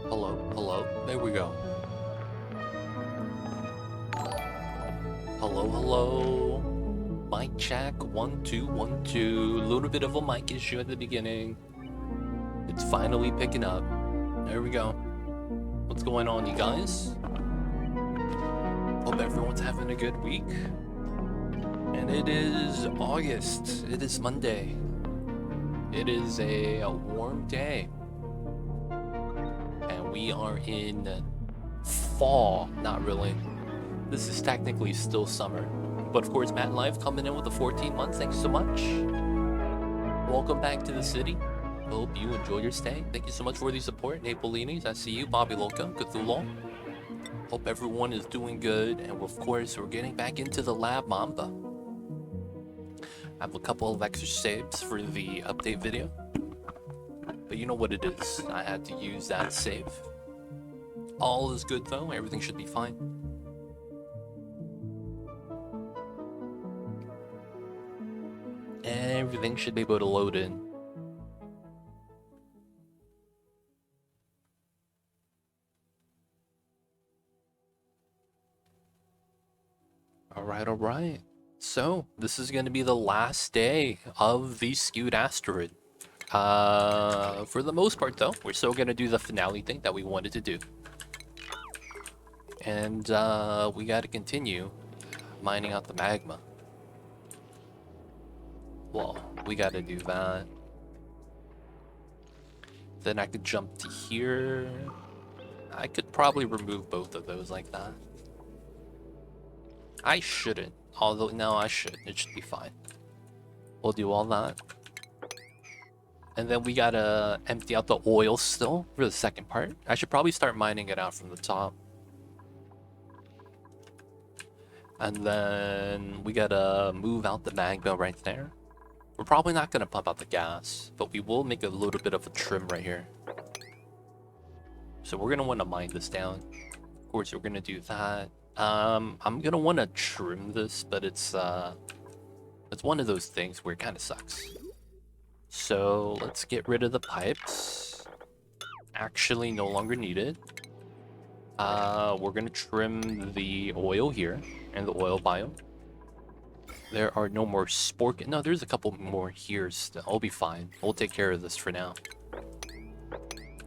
Hello, hello. There we go. Hello, hello. Mic check. 1 2 1 2. Little bit of a mic issue at the beginning. It's finally picking up. There we go. What's going on, you guys? Hope everyone's having a good week. And it is August. It is Monday. It is a warm day. And we are in fall. Not really. This is technically still summer. But of course, Matt Live coming in with the 14 months. Thanks so much. Welcome back to the city. Hope you enjoy your stay. Thank you so much for the support. Napolinis, I see you. Bobby Loca, Cthulhu. Hope everyone is doing good. And of course, we're getting back into the lab Mamba. I have a couple of extra saves for the update video. But you know what it is. I had to use that save. All is good though. Everything should be fine. Everything should be able to load in. Alright. So, this is going to be the last day of the Skewed Asteroid. For the most part though, we're still going to do the finale thing that we wanted to do. And we got to continue mining out the magma. Well, we got to do that. Then I could jump to here. I could probably remove both of those like that. I shouldn't. Although, no, I should. It should be fine. We'll do all that. And then we gotta empty out the oil still for the second part. I should probably start mining it out from the top. And then we gotta move out the magma right there. We're probably not gonna pump out the gas, but we will make a little bit of a trim right here. So we're gonna want to mine this down. Of course, we're gonna do that. I'm gonna want to trim this, but it's one of those things where it kind of sucks. So let's get rid of the pipes. Actually, no longer needed. We're gonna trim the oil here and the oil biome. There are no more spork. No, there's a couple more here still. I'll be fine. We'll take care of this for now.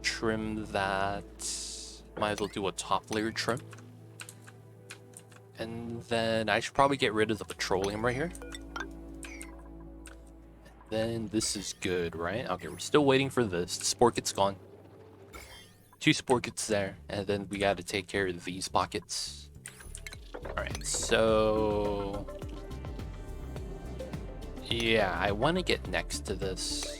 Trim that. Might as well do a top layer trim. And then I should probably get rid of the petroleum right here. Then this is good, right? Okay, we're still waiting for this. The sporket's gone. 2 sporkets there. And then we got to take care of these pockets. Alright, so... yeah, I want to get next to this.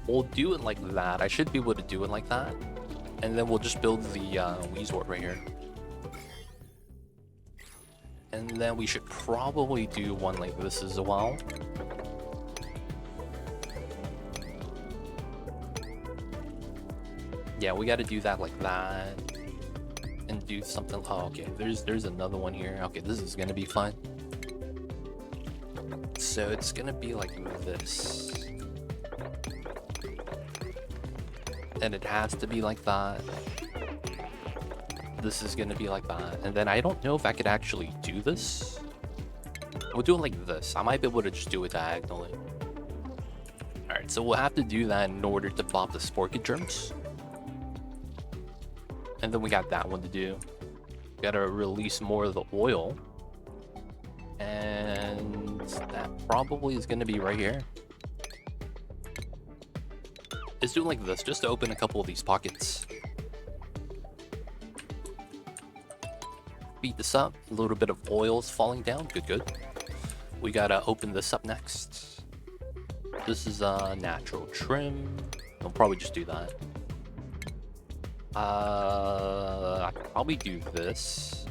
We'll do it like that. I should be able to do it like that. And then we'll just build the resort right here. And then we should probably do one like this as well. Yeah, we got to do that like that. And do something. Oh, okay. There's another one here. Okay, this is gonna be fun. So it's gonna be like this. And it has to be like that. This is gonna be like that. And then I don't know if I could actually do this. We'll do it like this. I might be able to just do it diagonally. Alright, so we'll have to do that in order to pop the sporket germs. And then we got that one to do. We gotta release more of the oil. And that probably is gonna be right here. Let's do it like this, just to open a couple of these pockets. Beat this up. A little bit of oil is falling down. Good. We gotta open this up next. This is a natural trim. I'll probably just do that. I could probably do this.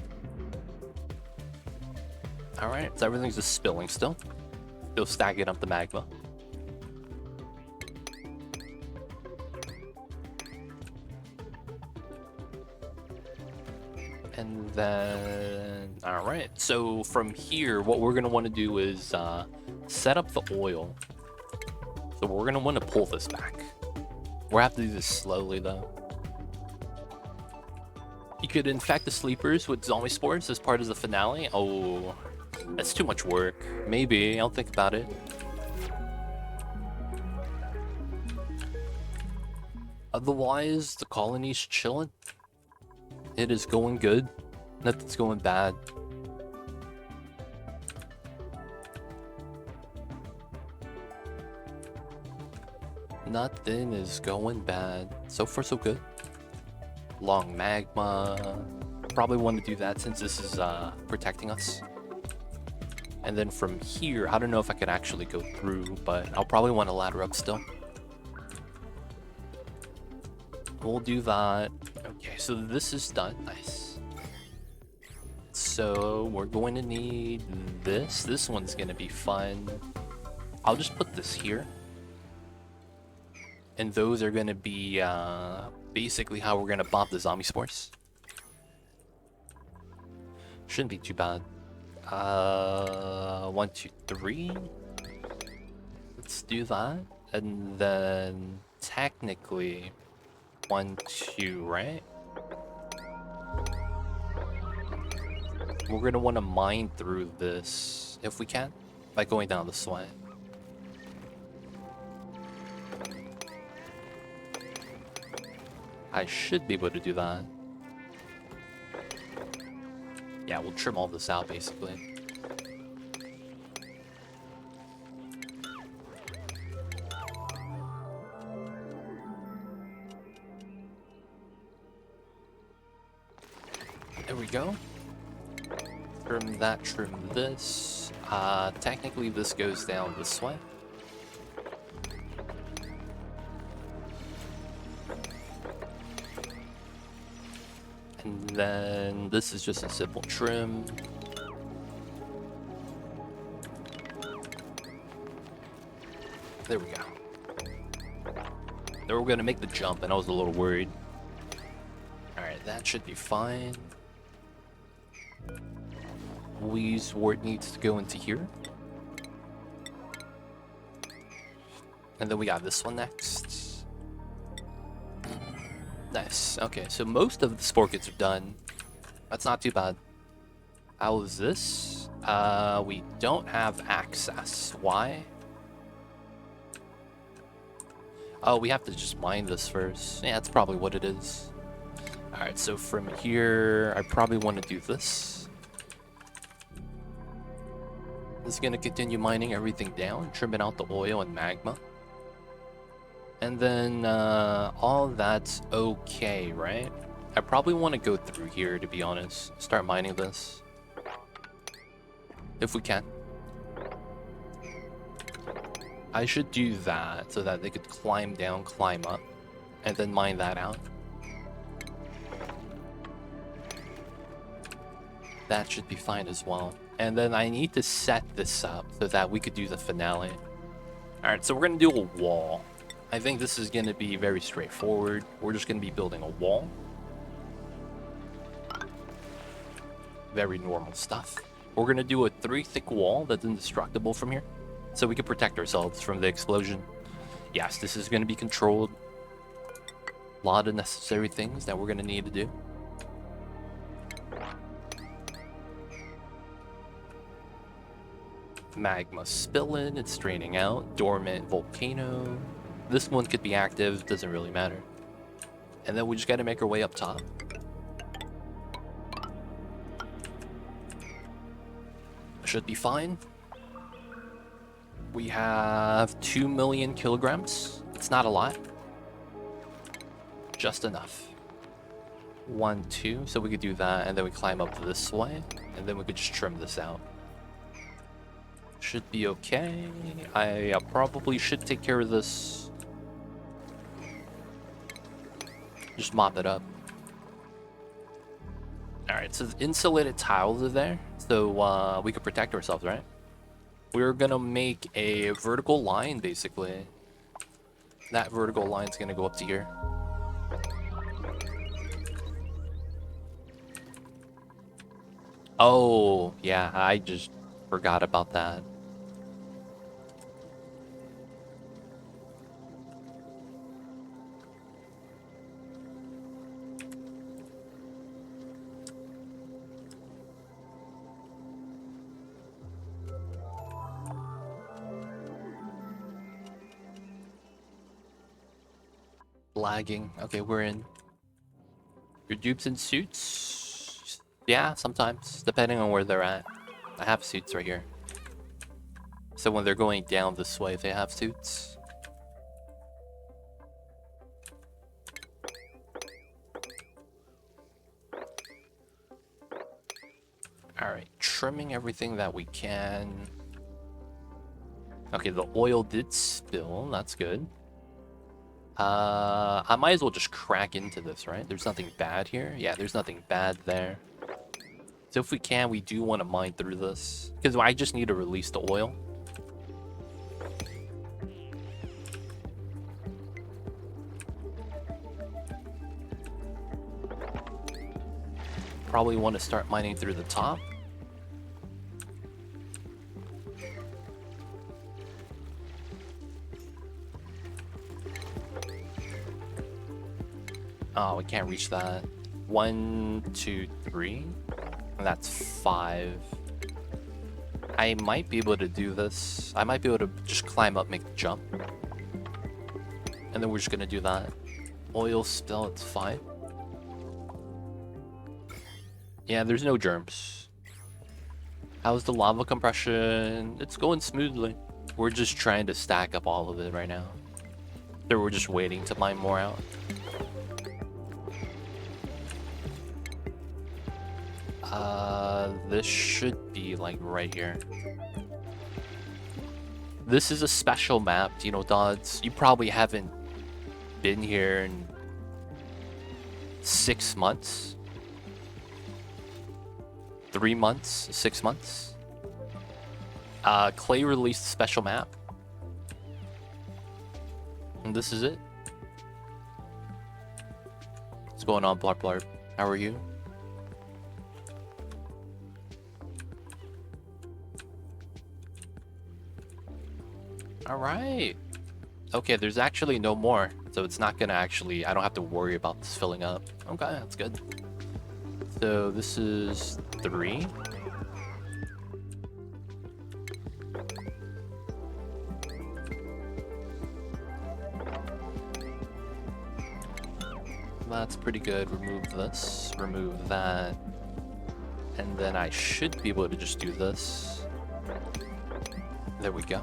Alright, so everything's just spilling still. Still stacking up the magma. And then, alright, so from here, what we're going to want to do is set up the oil. So we're gonna want to pull this back. We'll have to do this slowly though. You could infect the sleepers with zombie spores as part of the finale. Oh, that's too much work. Maybe, I'll think about it. Otherwise, the colony's chilling. It is going good. Nothing's going bad. Nothing is going bad. So far, so good. Long magma. Probably want to do that since this is protecting us. And then from here, I don't know if I could actually go through, but I'll probably want to ladder up still. We'll do that. Okay, so this is done. Nice. So we're going to need this. This one's going to be fun. I'll just put this here. And those are going to be basically how we're going to bomb the zombie spores. Shouldn't be too bad. 1, 2, 3. Let's do that. And then technically 1, 2, right? We're gonna want to mine through this if we can by going down this way. I should be able to do that. Yeah, we'll trim all this out basically. There we go. Trim that, trim this. Technically this goes down this way. And then this is just a simple trim. There we go. Then we're gonna make the jump, and I was a little worried. Alright, that should be fine. Wheeze wart needs to go into here. And then we got this one next. Nice. Okay, so most of the spore kits are done. That's not too bad. How is this? We don't have access. Why? Oh, we have to just mine this first. Yeah, that's probably what it is. Alright, so from here, I probably want to do this. This is going to continue mining everything down, trimming out the oil and magma. And then, all that's okay, right? I probably want to go through here, to be honest. Start mining this. If we can. I should do that so that they could climb down, climb up, and then mine that out. That should be fine as well. And then I need to set this up so that we could do the finale. Alright, so we're going to do a wall. I think this is going to be very straightforward. We're just going to be building a wall. Very normal stuff. We're going to do a 3-thick wall that's indestructible from here, so we can protect ourselves from the explosion. Yes, this is going to be controlled. A lot of necessary things that we're going to need to do. Magma spilling, it's draining out. Dormant volcano. This one could be active, doesn't really matter. And then we just gotta make our way up top. Should be fine. We have 2 million kilograms. It's not a lot. Just enough. 1, 2, so we could do that, and then we climb up this way, and then we could just trim this out. Should be okay. I probably should take care of this. Just mop it up. Alright, so the insulated tiles are there, so we can protect ourselves, right? We're gonna make a vertical line, basically. That vertical line's gonna go up to here. Oh, yeah, I just forgot about that. Lagging. Okay, we're in. Your dupes in suits? Yeah, sometimes, depending on where they're at. I have suits right here. So when they're going down this way, they have suits. Alright, trimming everything that we can. Okay, the oil did spill. That's good. I might as well just crack into this, right? There's nothing bad here. Yeah, there's nothing bad there. So if we can, we do want to mine through this. Because I just need to release the oil. Probably want to start mining through the top. Oh, we can't reach that. 1, 2, 3. And that's 5. I might be able to do this. I might be able to just climb up, make the jump. And then we're just gonna do that. Oil spill, it's 5. Yeah, there's no germs. How's the lava compression? It's going smoothly. We're just trying to stack up all of it right now. So we're just waiting to mine more out. This should be like right here. This is a special map, Dino Dods. You probably haven't been here in 6 months. 3 months? 6 months? Clay released a special map. And this is it. What's going on, Blarp Blarp? How are you? Alright. Okay, there's actually no more. So it's not gonna actually... I don't have to worry about this filling up. Okay, that's good. So this is 3. That's pretty good. Remove this. Remove that. And then I should be able to just do this. There we go.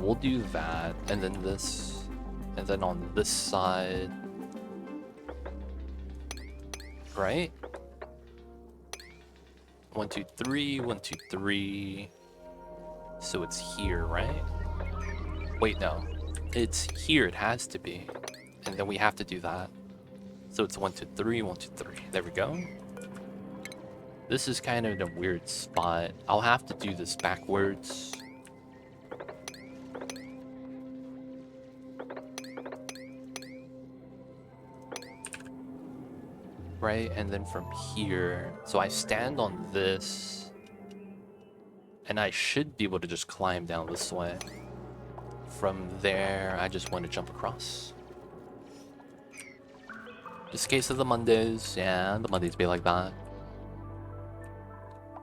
We'll do that, and then this, and then on this side, right? 1, 2, 3, 1, 2, 3. So it's here, right? Wait, no, it's here. It has to be, and then we have to do that. So it's 1, 2, 3, 1, 2, 3. There we go. This is kind of in a weird spot. I'll have to do this backwards. Right, and then from here, so I stand on this, and I should be able to just climb down this way. From there, I just want to jump across. Just case of the Mondays, yeah, the Mondays be like that.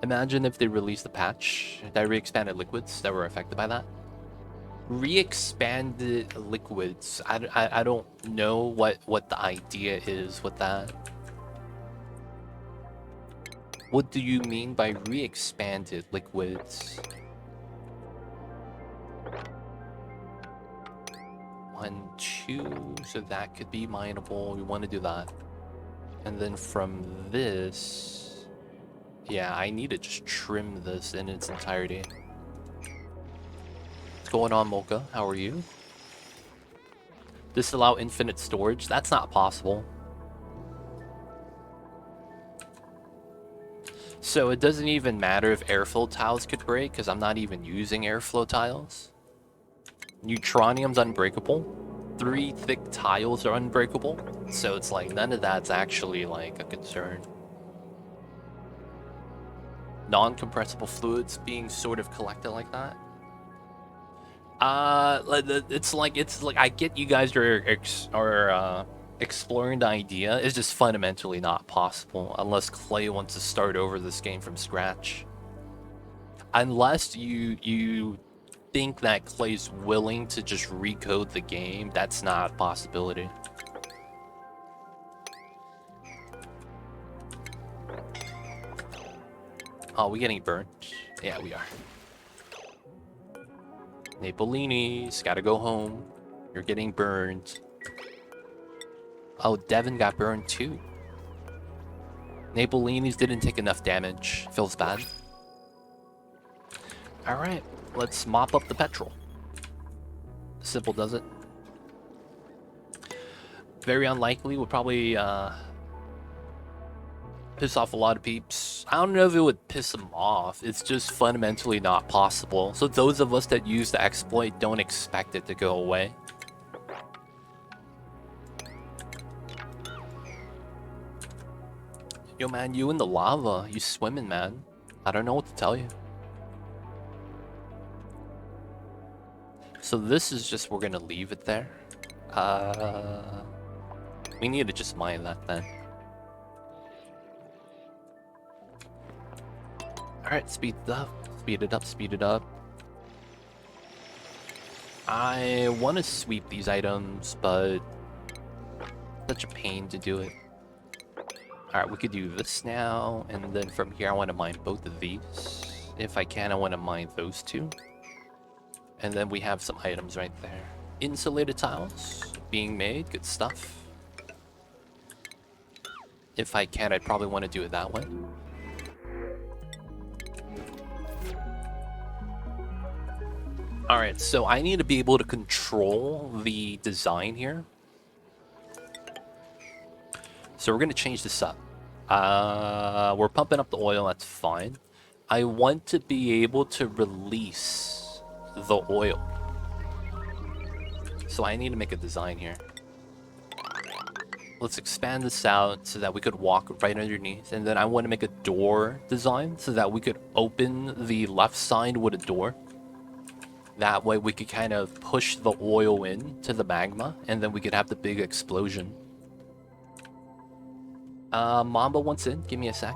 Imagine if they released the patch that re-expanded liquids that were affected by that. Re-expanded liquids, I don't know what the idea is with that. What do you mean by re-expanded liquids? 1, 2, so that could be mineable. We want to do that. And then from this, yeah, I need to just trim this in its entirety. What's going on, Mocha? How are you? Disallow infinite storage? That's not possible. So it doesn't even matter if airflow tiles could break, because I'm not even using airflow tiles. Neutronium's unbreakable. 3 thick tiles are unbreakable. So it's like none of that's actually like a concern. Non-compressible fluids being sort of collected like that. It's like I get you guys are exploring the idea. It's just fundamentally not possible unless Clay wants to start over this game from scratch. Unless you think that Clay's willing to just recode the game. That's not a possibility. Oh, we getting burnt? Yeah, we are. Napolini's gotta go home. You're getting burned. Oh, Devin got burned too. Napolini's didn't take enough damage. Feels bad. Alright, let's mop up the petrol. Simple does it. Very unlikely. We'll probably piss off a lot of peeps. I don't know if it would piss them off. It's just fundamentally not possible. So those of us that use the exploit don't expect it to go away. Yo man, you in the lava. You swimming, man. I don't know what to tell you. So this is just, we're gonna leave it there. We need to just mine that then. Alright, speed it up. Speed it up, speed it up. I want to sweep these items, but such a pain to do it. Alright, we could do this now, and then from here I want to mine both of these. If I can, I want to mine those two. And then we have some items right there. Insulated tiles being made, good stuff. If I can, I'd probably want to do it that way. Alright, so I need to be able to control the design here. So we're going to change this up. We're pumping up the oil, that's fine. I want to be able to release the oil. So I need to make a design here. Let's expand this out so that we could walk right underneath. And then I want to make a door design so that we could open the left side with a door. That way we could kind of push the oil in to the magma, and then we could have the big explosion. Mamba wants in. Give me a sec.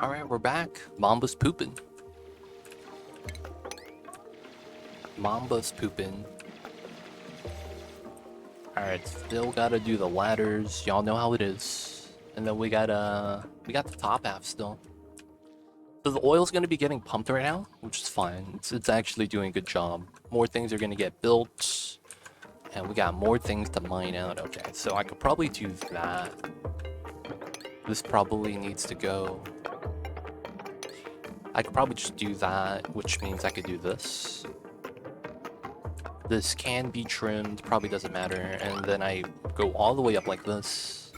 Alright, we're back. Mamba's pooping. Mamba's pooping. Alright, still gotta do the ladders. Y'all know how it is. And then we got the top half still. So the oil's gonna be getting pumped right now, which is fine. It's actually doing a good job. More things are gonna get built. And we got more things to mine out. Okay, so I could probably do that. This probably needs to go. I could probably just do that, which means I could do this. This can be trimmed, probably doesn't matter, and then I go all the way up like this.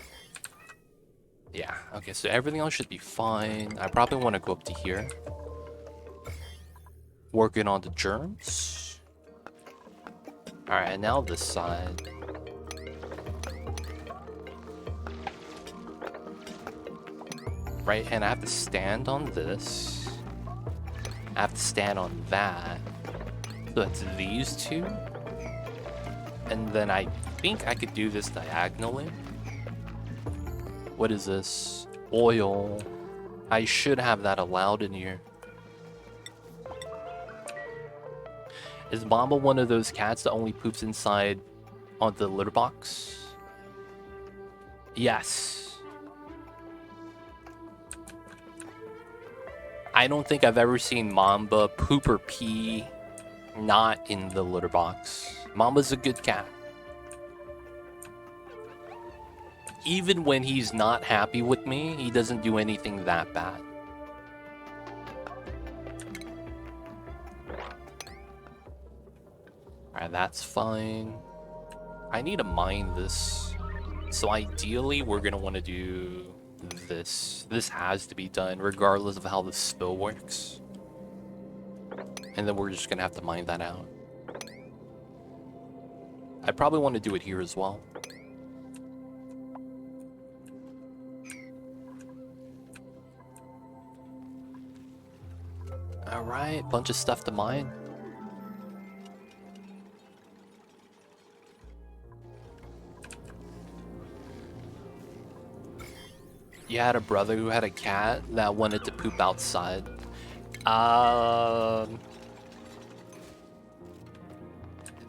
Yeah, okay, so everything else should be fine. I probably want to go up to here. Working on the germs. Alright, and now this side. Right, and I have to stand on this. I have to stand on that. So that's these two. And then I think I could do this diagonally. What is this? Oil. I should have that allowed in here. Is Mamba one of those cats that only poops inside on the litter box? Yes. I don't think I've ever seen Mamba poop or pee not in the litter box. Mamba's a good cat. Even when he's not happy with me, he doesn't do anything that bad. Alright, that's fine. I need to mine this. So ideally, we're going to want to do this. This has to be done regardless of how the spill works. And then we're just going to have to mine that out. I probably want to do it here as well. Alright, bunch of stuff to mine. You had a brother who had a cat that wanted to poop outside.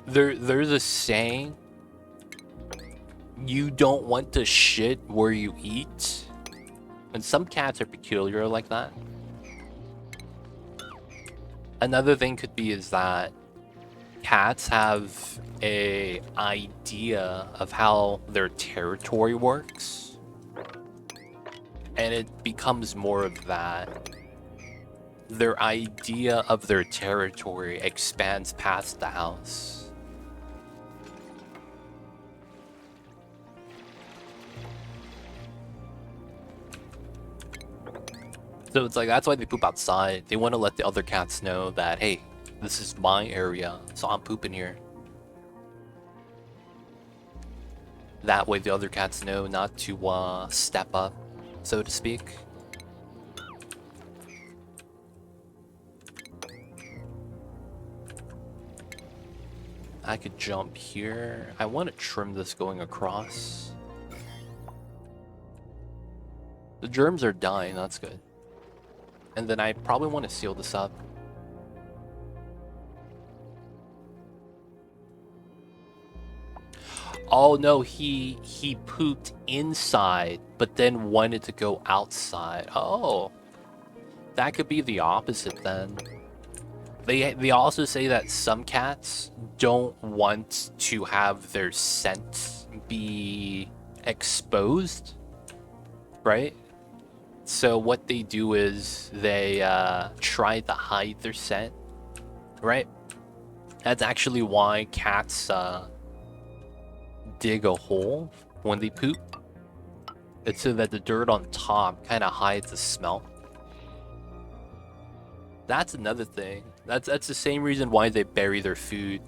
There's a saying, you don't want to shit where you eat. And some cats are peculiar like that. Another thing could be is that cats have a idea of how their territory works. And it becomes more of that. Their idea of their territory expands past the house. So it's like, that's why they poop outside. They want to let the other cats know that, hey, this is my area, so I'm pooping here. That way the other cats know not to step up, so to speak. I could jump here. I want to trim this going across. The germs are dying, that's good. And then I probably want to seal this up. Oh no, he pooped inside, but then wanted to go outside. Oh, that could be the opposite then. They also say that some cats don't want to have their scent be exposed, right? So what they do is they try to hide their scent, right? That's actually why cats dig a hole when they poop. It's so that the dirt on top kind of hides the smell. That's another thing. That's the same reason why they bury their food.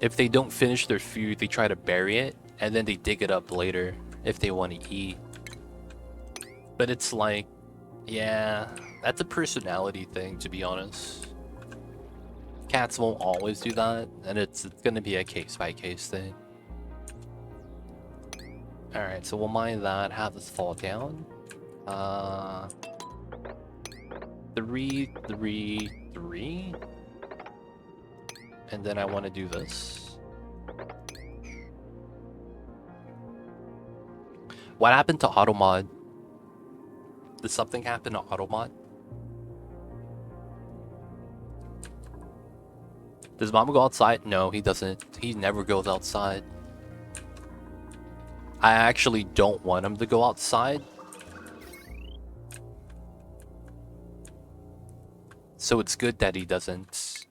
If they don't finish their food, they try to bury it, and then they dig it up later if they want to eat. But it's like, yeah, that's a personality thing, to be honest. Cats won't always do that, and it's going to be a case-by-case thing. Alright, so we'll mine that, have this fall down. 3, 3, 3. And then I want to do this. What happened to automod? Did something happen to automod? Does Mama go outside? No, he doesn't. He never goes outside. I actually don't want him to go outside. So it's good that he doesn't.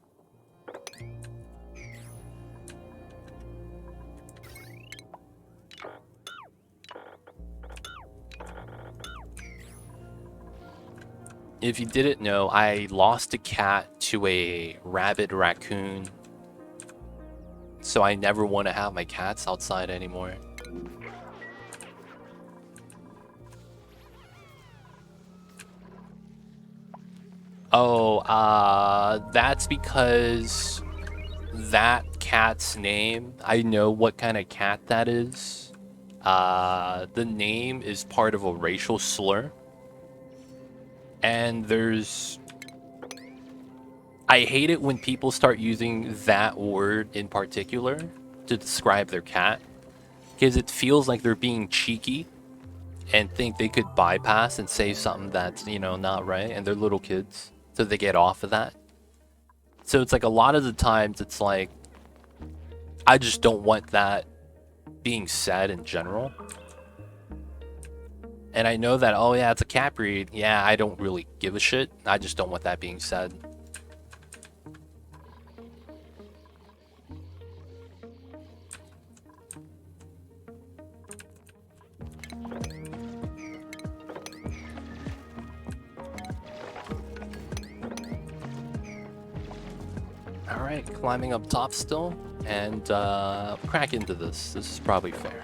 If you didn't know, I lost a cat to a rabid raccoon. So I never want to have my cats outside anymore. Oh, that's because that cat's name, I know what kind of cat that is. The name is part of a racial slur. And I hate it when people start using that word in particular to describe their cat, because it feels like they're being cheeky and think they could bypass and say something that's, you know, not right, and they're little kids, so they get off of that. So it's like a lot of the times it's like, I just don't want that being said in general. And I know that, oh yeah, it's a cat breed. Yeah, I don't really give a shit. I just don't want that being said. Alright, climbing up top still, and crack into this. This is probably fair.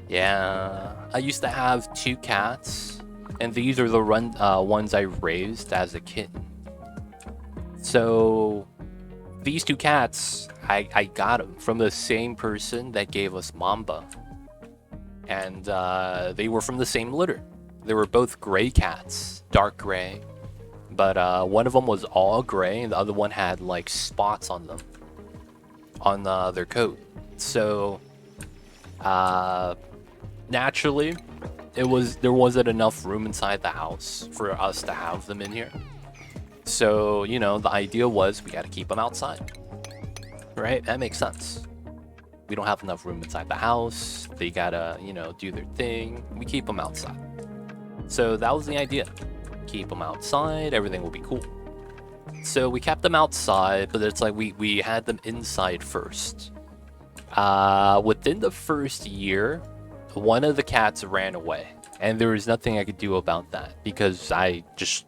Yeah, I used to have 2 cats, and these are the ones I raised as a kitten. So, these 2 cats, I got them from the same person that gave us Mamba. And they were from the same litter. They were both gray cats, dark gray. But one of them was all gray, and the other one had like spots on them, on their coat. So, naturally, there wasn't enough room inside the house for us to have them in here. So, you know, the idea was we got to keep them outside, right? That makes sense. We don't have enough room inside the house. They gotta, you know, do their thing. We keep them outside. So that was the idea. Keep them outside, everything will be cool. So we kept them outside, but it's like we had them inside first. Within the first year, one of the cats ran away. And there was nothing I could do about that because I just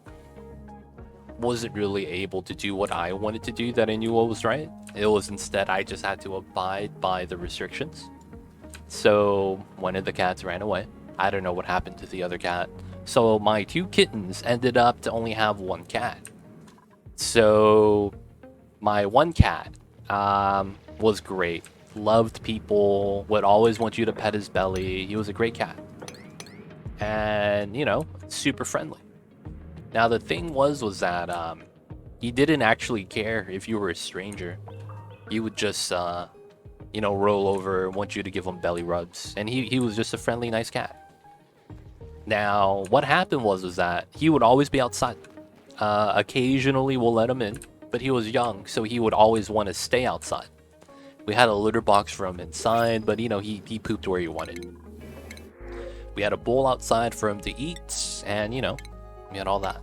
wasn't really able to do what I wanted to do that I knew what was right. It was instead I just had to abide by the restrictions. So one of the cats ran away. I don't know what happened to the other cat. So my 2 kittens ended up to only have 1 cat. So my 1 cat was great. Loved people, would always want you to pet his belly. He was a great cat. And, you know, super friendly. Now the thing was that he didn't actually care if you were a stranger. He would just, you know, roll over, want you to give him belly rubs. And he was just a friendly, nice cat. Now, what happened was that he would always be outside. Occasionally we'll let him in, but he was young, so he would always want to stay outside. We had a litter box for him inside, but, you know, he pooped where he wanted. We had a bowl outside for him to eat, and, you know, we had all that.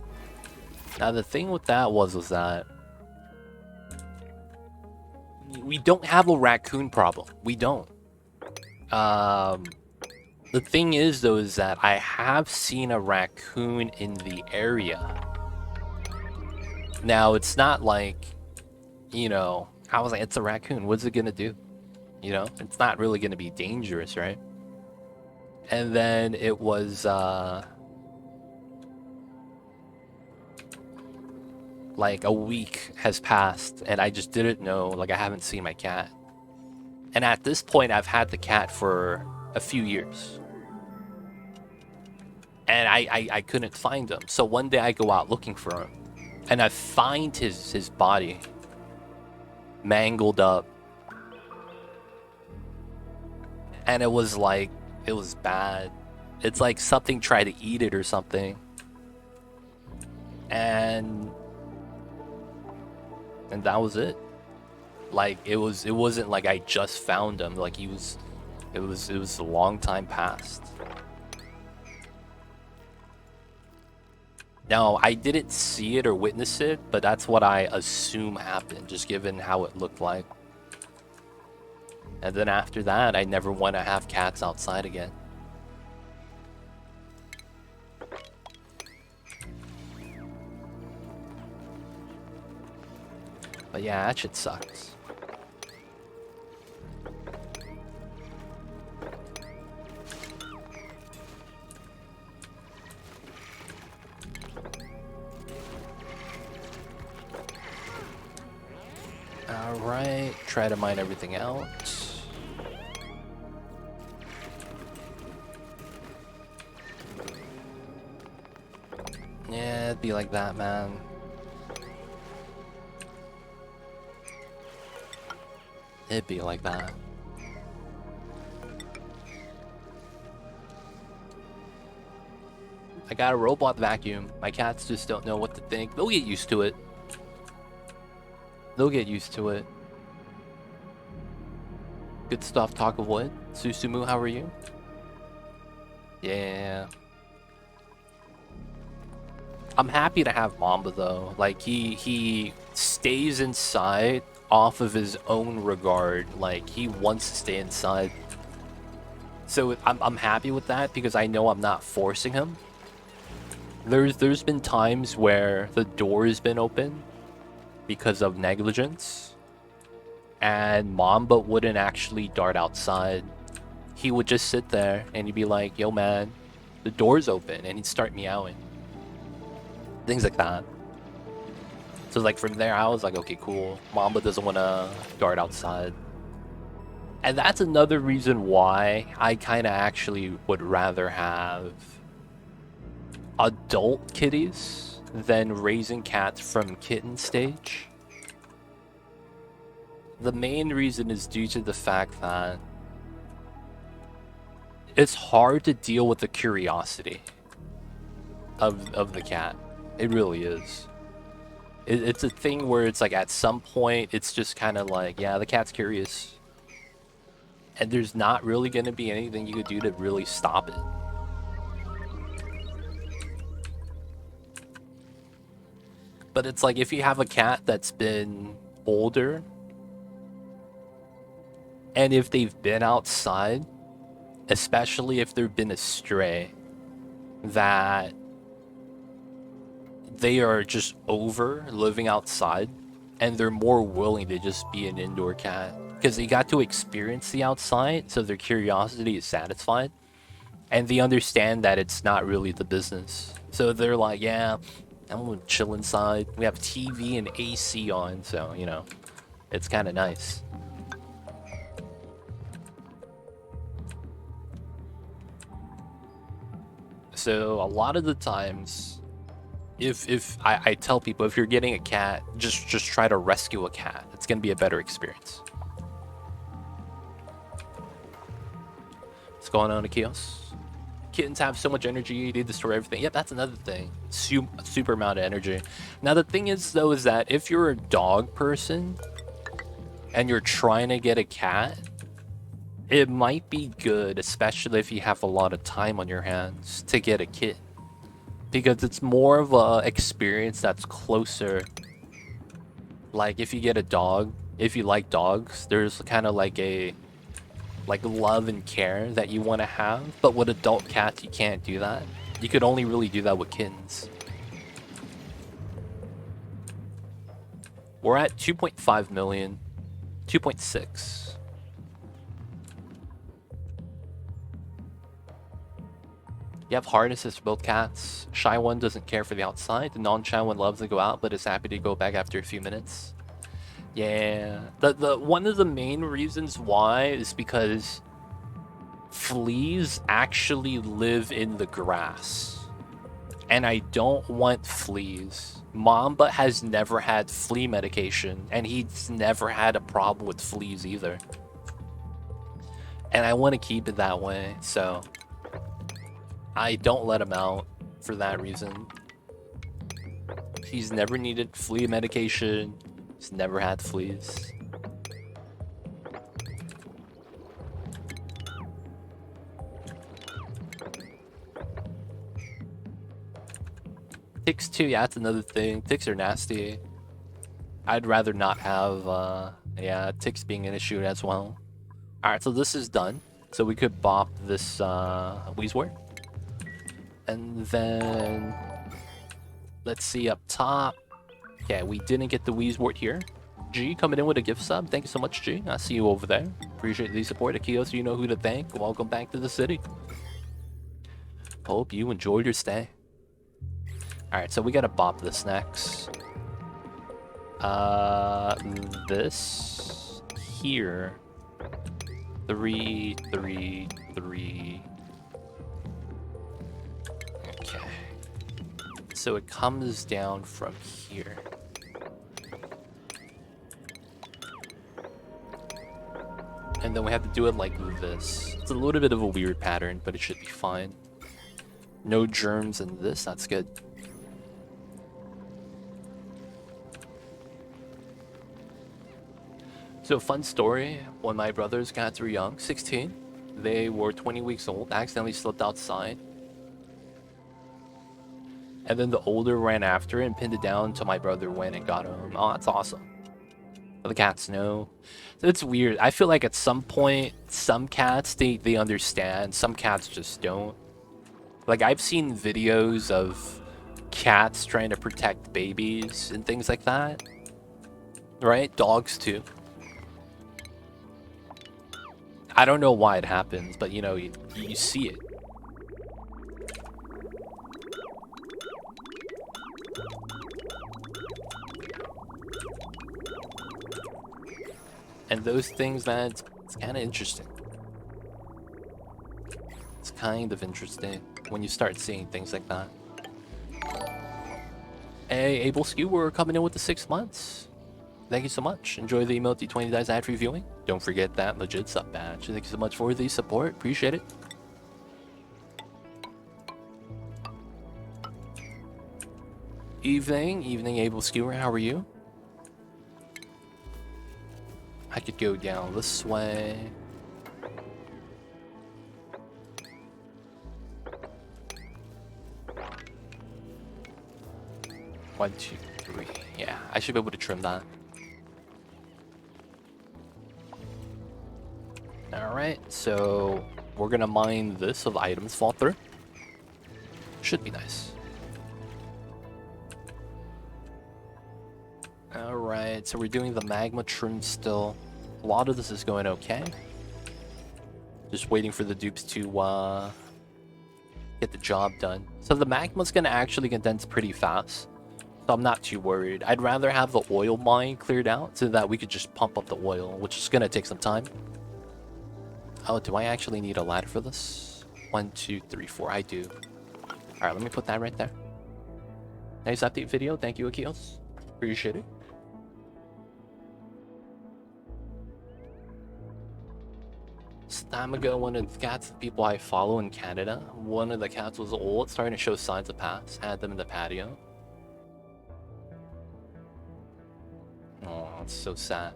Now, the thing with that was that we don't have a raccoon problem. We don't. The thing is, though, is that I have seen a raccoon in the area. Now, it's not like, you know, I was like, it's a raccoon. What's it gonna do? You know, it's not really gonna be dangerous, right? And then it was, like a week has passed and I just didn't know, like I haven't seen my cat. And at this point, I've had the cat for a few years. And I couldn't find him. So one day I go out looking for him. And I find his body mangled up. And it was like, it was bad. It's like something tried to eat it or something. And that was it. Like it wasn't like I just found him. Like it was a long time past. Now, I didn't see it or witness it, but that's what I assume happened, just given how it looked like. And then after that, I never want to have cats outside again. But yeah, that shit sucks. Alright, try to mine everything out. Yeah, it'd be like that, man. It'd be like that. I got a robot vacuum. My cats just don't know what to think. They'll get used to it. They'll get used to it. Good stuff, Talk of Wood. Susumu, how are you? Yeah. I'm happy to have Mamba though. Like he stays inside off of his own regard. Like he wants to stay inside. So I'm happy with that because I know I'm not forcing him. There's been times where the door has been open because of negligence, and Mamba wouldn't actually dart outside. He would just sit there and he'd be like, "Yo man, the door's open," and he'd start meowing. Things like that. So like from there I was like, okay, cool. Mamba doesn't want to dart outside. And that's another reason why I kind of actually would rather have adult kitties than raising cats from kitten stage. The main reason is due to the fact that it's hard to deal with the curiosity of the cat. It really is. It's a thing where it's like at some point it's just kind of like, yeah, the cat's curious. And there's not really going to be anything you could do to really stop it. But it's like if you have a cat that's been older, and if they've been outside, especially if they've been a stray, that they are just over living outside, and they're more willing to just be an indoor cat. Because they got to experience the outside, so their curiosity is satisfied. And they understand that it's not really the business. So they're like, yeah, I'm gonna chill inside. We have TV and AC on, so, you know, it's kind of nice. So a lot of the times, if I tell people, if you're getting a cat, just try to rescue a cat. It's gonna be a better experience. What's going on, Akios? Kittens have so much energy, they destroy everything. Yep, that's another thing. Super amount of energy. Now the thing is though, is that if you're a dog person and you're trying to get a cat, it might be good, especially if you have a lot of time on your hands, to get a kitten. Because it's more of a experience that's closer. Like if you get a dog, if you like dogs, there's kind of like a love and care that you want to have. But with adult cats, you can't do that. You could only really do that with kittens. We're at 2.5 million, 2.6. You have harnesses for both cats. Shy one doesn't care for the outside. The non-shy one loves to go out, but is happy to go back after a few minutes. Yeah, the one of the main reasons why is because fleas actually live in the grass, and I don't want fleas. Mamba has never had flea medication, and he's never had a problem with fleas either. And I want to keep it that way, so I don't let him out for that reason. He's never needed flea medication. He's never had fleas. Ticks too, yeah, that's another thing. Ticks are nasty. I'd rather not have, yeah, ticks being an issue as well. Alright, so this is done. So we could bop this, Weezwort. And then, let's see up top. Okay, we didn't get the Weezwort here. G coming in with a gift sub. Thank you so much, G. I see you over there. Appreciate the support. Akios, you know who to thank. Welcome back to the city. Hope you enjoyed your stay. Alright, so we gotta bop this next. This here. 3, 3, 3. Okay. So it comes down from here. And then we have to do it like this. It's a little bit of a weird pattern, but it should be fine. No germs in this, that's good. So fun story, when my brother's cats were young, 16, they were 20 weeks old, accidentally slipped outside. And then the older ran after it and pinned it down until my brother went and got him. Oh, that's awesome. The cats know. It's weird. I feel like at some point, some cats, they understand. Some cats just don't. Like, I've seen videos of cats trying to protect babies and things like that. Right? Dogs, too. I don't know why it happens, but, you know, you see it. And those things, man, it's kind of interesting. It's kind of interesting when you start seeing things like that. Hey, Able Skew, we're coming in with the 6 months. Thank you so much. Enjoy the emote 20 days ad free viewing. Don't forget that legit sub badge. Thank you so much for the support. Appreciate it. Evening, Able Skewer. How are you? I could go down this way. One, two, three. Yeah, I should be able to trim that. Alright, so we're gonna mine this so the items fall through. Should be nice. Alright, so we're doing the magma trim still. A lot of this is going okay. Just waiting for the dupes to get the job done. So the magma's gonna actually condense pretty fast. So I'm not too worried. I'd rather have the oil mine cleared out so that we could just pump up the oil, which is gonna take some time. Oh, do I actually need a ladder for this? 1, 2, 3, 4. I do. Alright, let me put that right there. Nice update video. Thank you, Akios. Appreciate it. Some time ago, one of the cats, the people I follow in Canada, one of the cats was old, starting to show signs of pass. Had them in the patio. Oh, it's so sad.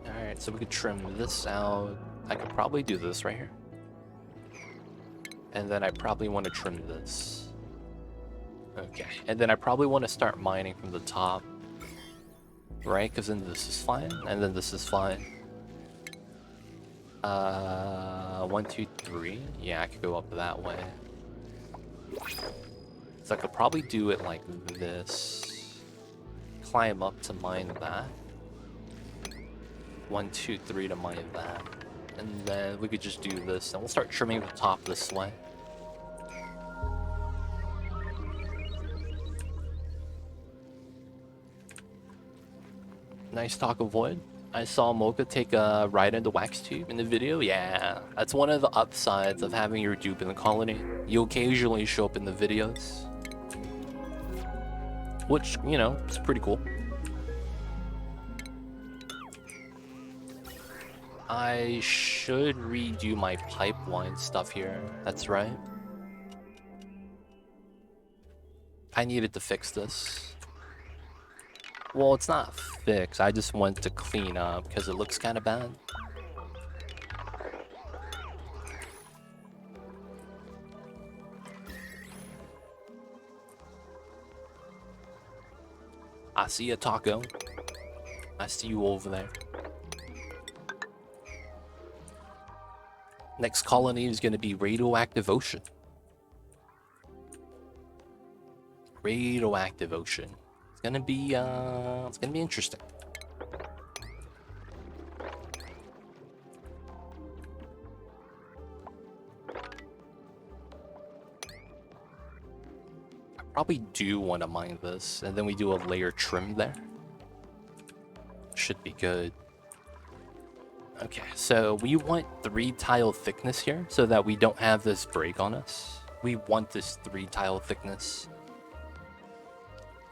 Alright, so we could trim this out. I could probably do this right here. And then I probably want to trim this. Okay, and then I probably want to start mining from the top. Right, because then this is fine, and then this is fine. 1, 2, 3. Yeah, I could go up that way. So I could probably do it like this. Climb up to mine that. 1, 2, 3 to mine that. And then we could just do this, and we'll start trimming the top this way. Nice talk of void. I saw Mocha take a ride in the wax tube in the video. Yeah, that's one of the upsides of having your dupe in the colony. You occasionally show up in the videos. Which, you know, it's pretty cool. I should redo my pipeline stuff here. That's right. I needed to fix this. Well, it's not fixed. I just want to clean up because it looks kind of bad. I see a taco. I see you over there. Next colony is going to be radioactive ocean. Radioactive ocean. It's gonna be interesting. I probably do want to mine this, and then we do a layer trim there. Should be good. Okay, so we want 3 tile thickness here so that we don't have this break on us. We want this 3 tile thickness.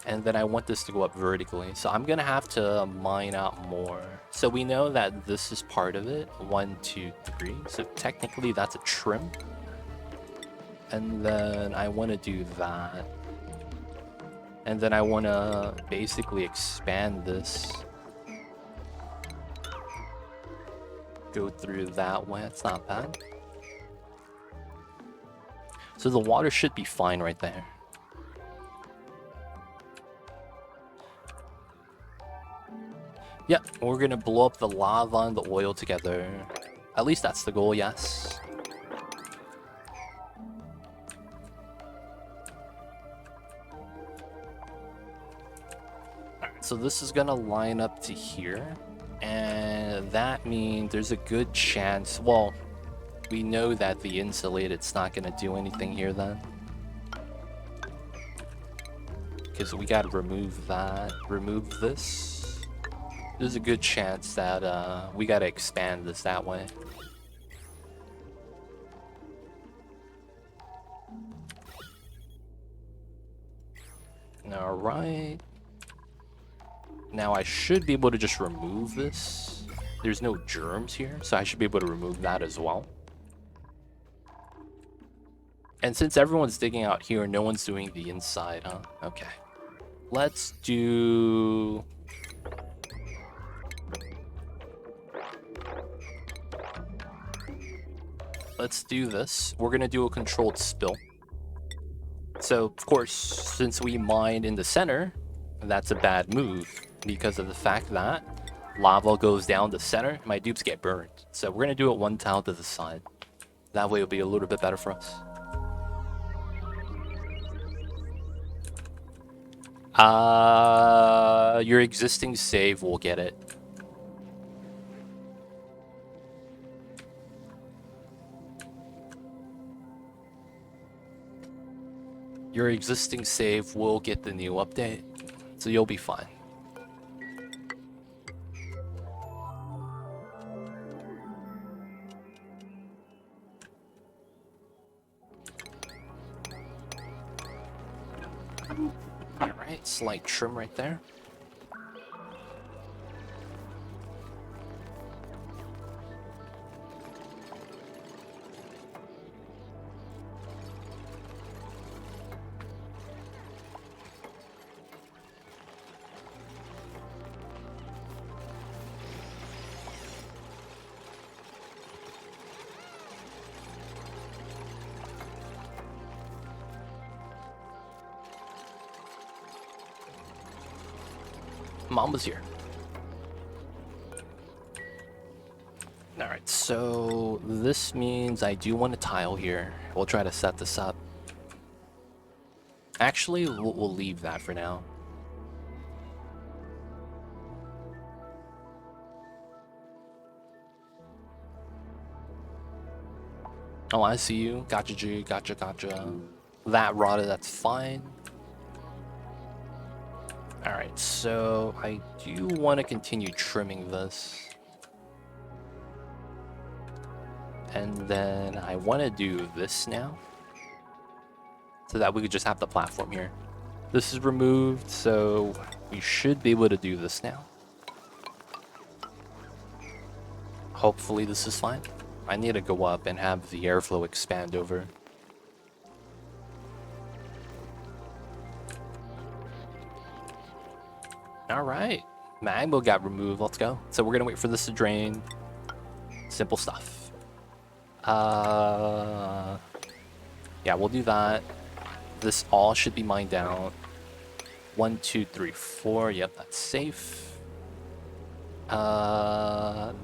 And then I want this to go up vertically. So I'm gonna have to mine out more. So we know that this is part of it. 1, 2, 3. So technically that's a trim. And then I want to do that. And then I want to basically expand this. Go through that way. It's not bad. So the water should be fine right there. Yep, we're gonna blow up the lava and the oil together. At least that's the goal, yes. So this is gonna line up to here. And that means there's a good chance, well, we know that the insulated's not gonna do anything here then. Because we gotta remove that, remove this. There's a good chance that we gotta expand this that way. Alright. Now I should be able to just remove this. There's no germs here, so I should be able to remove that as well. And since everyone's digging out here, no one's doing the inside, huh? Okay. Let's do... Let's do this. We're gonna do a controlled spill. So, of course, since we mined in the center, that's a bad move because of the fact that lava goes down the center, my dupes get burned. So we're gonna do it one tile to the side. That way it'll be a little bit better for us. Your existing save will get it. Your existing save will get the new update, so you'll be fine. Alright, slight trim right there. Mama's here. Alright, so this means I do want a tile here. We'll try to set this up. Actually, we'll leave that for now. Oh, I see you. Gotcha, G. Gotcha, gotcha. That rotted, that's fine. Alright, so I do want to continue trimming this. And then I want to do this now. So that we could just have the platform here. This is removed, so we should be able to do this now. Hopefully this is fine. I need to go up and have the airflow expand over. Alright, magma got removed, let's go. So we're gonna wait for this to drain. Simple stuff. Yeah, we'll do that. This all should be mined out. 1, 2, 3, 4, yep, that's safe.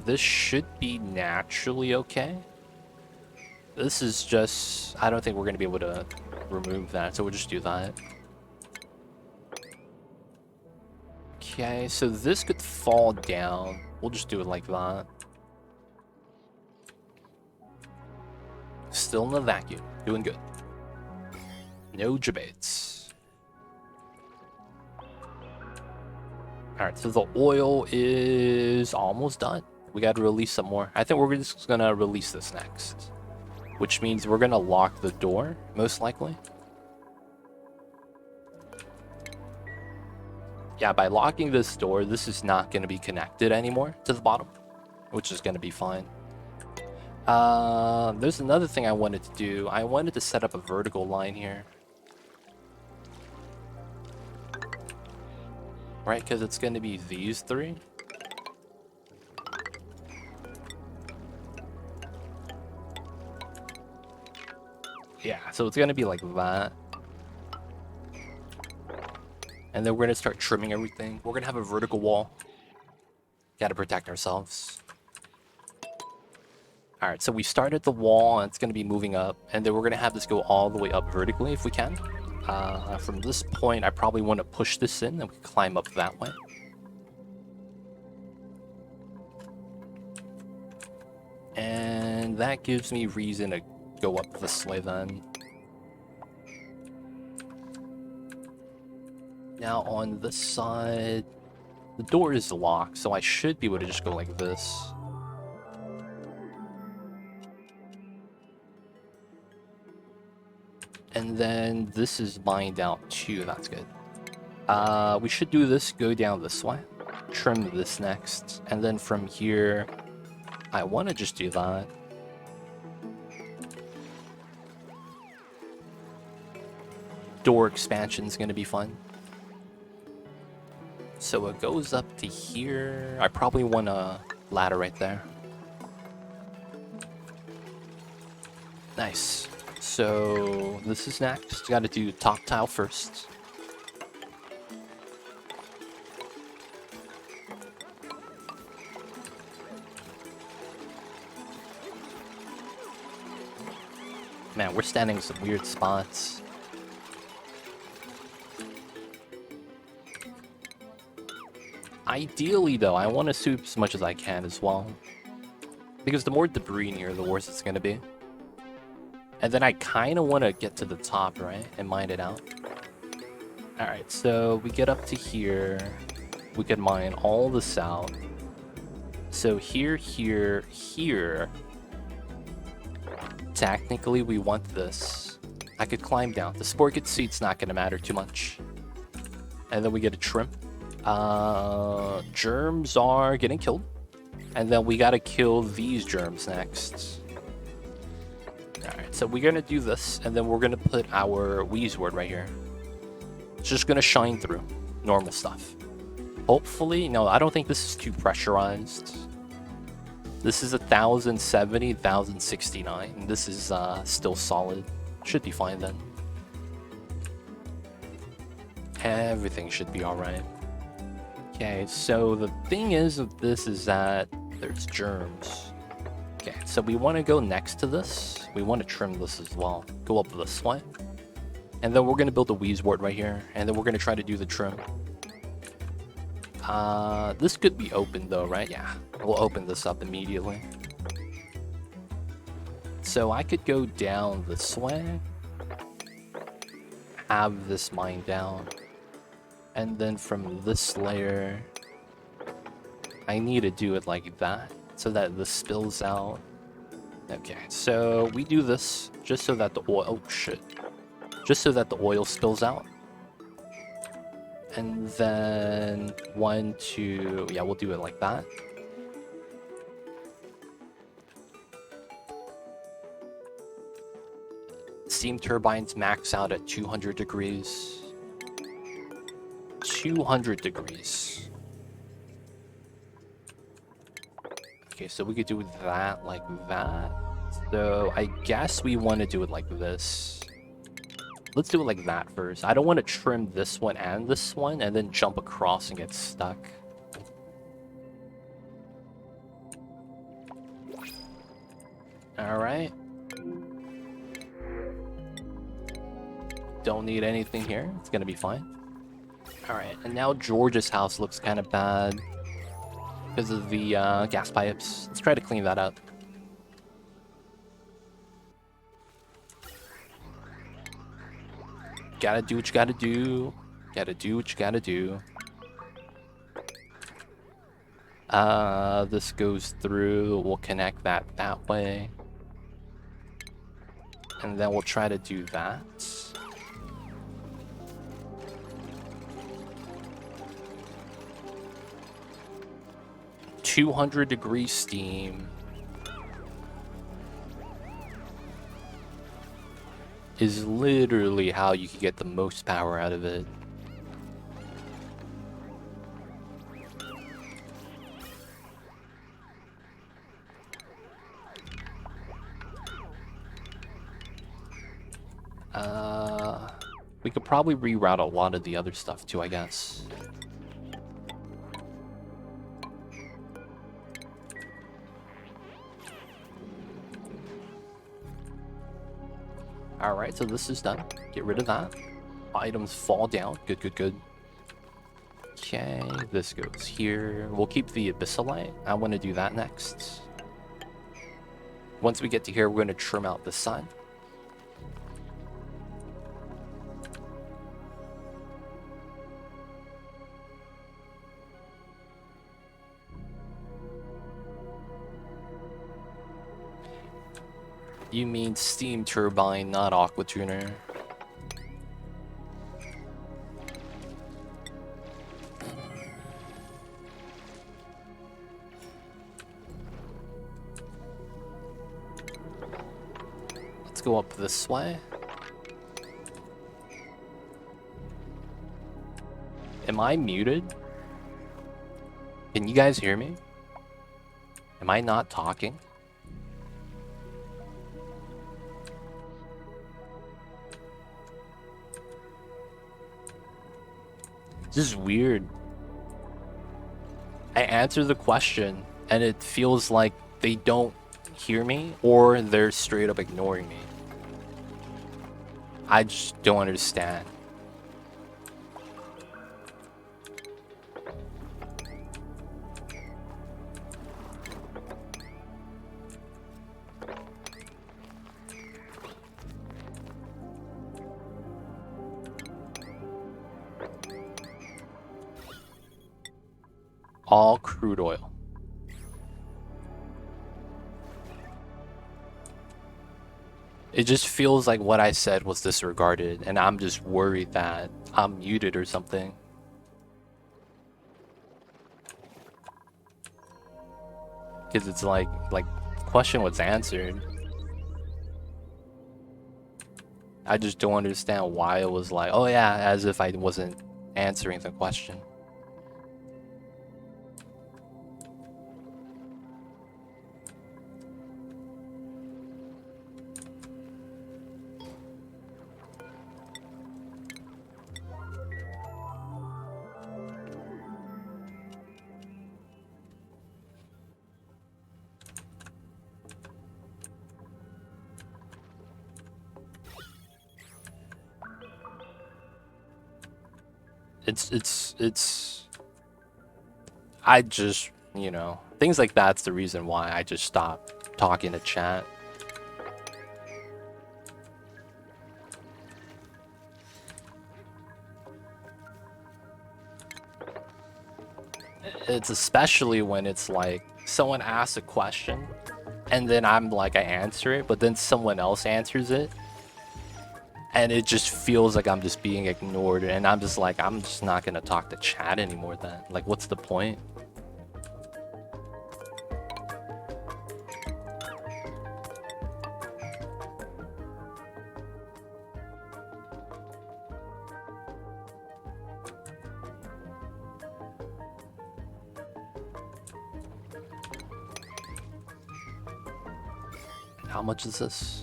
This should be naturally okay. This is just, I don't think we're gonna be able to remove that, so we'll just do that. Okay, so this could fall down. We'll just do it like that. Still in the vacuum. Doing good. No debates. Alright, so the oil is almost done. We gotta release some more. I think we're just gonna release this next. Which means we're gonna lock the door, most likely. Yeah, by locking this door, this is not going to be connected anymore to the bottom, which is going to be fine. There's another thing I wanted to do. I wanted to set up a vertical line here. Right, because it's going to be these three. Yeah, so it's going to be like that. And then we're going to start trimming everything. We're going to have a vertical wall. Got to protect ourselves. Alright, so we started the wall, and it's going to be moving up. And then we're going to have this go all the way up vertically if we can. From this point, I probably want to push this in, and we can climb up that way. And that gives me reason to go up this way then. Now on this side, the door is locked, so I should be able to just go like this. And then this is mined out too, that's good. We should do this, go down this way, trim this next, and then from here, I want to just do that. Door expansion is going to be fun. So it goes up to here. I probably want a ladder right there. Nice. So this is next. Got to do top tile first. Man, we're standing in some weird spots. Ideally, though, I want to soup as much as I can as well. Because the more debris in here, the worse it's going to be. And then I kind of want to get to the top, right? And mine it out. Alright, so we get up to here. We can mine all this out. So here, here, here. Technically, we want this. I could climb down. The sporket seat's not going to matter too much. And then we get a trim. Germs are getting killed. And then we gotta kill these germs next. Alright, so we're gonna do this, and then we're gonna put our Wheezeword right here. It's just gonna shine through. Normal stuff. Hopefully, no, I don't think this is too pressurized. This is 1070, 1069. This is still solid. Should be fine then. Everything should be alright. Okay, so the thing is with this is that there's germs. Okay, so we want to go next to this. We want to trim this as well. Go up this way. And then we're going to build a Wheezewort right here. And then we're going to try to do the trim. This could be open though, right? Yeah, we'll open this up immediately. So I could go down this way. Have this mine down. And then from this layer, I need to do it like that, so that this spills out. Okay, so we do this just so that the oil, oh shit. Just so that the oil spills out. And then 1, 2, yeah, we'll do it like that. Steam turbines max out at 200 degrees. 200 degrees. Okay, so we could do that like that. So I guess we want to do it like this. Let's do it like that first. I don't want to trim this one and this one and then jump across and get stuck. Alright. Don't need anything here. It's gonna be fine. Alright, and now George's house looks kind of bad because of the gas pipes. Let's try to clean that up. Gotta do what you gotta do. Gotta do what you gotta do. This goes through. We'll connect that way. And then we'll try to do that. 200-degree steam is literally how you can get the most power out of it. We could probably reroute a lot of the other stuff too, I guess. Alright, so this is done. Get rid of that. Items fall down. Good, good, good. Okay, this goes here. We'll keep the abyssalite. I want to do that next. Once we get to here, we're going to trim out the sun. You mean steam turbine, not aqua tuner. Let's go up this way. Am I muted? Can you guys hear me? Am I not talking? This is weird. I answer the question and it feels like they don't hear me or they're straight up ignoring me. I just don't understand. All crude oil. It just feels like what I said was disregarded, and I'm just worried that I'm muted or something. Because it's like the question was answered. I just don't understand why it was like, oh yeah, as if I wasn't answering the question. It's I just, you know, things like that's the reason why I just stopped talking to chat. It's especially when it's like someone asks a question and then I'm like, I answer it, but then someone else answers it. And it just feels like I'm just being ignored, and I'm just like, I'm just not gonna talk to chat anymore then. Like, what's the point? How much is this?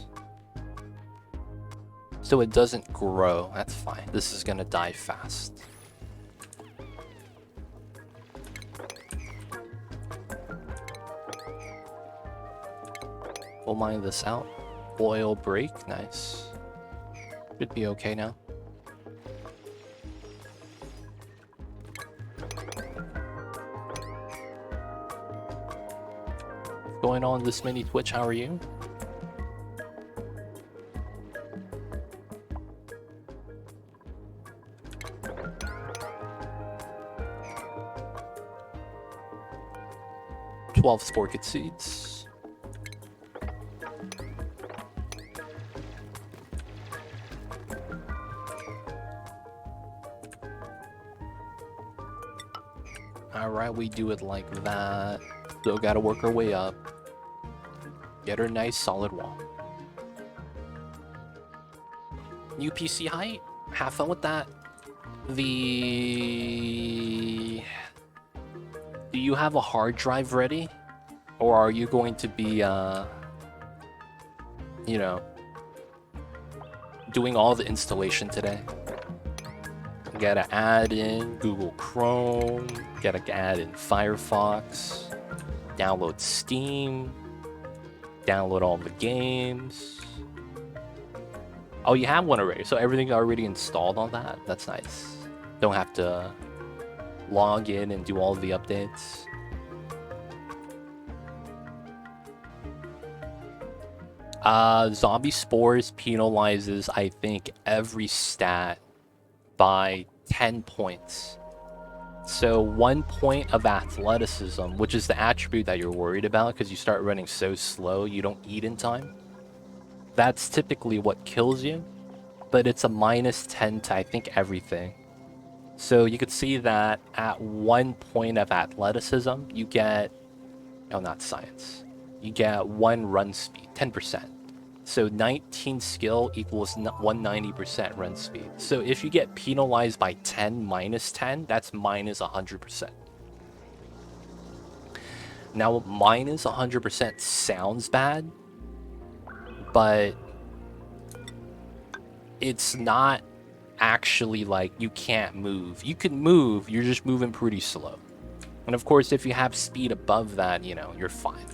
So it doesn't grow, that's fine. This is gonna die fast. We'll mine this out. Oil break, nice. Should be okay now. What's going on this mini Twitch, how are you? Sporkit seeds. Alright, we do it like that. Still gotta work our way up. Get her nice solid wall. New PC height. Have fun with that. Do you have a hard drive ready? Or are you going to be, you know, doing all the installation today? You gotta add in Google Chrome, gotta add in Firefox, download Steam, download all the games. Oh, you have one already, so everything's already installed on that? That's nice. Don't have to log in and do all the updates. Zombie Spores penalizes, I think, every stat by 10 points. So 1 point of athleticism, which is the attribute that you're worried about because you start running so slow you don't eat in time. That's typically what kills you, but it's a -10 to, I think, everything. So you could see that at 1 point of athleticism, you get, oh, not science, you get 1 run speed, 10%. So 19 skill equals 190% run speed. So if you get penalized by 10 -10, that's -100%. Now, -100% sounds bad, but it's not actually like you can't move. You can move, you're just moving pretty slow. And of course, if you have speed above that, you know, you're fine.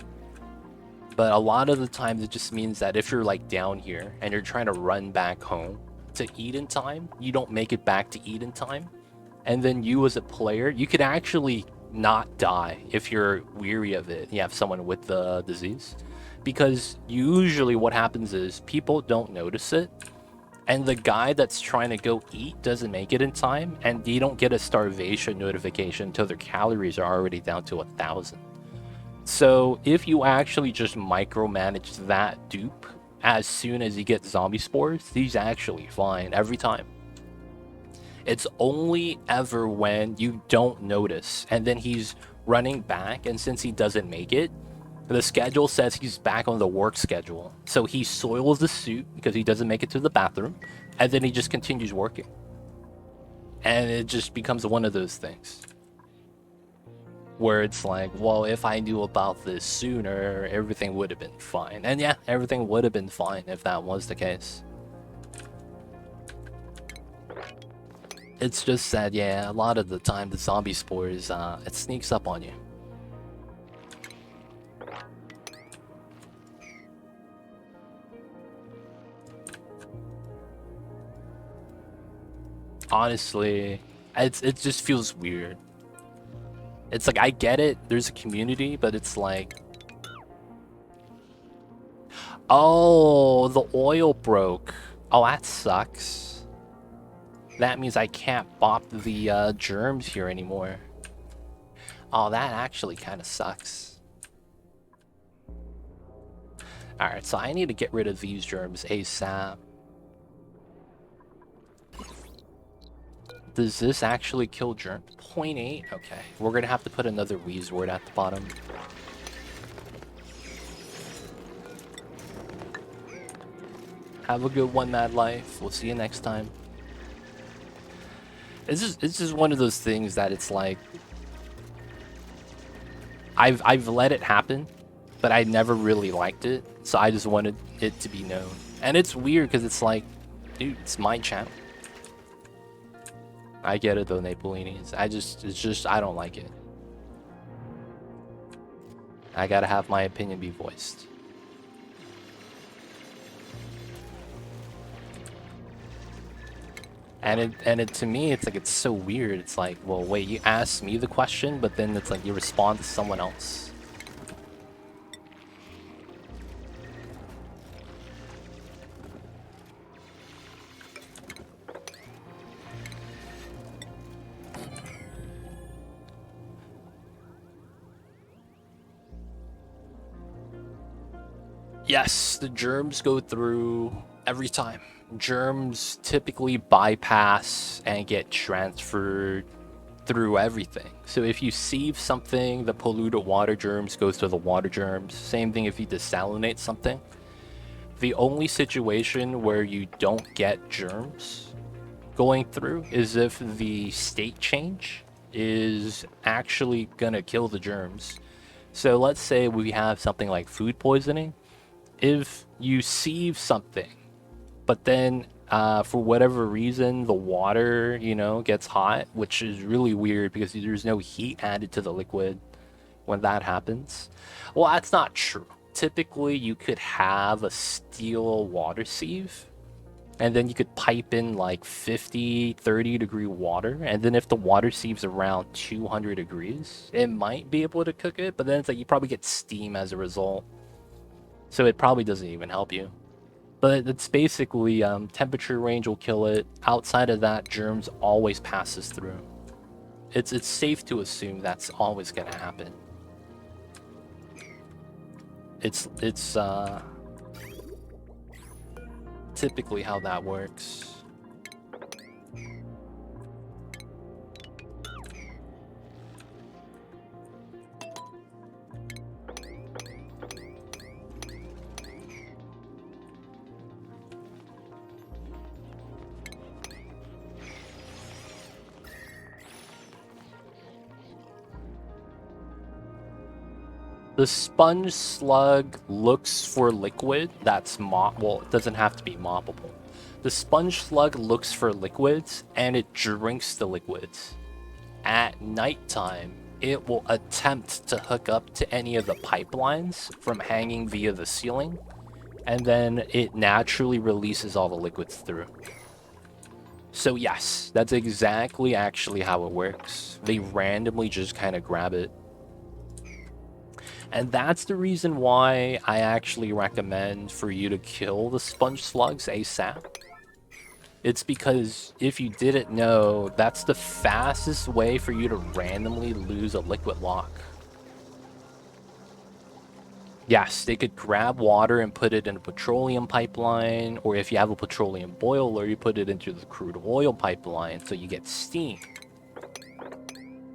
But a lot of the times it just means that if you're like down here and you're trying to run back home to eat in time, you don't make it back to eat in time. And then you as a player, you could actually not die if you're weary of it. You have someone with the disease. Because usually what happens is people don't notice it. And the guy that's trying to go eat doesn't make it in time. And they don't get a starvation notification until their calories are already down to 1,000. So if you actually just micromanage that dupe as soon as you get zombie spores, he's actually fine every time. It's only ever when you don't notice and then he's running back, and since he doesn't make it, the schedule says he's back on the work schedule. So he soils the suit because he doesn't make it to the bathroom, and then he just continues working. And it just becomes one of those things where it's like, well, if I knew about this sooner, everything would have been fine. And yeah, everything would have been fine if that was the case. It's just that, yeah, a lot of the time the zombie spores, it sneaks up on you. Honestly, it just feels weird. It's like, I get it, there's a community, but it's like... Oh, the oil broke. Oh, that sucks. That means I can't bop the germs here anymore. Oh, that actually kind of sucks. Alright, so I need to get rid of these germs ASAP. Does this actually kill germs? 0.8? Okay. We're gonna have to put another wheeze word at the bottom. Have a good one, Mad Life. We'll see you next time. It's just one of those things that it's like... I've let it happen, but I never really liked it, so I just wanted it to be known. And it's weird because it's like, dude, it's my channel. I get it though, Napolinis. I don't like it. I gotta have my opinion be voiced. And to me, it's like, it's so weird. It's like, well, wait, you asked me the question, but then it's like you respond to someone else. Yes, the germs go through every time. Germs typically bypass and get transferred through everything. So if you sieve something, the polluted water germs goes to the water germs. Same thing if you desalinate something. The only situation where you don't get germs going through is if the state change is actually gonna kill the germs. So let's say we have something like food poisoning. If you sieve something, but then for whatever reason the water, gets hot, which is really weird because there's no heat added to the liquid when that happens. Well, that's not true. Typically, you could have a steel water sieve, and then you could pipe in like 50, 30 degree water, and then if the water sieve's around 200 degrees, it might be able to cook it, but then it's like you probably get steam as a result. So it probably doesn't even help you. But it's basically temperature range will kill it. Outside of that, germs always passes through. It's safe to assume that's always gonna happen. It's typically how that works. The sponge slug looks for liquid that's well, it doesn't have to be moppable. The sponge slug looks for liquids and it drinks the liquids. At nighttime, it will attempt to hook up to any of the pipelines from hanging via the ceiling, and then it naturally releases all the liquids through. So yes, that's exactly actually how it works. They randomly just kind of grab it. And that's the reason why I actually recommend for you to kill the sponge slugs ASAP. It's because if you didn't know, that's the fastest way for you to randomly lose a liquid lock. Yes, they could grab water and put it in a petroleum pipeline, or if you have a petroleum boiler, you put it into the crude oil pipeline so you get steam.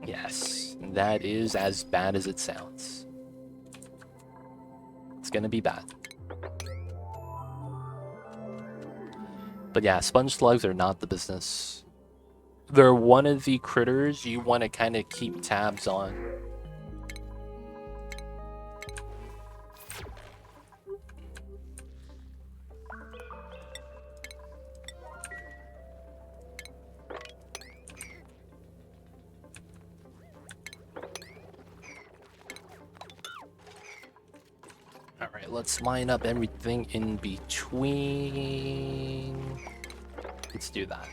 Yes, that is as bad as it sounds. It's gonna be bad. But yeah, sponge slugs are not the business. They're one of the critters you want to kind of keep tabs on. Alright, let's line up everything in between. Let's do that.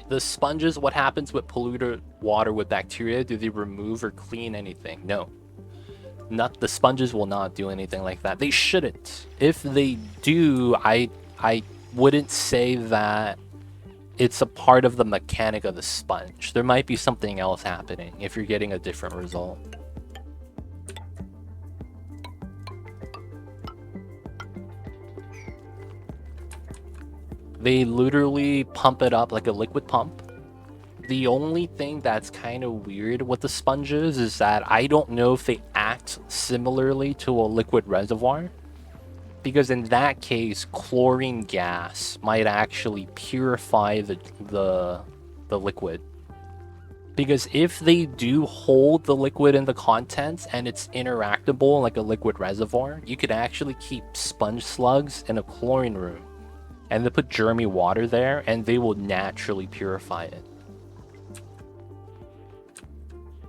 The sponges, what happens with polluted water with bacteria? Do they remove or clean anything? No. The sponges will not do anything like that. They shouldn't. If they do, I wouldn't say that it's a part of the mechanic of the sponge. There might be something else happening if you're getting a different result. They literally pump it up like a liquid pump. The only thing that's kind of weird with the sponges is that I don't know if they act similarly to a liquid reservoir. Because in that case, chlorine gas might actually purify the liquid. Because if they do hold the liquid in the contents and it's interactable like a liquid reservoir, you could actually keep sponge slugs in a chlorine room. And they put germy water there, and they will naturally purify it.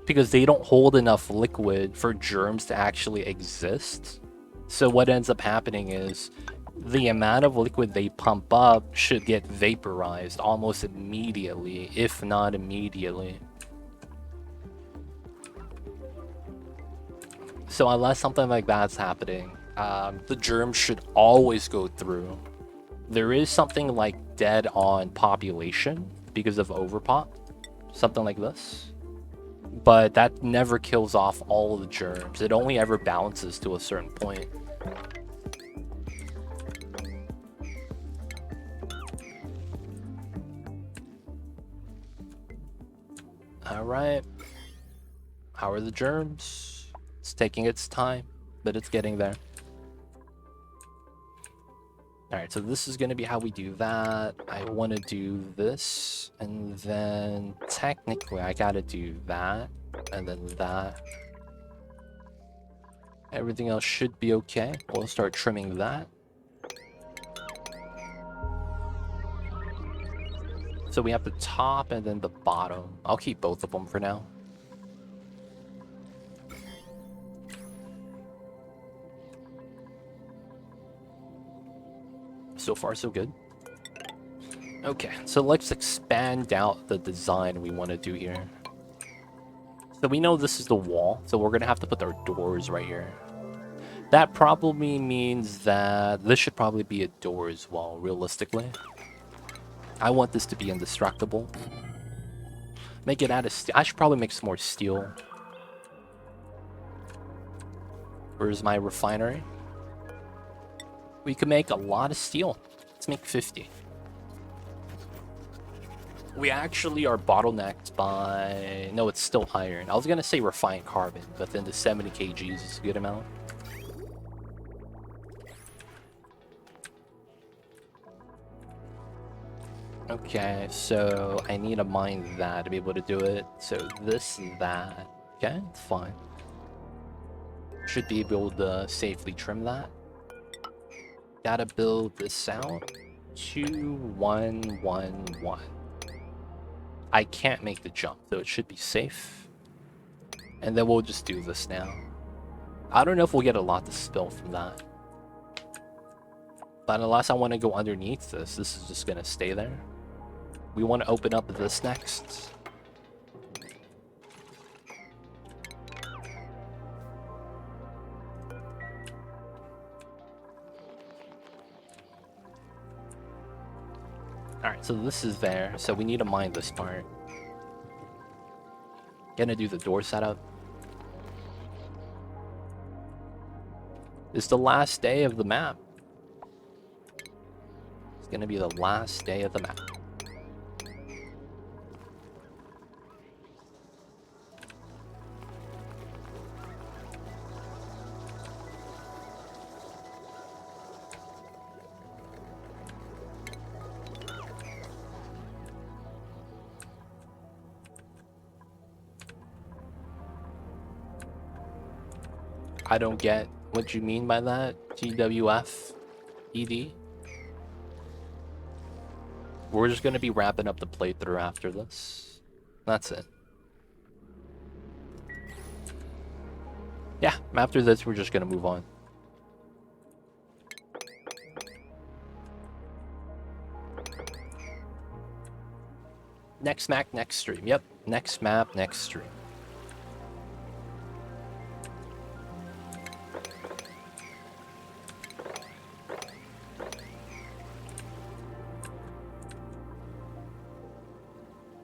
Because they don't hold enough liquid for germs to actually exist. So what ends up happening is the amount of liquid they pump up should get vaporized almost immediately, if not immediately. So unless something like that's happening, the germs should always go through. There is something like dead on population because of overpop, something like this. But that never kills off all of the germs. It only ever balances to a certain point. Alright. How are the germs? It's taking its time, but it's getting there. Alright, so this is going to be how we do that. I want to do this, and then technically I got to do that, and then that. Everything else should be okay. We'll start trimming that. So we have the top and then the bottom. I'll keep both of them for now. So far, so good. Okay, so let's expand out the design we want to do here. So we know this is the wall, so we're going to have to put our doors right here. That probably means that this should probably be a door as well, realistically. I want this to be indestructible. Make it out of steel. I should probably make some more steel. Where's my refinery? We could make a lot of steel. Let's make 50. We actually are bottlenecked by... No, it's still iron. I was going to say refined carbon, but then the 70 kgs is a good amount. Okay, so I need to mine that to be able to do it. So this and that. Okay, it's fine. Should be able to safely trim that. Gotta build this out. 2, 1, 1, 1. I can't make the jump, so it should be safe. And then we'll just do this now. I don't know if we'll get a lot to spill from that. But unless I want to go underneath this, this is just going to stay there. We want to open up this next. Alright, so this is there, so we need to mine this part. Gonna do the door setup. It's the last day of the map. It's gonna be the last day of the map. I don't get what you mean by that. GWF ED. We're just going to be wrapping up the playthrough after this. That's it. Yeah, after this, we're just going to move on. Next map, next stream. Yep, next map, next stream.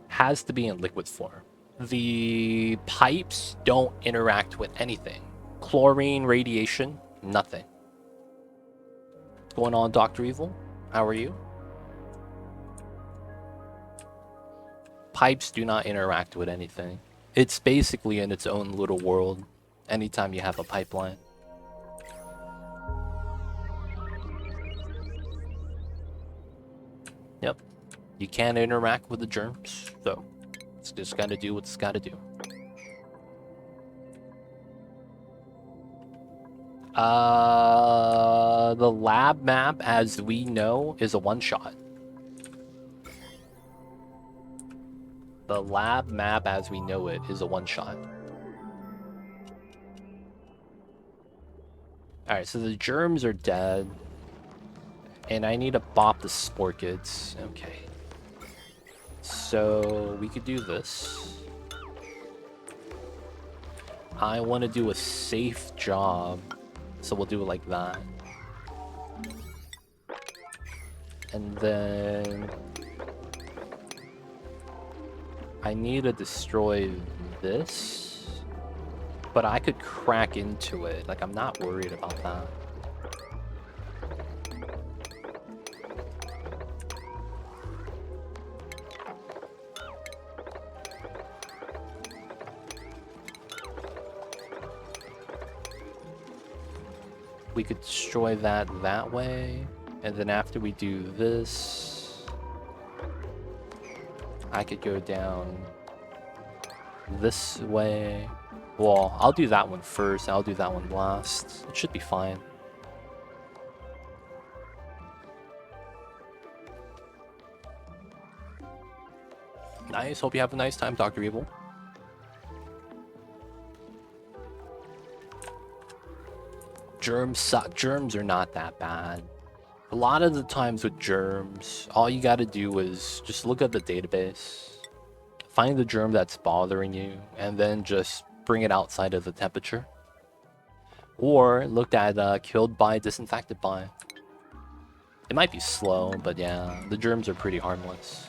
Has to be in liquid form. The pipes don't interact with anything. Chlorine, radiation, nothing. What's going on, Dr. Evil? How are you? Pipes do not interact with anything. It's basically in its own little world anytime you have a pipeline. Yep. You can't interact with the germs, so it's just gotta do what it's gotta do. The lab map, as we know, is a one-shot. The lab map, as we know it, is a one-shot. Alright, so the germs are dead. And I need to bop the spore kids. Okay. So we could do this. I want to do a safe job, so we'll do it like that. And then I need to destroy this, but I could crack into it. Like, I'm not worried about that. We could destroy that way, and then after we do this, I could go down this way. Well, I'll do that one first, I'll do that one last. It should be fine. Nice, hope you have a nice time, Dr. Evil. Germs suck. Germs are not that bad. A lot of the times with germs, all you gotta do is just look at the database, find the germ that's bothering you, and then just bring it outside of the temperature. Or look at killed by, disinfected by. It might be slow, but yeah, the germs are pretty harmless.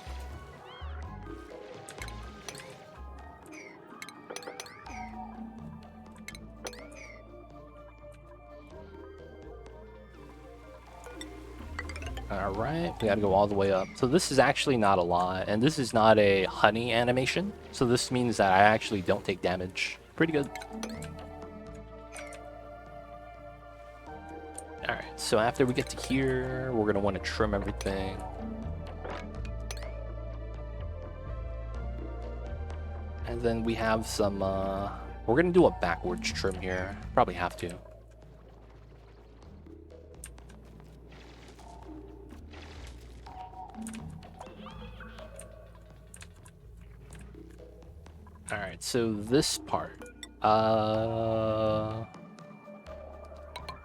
Alright, we gotta go all the way up. So this is actually not a lot, and this is not a honey animation. So this means that I actually don't take damage. Pretty good. Alright, so after we get to here, we're gonna want to trim everything. And then we have some, we're gonna do a backwards trim here. Probably have to. Alright, so this part,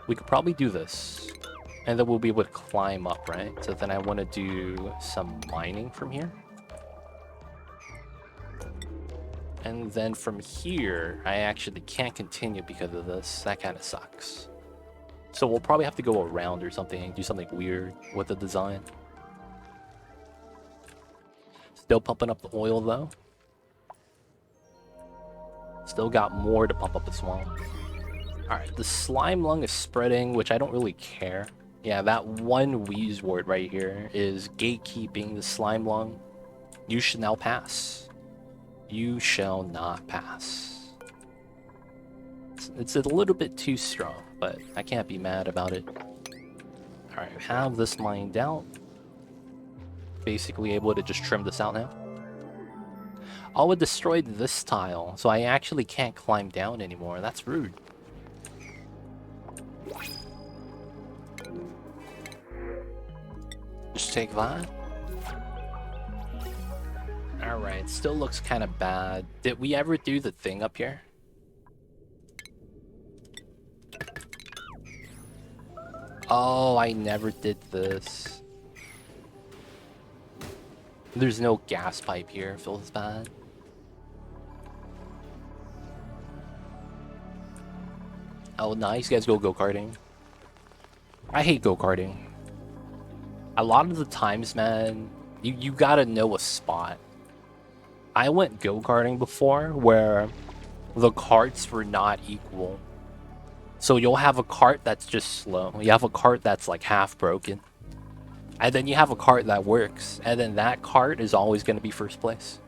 we could probably do this, and then we'll be able to climb up, right? So then I want to do some mining from here. And then from here, I actually can't continue because of this. That kind of sucks. So we'll probably have to go around or something, do something weird with the design. Still pumping up the oil though. Still got more to pump up the swamp. Alright, the slime lung is spreading, which I don't really care. Yeah, that one wheeze word right here is gatekeeping the slime lung. You should now pass. You shall not pass. It's a little bit too strong, but I can't be mad about it. Alright, have this mined out. Basically able to just trim this out now. Oh, it destroyed this tile, so I actually can't climb down anymore. That's rude. Just take that. Alright, still looks kind of bad. Did we ever do the thing up here? Oh, I never did this. There's no gas pipe here, feels bad. Oh, nice. You guys go-karting. I hate go-karting. A lot of the times, man, you gotta know a spot. I went go-karting before where the carts were not equal. So you'll have a cart that's just slow. You have a cart that's like half broken. And then you have a cart that works. And then that cart is always going to be first place.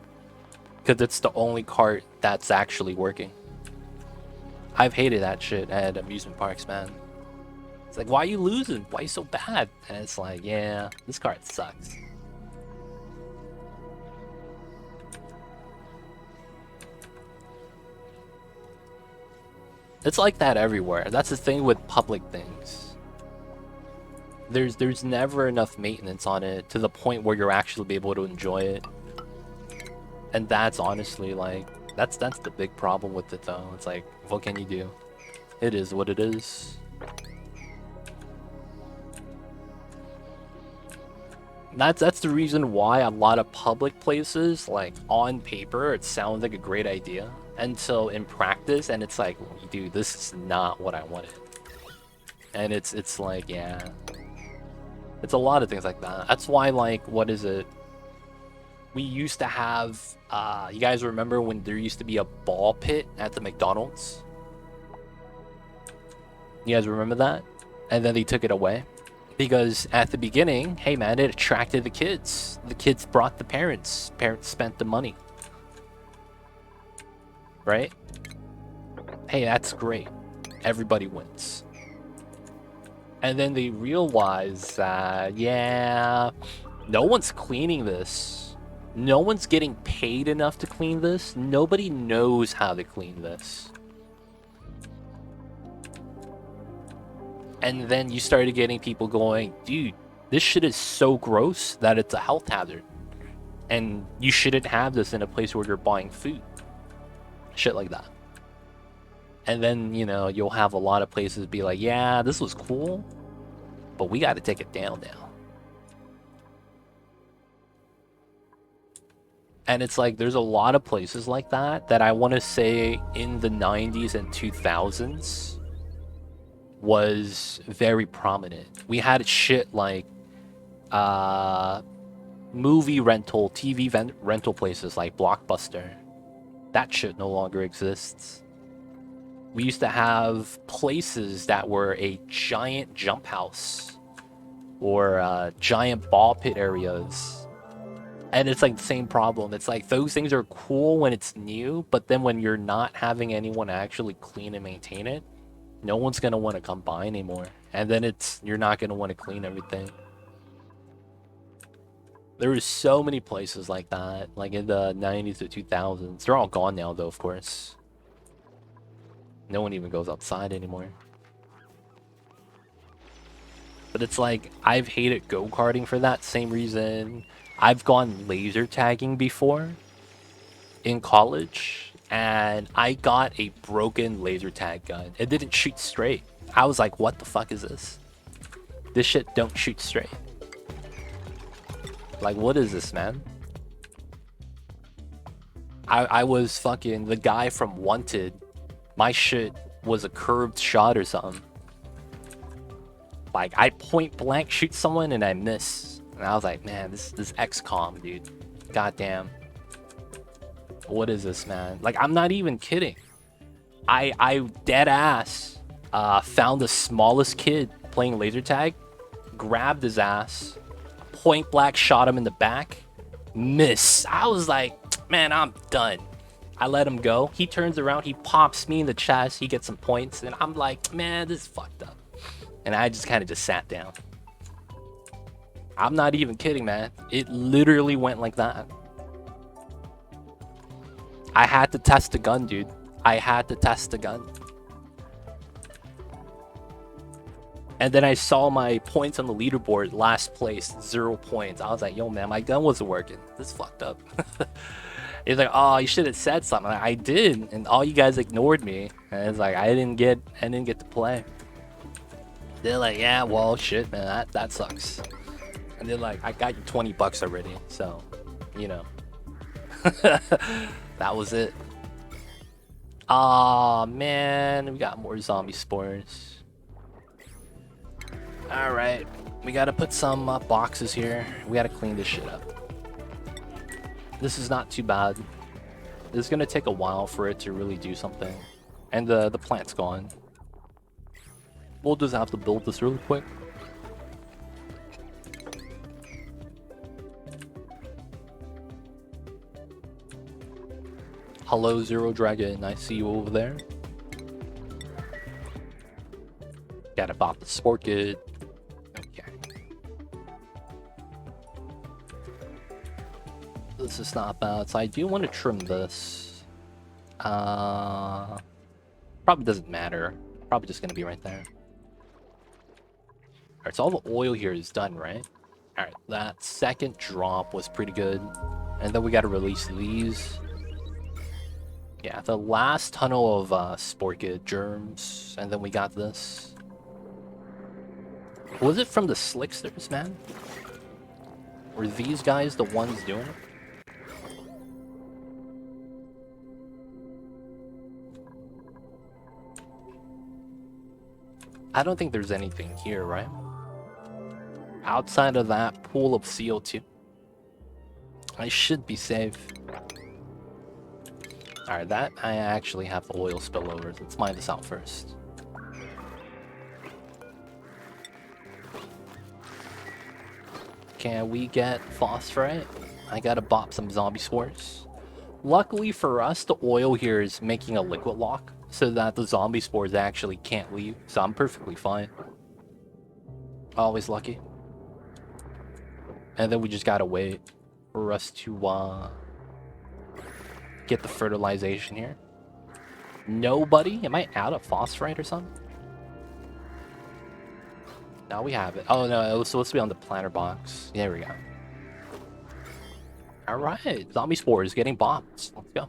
Because it's the only cart that's actually working. I've hated that shit at amusement parks, man. It's like, why are you losing? Why are you so bad? And it's like, yeah, this cart sucks. It's like that everywhere. That's the thing with public things. There's never enough maintenance on it to the point where you're actually be able to enjoy it. And that's honestly like, that's the big problem with it though. It's like, what can you do? It is what it is. That's the reason why a lot of public places, like on paper, it sounds like a great idea. Until in practice, and it's like, dude, this is not what I wanted. And it's like, yeah. It's a lot of things like that. That's why, like, what is it? We used to have, you guys remember when there used to be a ball pit at the McDonald's? You guys remember that? And then they took it away. Because at the beginning, hey man, it attracted the kids. The kids brought the parents. Parents spent the money. Right? Hey, that's great. Everybody wins. And then they realized that, yeah, no one's cleaning this. No one's getting paid enough to clean this. Nobody knows how to clean this. And then you started getting people going, dude, this shit is so gross that it's a health hazard. And you shouldn't have this in a place where you're buying food. Shit like that. And then, you know, you'll have a lot of places be like, yeah, this was cool, but we got to take it down now. And it's like, there's a lot of places like that that I want to say in the 90s and 2000s was very prominent. We had shit like movie rental, TV rental places like Blockbuster. That shit no longer exists. We used to have places that were a giant jump house or giant ball pit areas. And it's like the same problem. It's like those things are cool when it's new, but then when you're not having anyone actually clean and maintain it, no one's gonna want to come by anymore. And then you're not gonna want to clean everything. There was so many places like that, like in the 90s to 2000s. They're all gone now, though, of course. No one even goes outside anymore. But it's like, I've hated go-karting for that same reason. I've gone laser tagging before in college, and I got a broken laser tag gun. It didn't shoot straight. I was like, what the fuck is this? This shit don't shoot straight. Like, what is this, man? I was fucking the guy from Wanted. My shit was a curved shot or something. Like, I point blank shoot someone and I miss. And I was like, man, this XCOM, dude. Goddamn. What is this, man? Like, I'm not even kidding. I dead ass found the smallest kid playing laser tag, grabbed his ass, point blank shot him in the back, miss. I was like, man, I'm done. I let him go. He turns around, he pops me in the chest, he gets some points, and I'm like, man, this is fucked up. And I just kind of just sat down. I'm not even kidding, man. It literally went like that. I had to test the gun, dude. I had to test the gun. And then I saw my points on the leaderboard, last place, 0 points. I was like, yo, man, my gun wasn't working. This is fucked up. He's like, oh, you should have said something. I did, and all you guys ignored me. And it's like, I didn't get to play. They're like, yeah, well, shit, man, that sucks. And they're like, I got you $20 already, so, you know. That was it. Aw, man, we got more zombie spores. Alright, we gotta put some boxes here. We gotta clean this shit up. This is not too bad. It's gonna take a while for it to really do something. And the plant's gone. We'll just have to build this really quick. Hello, Zero Dragon. I see you over there. Gotta pop the sport good. Okay. This is not bad. So I do want to trim this. Probably doesn't matter. Probably just gonna be right there. Alright, so all the oil here is done, right? Alright, that second drop was pretty good. And then we gotta release these. Yeah, the last tunnel of sport good, germs, and then we got this. Was it from the slicksters, man? Were these guys the ones doing it? I don't think there's anything here, right? outside of that pool of CO2, I should be safe. Alright, that I actually have oil spillovers. Let's mine this out first. Can we get phosphorite? I gotta bop some zombie spores. Luckily for us, the oil here is making a liquid lock so that the zombie spores actually can't leave. So I'm perfectly fine. Always lucky. And then we just gotta wait for us to get the fertilization here. Nobody? Am I out of phosphorite or something? Now we have it. Oh no, it was supposed to be on the planter box. There we go. Alright, zombie spores getting bombed. Let's go.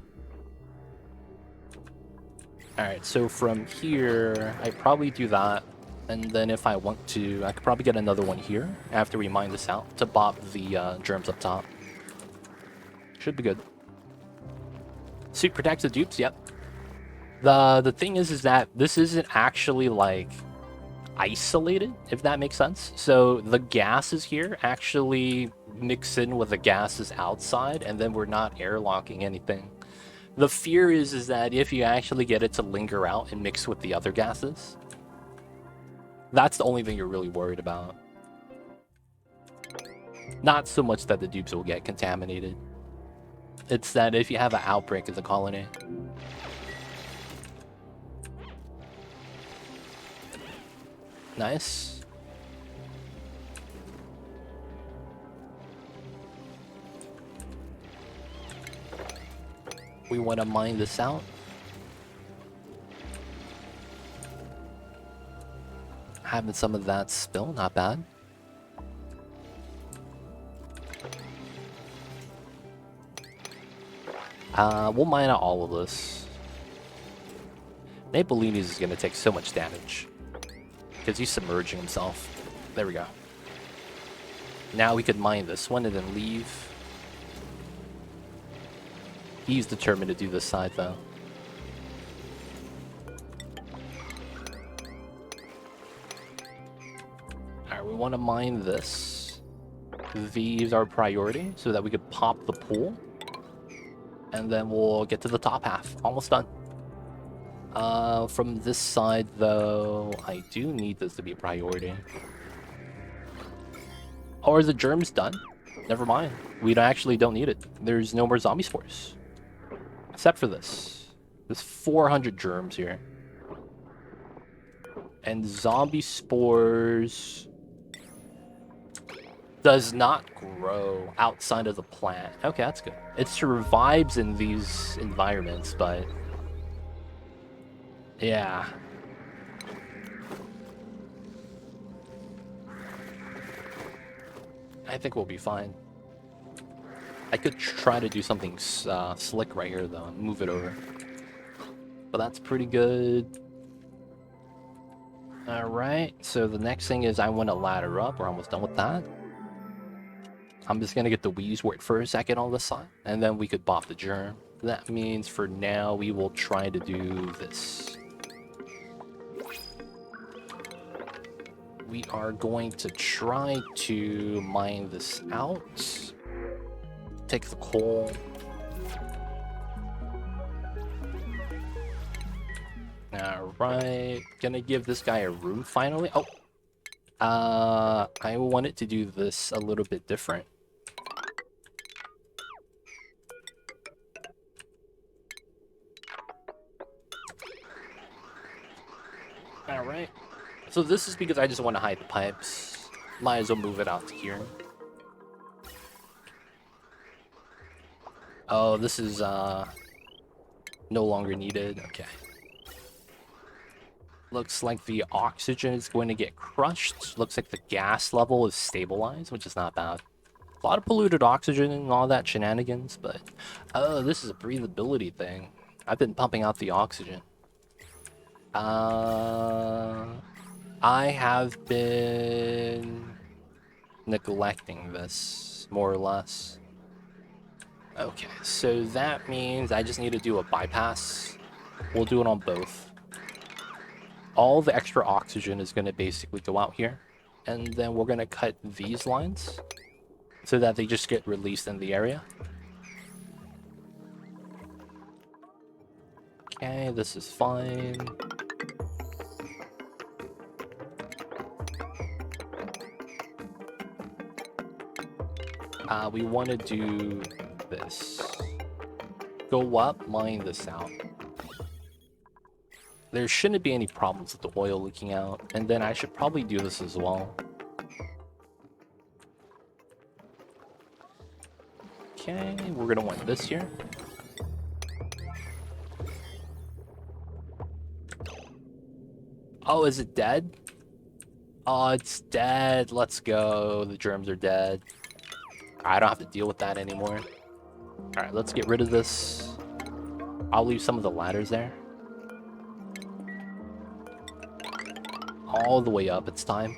Alright, so from here, I probably do that. And then if I want to, I could probably get another one here after we mine this out to bop the germs up top. Should be good. Suit protects the dupes, yep. The thing is that this isn't actually like isolated, if that makes sense. So the gases here actually mix in with the gases outside, and then we're not airlocking anything. The fear is that if you actually get it to linger out and mix with the other gases, that's the only thing you're really worried about. Not so much that the dupes will get contaminated. It's that if you have an outbreak of the colony. Nice. We want to mine this out. Having some of that spill, not bad. We'll mine out all of this. Napolini's is going to take so much damage because he's submerging himself. There we go. Now we could mine this one and then leave. He's determined to do this side though. Alright, we want to mine this. These are priority so that we could pop the pool. And then we'll get to the top half. Almost done. From this side, though, I do need this to be a priority. Oh, are the germs done? Never mind. We actually don't need it. There's no more zombie spores. Except for this. There's 400 germs here. And zombie spores does not grow outside of the plant. Okay, that's good. It survives in these environments, but yeah. I think we'll be fine. I could try to do something slick right here, though. Move it over. But that's pretty good. Alright, so the next thing is I want to ladder up. We're almost done with that. I'm just going to get the weeds wort for a second on this side, and then we could bop the germ. That means for now we will try to do this. We are going to try to mine this out. Take the coal. Alright, gonna give this guy a room finally. Oh! I wanted to do this a little bit different. Alright. So this is because I just want to hide the pipes. Might as well move it out to here. Oh, this is no longer needed. Okay. Looks like the oxygen is going to get crushed. Looks like the gas level is stabilized, which is not bad. A lot of polluted oxygen and all that shenanigans, but oh, this is a breathability thing. I've been pumping out the oxygen. I have been neglecting this, more or less. Okay, so that means I just need to do a bypass. We'll do it on both. All the extra oxygen is going to basically go out here, and then we're gonna cut these lines so that they just get released in the area. Okay, this is fine. We want to do this. Go up, mine this out. There shouldn't be any problems with the oil leaking out, and then I should probably do this as well. Okay, we're gonna want this here. Oh, is it dead? Oh, it's dead. Let's go. The germs are dead. I don't have to deal with that anymore. Alright, let's get rid of this. I'll leave some of the ladders there. All the way up, it's time.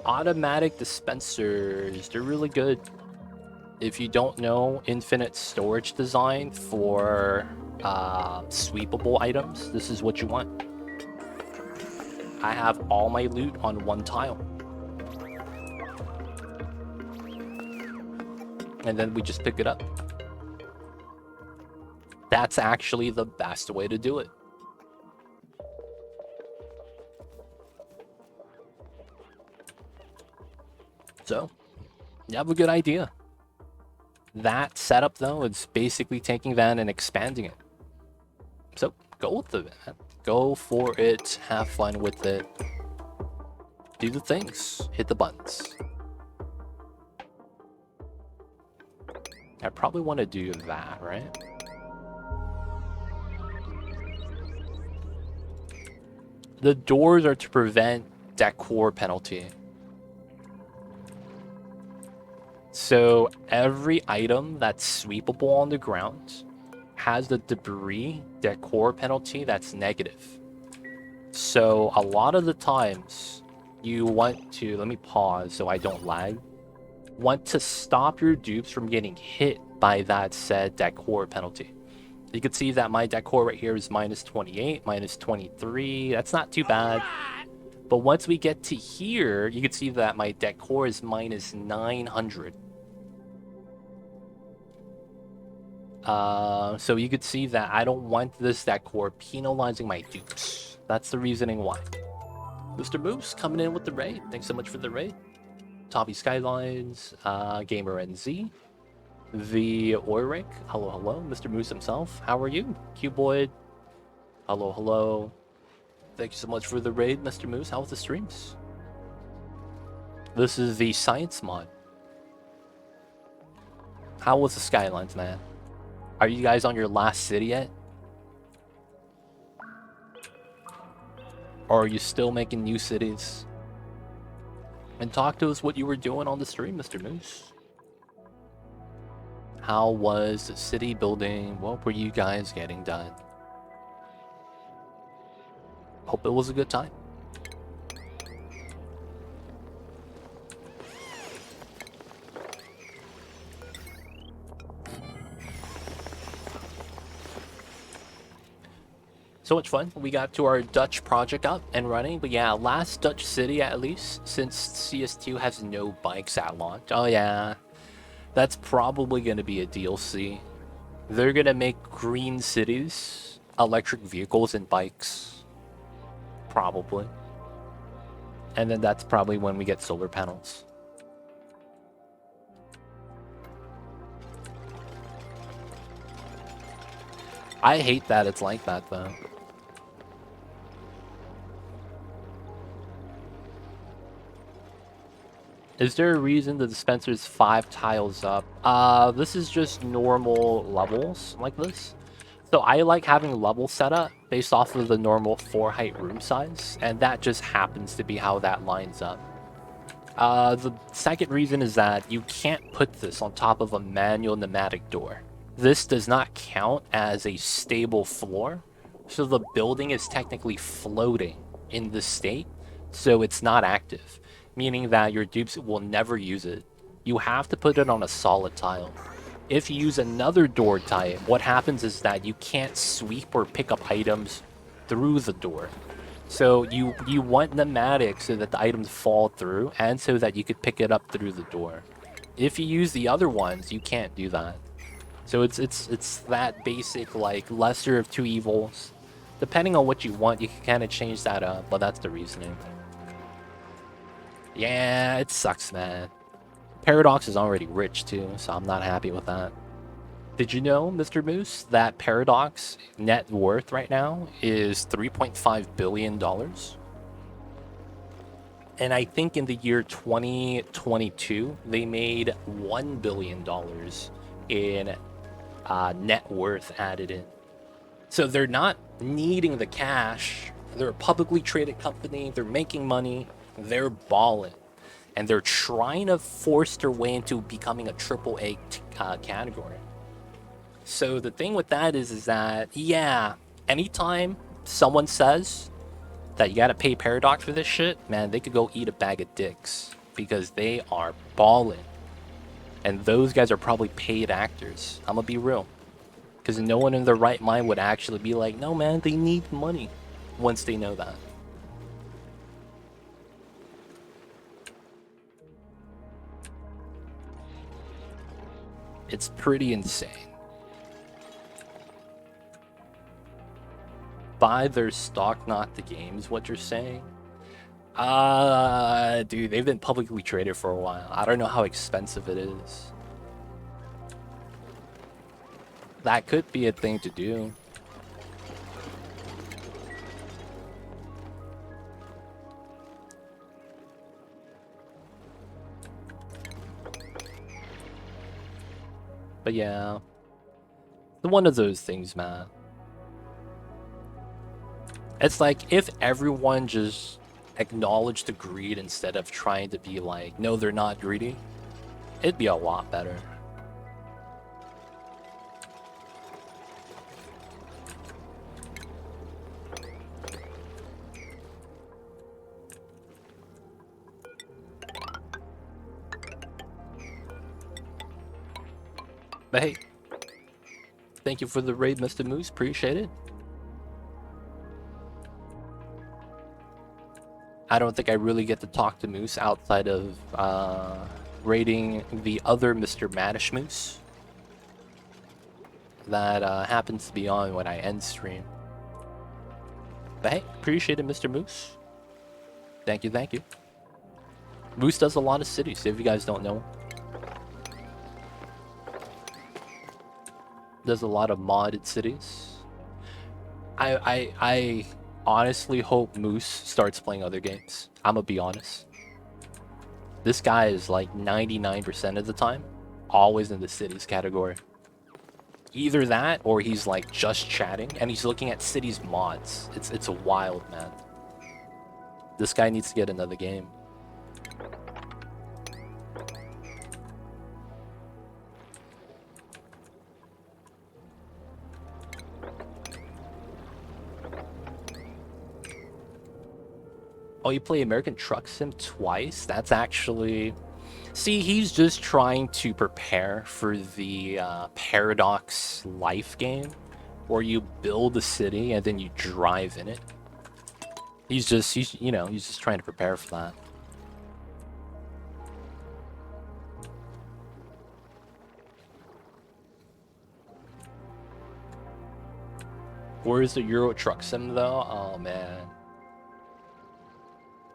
Automatic dispensers, they're really good. If you don't know infinite storage design for sweepable items, this is what you want. I have all my loot on one tile. And then we just pick it up. That's actually the best way to do it. So, you have a good idea. That setup, though, is basically taking that and expanding it. So, go with it. Go for it. Have fun with it. Do the things. Hit the buttons. I probably want to do that, right? The doors are to prevent decor penalty. So every item that's sweepable on the ground has the debris decor penalty that's negative. So a lot of the times you want to, let me pause so I don't lag, want to stop your dupes from getting hit by that said decor penalty. You can see that my decor right here is minus 28, minus 23. That's not too bad. But once we get to here, you can see that my decor is minus 900. So you could see that I don't want this decor penalizing my dupes. That's the reasoning why. Mr. Moose coming in with the raid. Thanks so much for the raid. Toppy Skylines, Gamer NZ, the Oryx. Hello, hello. Mr. Moose himself. How are you? Cuboid. Hello, hello. Thank you so much for the raid, Mr. Moose. How was the streams? This is the science mod. How was the Skylines, man? Are you guys on your last city yet? Or are you still making new cities? And talk to us what you were doing on the stream, Mr. Moose. How was the city building? What were you guys getting done? Hope it was a good time. So much fun. We got to our Dutch project up and running. But yeah, last Dutch city at least, since CS2 has no bikes at launch. Oh yeah, that's probably going to be a DLC. They're going to make green cities, electric vehicles, and bikes. Probably. And then that's probably when we get solar panels. I hate that it's like that though. Is there a reason the dispenser's 5 tiles up? This is just normal levels like this. So I like having level setup based off of the normal 4 height room size, and that just happens to be how that lines up. The second reason is that you can't put this on top of a manual pneumatic door. This does not count as a stable floor, so the building is technically floating in this state, so it's not active. Meaning that your dupes will never use it. You have to put it on a solid tile. If you use another door type, what happens is that you can't sweep or pick up items through the door. So you want pneumatic so that the items fall through, and so that you could pick it up through the door. If you use the other ones, you can't do that. So it's that basic, like, lesser of two evils. Depending on what you want, you can kind of change that up, but that's the reasoning. Yeah, it sucks, man. Paradox is already rich too, so I'm not happy with that. Did you know, Mr. Moose, that Paradox net worth right now is $3.5 billion? And I think in the year 2022, they made $1 billion in net worth added in. So they're not needing the cash. They're a publicly traded company. They're making money. They're balling. And they're trying to force their way into becoming a AAA category. So the thing with that is that, yeah, anytime someone says that you gotta pay Paradox for this shit, man, they could go eat a bag of dicks because they are balling. And those guys are probably paid actors. I'm gonna be real. Because no one in their right mind would actually be like, no, man, they need money once they know that. It's pretty insane. Buy their stock, not the games, what you're saying? Dude, they've been publicly traded for a while. I don't know how expensive it is. That could be a thing to do. But yeah, one of those things, man. It's like if everyone just acknowledged the greed instead of trying to be like, no, they're not greedy, it'd be a lot better. But hey, thank you for the raid, Mr. Moose. Appreciate it. I don't think I really get to talk to Moose outside of raiding the other Mr. Madish Moose that happens to be on when I end stream. But hey, appreciate it, Mr. Moose. Thank you, thank you. Moose does a lot of cities, if you guys don't know. Does a lot of modded cities. I honestly hope Moose starts playing other games. I'm gonna be honest. This guy is like 99% of the time always in the cities category. Either that or he's like just chatting and he's looking at cities mods. It's a wild, man. This guy needs to get another game. Oh, you play American Truck Sim twice? That's actually... See, he's just trying to prepare for the Paradox Life game, where you build a city and then you drive in it. He's just trying to prepare for that. Where's the Euro Truck Sim, though? Oh, man.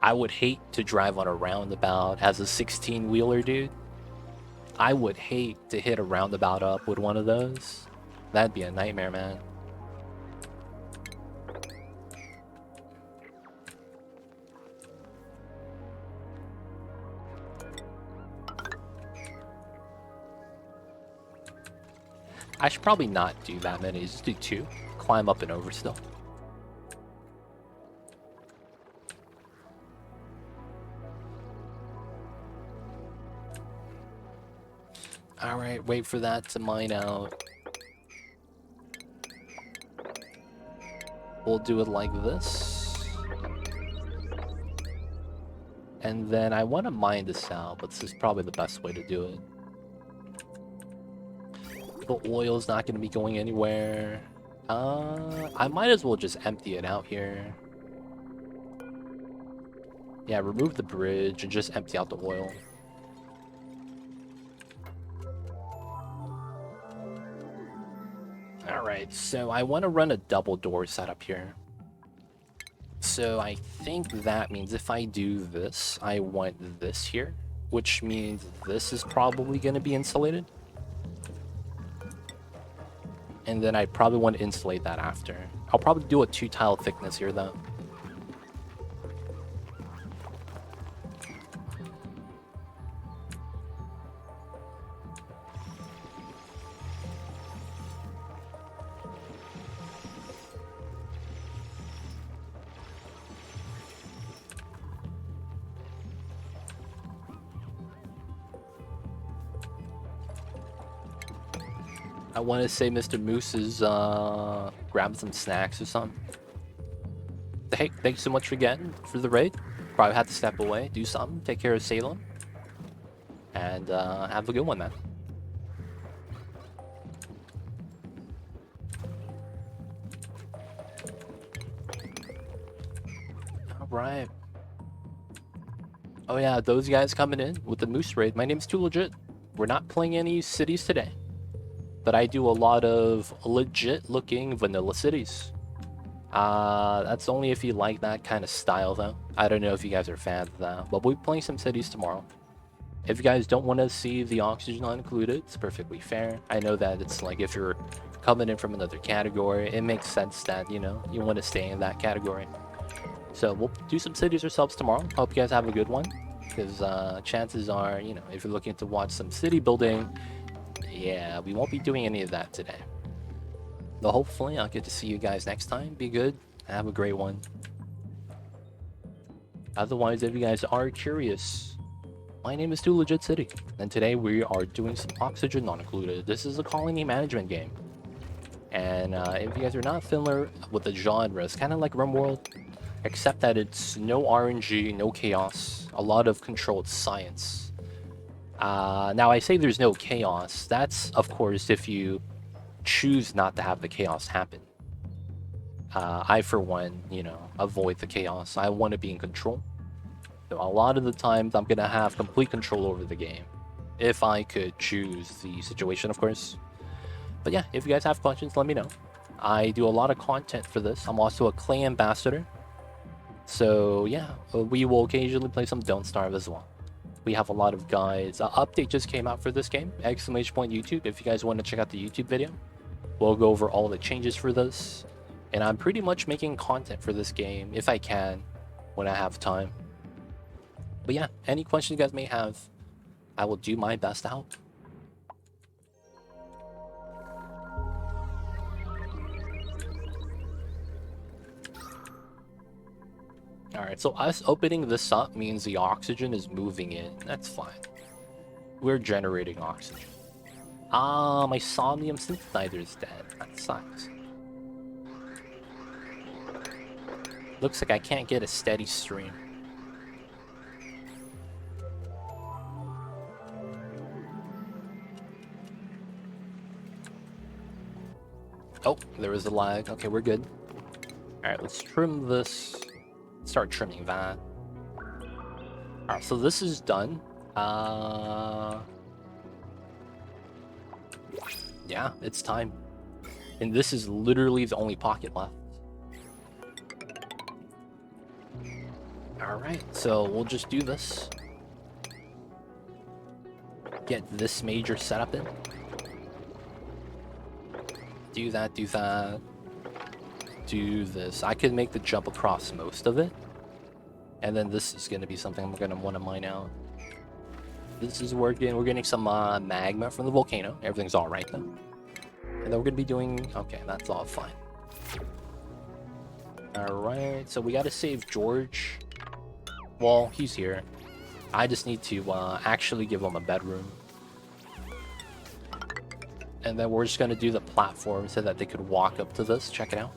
I would hate to drive on a roundabout as a 16-wheeler, dude. I would hate to hit a roundabout up with one of those. That'd be a nightmare, man. I should probably not do that many. Just do 2. Climb up and over still. Alright, wait for that to mine out. We'll do it like this. And then I want to mine this out, but this is probably the best way to do it. The oil's not going to be going anywhere. I might as well just empty it out here. Yeah, remove the bridge and just empty out the oil. Alright, so I want to run a double door setup here. So I think that means if I do this, I want this here, which means this is probably going to be insulated. And then I probably want to insulate that after. I'll probably do a 2-tile thickness here though. I want to say Mr. Moose is grabbing some snacks or something. Hey, thanks so much for the raid. Probably have to step away, do something, take care of Salem. And have a good one, man. Alright. Oh yeah, those guys coming in with the Moose raid. My name's Too Legit. We're not playing any cities today. But I do a lot of legit looking vanilla cities. That's only if you like that kind of style though. I don't know if you guys are fans of that, but we'll be playing some cities tomorrow. If you guys don't want to see the oxygen not included, it's perfectly fair. I know that it's like if you're coming in from another category, it makes sense that, you know, you want to stay in that category. So we'll do some cities ourselves tomorrow. Hope you guys have a good one, because chances are, you know, if you're looking to watch some city building, yeah, we won't be doing any of that today. But hopefully I'll get to see you guys next time. Be good. Have a great one. Otherwise, if you guys are curious, my name is Too Legit City, and today we are doing some oxygen not included. This is a colony management game. And if you guys are not familiar with the genre, it's kind of like RimWorld, except that it's no RNG, no chaos, a lot of controlled science. Now I say there's no chaos. That's, of course, if you choose not to have the chaos happen. I, for one, you know, avoid the chaos. I want to be in control. So a lot of the times I'm going to have complete control over the game. If I could choose the situation, of course. But yeah, if you guys have questions, let me know. I do a lot of content for this. I'm also a Clay Ambassador. So yeah, we will occasionally play some Don't Starve as well. We have a lot of guides. Update just came out for this game, ! YouTube. If you guys want to check out the YouTube video, we'll go over all the changes for this. And I'm pretty much making content for this game, if I can, when I have time. But yeah, any questions you guys may have, I will do my best to help. Alright, so us opening this up means the oxygen is moving in. That's fine. We're generating oxygen. Ah, my somnium synthesizer is dead. That sucks. Looks like I can't get a steady stream. Oh, there was a lag. Okay, we're good. Alright, let's trim this. Start trimming that. Alright, so this is done. Yeah, it's time. And this is literally the only pocket left. Alright, so we'll just do this. Get this major setup in. Do that, do that. Do this. I could make the jump across most of it. And then this is going to be something I'm going to want to mine out. This is working. We're getting some magma from the volcano. Everything's all right, though. And then we're going to be doing... Okay, that's all fine. Alright, so we got to save George. Well, he's here. I just need to actually give him a bedroom. And then we're just going to do the platform so that they could walk up to this. Check it out.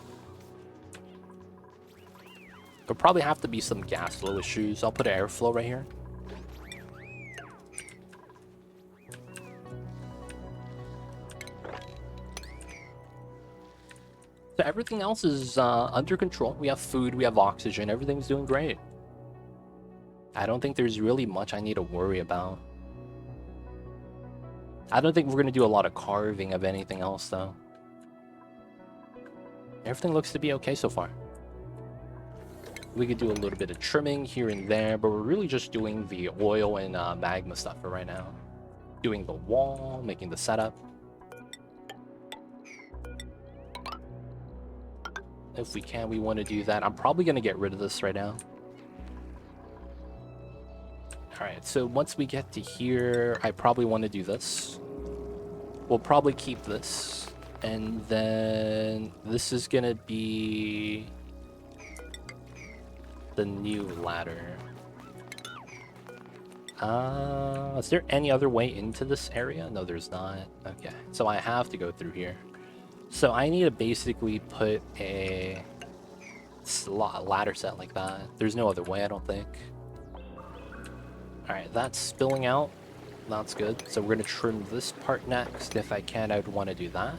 There'll probably have to be some gas flow issues. I'll put airflow right here. So everything else is under control. We have food, we have oxygen, everything's doing great. I don't think there's really much I need to worry about. I don't think we're going to do a lot of carving of anything else, though. Everything looks to be okay so far. We could do a little bit of trimming here and there, but we're really just doing the oil and magma stuff for right now. Doing the wall, making the setup. If we can, we want to do that. I'm probably going to get rid of this right now. Alright, so once we get to here, I probably want to do this. We'll probably keep this. And then this is going to be the new ladder. Is there any other way into this area? No, there's not. Okay, so I have to go through here. So I need to basically put a ladder set like that. There's no other way, I don't think. Alright, that's spilling out. That's good. So we're going to trim this part next. If I can, I would want to do that.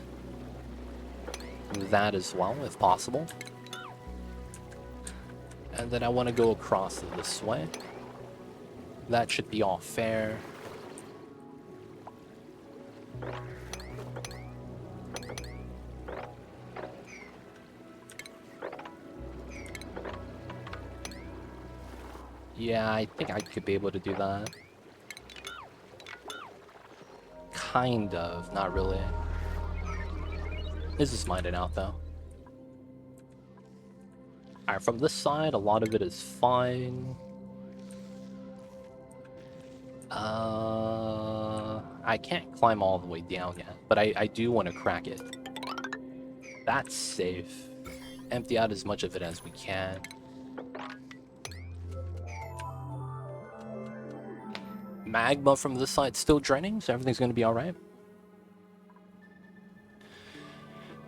That as well, if possible. And then I want to go across this way. That should be all fair. Yeah, I think I could be able to do that. Kind of, not really. This is minded out though. Alright, from this side, a lot of it is fine. I can't climb all the way down yet, but I do want to crack it. That's safe. Empty out as much of it as we can. Magma from this side still draining, so everything's going to be alright.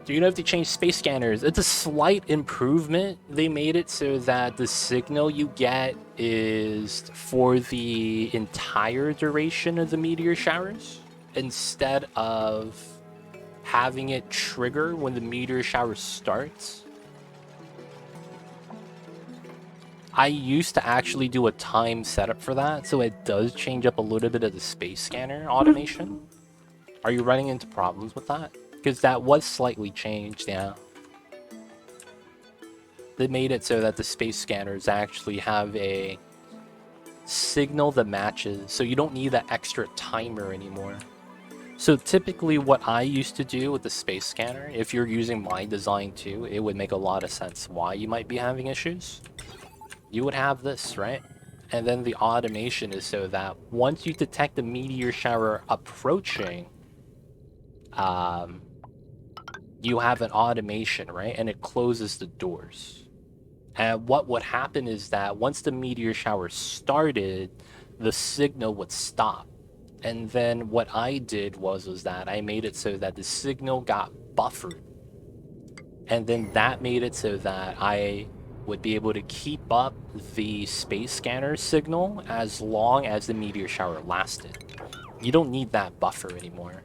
Do you know if they changed space scanners? It's a slight improvement. They made it so that the signal you get is for the entire duration of the meteor showers, instead of having it trigger when the meteor shower starts. I used to actually do a time setup for that, so it does change up a little bit of the space scanner automation. Are you running into problems with that? Because that was slightly changed, yeah. They made it so that the space scanners actually have a signal that matches, so you don't need that extra timer anymore. So typically what I used to do with the space scanner, if you're using my design too, it would make a lot of sense why you might be having issues. You would have this, right? And then the automation is so that once you detect the meteor shower approaching, you have an automation, right? And it closes the doors. And what would happen is that once the meteor shower started, the signal would stop. And then what I did was that I made it so that the signal got buffered. And then that made it so that I would be able to keep up the space scanner signal as long as the meteor shower lasted. You don't need that buffer anymore.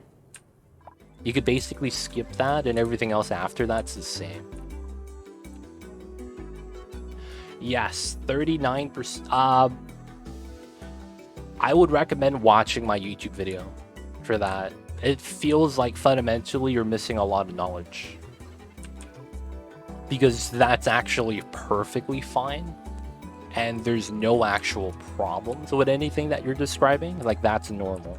You could basically skip that, and everything else after that's the same. Yes, 39%. I would recommend watching my YouTube video for that. It feels like fundamentally you're missing a lot of knowledge. Because that's actually perfectly fine. And there's no actual problems with anything that you're describing. Like, that's normal.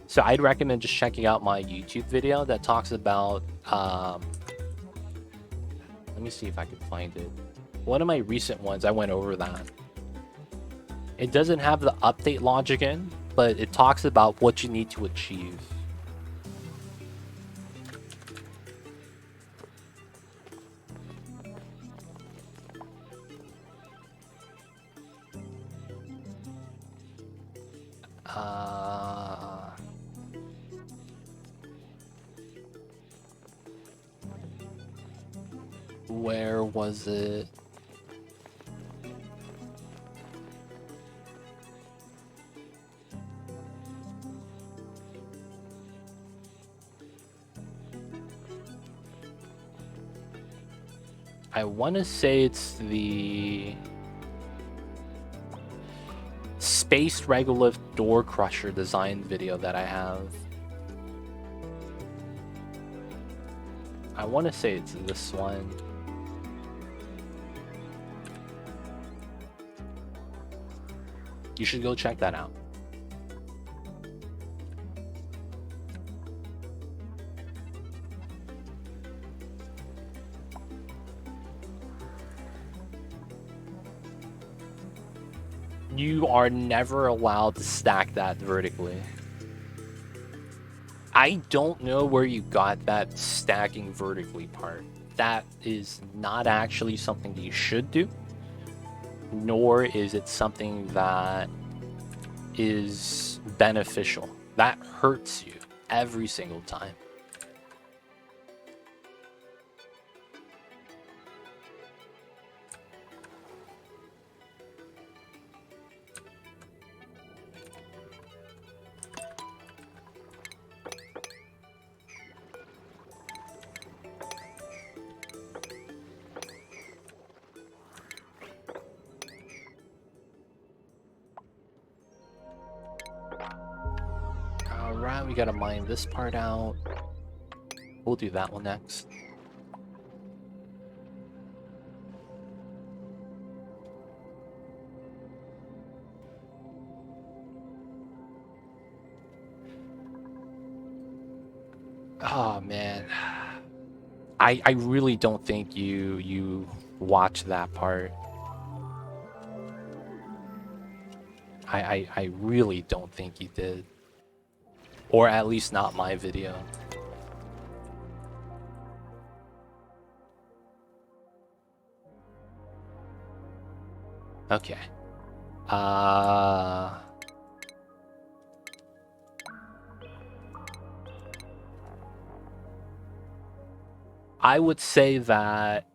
So I'd recommend just checking out my YouTube video that talks about, let me see if I can find it. One of my recent ones, I went over that. It doesn't have the update logic in, but it talks about what you need to achieve. Where was it? I want to say it's the... space regolith door crusher design video that I have. I want to say it's this one. You should go check that out. You are never allowed to stack that vertically. I don't know where you got that stacking vertically part. That is not actually something that you should do, nor is it something that is beneficial. That hurts you every single time. Alright, we gotta mine this part out. We'll do that one next. Oh man, I really don't think you watched that part. I really don't think you did, or at least not my video. Okay. I would say that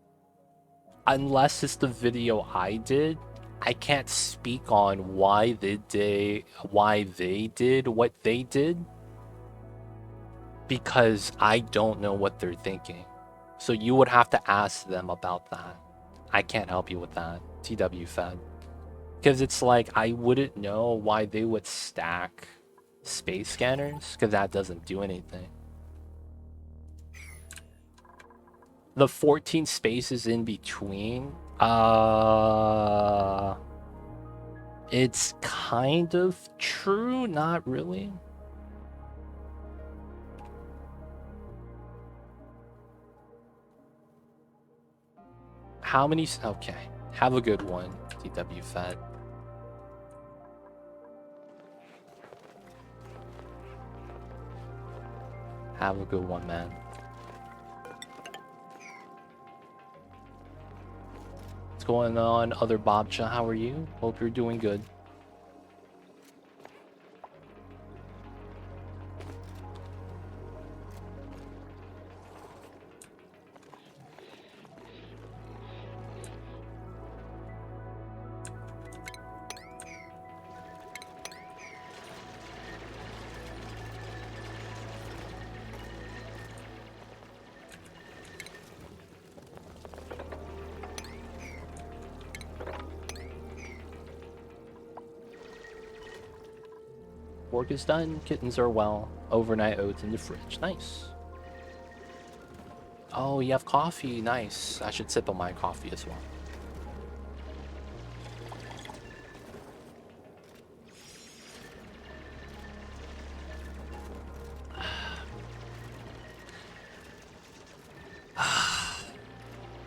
unless it's the video I did, I can't speak on why they did what they did, because I don't know what they're thinking. So you would have to ask them about that. I can't help you with that, TW Fed. Because it's like, I wouldn't know why they would stack space scanners, because that doesn't do anything. The 14 spaces in between, it's kind of true, not really. How many? Okay. Have a good one, TW Fed. Have a good one, man. What's going on, other Bobcha? How are you? Hope you're doing good. Work is done, kittens are well. Overnight oats in the fridge. Nice. Oh, you have coffee. Nice. I should sip on my coffee as well.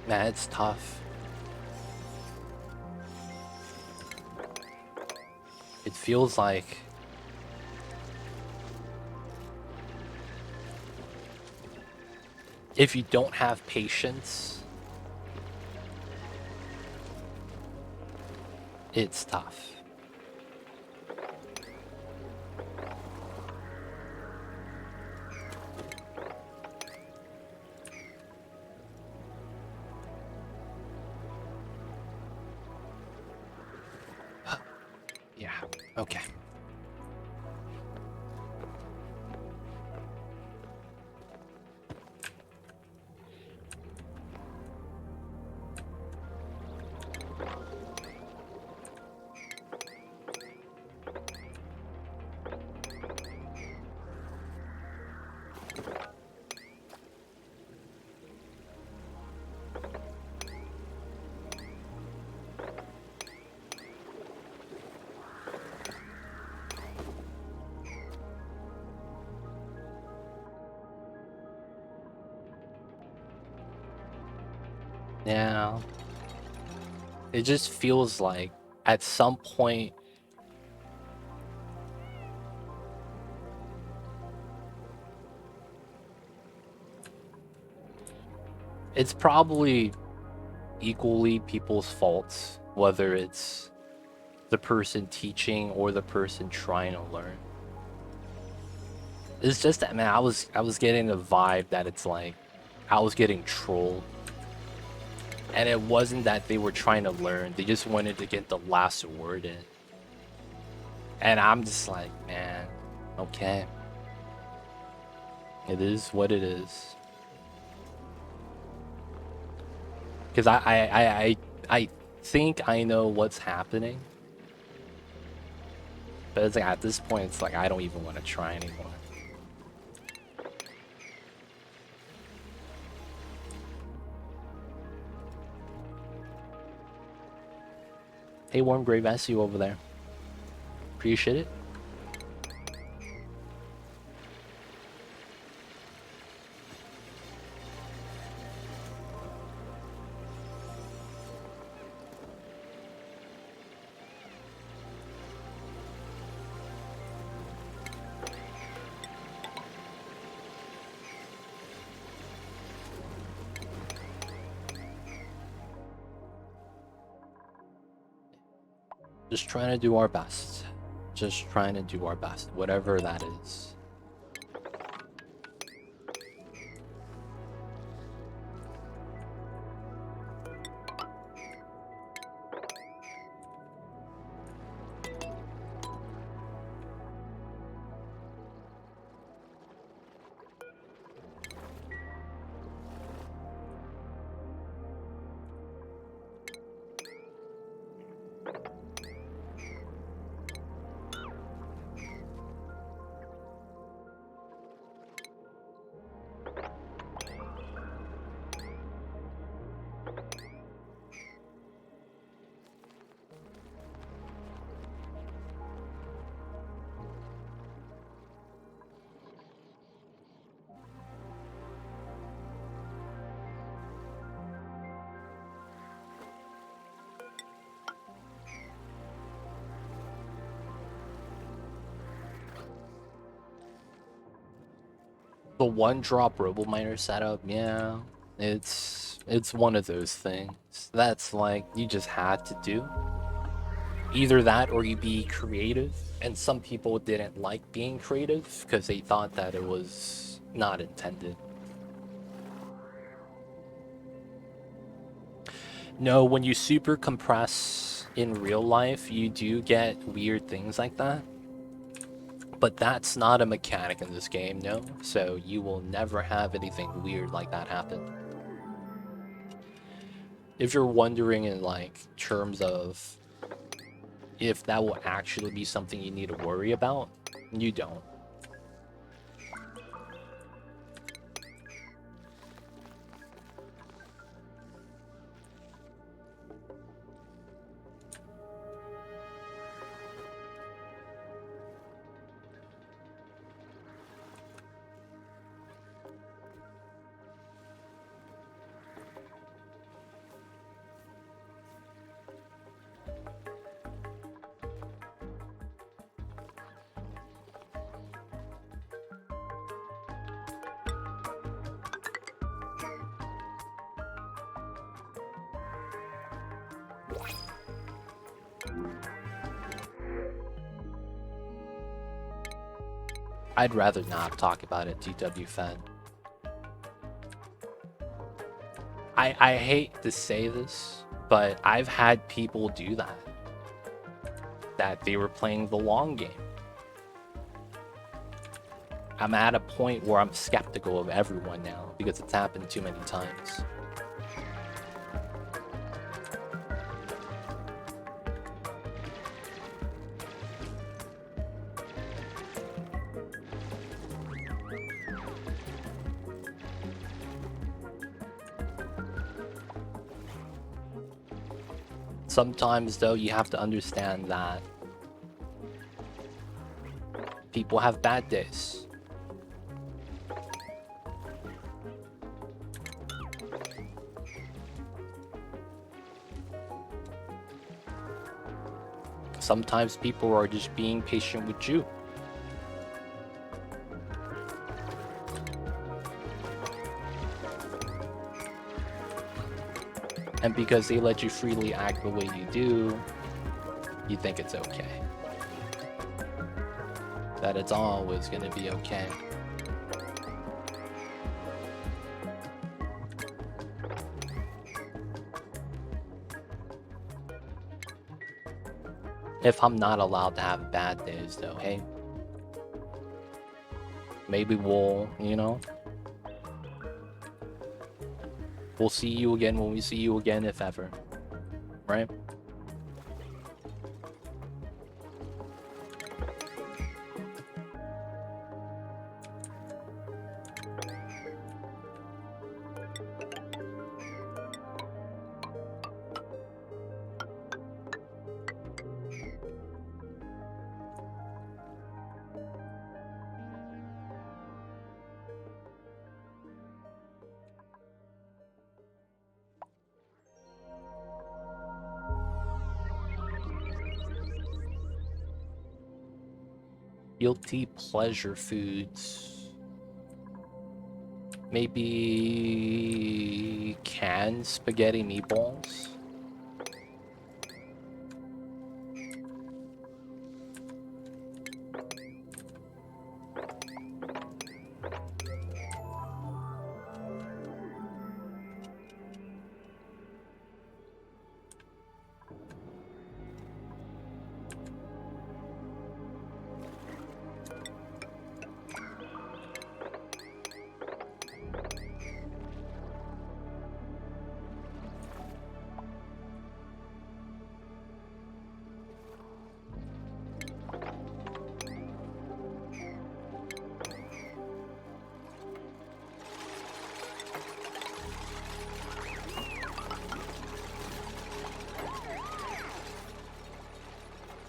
Man, it's tough. It feels like if you don't have patience, it's tough. Yeah, okay. Yeah. It just feels like at some point it's probably equally people's faults, whether it's the person teaching or the person trying to learn. It's just that, man, I was getting the vibe that it's like I was getting trolled. And it wasn't that they were trying to learn, they just wanted to get the last word in. And I'm just like, man, okay. It is what it is. Because I think I know what's happening. But it's like at this point, it's like I don't even want to try anymore. Hey, Warm Grave, I see you over there. Appreciate it. Just trying to do our best. Just trying to do our best, whatever that is. The one drop RoboMiner setup, yeah, it's one of those things that's like you just had to do. Either that or you be creative, and some people didn't like being creative because they thought that it was not intended. No, when you super compress in real life, you do get weird things like that. But that's not a mechanic in this game, no. So you will never have anything weird like that happen. If you're wondering in like terms of if that will actually be something you need to worry about, you don't. I'd rather not talk about it, DW Fed. I hate to say this, but I've had people do that. That they were playing the long game. I'm at a point where I'm skeptical of everyone now because it's happened too many times. Sometimes, though, you have to understand that people have bad days. Sometimes people are just being patient with you. And because they let you freely act the way you do, you think it's okay. That it's always gonna be okay. If I'm not allowed to have bad days though, hey, maybe we'll, you know, we'll see you again when we see you again, if ever, right? Guilty pleasure foods. Maybe canned spaghetti meatballs?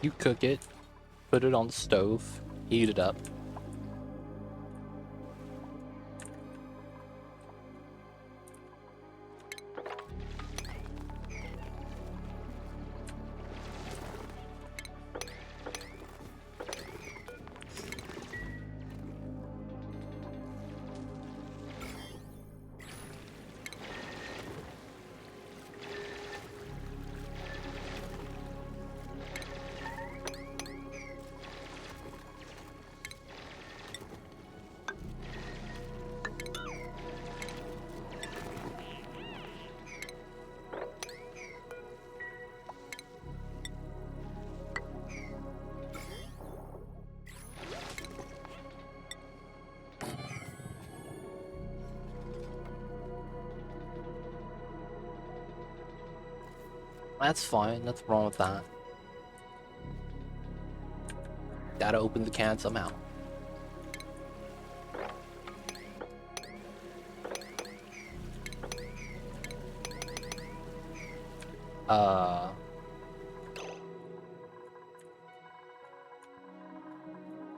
You cook it, put it on the stove, heat it up. That's fine, nothing wrong with that. Gotta open the can somehow.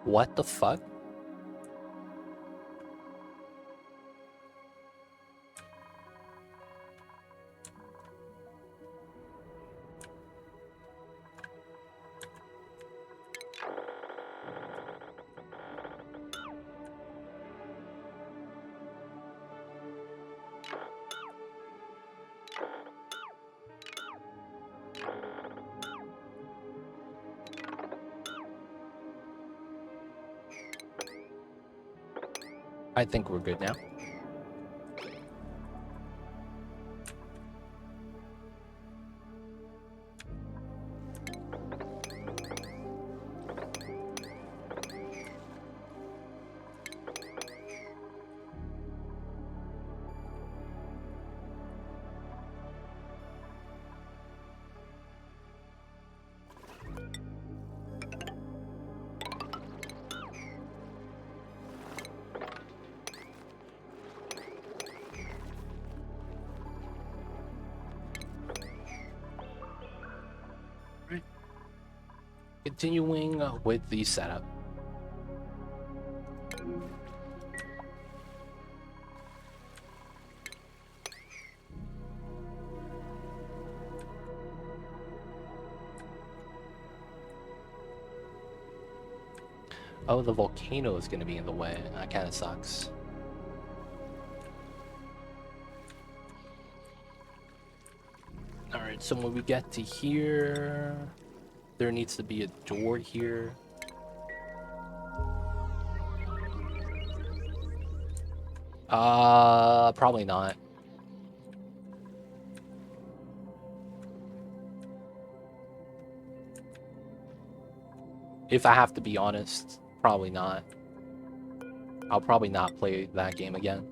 What the fuck? I think we're good now. Continuing with the setup. Oh, the volcano is gonna be in the way. That kind of sucks. Alright, so when we get to here, there needs to be a door here. Probably not. If I have to be honest, probably not. I'll probably not play that game again.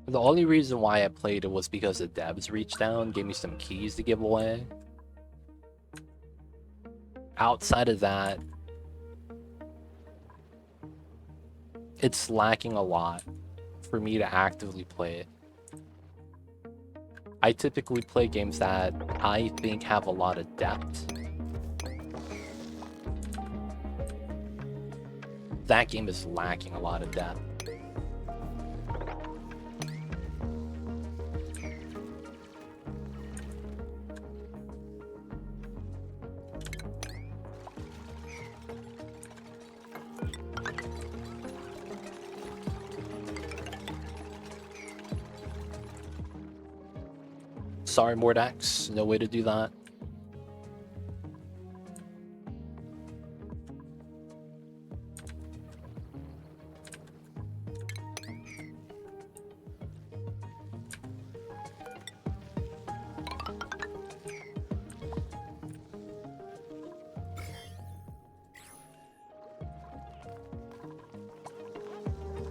The only reason why I played it was because the devs reached out, gave me some keys to give away. Outside of that, it's lacking a lot for me to actively play it. I typically play games that I think have a lot of depth. That game is lacking a lot of depth. Sorry, Mordax, no way to do that.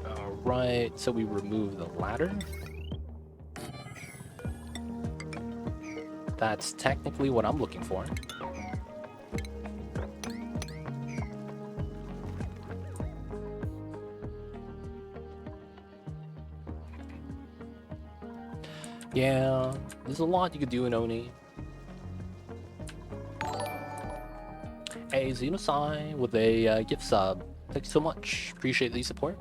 Alright, so we remove the ladder. That's technically what I'm looking for. Yeah, there's a lot you could do in Oni. Hey, Xenosai with a gift sub. Thank you so much. Appreciate the support.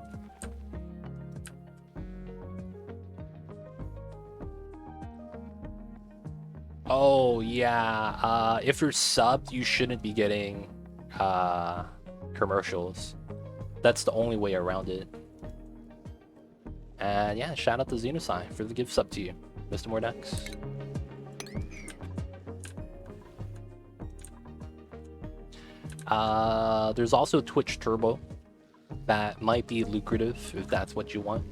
Oh, yeah. If you're subbed, you shouldn't be getting commercials. That's the only way around it. And yeah, shout out to Xenosai for the gift sub to you, Mr. Mordex. There's also Twitch Turbo. That might be lucrative if that's what you want.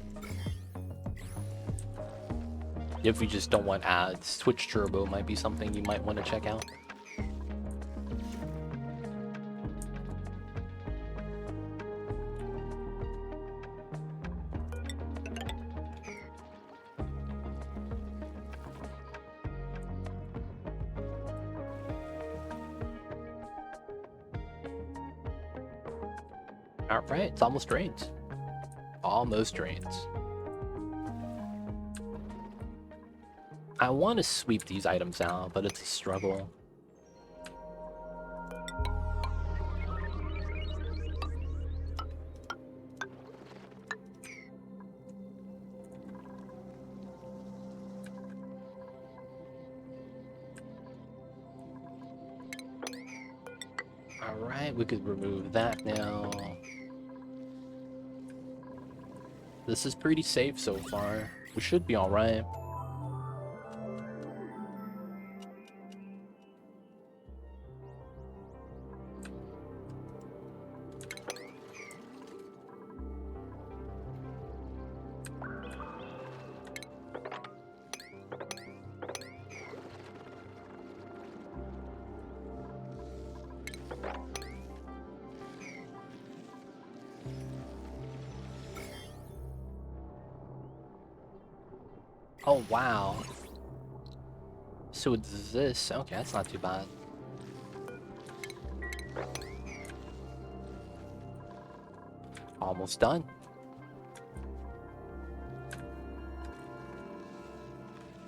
If you just don't want ads, Twitch Turbo might be something you might want to check out. Alright, it's almost drained. Almost drained. I want to sweep these items out, but it's a struggle. Alright, we could remove that now. This is pretty safe so far. We should be alright. Oh, wow. So it's this. Okay, that's not too bad. Almost done.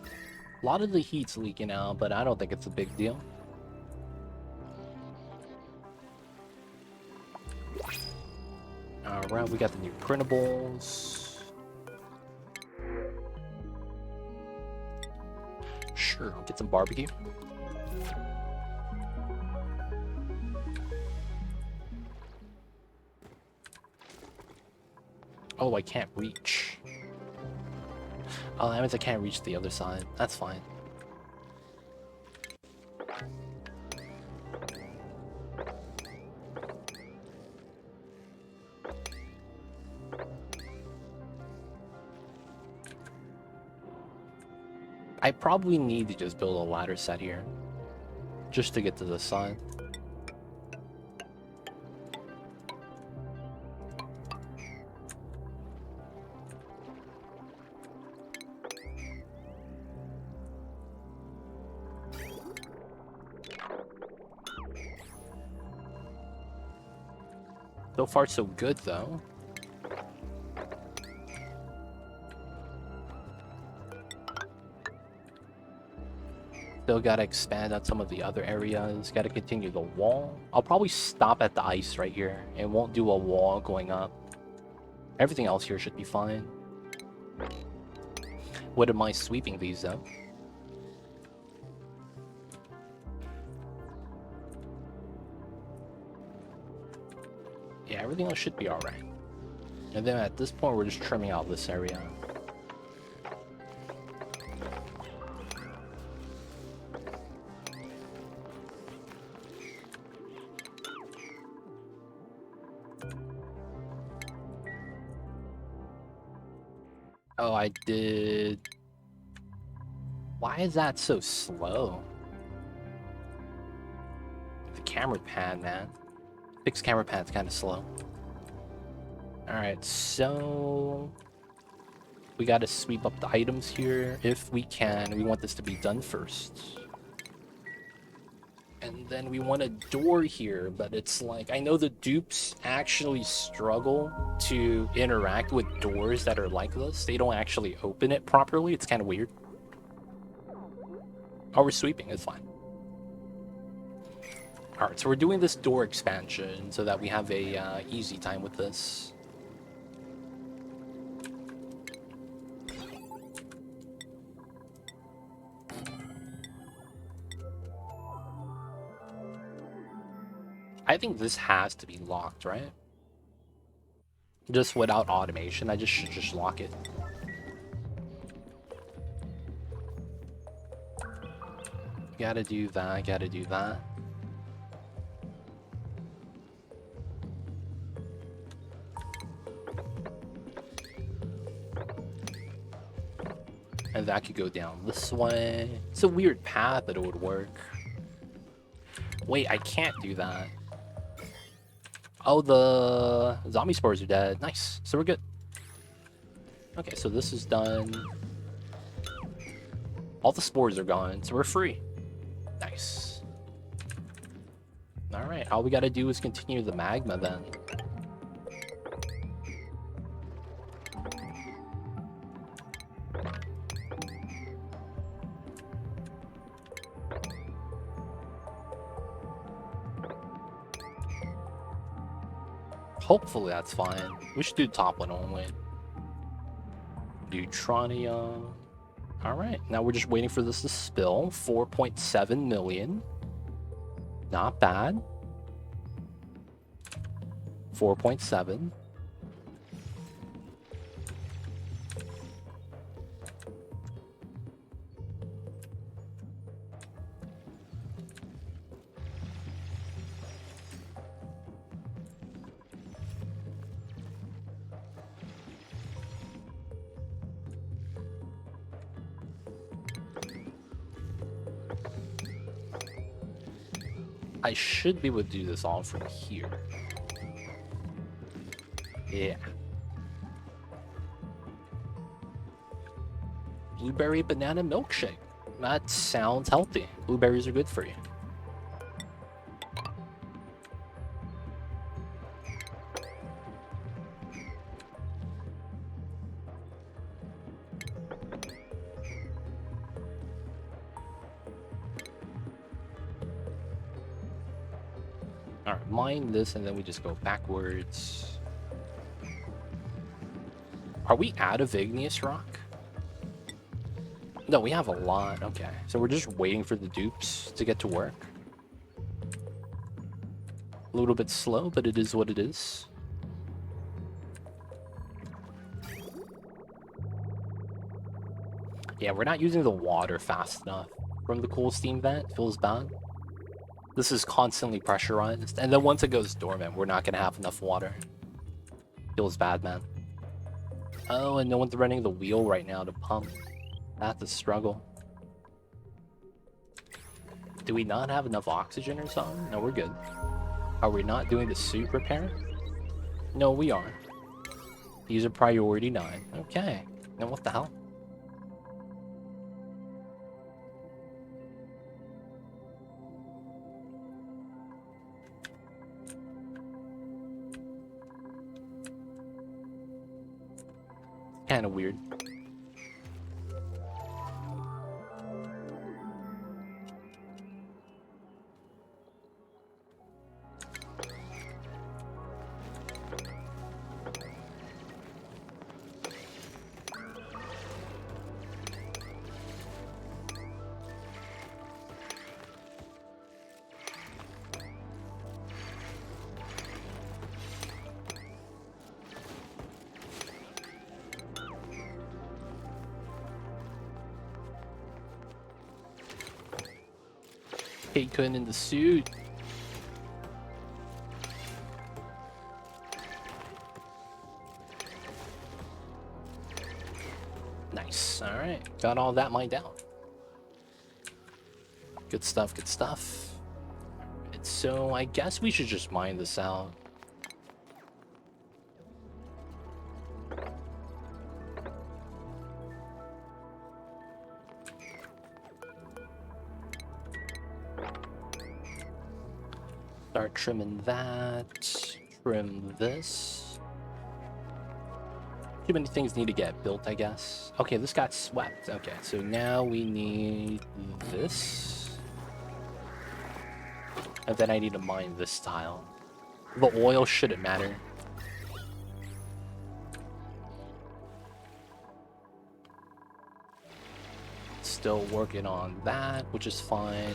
A lot of the heat's leaking out, but I don't think it's a big deal. We got the new printables. Sure, I'll get some barbecue. Oh, I can't reach. Oh, that means I can't reach the other side. That's fine. I probably need to just build a ladder set here, just to get to the side. So far, so good, though. Still gotta expand out some of the other areas. Gotta continue the wall. I'll probably stop at the ice right here and won't do a wall going up. Everything else here should be fine. Wouldn't mind sweeping these, though. Yeah, everything else should be alright. And then at this point, we're just trimming out this area. Oh, I did... Why is that so slow? The camera pan, man. Fixed camera pan's kind of slow. Alright, so... we gotta sweep up the items here if we can. We want this to be done first. And then we want a door here, but it's like... I know the dupes actually struggle to interact with doors that are like this. They don't actually open it properly. It's kind of weird. Oh, we're sweeping. It's fine. Alright, so we're doing this door expansion so that we have a easy time with this. I think this has to be locked, right? Just without automation, I should just lock it. Gotta do that, gotta do that. And that could go down this way. It's a weird path, but it would work. Wait, I can't do that. Oh, the zombie spores are dead. Nice. So we're good. Okay, so this is done. All the spores are gone, so we're free. Nice. Alright, all we gotta do is continue the magma then. Hopefully that's fine. We should do the top one only. Neutronia. Alright, now we're just waiting for this to spill. 4.7 million. Not bad. 4.7. I should be able to do this all from here. Yeah. Blueberry banana milkshake. That sounds healthy. Blueberries are good for you. Alright, mine this and then we just go backwards. Are we out of igneous rock? No, we have a lot. Okay, so we're just waiting for the dupes to get to work. A little bit slow, but it is what it is. Yeah, we're not using the water fast enough from the cool steam vent. Feels bad. This is constantly pressurized, and then once it goes dormant, we're not gonna have enough water. Feels bad, man. Oh, and no one's running the wheel right now to pump. That's a struggle. Do we not have enough oxygen or something? No, we're good. Are we not doing the suit repair? No, we are. These are priority 9. Okay. Now what the hell? Kind of weird. Kun in the suit. Nice. All right. Got all that mined out. Good stuff. Good stuff. And so I guess we should just mine this out. Start trimming that. Trim this. Too many things need to get built, I guess. Okay, this got swept. Okay, so now we need this. And then I need to mine this tile. The oil shouldn't matter. Still working on that, which is fine.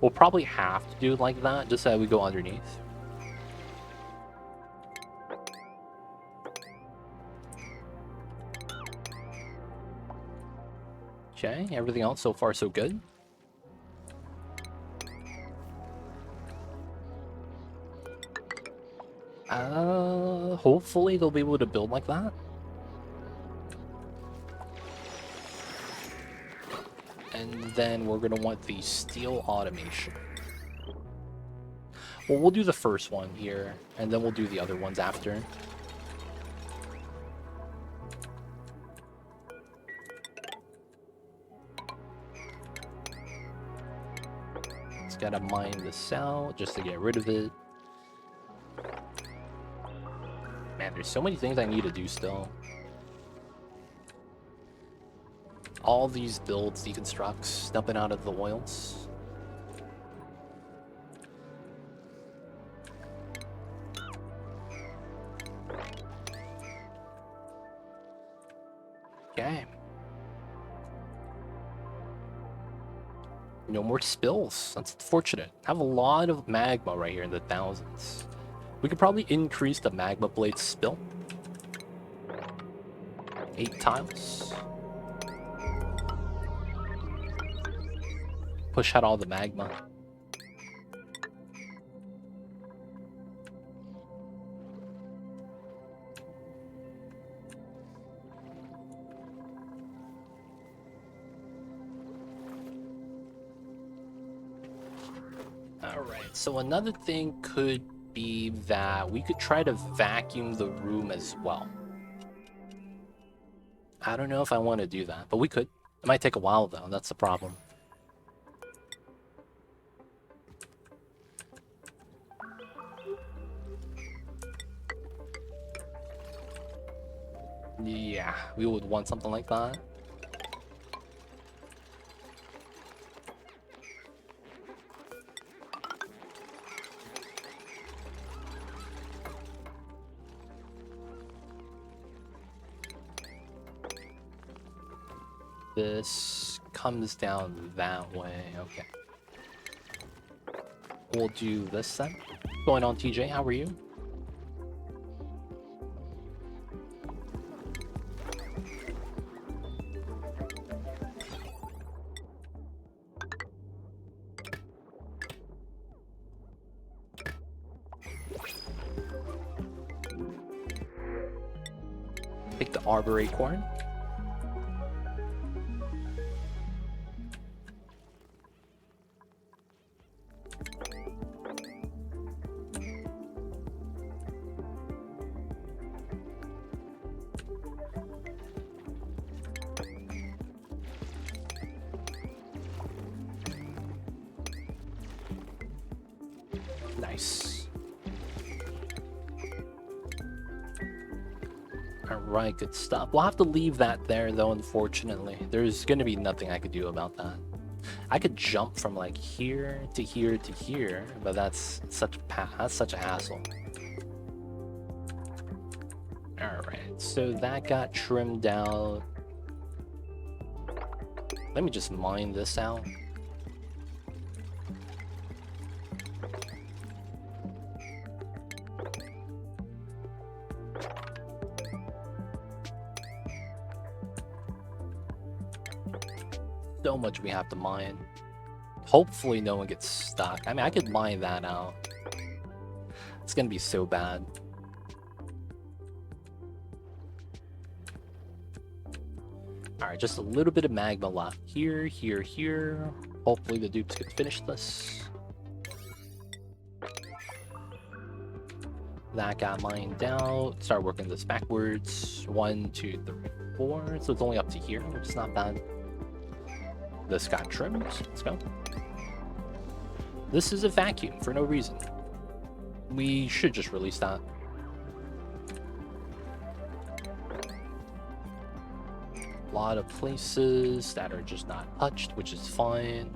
We'll probably have to do it like that, just so we go underneath. Okay, everything else so far so good. Hopefully they'll be able to build like that. And then we're gonna want the steel automation. Well, we'll do the first one here, and then we'll do the other ones after. Just gotta mine this out just to get rid of it. Man, there's so many things I need to do still. All these builds, deconstructs, dumping out of the oils. Okay. No more spills. That's fortunate. I have a lot of magma right here in the thousands. We could probably increase the magma blade spill. 8 tiles. Push out all the magma. Alright, so another thing could be that we could try to vacuum the room as well. I don't know if I want to do that, but we could. It might take a while though, that's the problem. Yeah, we would want something like that. This comes down that way. Okay. We'll do this then. What's going on, TJ? How are you? Take the arbor acorn. Nice. Alright, good stuff. We'll have to leave that there, though, unfortunately. There's going to be nothing I could do about that. I could jump from, like, here to here to here, but that's such a hassle. Alright, so that got trimmed out. Let me just mine this out. So much we have to mine. Hopefully no one gets stuck. I mean, I could mine that out. It's gonna be so bad. Alright, just a little bit of magma left. Here, here, here. Hopefully the dupes can finish this. That got mined out. Start working this backwards. 1, 2, 3, 4. So it's only up to here, which is not bad. This got trimmed. Let's go. This is a vacuum for no reason. We should just release that. A lot of places that are just not touched, which is fine.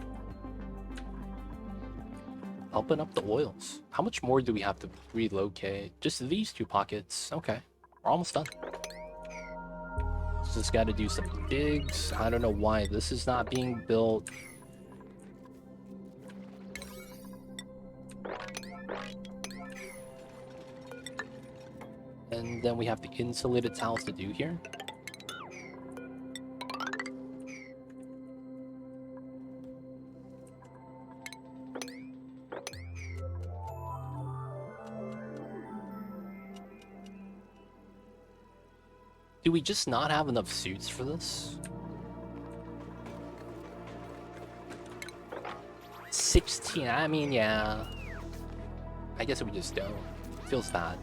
Open up the oils. How much more do we have to relocate? Just these 2 pockets. Okay. We're almost done. Just got to do some digs. I don't know why this is not being built. And then we have the insulated tiles to do here. Do we just not have enough suits for this? 16, I mean, yeah. I guess we just don't. Feels bad.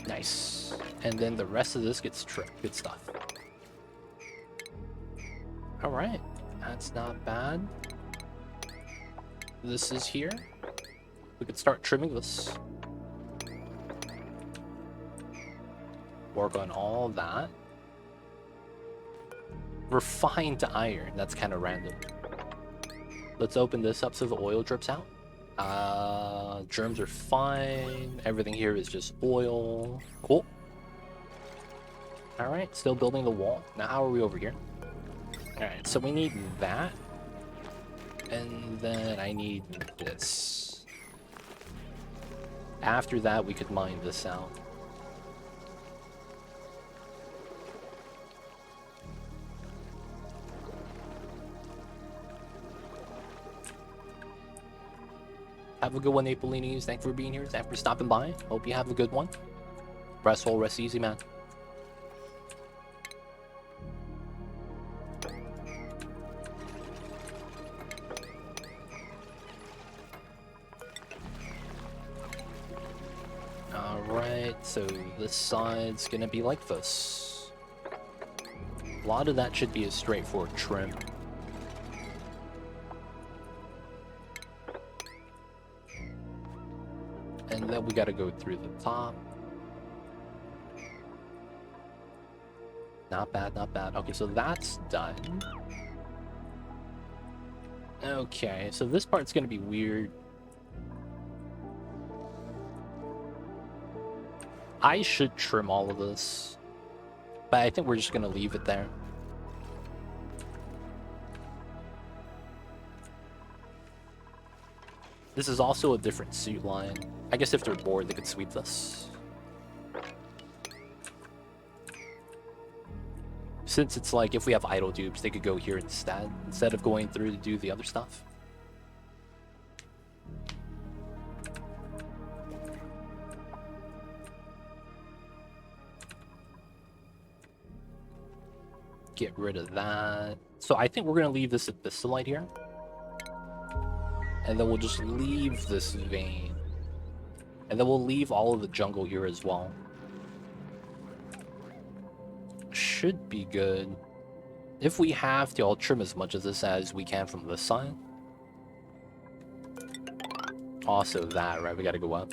Nice. And then the rest of this gets tripped. Good stuff. Alright. That's not bad. This is here. We could start trimming this. Work on all that. Refined iron. That's kind of random. Let's open this up so the oil drips out. Germs are fine. Everything here is just oil. Cool. Alright, still building the wall. Now how are we over here? Alright, so we need that. And then I need this. After that, we could mine this out. Have a good one, Napolinis. Thanks for being here. Thanks for stopping by. Hope you have a good one. Rest well, rest easy, man. Alright, so this side's gonna be like this. A lot of that should be a straightforward trim. And then we gotta go through the top. Not bad, not bad. Okay, so that's done. Okay, so this part's gonna be weird. I should trim all of this, but I think we're just gonna leave it there. This is also a different suit line. I guess if they're bored, they could sweep this. Since it's like, if we have idle dupes, they could go here instead of going through to do the other stuff. Get rid of that. So I think we're going to leave this abyssalite here. And then we'll just leave this vein. And then we'll leave all of the jungle here as well. Should be good. If we have to, I'll trim as much of this as we can from this side. Also that, right? We gotta go up.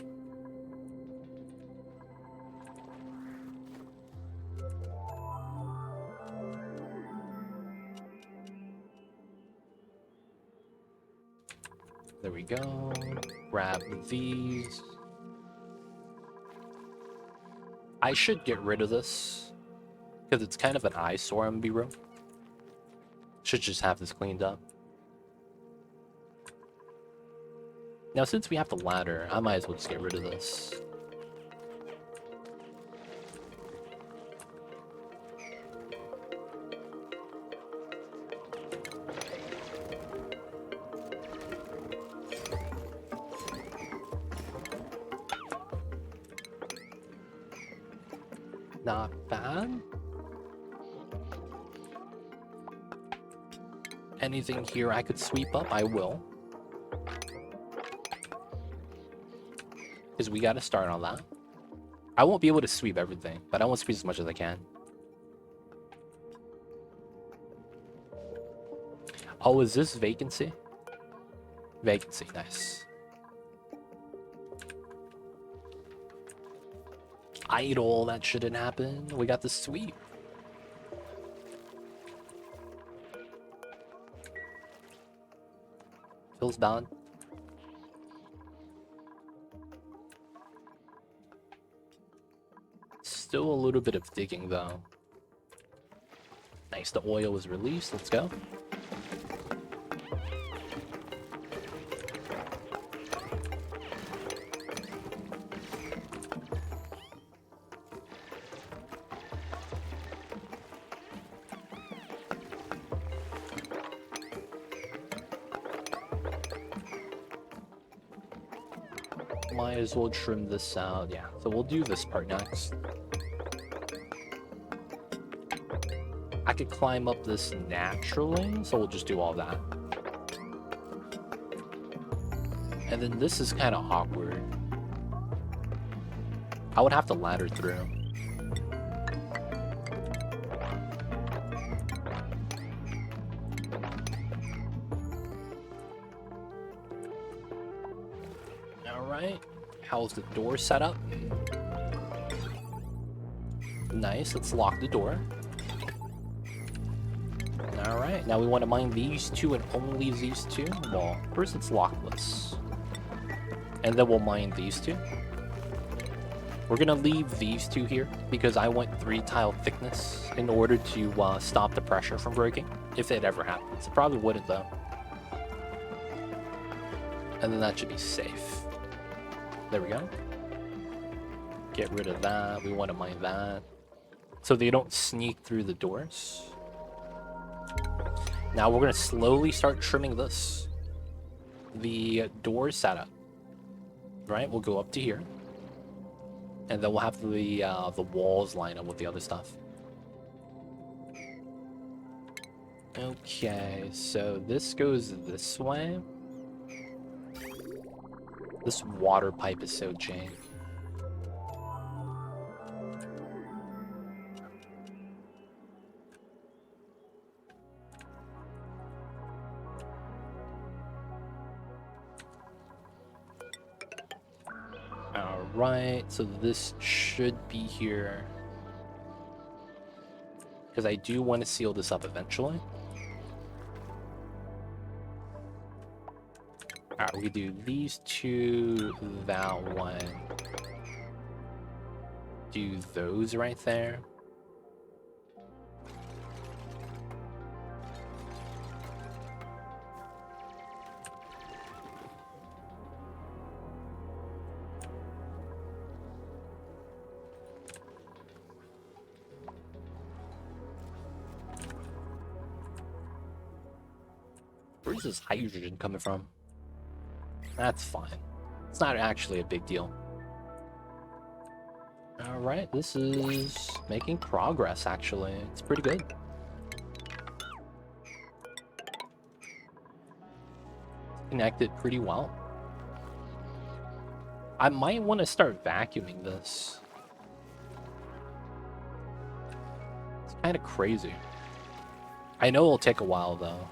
There we go. Grab these. I should get rid of this, because it's kind of an eyesore in B-room. Should just have this cleaned up. Now, since we have the ladder, I might as well just get rid of this. Not bad. Anything here I could sweep up, I will. Because we got to start on that. I won't be able to sweep everything, but I want to squeeze as much as I can. Oh, is this vacancy? Vacancy, nice. Idle, that shouldn't happen. We got the sweep. Feels done. Still a little bit of digging though. Nice, the oil was released. Let's go. Might as well trim this out. Yeah, so we'll do this part next. I could climb up this naturally, so we'll just do all that. And then this is kind of awkward. I would have to ladder through. Alright, how's the door set up? Nice, let's lock the door. Alright, now we want to mine these two and only these two. Well, first it's lockless. And then we'll mine these two. We're going to leave these two here because I want 3 tile thickness in order to stop the pressure from breaking. If it ever happens. It probably wouldn't though. And then that should be safe. There we go. Get rid of that. We want to mine that. So they don't sneak through the doors. Now we're going to slowly start trimming this. The door setup. Right? We'll go up to here. And then we'll have the walls line up with the other stuff. Okay, so this goes this way. This water pipe is so jank. Alright, so this should be here. because I do want to seal this up eventually. Alright, we can do these two, that one. Do those right there. Where's this hydrogen coming from? That's fine. It's not actually a big deal. Alright, this is making progress, actually. It's pretty good. Connected pretty well. I might want to start vacuuming this. It's kind of crazy. I know it'll take a while, though.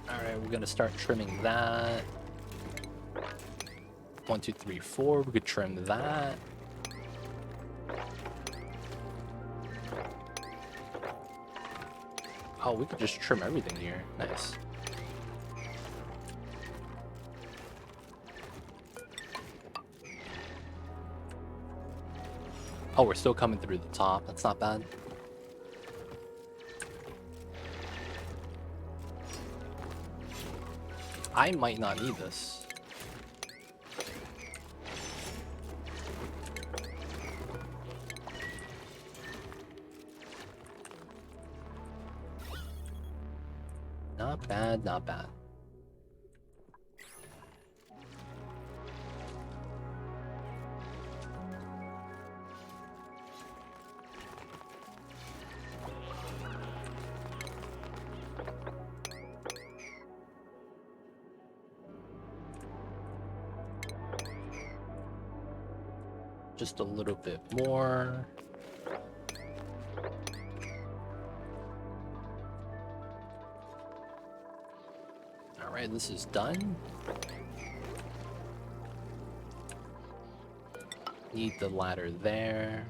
Alright, we're gonna start trimming that. 1, 2, 3, 4. We could trim that. Oh, we could just trim everything here. Nice. Oh, we're still coming through the top. That's not bad. I might not need this. Not bad, not bad. Just a little bit more. Alright, this is done. Need the ladder there.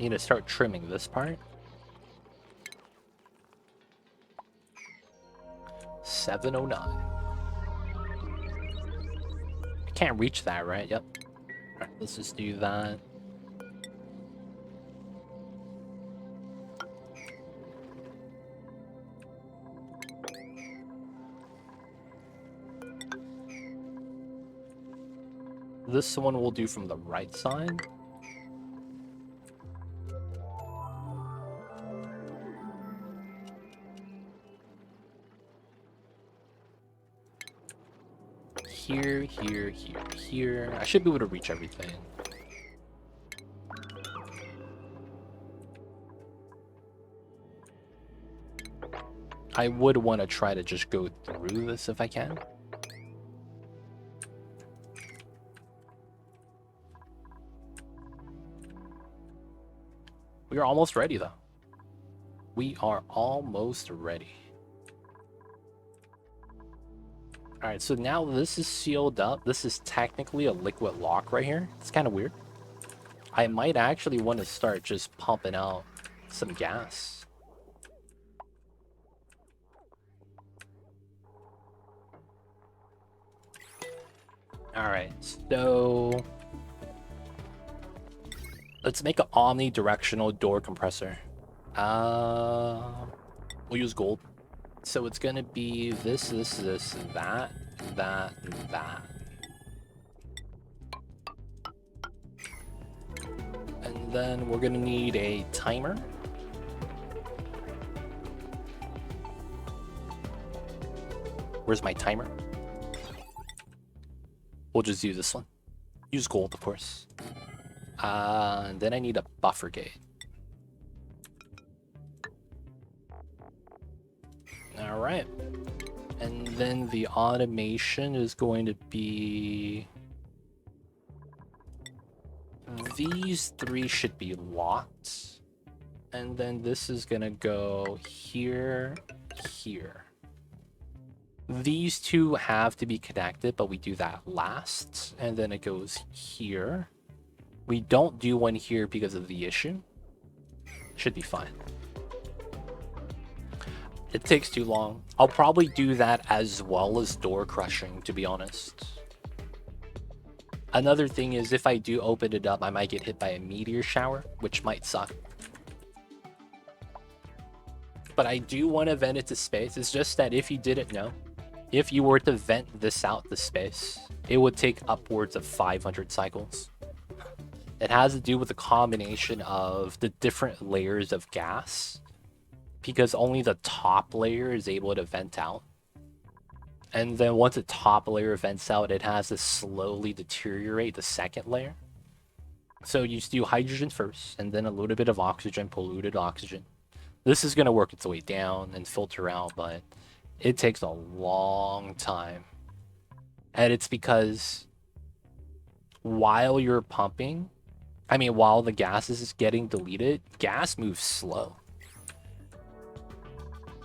Need to start trimming this part. 709. I can't reach that, right? Yep. Alright, let's just do that. This one we'll do from the right side. Here, here, here, here. I should be able to reach everything. I would want to try to just go through this if I can. We are almost ready, though. We are almost ready. Alright, so now this is sealed up. This is technically a liquid lock right here. It's kind of weird. I might actually want to start just pumping out some gas. Alright, so let's make an omnidirectional door compressor. We'll use gold. So it's gonna be this, that, and that. And then we're gonna need a timer. Where's my timer? We'll just use this one. Use gold, of course. And then I need a buffer gate. Alright. And then the automation is going to be... These three should be locked. And then this is gonna go here, here. These two have to be connected, but we do that last, and then it goes here. We don't do one here because of the issue. Should be fine. It takes too long. I'll probably do that as well as door crushing, to be honest. Another thing is, if I do open it up, I might get hit by a meteor shower, which might suck. But I do want to vent it to space. It's just that if you didn't know, if you were to vent this out to space, it would take upwards of 500 cycles. It has to do with the combination of the different layers of gas, because only the top layer is able to vent out. And then once the top layer vents out, it has to slowly deteriorate the second layer. So you just do hydrogen first, and then a little bit of oxygen, polluted oxygen. This is going to work its way down and filter out, but it takes a long time. And it's because while you're pumping, while the gas is getting deleted, gas moves slow.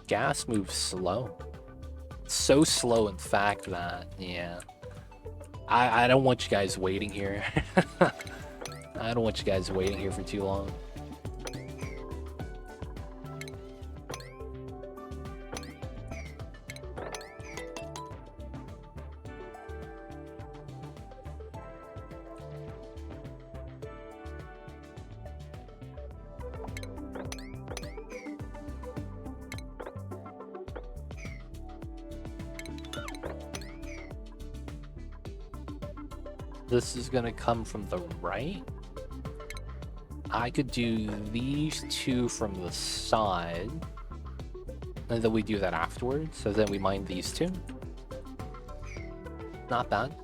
Gas moves slow. So slow, in fact, that, yeah. I don't want you guys waiting here. I don't want you guys waiting here for too long. This is gonna come from the right. I could do these two from the side, and then we do that afterwards. So then we mine these two. Not bad.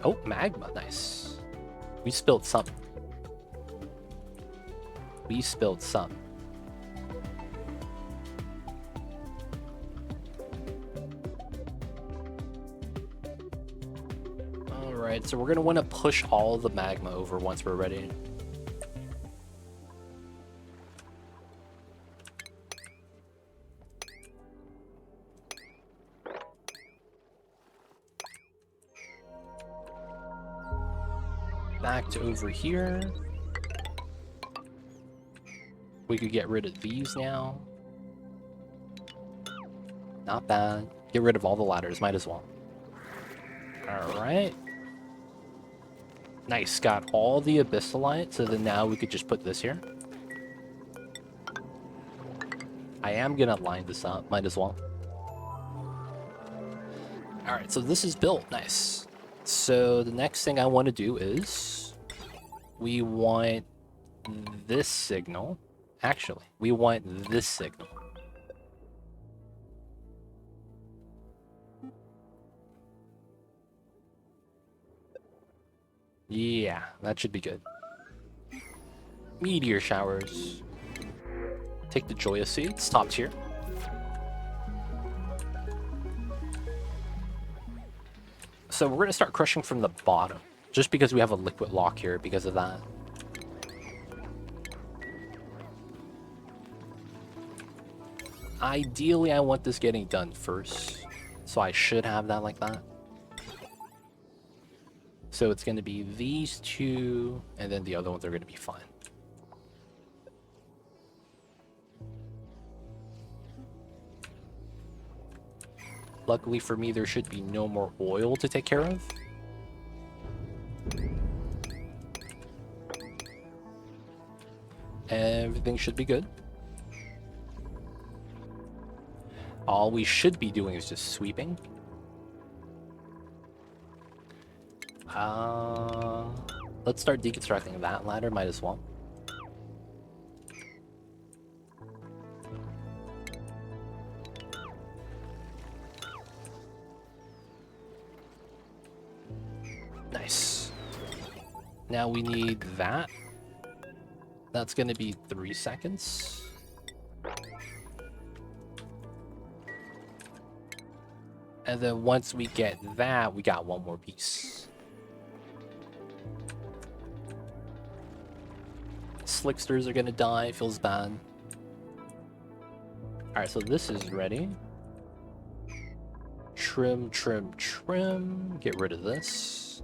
Oh, magma, nice. We spilled some. We spilled some. Alright, so we're going to want to push all the magma over once we're ready. Back to over here. We could get rid of these now. Not bad. Get rid of all the ladders, might as well. Alright. Nice, got all the abyssalite, so then now we could just put this here. I am gonna line this up, might as well. Alright, so this is built, nice. So the next thing I want to do is we want this signal. Actually, we want this signal. Yeah, that should be good. Meteor showers. Take the joyous seeds, top tier. So we're going to start crushing from the bottom, just because we have a liquid lock here because of that. Ideally, I want this getting done first, so I should have that like that. So it's going to be these two, and then the other ones are going to be fine. Luckily for me, there should be no more oil to take care of. Everything should be good. All we should be doing is just sweeping. Let's start deconstructing that ladder, might as well. Nice. Now we need that. That's going to be 3 seconds. And then once we get that, we got one more piece. Slicksters are gonna die. Feels bad. Alright, so this is ready. Trim, trim, trim. Get rid of this.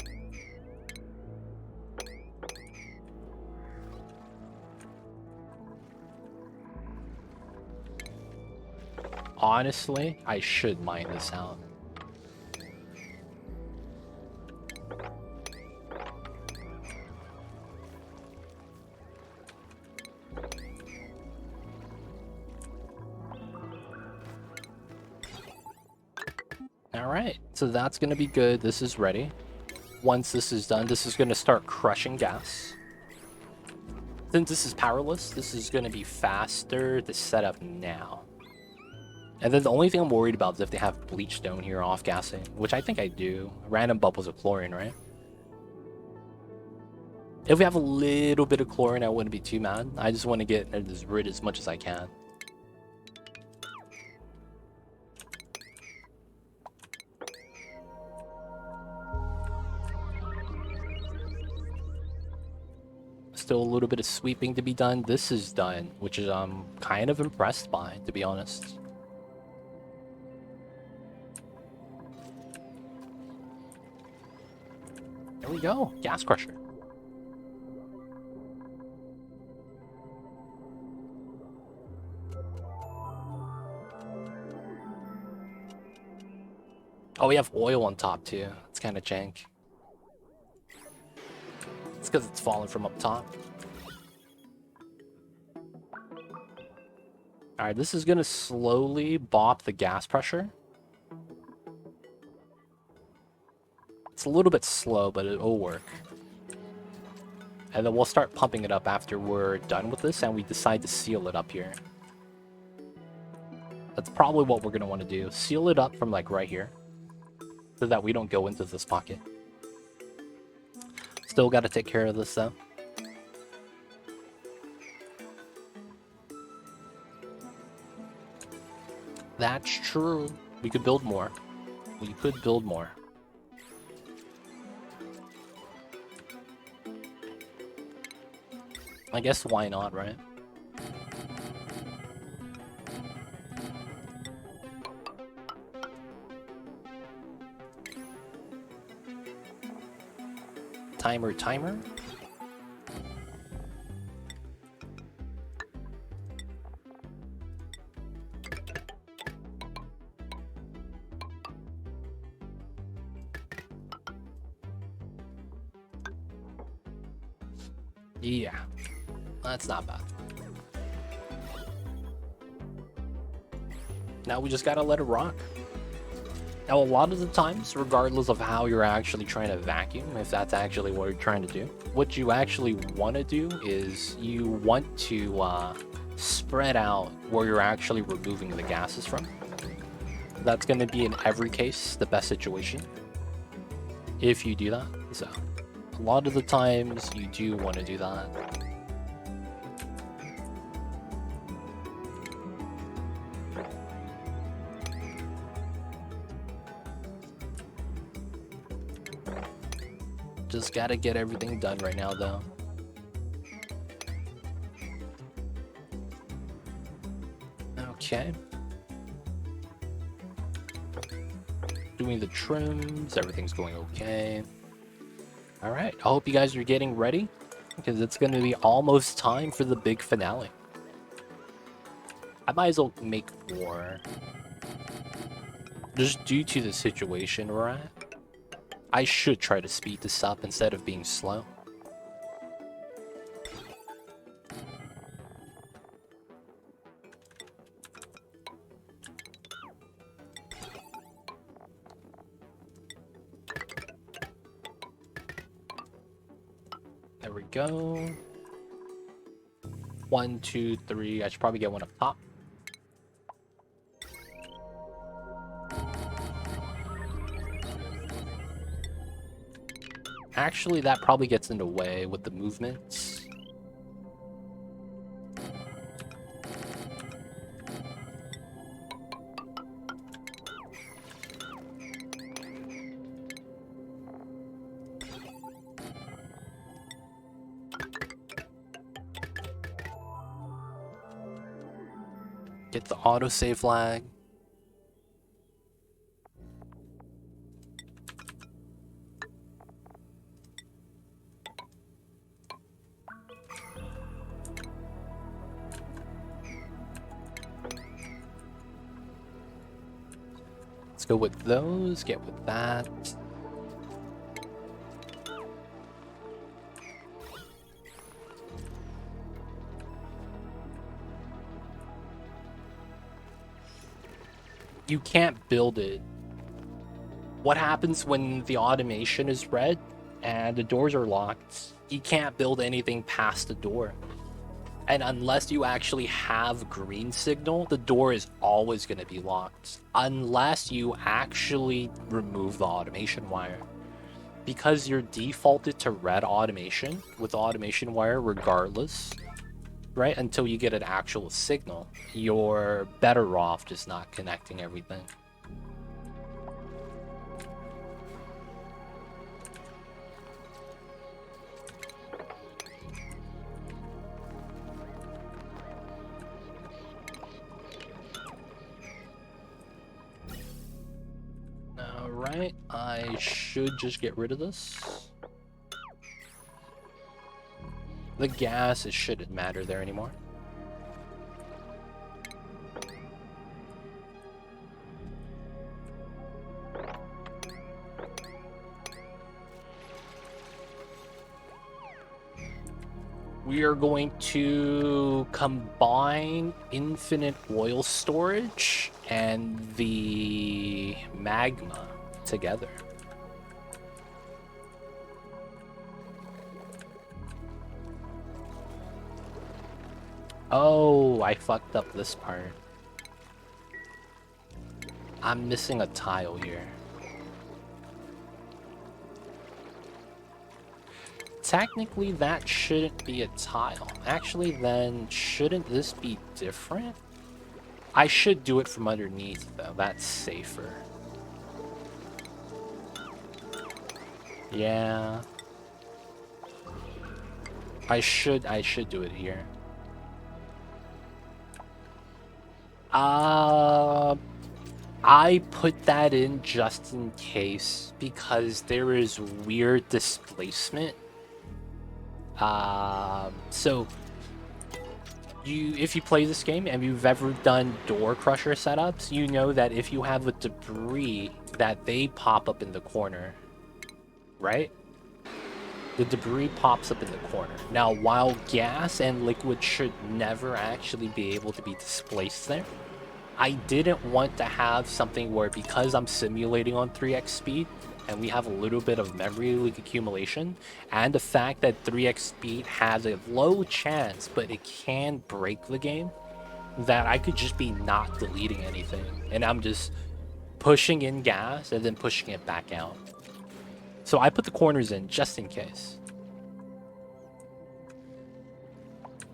Honestly, I should mine this out. Alright, so that's going to be good. This is ready. Once this is done, this is going to start crushing gas. Since this is powerless, this is going to be faster to set up now. And then the only thing I'm worried about is if they have bleach stone here off-gassing, which I think I do. Random bubbles of chlorine, right? If we have a little bit of chlorine, I wouldn't be too mad. I just want to get rid as much as I can. Still a little bit of sweeping to be done. This is done, which is I'm kind of impressed by, to be honest. There we go, gas crusher. Oh, we have oil on top too. It's kind of jank. It's because it's falling from up top. Alright, this is going to slowly bop the gas pressure. It's a little bit slow, but it'll work. And then we'll start pumping it up after we're done with this and we decide to seal it up here. That's probably what we're going to want to do. Seal it up from like right here, so that we don't go into this pocket. Still got to take care of this though. That's true. We could build more. We could build more. I guess why not, right? Timer. Yeah, that's not bad. Now we just gotta let it rock. Now, a lot of the times, regardless of how you're actually trying to vacuum, if that's actually what you're trying to do, what you actually want to do is you want to spread out where you're actually removing the gases from. That's going to be in every case the best situation if you do that. So, a lot of the times you do want to do that. Just gotta get everything done right now, though. Okay. Doing the trims, everything's going okay. Alright, I hope you guys are getting ready, because it's gonna be almost time for the big finale. I might as well make more. Just due to the situation we're at, I should try to speed this up instead of being slow. There we go. 1, 2, 3. I should probably get one up top. Actually, that probably gets in the way with the movements. Get the autosave flag. Let's go with those, get with that. You can't build it. What happens when the automation is red and the doors are locked? You can't build anything past the door. And unless you actually have green signal, the door is always going to be locked. Unless you actually remove the automation wire. Because you're defaulted to red automation with automation wire regardless, right? Until you get an actual signal, you're better off just not connecting everything. Alright, I should just get rid of this. The gas, it shouldn't matter there anymore. We are going to combine infinite oil storage and the magma together. Oh, I fucked up this part. I'm missing a tile here. Technically, that shouldn't be a tile. Actually, then, shouldn't this be different? I should do it from underneath, though. That's safer. Yeah. I should do it here. I put that in just in case because there is weird displacement. So if you play this game and you've ever done door crusher setups, you know that if you have a debris that they pop up in the corner, right? The debris pops up in the corner. Now, while gas and liquid should never actually be able to be displaced there, I didn't want to have something where, because I'm simulating on 3x speed, and we have a little bit of memory leak accumulation, and the fact that 3x speed has a low chance, but it can break the game, that I could just be not deleting anything, and I'm just pushing in gas and then pushing it back out. So I put the corners in just in case.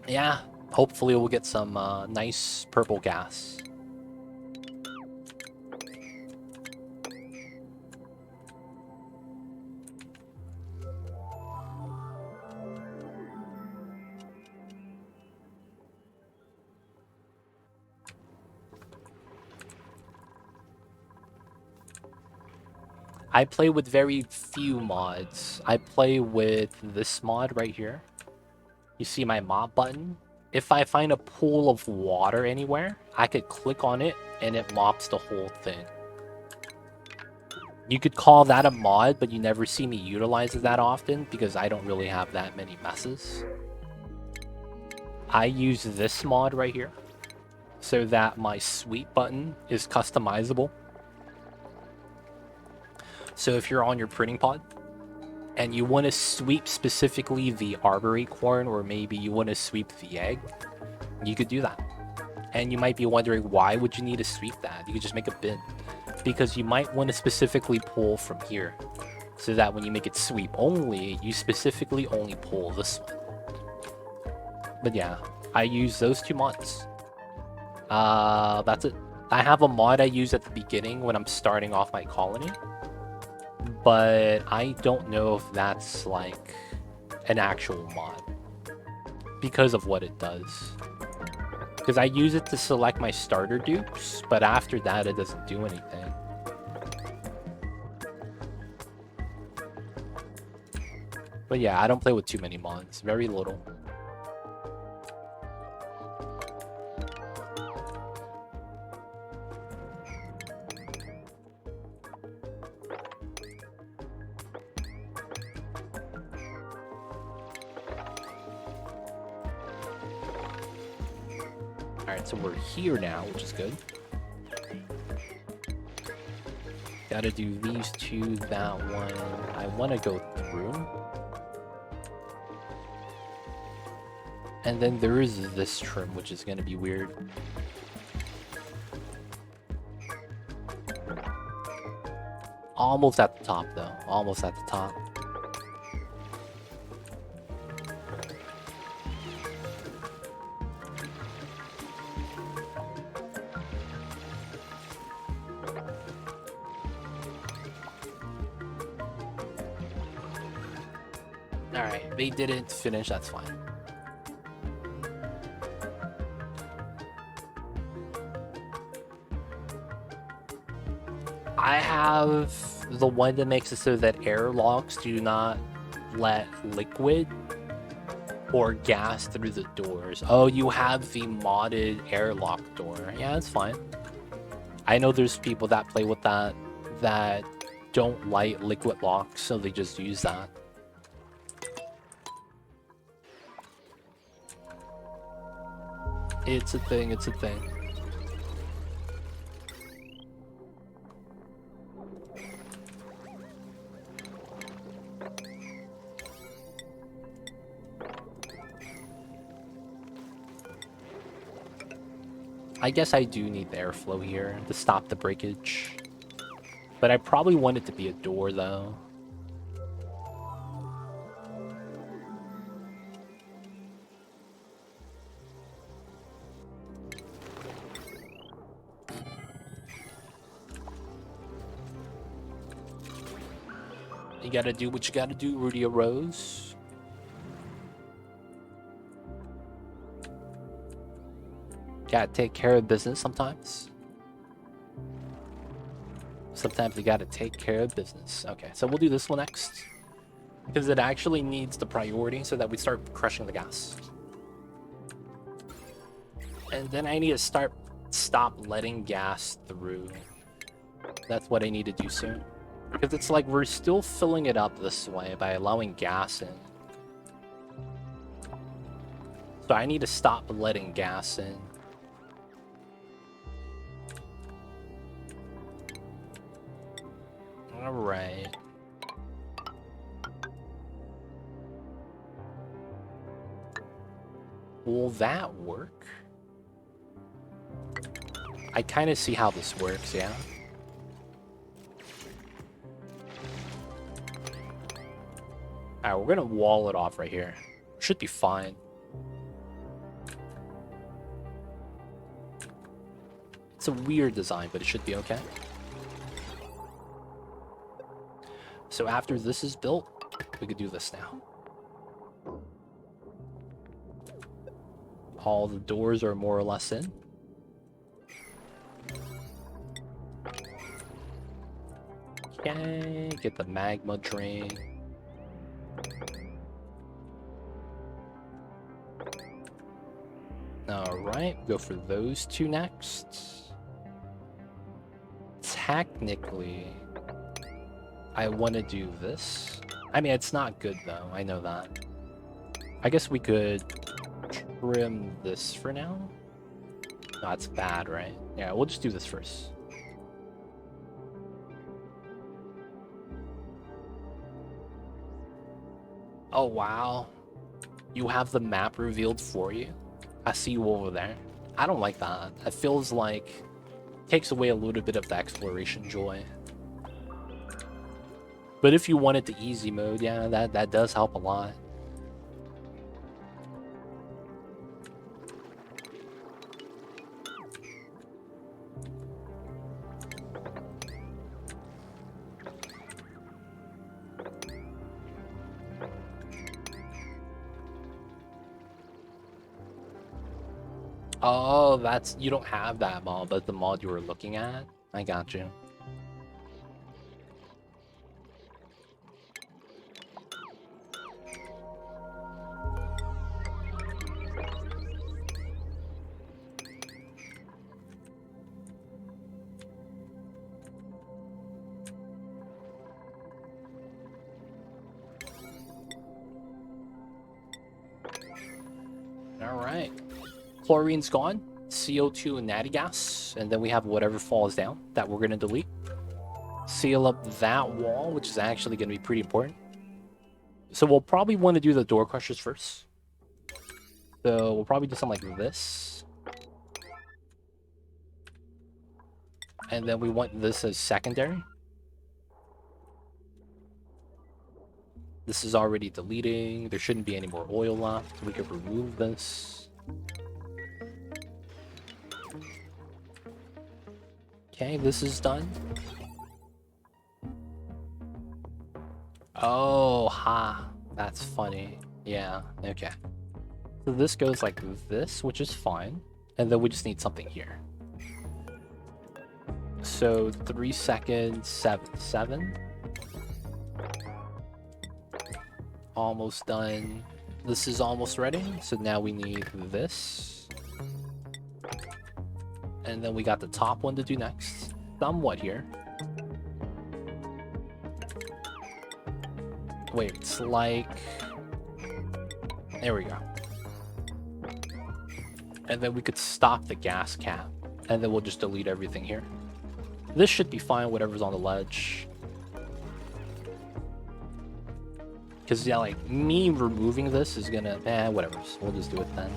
Yeah, hopefully we'll get some nice purple gas. I play with very few mods. I play with this mod right here. You see my mop button? If I find a pool of water anywhere, I could click on it and it mops the whole thing. You could call that a mod, but you never see me utilize it that often because I don't really have that many messes. I use this mod right here so that my sweep button is customizable. So if you're on your printing pod and you want to sweep specifically the arbor acorn, or maybe you want to sweep the egg, you could do that. And you might be wondering, why would you need to sweep that? You could just make a bin. Because you might want to specifically pull from here, so that when you make it sweep only, you specifically only pull this one. But yeah, I use those two mods. That's it. I have a mod I use at the beginning when I'm starting off my colony, but I don't know if that's like an actual mod because of what it does. Because I use it to select my starter dupes, but after that it doesn't do anything. But yeah, I don't play with too many mods. Very little. Alright, so we're here now, which is good. Gotta do these two, that one. I want to go through. And then there is this trim, which is going to be weird. Almost at the top, though. Almost at the top. Alright, they didn't finish, that's fine. I have the one that makes it so that airlocks do not let liquid or gas through the doors. Oh, you have the modded airlock door. Yeah, that's fine. I know there's people that play with that don't like liquid locks, so they just use that. It's a thing, it's a thing. I guess I do need the airflow here to stop the breakage. But I probably want it to be a door, though. You gotta do what you gotta do, Rudy Rose. Gotta take care of business sometimes. Sometimes you gotta take care of business. Okay, so we'll do this one next. Because it actually needs the priority so that we start crushing the gas. And then I need to stop letting gas through. That's what I need to do soon. Because it's like we're still filling it up this way by allowing gas in. So I need to stop letting gas in. Alright. Will that work? I kind of see how this works, yeah. Alright, we're gonna wall it off right here. Should be fine. It's a weird design, but it should be okay. So after this is built, we could do this now. All the doors are more or less in. Okay, get the magma drain. Alright, go for those two next. Technically, I want to do this. I mean, it's not good though, I know that. I guess we could trim this for now. No, that's bad, right? Yeah, we'll just do this first. Oh, wow. You have the map revealed for you? I see you over there. I don't like that. It feels like it takes away a little bit of the exploration joy. But if you wanted the easy mode, yeah, that does help a lot. Oh, that's... You don't have that mod, but the mod you were looking at? I got you. Alright. Chlorine's gone. CO2 and natty gas. And then we have whatever falls down that we're going to delete. Seal up that wall, which is actually going to be pretty important. So we'll probably want to do the door crushers first. So we'll probably do something like this. And then we want this as secondary. This is already deleting. There shouldn't be any more oil left. We could remove this. Okay, this is done. Oh, ha. That's funny. Yeah, okay. So this goes like this, which is fine. And then we just need something here. So 3 seconds, 7. Almost done. This is almost ready. So now we need this. And then we got the top one to do next. Somewhat here. Wait, it's like... There we go. And then we could stop the gas cap. And then we'll just delete everything here. This should be fine, whatever's on the ledge. Because, yeah, like, me removing this is gonna... whatever. We'll just do it then.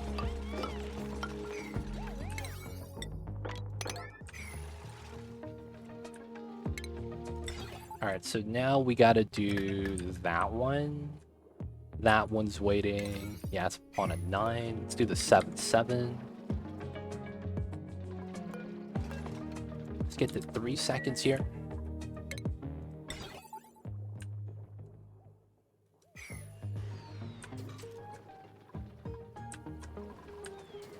Alright, so now we gotta do that one. That one's waiting. Yeah, it's on a 9. Let's do the 7. Let's get to 3 seconds here.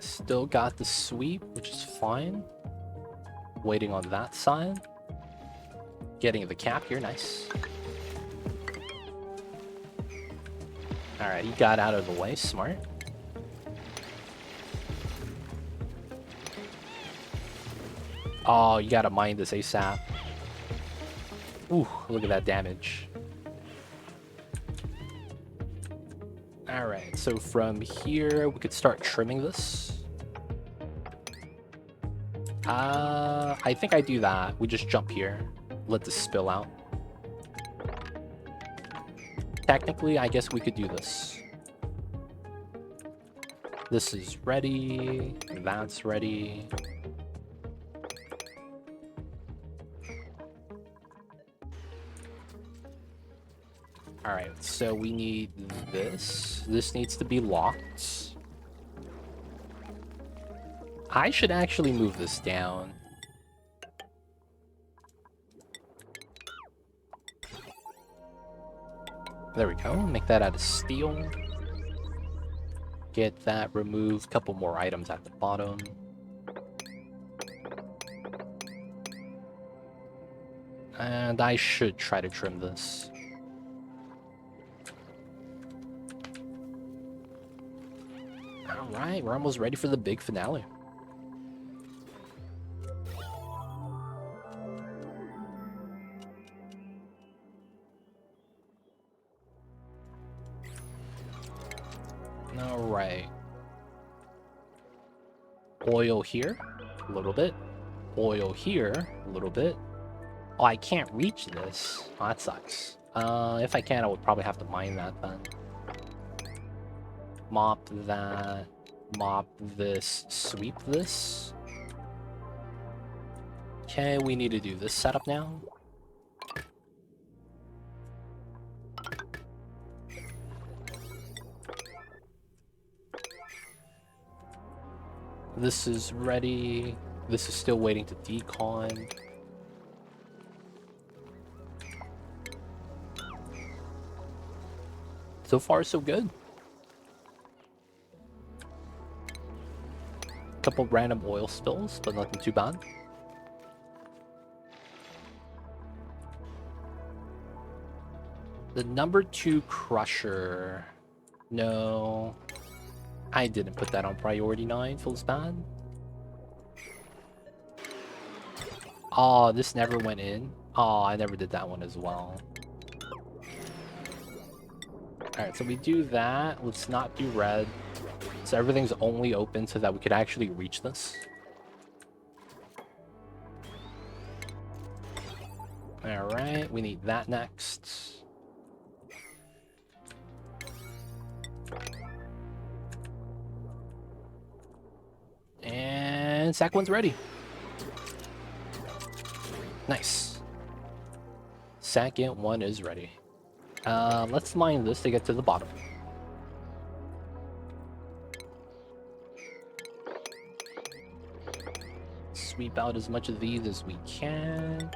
Still got the sweep, which is fine. Waiting on that side. Getting the cap here, nice. Alright, he got out of the way, smart. Oh, you gotta mine this ASAP. Ooh, look at that damage. Alright, so from here, we could start trimming this. I think I do that. We just jump here. Let this spill out. Technically, I guess we could do this. This is ready. That's ready. Alright, so we need this. This needs to be locked. I should actually move this down. There we go. Make that out of steel. Get that removed. Couple more items at the bottom. And I should try to trim this. Alright, we're almost ready for the big finale. Alright. Oil here, a little bit. Oil here, a little bit. Oh, I can't reach this. Oh, that sucks. If I can, I would probably have to mine that then. Mop that. Mop this. Sweep this. Okay, we need to do this setup now. This is ready. This is still waiting to decon. So far, so good. Couple random oil spills, but nothing too bad. The number 2 crusher. No. I didn't put that on priority 9, feels bad. Oh, this never went in. Oh, I never did that one as well. Alright, so we do that. Let's not do red. So everything's only open so that we could actually reach this. Alright, we need that next. And second one's ready. Nice. Second one is ready. Let's mine this to get to the bottom. Sweep out as much of these as we can.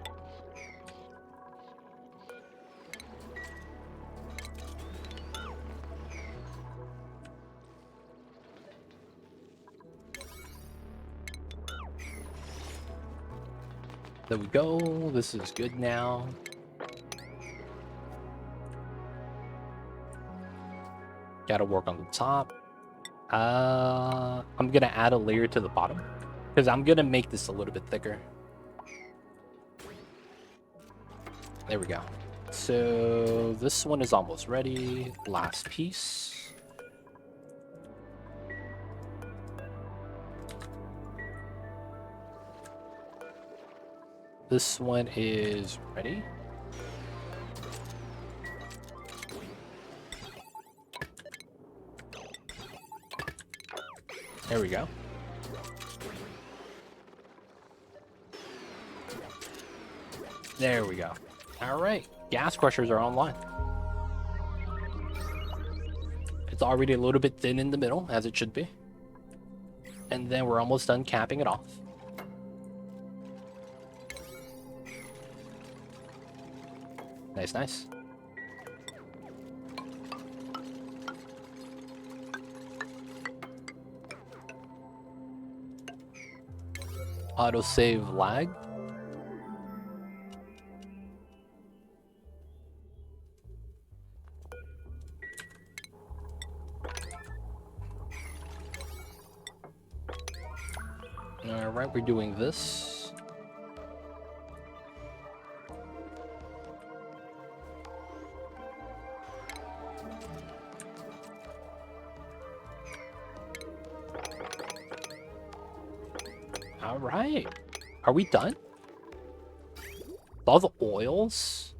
There we go. This is good now. Gotta work on the top. I'm gonna add a layer to the bottom because I'm gonna make this a little bit thicker. There we go. So this one is almost ready. Last piece. This one is ready. There we go. There we go. All right, gas crushers are online. It's already a little bit thin in the middle, as it should be. And then we're almost done capping it off. Nice, nice. Autosave lag. Alright, we're doing this. Alright. Are we done? All the oils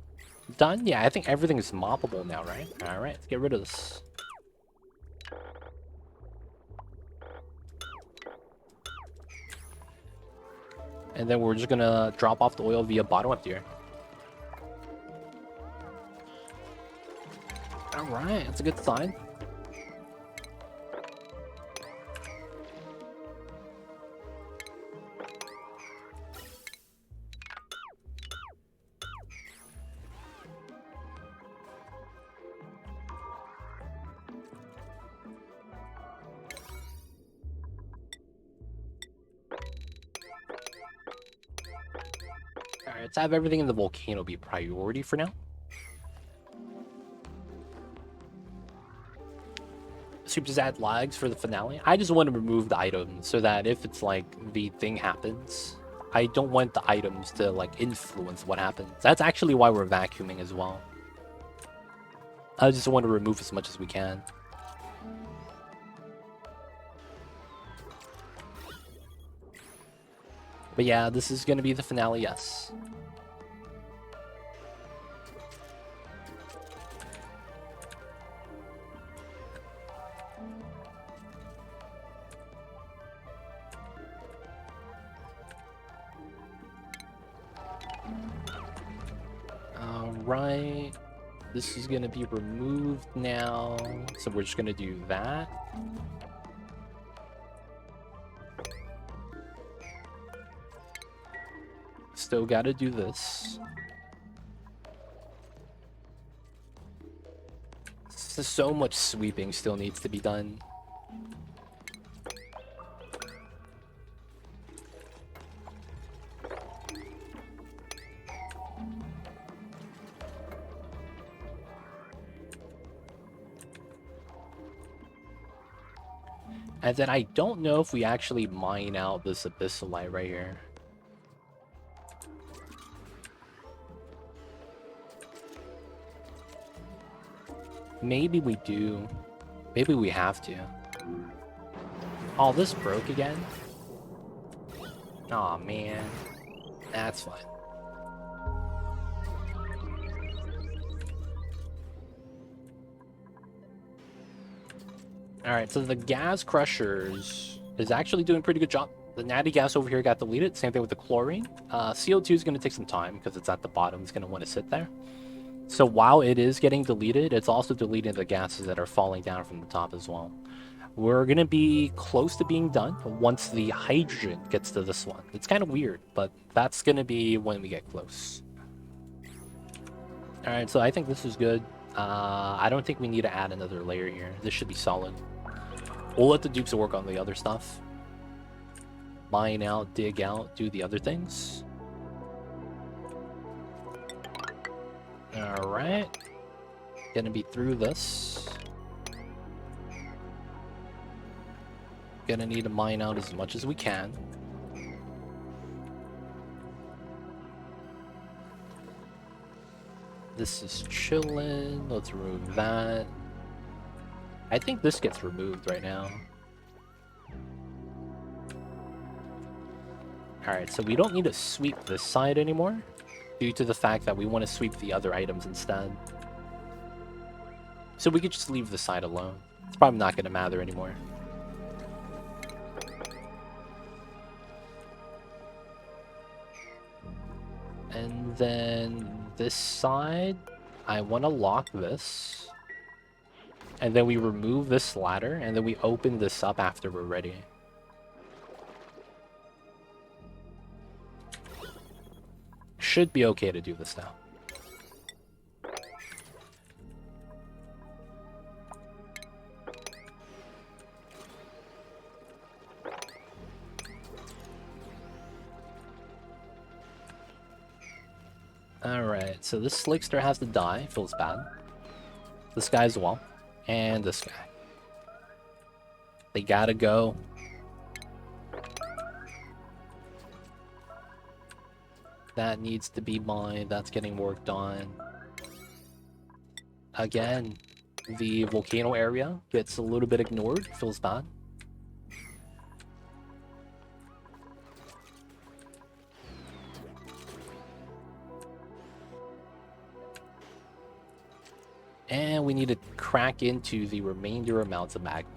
done? Yeah, I think everything is moppable now, right? Alright, let's get rid of this. And then we're just gonna drop off the oil via bottom up here. Alright, that's a good sign. Alright, let's have everything in the volcano be priority for now. So just add lags for the finale. I just want to remove the items so that if it's like the thing happens, I don't want the items to like influence what happens. That's actually why we're vacuuming as well. I just want to remove as much as we can. But yeah, this is going to be the finale, yes. Alright. This is going to be removed now. So we're just going to do that. Still got to do this. So much sweeping still needs to be done. And then I don't know if we actually mine out this abyssalite right here. Maybe we do. Maybe we have to. Oh, this broke again? Aw, man. That's fine. Alright, so the gas crushers is actually doing a pretty good job. The natty gas over here got deleted. Same thing with the chlorine. CO2 is going to take some time because it's at the bottom. It's going to want to sit there. So while it is getting deleted, it's also deleting the gases that are falling down from the top as well. We're going to be close to being done once the hydrogen gets to this one. It's kind of weird, but that's going to be when we get close. Alright, so I think this is good. I don't think we need to add another layer here. This should be solid. We'll let the dupes work on the other stuff. Mine out, dig out, do the other things. Alright. Gonna be through this. Gonna need to mine out as much as we can. This is chilling. Let's remove that. I think this gets removed right now. Alright, so we don't need to sweep this side anymore, due to the fact that we want to sweep the other items instead. So we could just leave the side alone. It's probably not going to matter anymore. And then this side, I want to lock this. And then we remove this ladder, and then we open this up after we're ready. Should be okay to do this now. Alright, so this slickster has to die. Feels bad. This guy as well. And this guy. They gotta go. That needs to be mined. That's getting worked on. Again, the volcano area gets a little bit ignored. Feels bad. And we need to crack into the remainder amounts of magma.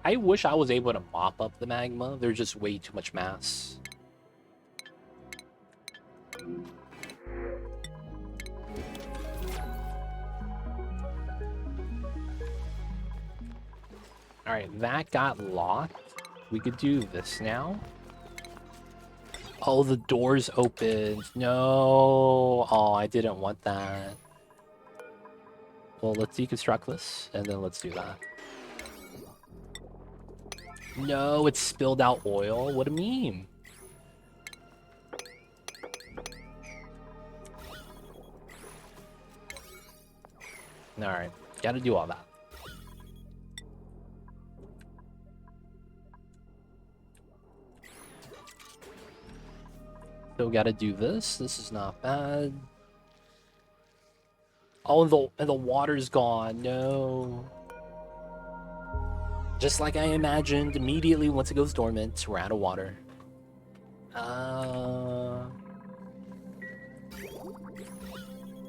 I wish I was able to mop up the magma. There's just way too much mass. Alright, that got locked. We could do this now. Oh, the door's open. No. Oh, I didn't want that. Well, let's deconstruct this, and then let's do that. No, it spilled out oil. What a meme. Alright, gotta do all that. Still gotta do this. This is not bad. Oh, and the water's gone. No. Just like I imagined, immediately once it goes dormant, we're out of water.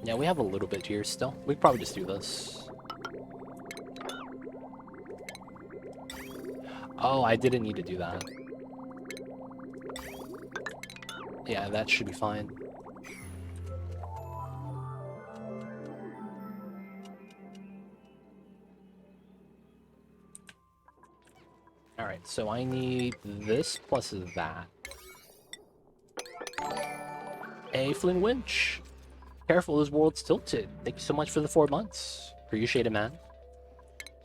Yeah, we have a little bit here still. We could probably just do this. Oh, I didn't need to do that. Yeah, that should be fine. Alright, so I need this plus that. Hey, Flynn Winch. Careful, this world's tilted. Thank you so much for the 4 months. Appreciate it, man.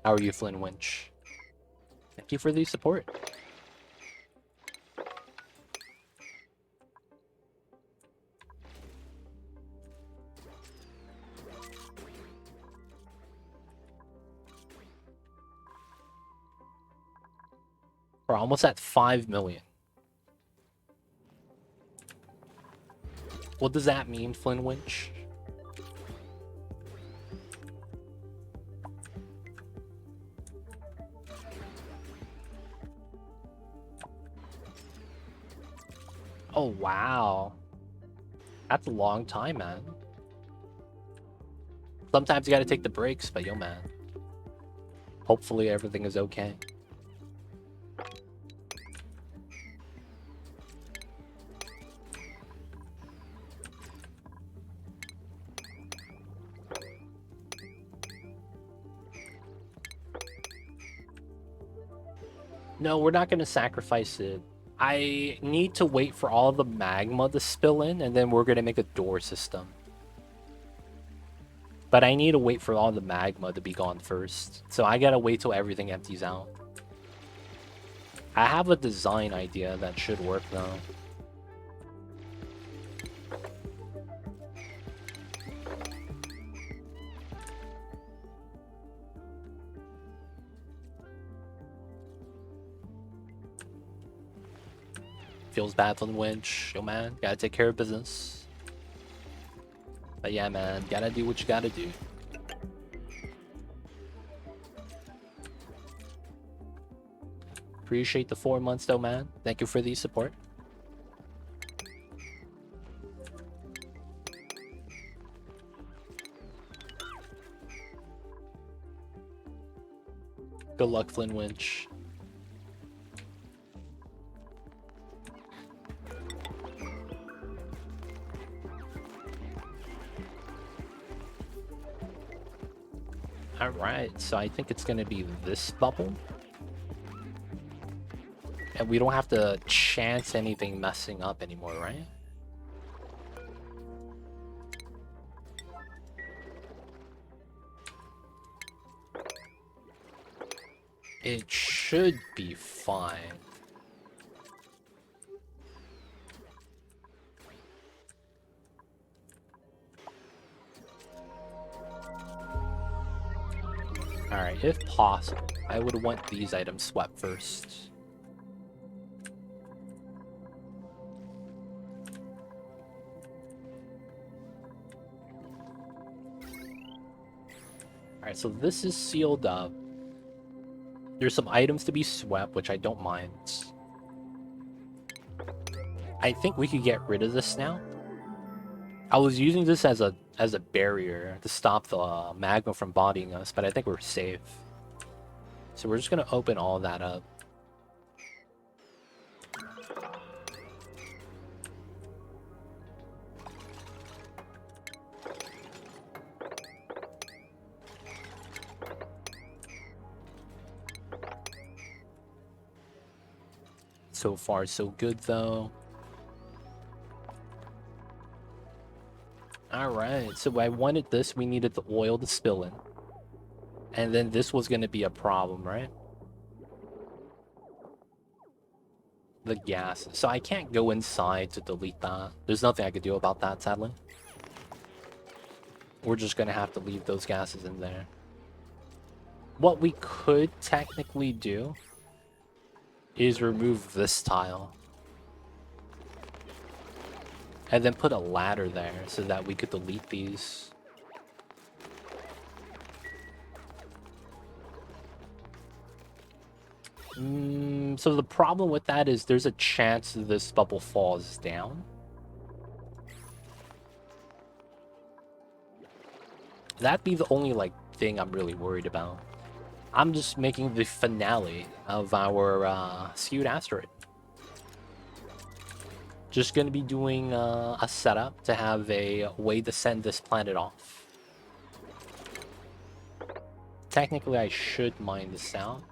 How are you, Flynn Winch? Thank you for the support. We're almost at 5 million. What does that mean, Flynn Winch? Oh, wow. That's a long time, man. Sometimes you gotta take the breaks, but yo, man. Hopefully everything is okay. No, we're not gonna sacrifice it. I need to wait for all the magma to spill in, and then we're gonna make a door system. But I need to wait for all the magma to be gone first. So I gotta wait till everything empties out. I have a design idea that should work though. Feels bad for the winch. Yo, man, gotta take care of business. But yeah, man, gotta do what you gotta do. Appreciate the 4 months though, man. Thank you for the support. Good luck, Flynn Winch. Alright, so I think it's gonna be this bubble. And we don't have to chance anything messing up anymore, right? It should be fine. Alright, if possible, I would want these items swept first. Alright, so this is sealed up. There's some items to be swept, which I don't mind. I think we could get rid of this now. I was using this as a barrier to stop the magma from bodying us, but I think we're safe. So we're just gonna open all that up. So far, so good, though. Alright, so I wanted this. We needed the oil to spill in. And then this was going to be a problem, right? The gas. So I can't go inside to delete that. There's nothing I could do about that, sadly. We're just going to have to leave those gases in there. What we could technically do is remove this tile. And then put a ladder there so that we could delete these. So the problem with that is there's a chance this bubble falls down. That'd be the only thing I'm really worried about. I'm just making the finale of our Skewed Asteroid. Just gonna be doing a setup to have a way to send this planet off. Technically, I should mine this out.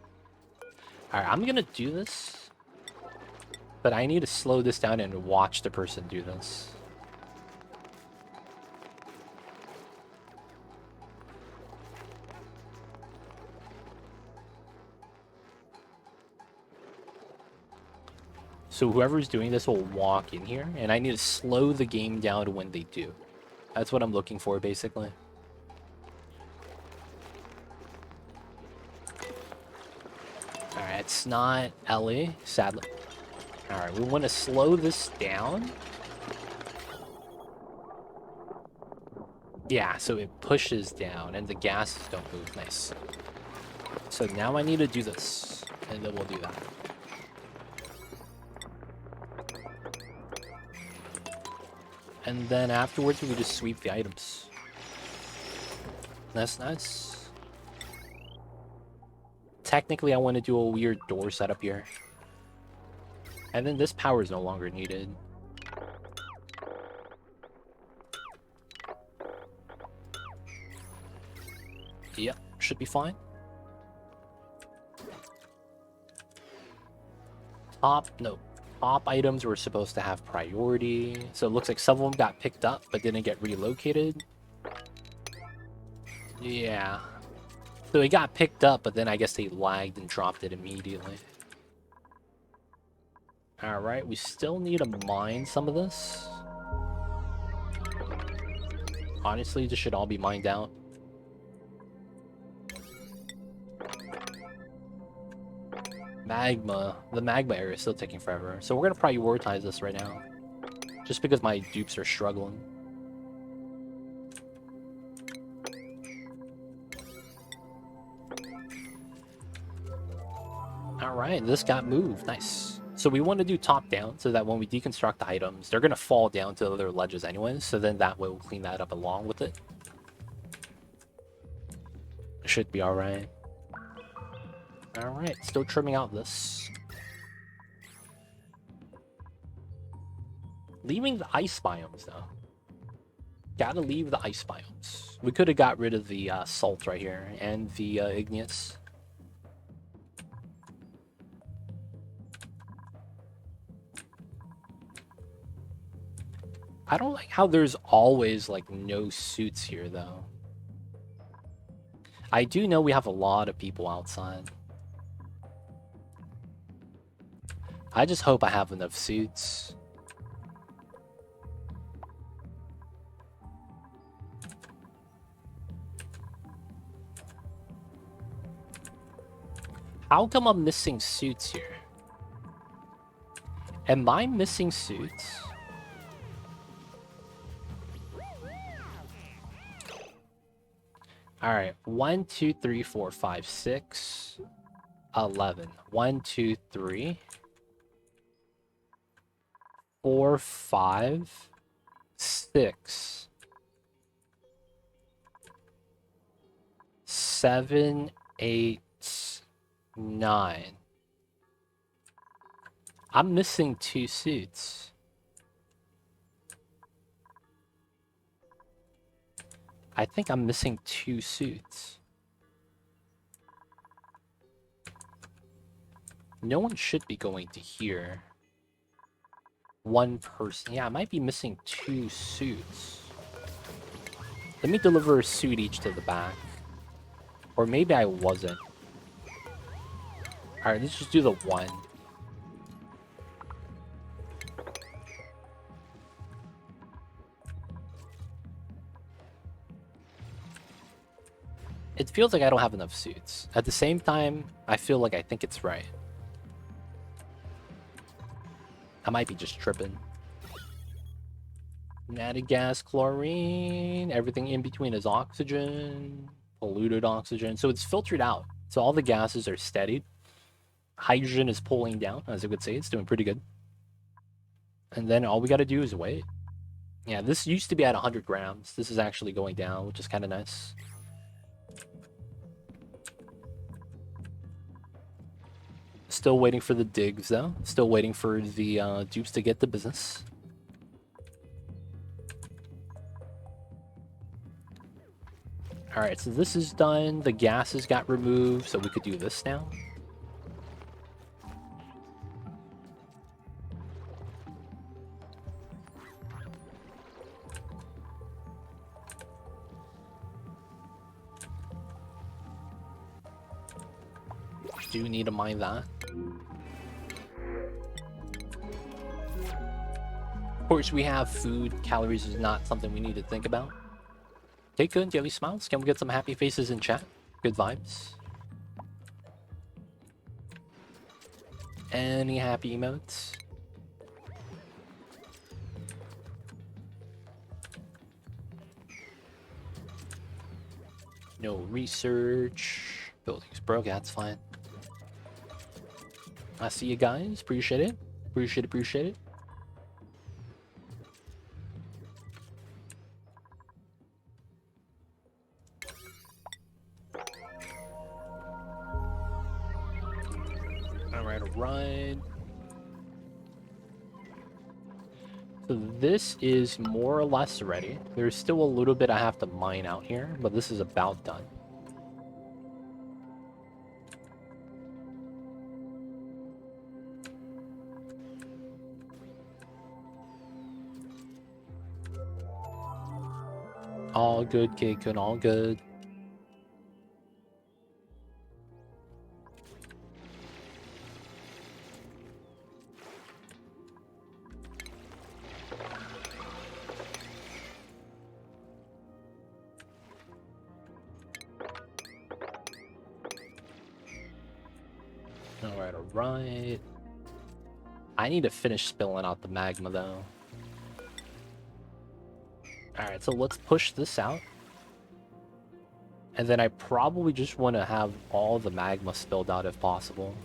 Alright, I'm gonna do this. But I need to slow this down and watch the person do this. So whoever's doing this will walk in here, and I need to slow the game down when they do. That's what I'm looking for, basically. Alright, it's not Ellie, sadly. Alright, we want to slow this down. Yeah, so it pushes down and the gases don't move. Nice. So now I need to do this, and then we'll do that. And then afterwards, we can just sweep the items. That's nice. Technically, I want to do a weird door setup here. And then this power is no longer needed. Yep, should be fine. Top items were supposed to have priority. So it looks like some of them got picked up but didn't get relocated. Yeah. So it got picked up, but then I guess they lagged and dropped it immediately. Alright, we still need to mine some of this. Honestly, this should all be mined out. The magma area is still taking forever. So we're going to prioritize this right now. Just because my dupes are struggling. Alright, this got moved. Nice. So we want to do top down so that when we deconstruct the items, they're going to fall down to other ledges anyways. So then that way we'll clean that up along with it. Should be alright. Alright, still trimming out this. Leaving the ice biomes, though. Gotta leave the ice biomes. We could have got rid of the salt right here and the igneous. I don't like how there's always, like, no suits here, though. I do know we have a lot of people outside. I just hope I have enough suits. How come I'm missing suits here? Am I missing suits? Alright, 1, 2, 3, 4, 5, 6, 11. 1, 2, 3, 4, 5, 6, 7, 8, 9. I'm missing 2 suits. I think I'm missing 2 suits. No one should be going to here. One person. Yeah, I might be missing 2 suits. Let me deliver a suit each to the back. Or maybe I wasn't. Alright, let's just do the 1. It feels like I don't have enough suits. At the same time, I feel like I think it's right. I might be just tripping. Natty gas, chlorine, everything in between is oxygen, polluted oxygen. So it's filtered out. So all the gases are steadied. Hydrogen is pulling down, as I would say. It's doing pretty good. And then all we got to do is wait. Yeah, this used to be at 100 grams. This is actually going down, which is kind of nice. Still waiting for the digs, though. Still waiting for the dupes to get the business. Alright, so this is done. The gases got removed, so we could do this now. Do need to mine that. Of course, we have food. Calories is not something we need to think about. Okay, good. Jelly smiles. Can we get some happy faces in chat? Good vibes. Any happy emotes? No research. Buildings broke, that's fine. I see you guys. Appreciate it. Appreciate it. Alright. So this is more or less ready. There's still a little bit I have to mine out here, but this is about done. All good, Keikun, all good. Alright. I need to finish spilling out the magma, though. Alright, so let's push this out. And then I probably just want to have all the magma spilled out if possible.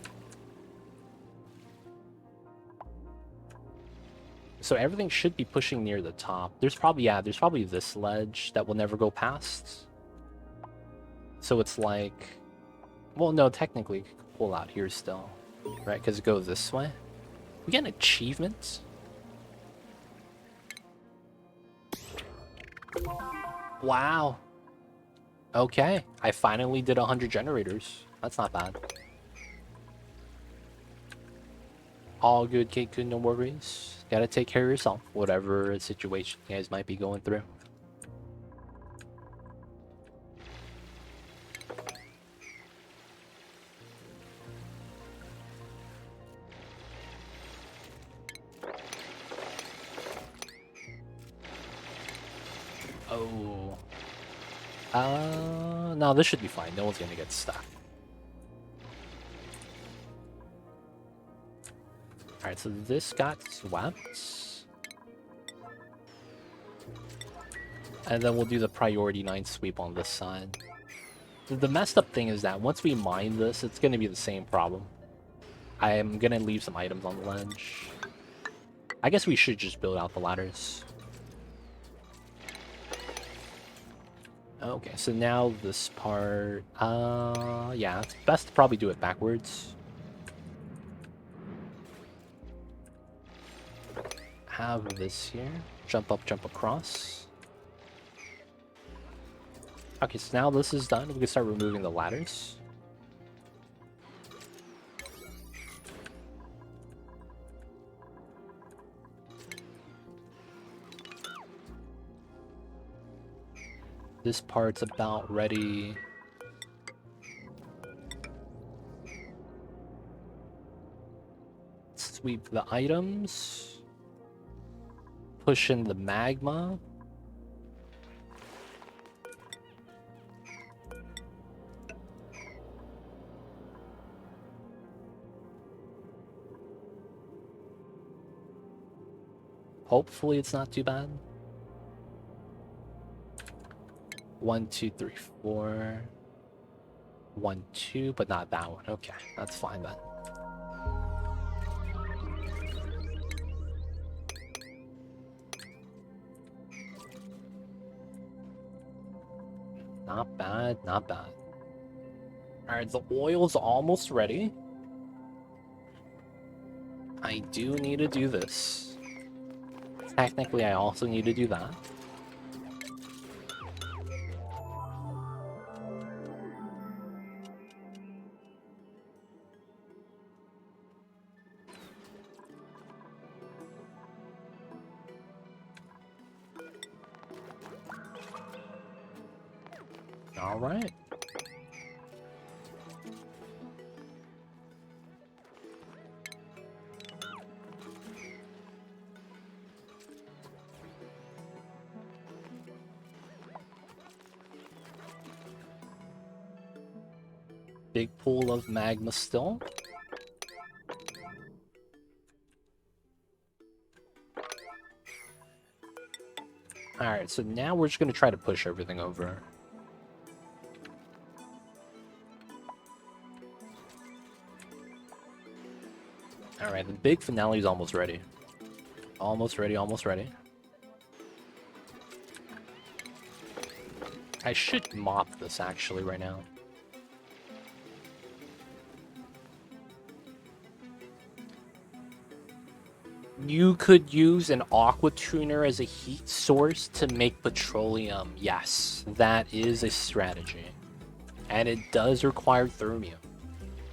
So everything should be pushing near the top. There's probably this ledge that will never go past. So it's like... Well, no, technically, you could pull out here still. Right, because it goes this way. We get an achievement? Wow. Okay, I finally did 100 generators. That's not bad. All good, Keikun, no worries. Gotta take care of yourself, whatever situation you guys might be going through. Oh. No, this should be fine. No one's gonna get stuck. Alright, so this got swept. And then we'll do the priority 9 sweep on this side. The messed up thing is that once we mine this, it's gonna be the same problem. I am gonna leave some items on the ledge. I guess we should just build out the ladders. Okay, so now this part... yeah, it's best to probably do it backwards. Have this here. Jump up, jump across. Okay, so now this is done. We can start removing the ladders. This part's about ready. Sweep the items. Push in the magma. Hopefully it's not too bad. 1, 2, 3, 4. 1, 2, but not that one. Okay, that's fine then. Not bad, not bad. Alright, the oil's almost ready. I do need to do this. Technically, I also need to do that. All right. Big pool of magma still. Alright, so now we're just going to try to push everything over. Alright, the big finale is almost ready. Almost ready, almost ready. I should mop this actually right now. You could use an aqua tuner as a heat source to make petroleum. Yes, that is a strategy. And it does require thermium.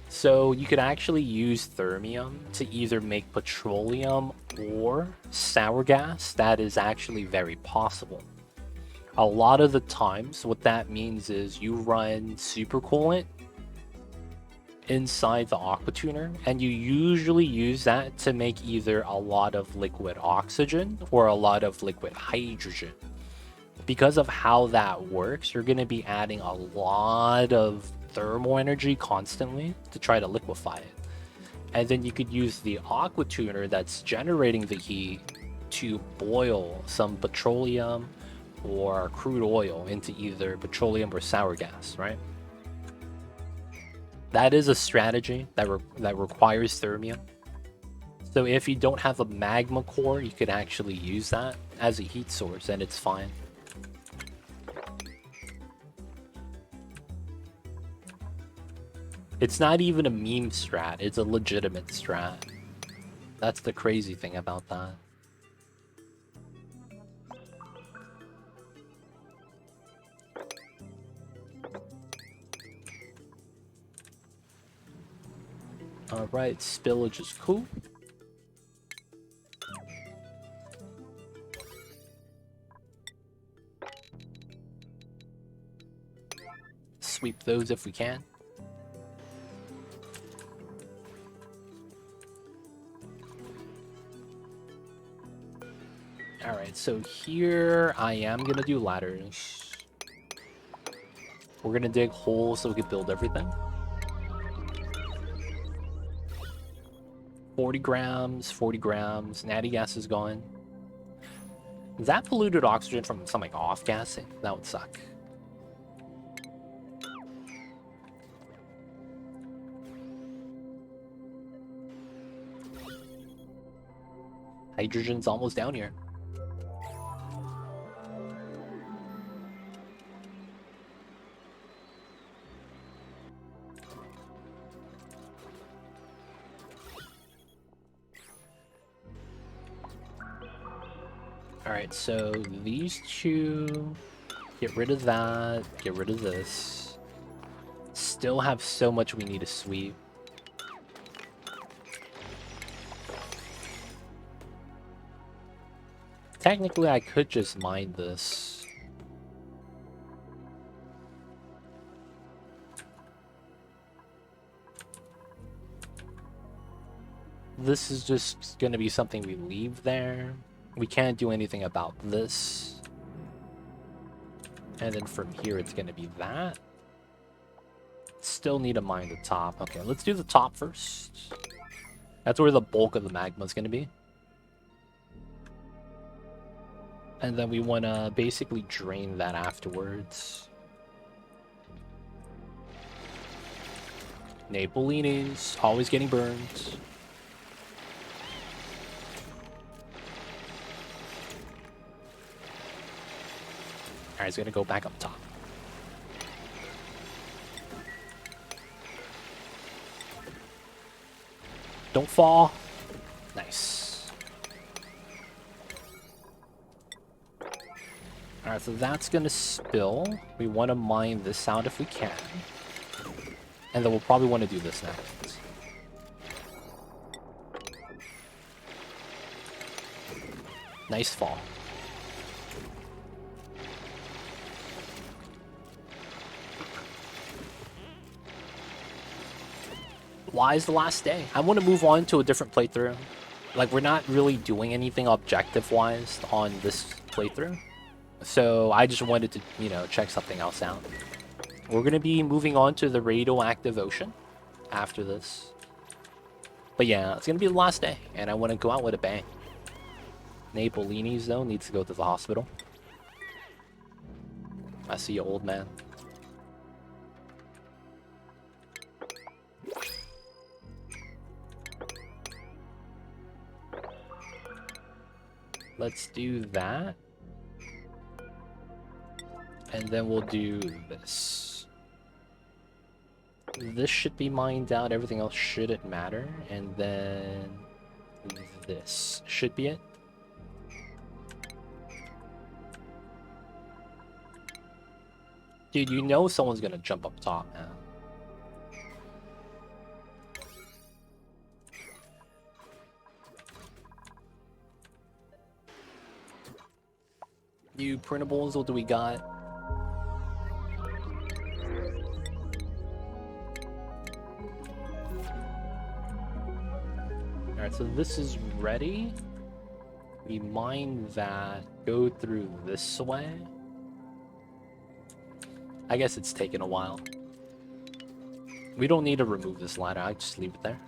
So you could actually use thermium to either make petroleum or sour gas. That is actually very possible. A lot of the times, what that means is you run supercoolant inside the aqua tuner, and you usually use that to make either a lot of liquid oxygen or a lot of liquid hydrogen. Because of how that works, you're going to be adding a lot of thermal energy constantly to try to liquefy it. And then you could use the aqua tuner that's generating the heat to boil some petroleum or crude oil into either petroleum or sour gas, right? That is a strategy that requires thermium. So if you don't have a magma core, you could actually use that as a heat source and it's fine. It's not even a meme strat, it's a legitimate strat. That's the crazy thing about that. Alright, spillage is cool. Sweep those if we can. Alright, so here I am gonna do ladders. We're gonna dig holes so we can build everything. 40 grams, natty gas is gone. Is that polluted oxygen from some like off gassing? That would suck. Hydrogen's almost down here. Alright, so these two, get rid of that, get rid of this. Still have so much we need to sweep. Technically, I could just mine this. This is just going to be something we leave there. We can't do anything about this. And then from here, it's going to be that. Still need to mine the top. Okay, let's do the top first. That's where the bulk of the magma is going to be. And then we want to basically drain that afterwards. Napolini's always getting burned. Alright, it's gonna go back up top. Don't fall. Nice. Alright, so that's gonna spill. We want to mine this out if we can. And then we'll probably want to do this next. Nice fall. Why is the last day? I want to move on to a different playthrough. Like, we're not really doing anything objective-wise on this playthrough. So I just wanted to, you know, check something else out. We're going to be moving on to the radioactive ocean after this. But yeah, it's going to be the last day, and I want to go out with a bang. Napolini's, though, needs to go to the hospital. I see you, old man. Let's do that. And then we'll do this. This should be mined out, everything else shouldn't matter. And then this should be it. Dude, you know someone's gonna jump up top, man. New printables, what do we got? Alright, so this is ready. We mine that, go through this way. I guess it's taken a while. We don't need to remove this ladder, I just leave it there.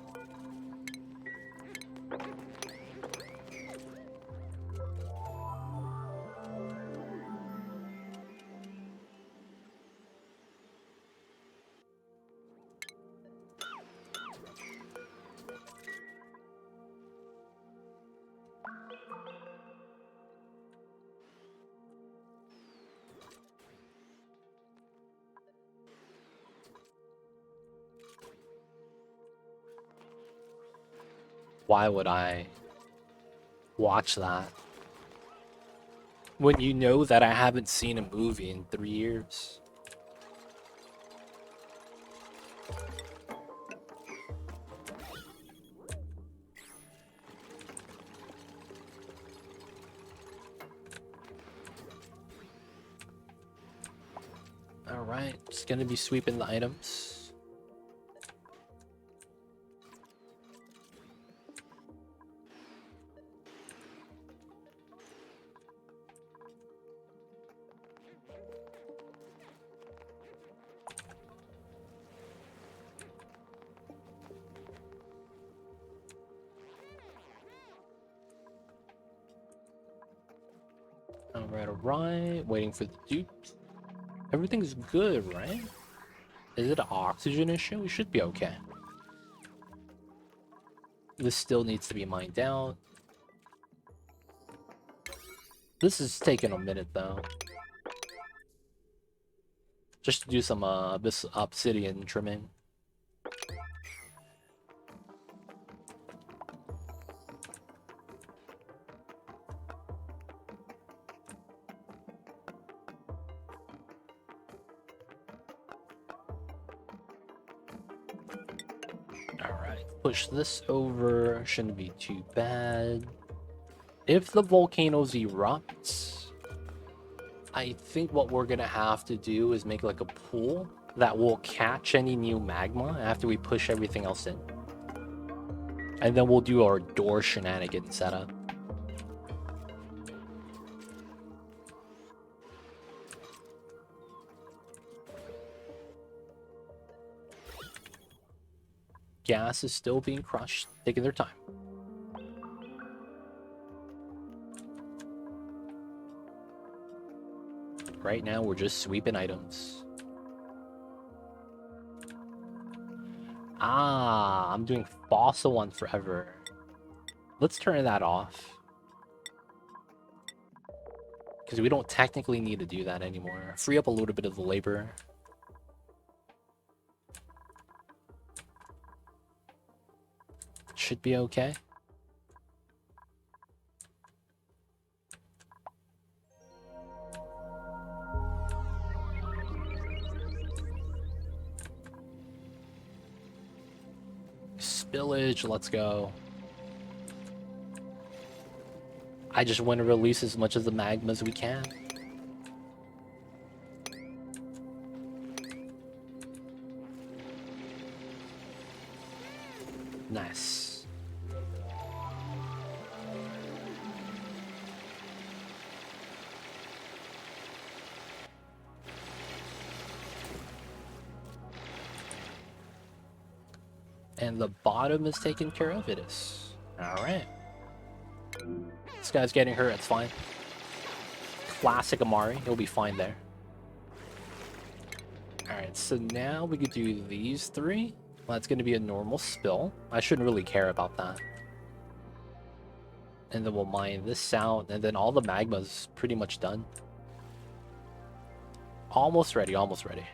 Why would I watch that when you know that I haven't seen a movie in 3 years? Alright, just gonna be sweeping the items. Alright, waiting for the dude. Everything's good, right? Is it an oxygen issue? We should be okay. This still needs to be mined out. This is taking a minute though. Just to do some this obsidian trimming. Push this over, shouldn't be too bad. If the volcanoes erupt, I think what we're gonna have to do is make like a pool that will catch any new magma after we push everything else in. And then we'll do our door shenanigan setup. Gas is still being crushed, taking their time. Right now, we're just sweeping items. Ah, I'm doing fossil on forever. Let's turn that off. Because we don't technically need to do that anymore. Free up a little bit of the labor. Should be okay. Spillage, let's go. I just want to release as much of the magma as we can. Nice. And the bottom is taken care of, it is. Alright. This guy's getting hurt, it's fine. Classic Amari, he'll be fine there. Alright, so now we could do these three. Well, that's going to be a normal spill. I shouldn't really care about that. And then we'll mine this out, and then all the magma's pretty much done. Almost ready, almost ready.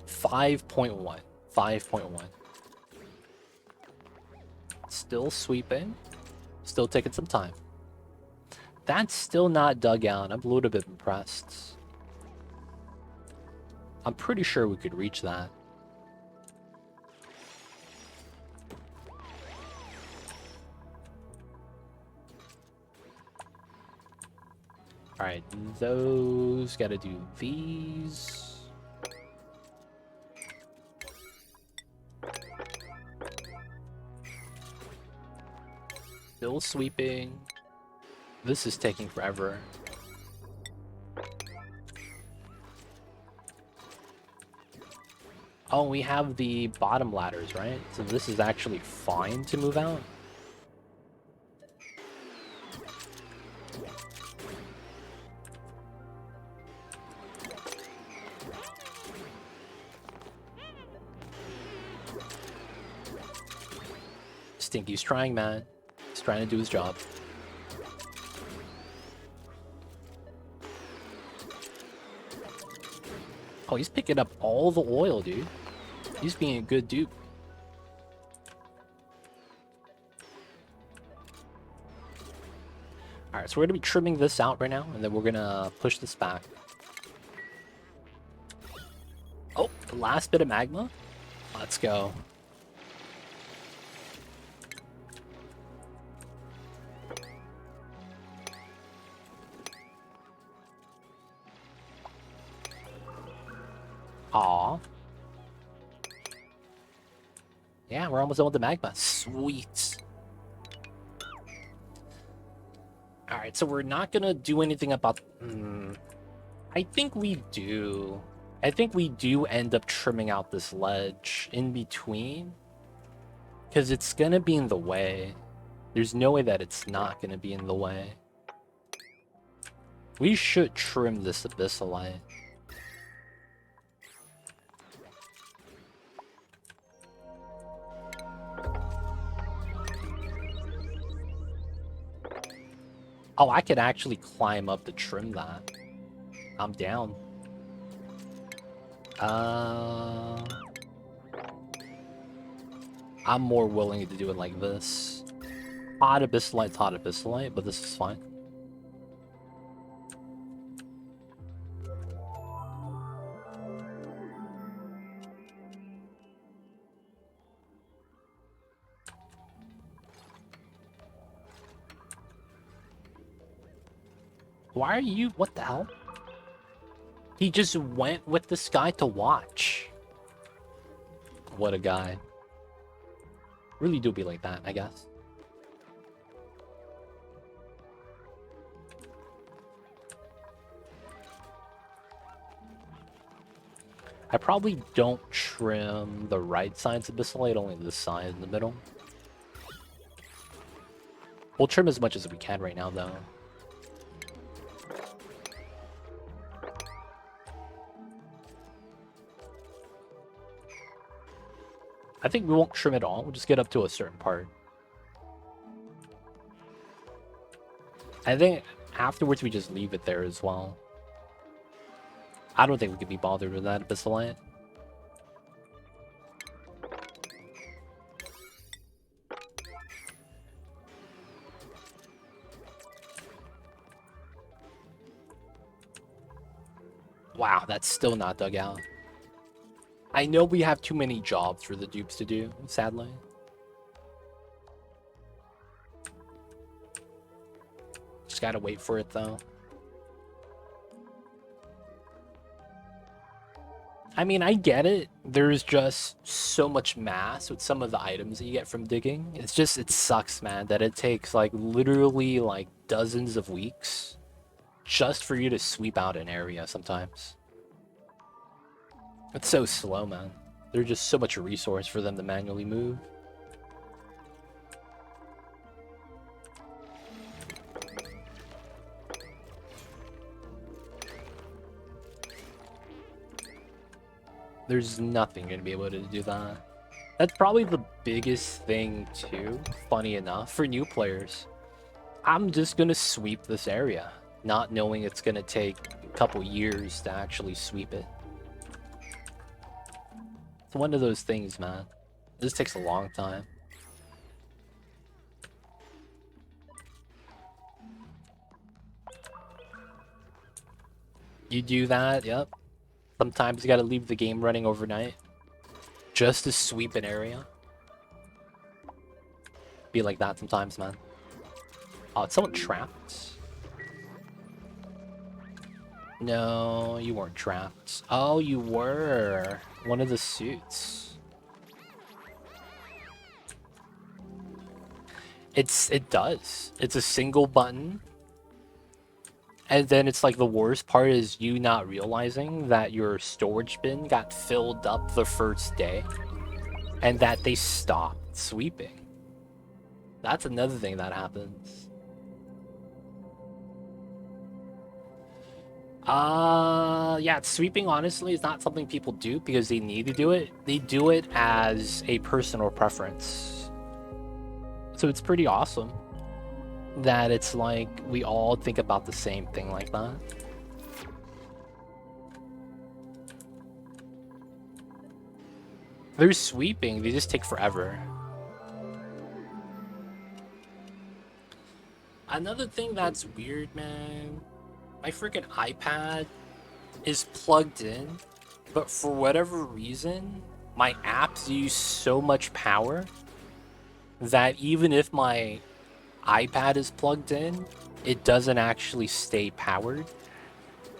.1. 5.1. Still sweeping. Still taking some time. That's still not dug out. I'm a little bit impressed. I'm pretty sure we could reach that. Alright, those gotta do these. Still sweeping. This is taking forever. Oh, we have the bottom ladders, right? So this is actually fine to move out. Stinky's trying, man. He's trying to do his job. Oh, he's picking up all the oil, dude. He's being a good dude. Alright, so we're going to be trimming this out right now, and then we're going to push this back. Oh, the last bit of magma. Let's go. Aw. Yeah, we're almost done with the magma. Sweet. Alright, so we're not gonna do anything about... I think we do. I think we do end up trimming out this ledge in between. Because it's gonna be in the way. There's no way that it's not gonna be in the way. We should trim this abyssalite. Oh, I could actually climb up to trim that. I'm down. I'm more willing to do it like this. Hot abyssalite, but this is fine. Why are you... What the hell? He just went with this guy to watch. What a guy. Really do be like that, I guess. I probably don't trim the right sides of abyssalite, only this side in the middle. We'll trim as much as we can right now, though. I think we won't trim it all. We'll just get up to a certain part. I think afterwards we just leave it there as well. I don't think we could be bothered with that abyssalite. Wow, that's still not dug out. I know we have too many jobs for the dupes to do, sadly. Just gotta wait for it, though. I mean, I get it. There's just so much mass with some of the items that you get from digging. It's just, it sucks, man, that it takes, like, literally, like, dozens of weeks just for you to sweep out an area sometimes. It's so slow, man. There's just so much resource for them to manually move. There's nothing gonna be able to do that. That's probably the biggest thing too, funny enough, for new players. I'm just gonna sweep this area, not knowing it's gonna take a couple years to actually sweep it. It's one of those things, man. This takes a long time. You do that, yep. Sometimes you gotta leave the game running overnight just to sweep an area. Be like that sometimes, man. Oh, it's someone trapped? No, you weren't trapped. Oh, you were. One of the suits. It does. It's a single button. And then it's like the worst part is you not realizing that your storage bin got filled up the first day. And that they stopped sweeping. That's another thing that happens. Yeah, sweeping honestly is not something people do because they need to do it. They do it as a personal preference. So it's pretty awesome that it's like we all think about the same thing like that. They're sweeping, they just take forever. Another thing that's weird, man. My freaking iPad is plugged in, but for whatever reason, my apps use so much power that even if my iPad is plugged in, it doesn't actually stay powered.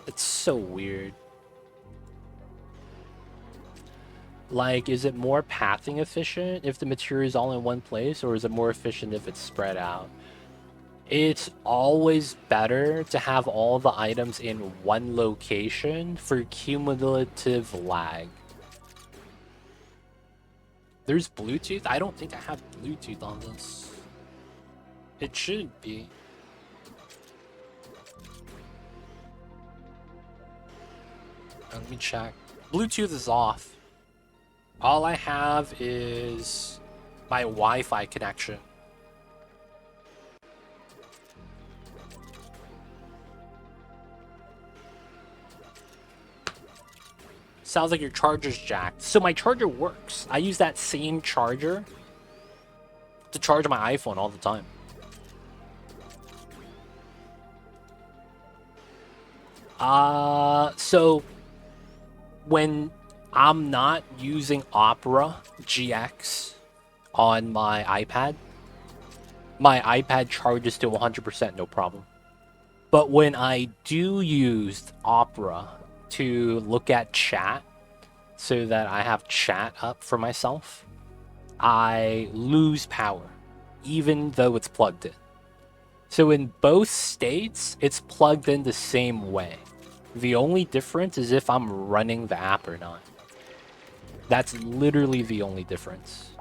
It's so weird. Like, is it more pathing efficient if the material is all in one place, or is it more efficient if it's spread out? It's always better to have all the items in one location for cumulative lag. There's Bluetooth? I don't think I have Bluetooth on this. It should be. Let me check. Bluetooth is off. All I have is my Wi-Fi connection. Sounds like your charger's jacked. So my charger works. I use that same charger to charge my iPhone all the time. So when I'm not using Opera GX on my iPad charges to 100%, no problem. But when I do use Opera to look at chat so that I have chat up for myself, I lose power, even though it's plugged in. So in both states, it's plugged in the same way. The only difference is if I'm running the app or not. That's literally the only difference.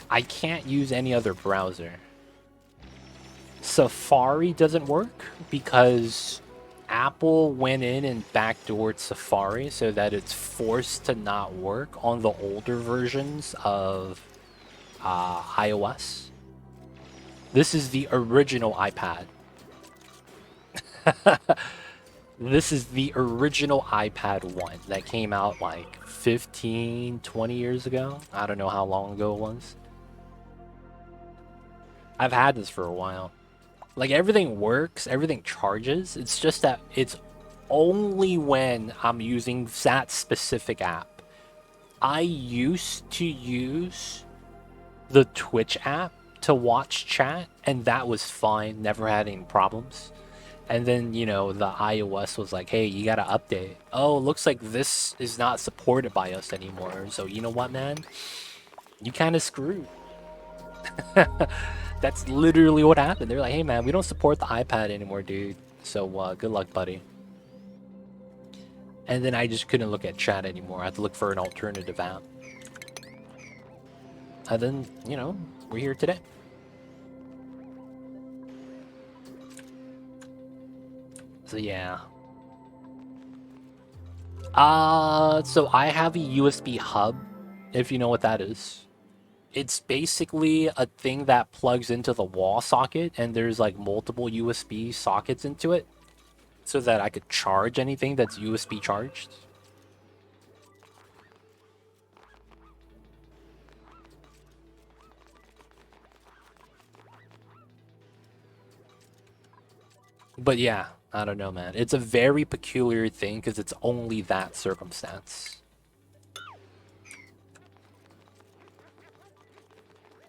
I can't use any other browser. Safari doesn't work because Apple went in and backdoored Safari so that it's forced to not work on the older versions of iOS. This is the original iPad. This is the original iPad 1 that came out like 15, 20 years ago. I don't know how long ago it was. I've had this for a while. Like, everything works, everything charges. It's just that it's only when I'm using that specific app. I used to use the Twitch app to watch chat, and that was fine, never had any problems. And then, you know, the iOS was like, hey, you gotta update. Oh, looks like this is not supported by us anymore. So, you know what, man? You kind of screwed. That's literally what happened. They're like, hey, man, we don't support the iPad anymore, dude. So, good luck, buddy. And then I just couldn't look at chat anymore. I had to look for an alternative app. And then, you know, we're here today. So, yeah. So I have a USB hub, if you know what that is. It's basically a thing that plugs into the wall socket, and there's like multiple USB sockets into it, so that I could charge anything that's USB charged. But yeah, I don't know, man. It's a very peculiar thing because it's only that circumstance.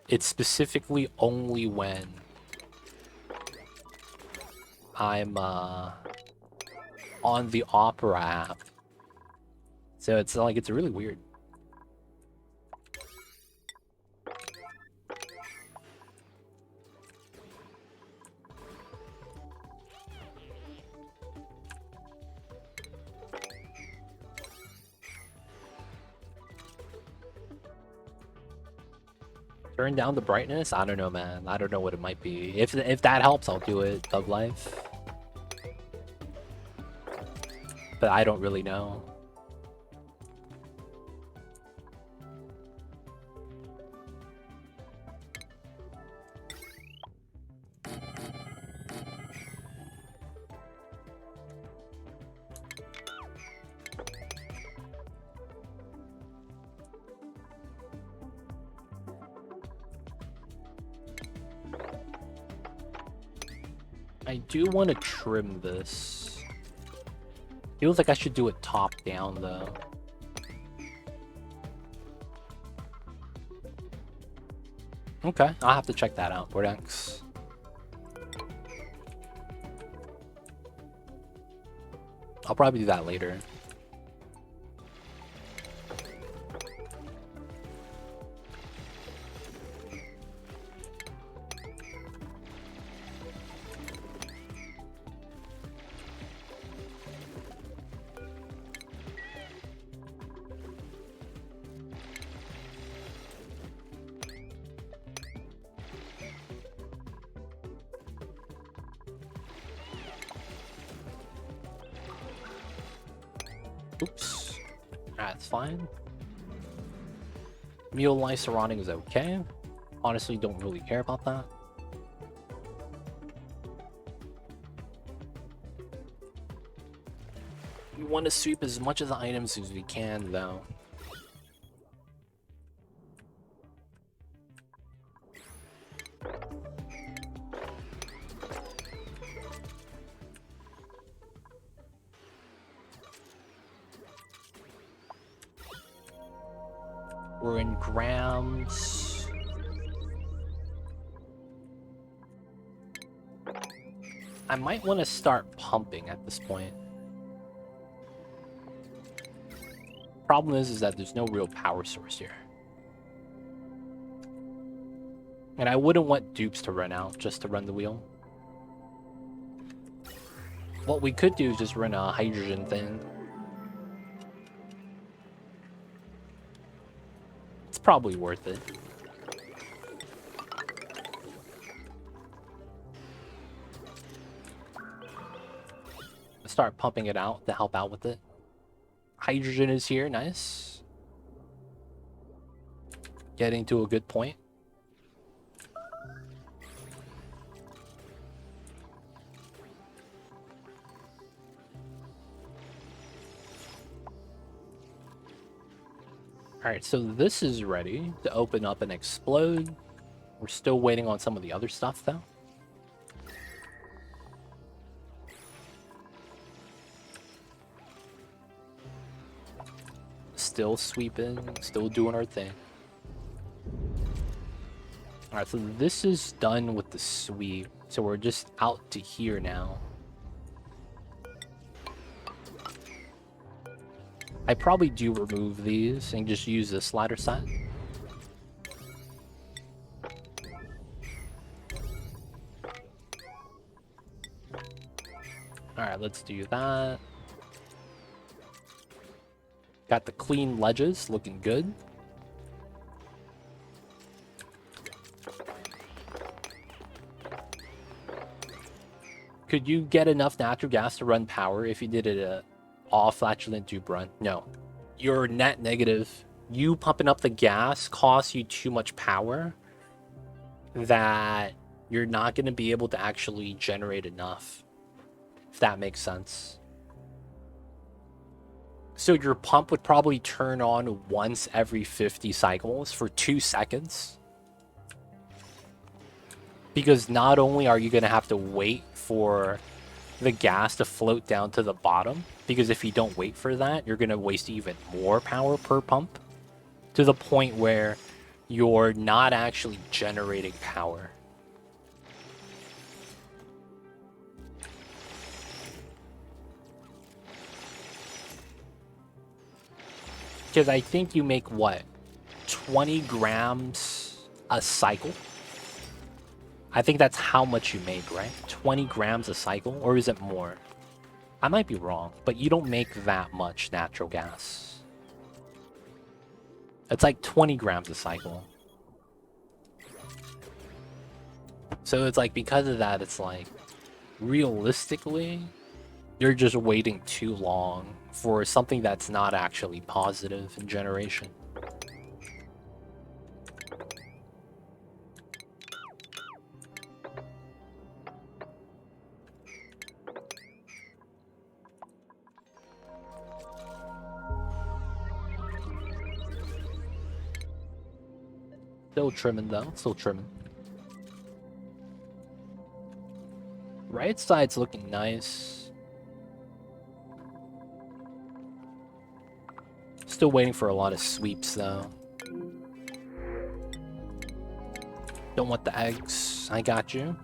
It's specifically only when I'm on the Opera app. So it's like, it's really weird. Turn down the brightness? I don't know, man. I don't know what it might be. If that helps, I'll do it. Thug Life. But I don't really know. I do want to trim this. Feels like I should do it top down though. Okay, I'll have to check that out, Bordex. I'll probably do that later. Oops. That's fine. Mule life surrounding is okay. Honestly, don't really care about that. We want to sweep as much of the items as we can, though. We're in grams. I might want to start pumping at this point. Problem is that there's no real power source here. And I wouldn't want dupes to run out just to run the wheel. What we could do is just run a hydrogen thing. It's probably worth it. Start pumping it out to help out with it. Hydrogen is here, nice. Getting to a good point. Alright, so this is ready to open up and explode. We're still waiting on some of the other stuff, though. Still sweeping, still doing our thing. Alright, so this is done with the sweep. So we're just out to here now. I probably do remove these and just use the slider set. Alright, let's do that. Got the clean ledges, looking good. Could you get enough natural gas to run power if you did it all flatulent dupe run. No. You're net negative. You pumping up the gas costs you too much power that you're not going to be able to actually generate enough, if that makes sense. So your pump would probably turn on once every 50 cycles for 2 seconds. Because not only are you going to have to wait for the gas to float down to the bottom, because if you don't wait for that, you're going to waste even more power per pump, to the point where you're not actually generating power. Because I think you make, what, 20 grams a cycle? I think that's how much you make, right? 20 grams a cycle? Or is it more? I might be wrong, but you don't make that much natural gas. It's like 20 grams a cycle. So it's like, because of that, it's like, realistically, you're just waiting too long for something that's not actually positive in generation. Still trimming though, still trimming. Right side's looking nice. Still waiting for a lot of sweeps though. Don't want the eggs. I got you.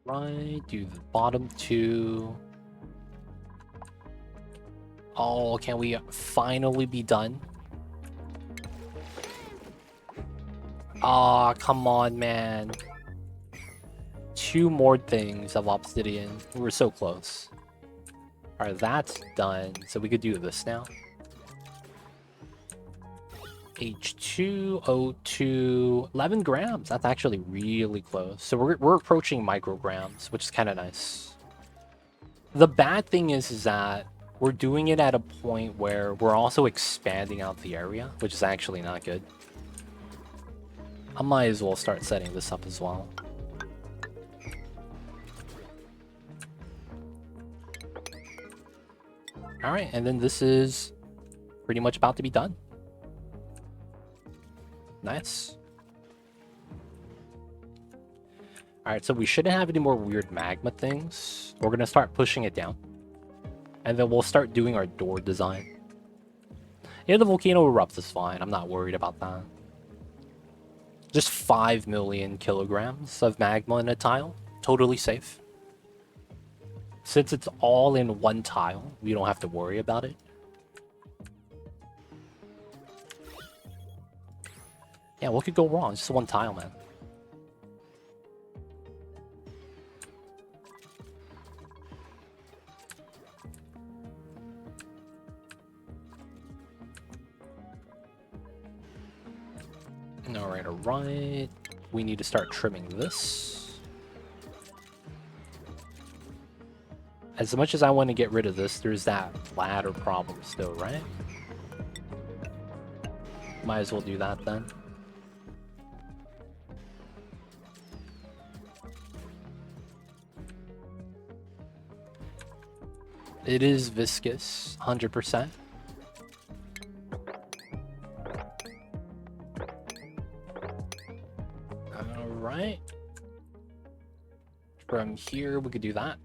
Right, do the bottom two. Oh, can we finally be done? Aw, come on, man. 2 more things of obsidian. We're so close. Alright, that's done. So we could do this now. H2, O2, 11 grams. That's actually really close. So we're approaching micrograms, which is kind of nice. The bad thing is that we're doing it at a point where we're also expanding out the area, which is actually not good. I might as well start setting this up as well. Alright, and then this is pretty much about to be done. Nice. Alright, so we shouldn't have any more weird magma things. We're going to start pushing it down. And then we'll start doing our door design. Yeah, the volcano erupts is fine. I'm not worried about that. Just 5 million kilograms of magma in a tile. Totally safe. Since it's all in one tile, we don't have to worry about it. Yeah, what could go wrong? It's just one tile, man. Alright, alright. We need to start trimming this. As much as I want to get rid of this, there's that ladder problem still, right? Might as well do that then. It is viscous, 100%. Alright. From here, we could do that.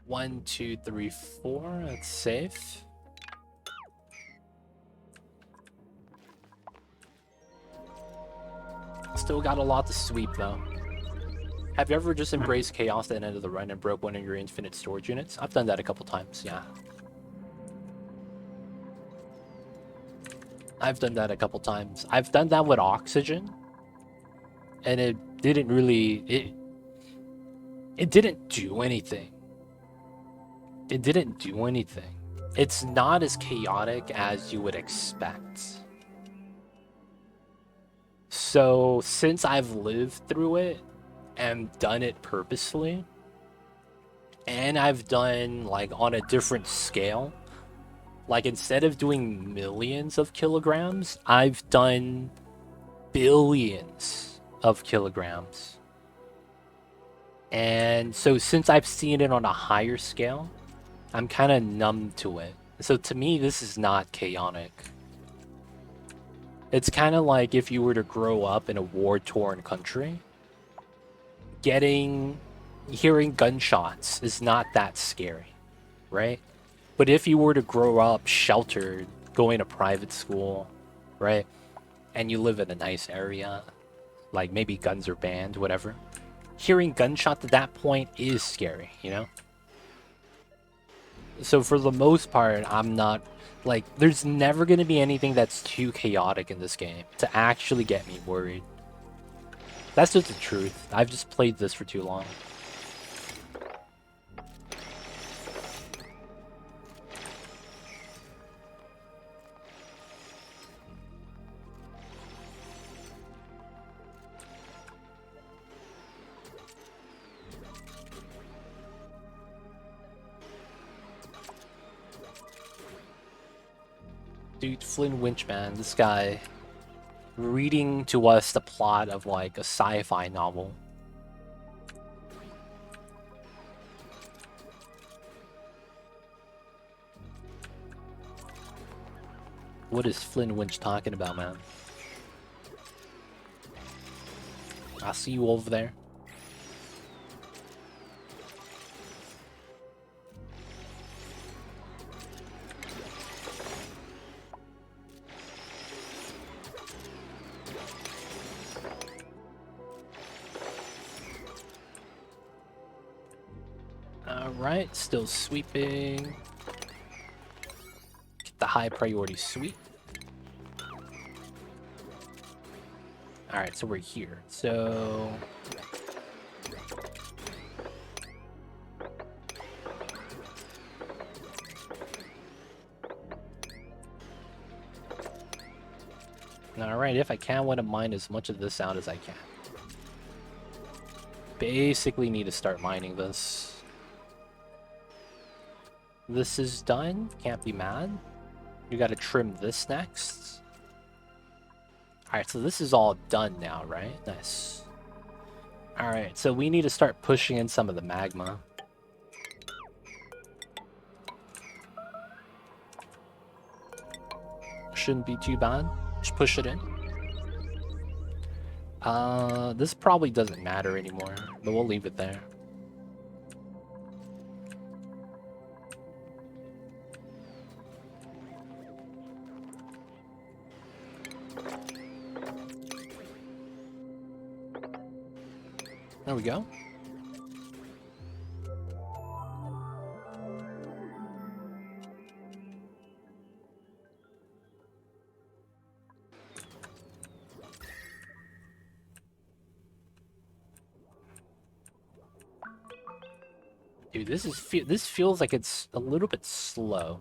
1, 2, 3, 4. That's safe. Still got a lot to sweep though. Have you ever just embraced chaos at the end of the run and broke one of your infinite storage units? I've done that a couple times, yeah. I've done that a couple times. I've done that with oxygen, and it didn't really... It didn't do anything. It didn't do anything. It's not as chaotic as you would expect. So, since I've lived through it and done it purposely, and I've done, like, on a different scale, like, instead of doing millions of kilograms, I've done billions of kilograms. And so, since I've seen it on a higher scale, I'm kind of numb to it. So, to me, this is not chaotic. It's kind of like if you were to grow up in a war-torn country, hearing gunshots is not that scary, right? But if you were to grow up sheltered, going to private school, right? And you live in a nice area, like maybe guns are banned, whatever. Hearing gunshots at that point is scary, you know? So for the most part, I'm not... Like, there's never going to be anything that's too chaotic in this game to actually get me worried. That's just the truth. I've just played this for too long. Dude, Flynn Winchman, this guy, reading to us the plot of like a sci-fi novel. What is Flynn Winch talking about, man? I'll see you over there. Alright, still sweeping. Get the high priority sweep. Alright, so we're here. So... Alright, if I can, want to mine as much of this out as I can. Basically need to start mining this. This is done. Can't be mad. You gotta trim this next. Alright, so this is all done now, right? Nice. Alright, so we need to start pushing in some of the magma. Shouldn't be too bad. Just push it in. This probably doesn't matter anymore, but we'll leave it there. There we go. Dude, this feels like it's a little bit slow.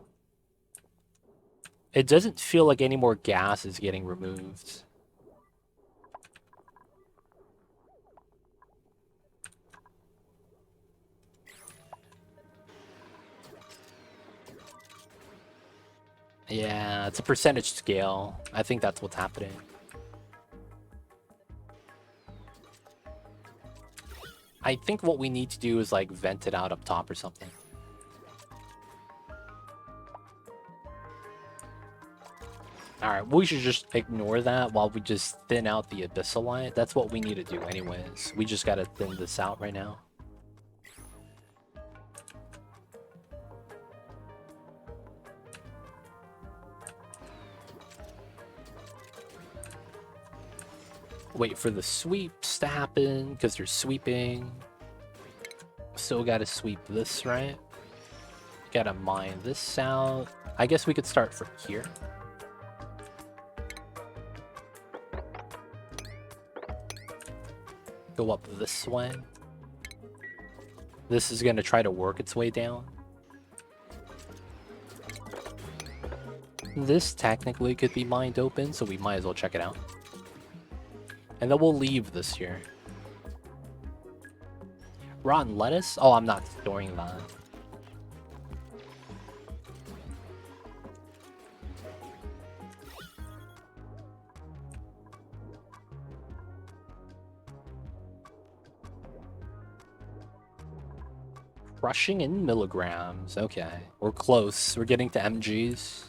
It doesn't feel like any more gas is getting removed. Yeah, it's a percentage scale. I think that's what's happening. I think what we need to do is like vent it out up top or something. Alright, we should just ignore that while we just thin out the Abyssalite. That's what we need to do anyways. We just gotta thin this out right now. Wait for the sweeps to happen, because they're sweeping. Still gotta sweep this, right? Gotta mine this out. I guess we could start from here. Go up this way. This is gonna try to work its way down. This technically could be mined open, so we might as well check it out. And then we'll leave this here. Rotten lettuce? Oh, I'm not storing that. Crushing in milligrams. Okay. We're close. We're getting to mgs.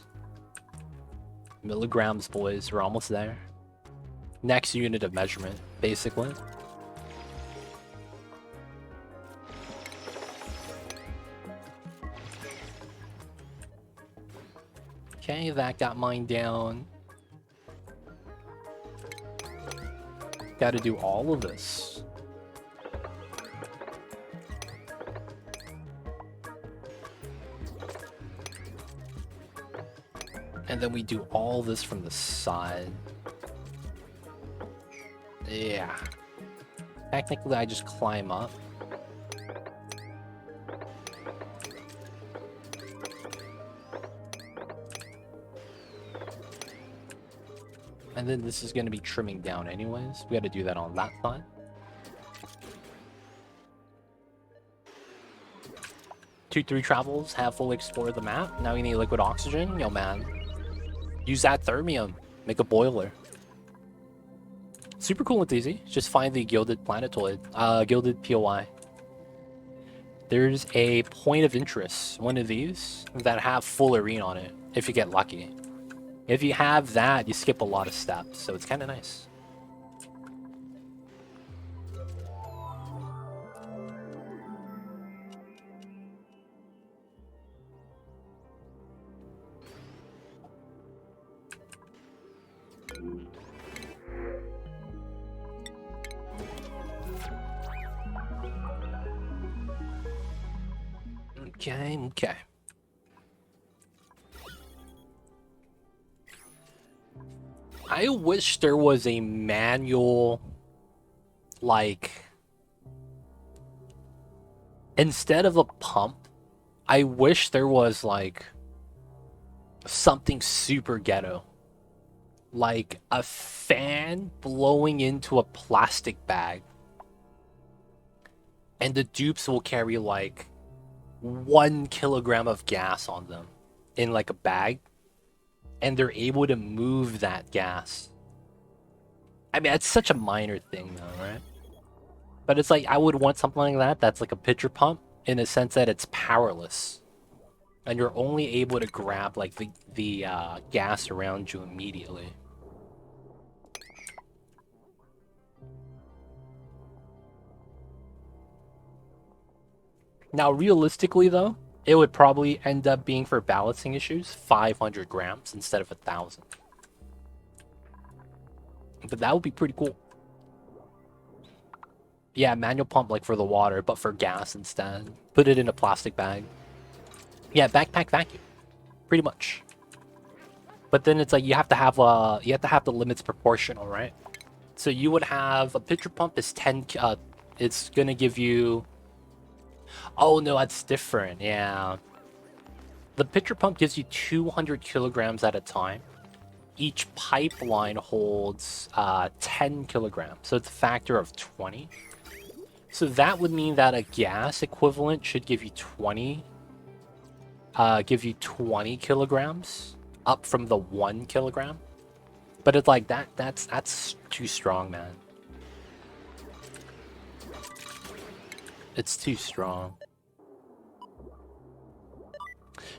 Milligrams, boys. We're almost there. Next unit of measurement, basically. Okay, that got mine down. Gotta do all of this. And then we do all this from the side. Yeah. Technically, I just climb up. And then this is going to be trimming down anyways. We got to do that on that side. Two, 3 travels, have fully explored the map. Now we need liquid oxygen. Yo, man. Use that thermium. Make a boiler. Super cool and easy. Just find the gilded planetoid. Gilded POI. There's a point of interest. One of these that have full arena on it. If you get lucky. If you have that, you skip a lot of steps. So it's kind of nice. Okay. I wish there was a manual, like, instead of a pump, I wish there was, like, something super ghetto. Like, a fan blowing into a plastic bag. And the dupes will carry, like, 1 kilogram of gas on them in like a bag, and they're able to move that gas. I mean, it's such a minor thing though, right? But it's like, I would want something like that that's like a pitcher pump in the sense that it's powerless and you're only able to grab like the gas around you immediately. Now, realistically, though, it would probably end up being, for balancing issues, 500 grams instead of 1,000. But that would be pretty cool. Yeah, manual pump like for the water, but for gas instead. Put it in a plastic bag. Yeah, backpack vacuum, pretty much. But then it's like you have to have the limits proportional, right? So you would have a pitcher pump is 10. It's gonna give you. Oh no, that's different. Yeah. The pitcher pump gives you 200 kilograms at a time. Each pipeline holds 10 kilograms, so it's a factor of 20. So that would mean that a gas equivalent should give you 20 kilograms up from the 1 kilogram. But it's like that's too strong, man. It's too strong.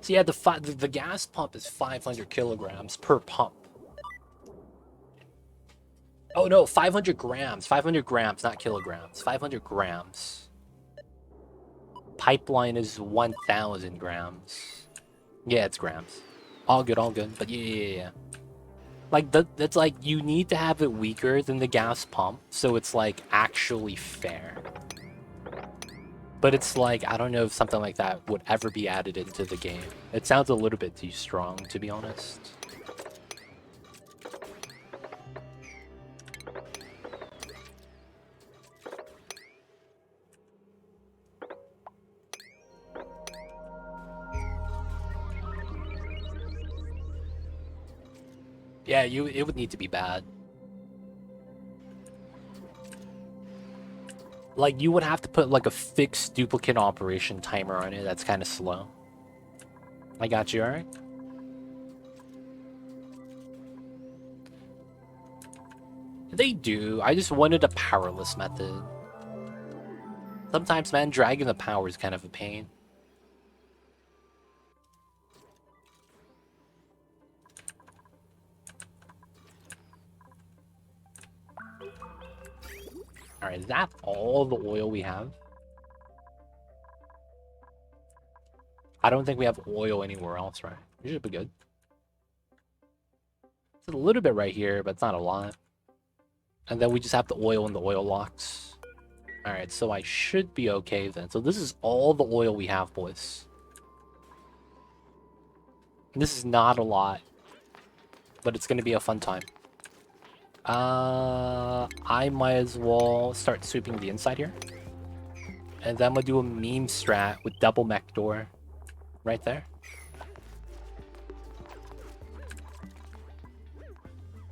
So yeah, the gas pump is 500 kilograms per pump. Oh no, 500 grams. 500 grams, not kilograms. 500 grams. Pipeline is 1,000 grams. Yeah, it's grams. All good, all good. But yeah. Like that's like you need to have it weaker than the gas pump, so it's like actually fair. But it's like I don't know if something like that would ever be added into the game. It sounds a little bit too strong, to be honest. Yeah, it would need to be bad. Like, you would have to put, like, a fixed duplicate operation timer on it. That's kind of slow. I got you, alright? They do. I just wanted a powerless method. Sometimes, man, dragging the power is kind of a pain. Alright, is that all the oil we have? I don't think we have oil anywhere else, right? We should be good. It's a little bit right here, but it's not a lot. And then we just have the oil in the oil locks. Alright, so I should be okay then. So this is all the oil we have, boys. This is not a lot, but it's going to be a fun time. I might as well start sweeping the inside here. And then I'm going to do a meme strat with double mech door right there.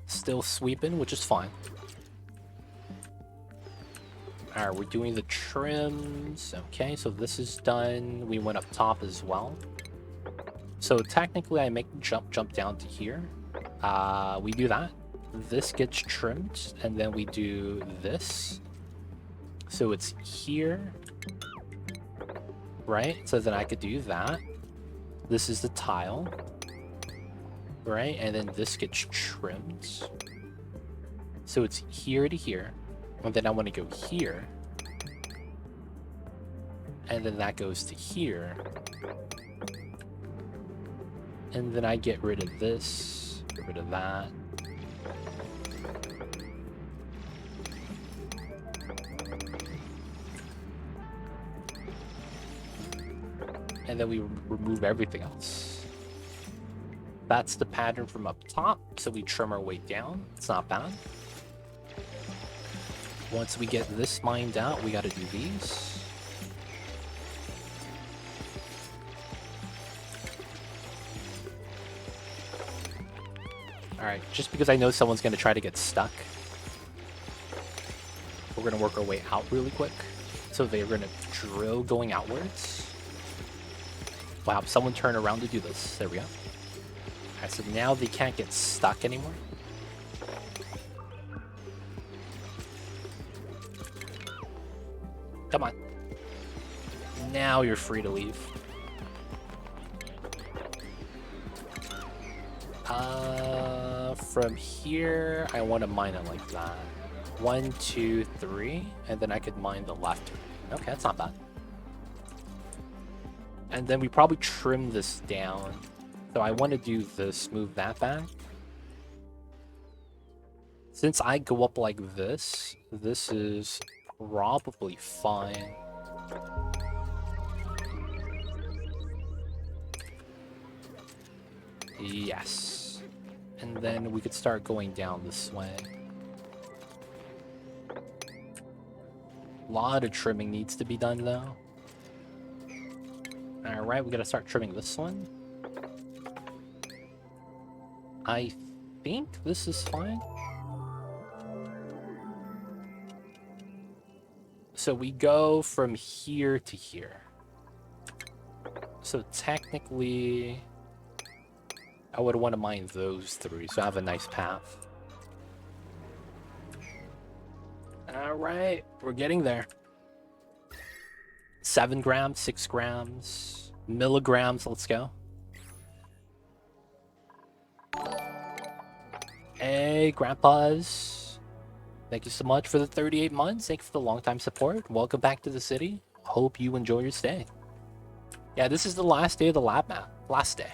Still sweeping, which is fine. Alright, we're doing the trims. Okay, so this is done. We went up top as well. So technically I make jump down to here. We do that. This gets trimmed, and then we do this. So it's here. Right? So then I could do that. This is the tile. Right? And then this gets trimmed. So it's here to here. And then I want to go here. And then that goes to here. And then I get rid of this. Get rid of that. And then we remove everything else. That's the pattern from up top. So we trim our way down. It's not bad. Once we get this mined out, we got to do these. Alright, just because I know someone's going to try to get stuck, we're going to work our way out really quick. So they're going to drill going outwards. Wow, someone turn around to do this. There we go. Alright, so now they can't get stuck anymore. Come on. Now you're free to leave. From here, I want to mine it like that. 1, 2, 3, and then I could mine the left. Okay, that's not bad. And then we probably trim this down. So I want to do this, move that back. Since I go up like this, this is probably fine. Yes. And then we could start going down this way. A lot of trimming needs to be done though. Alright, we gotta start trimming this one. I think this is fine. So we go from here to here. So technically, I would want to mine those three, so I have a nice path. Alright, we're getting there. 7 grams, 6 grams, milligrams, let's go. Hey, grandpas. Thank you so much for the 38 months. Thank you for the long time support. Welcome back to the city. Hope you enjoy your stay. Yeah, this is the last day of the lab map. Last day.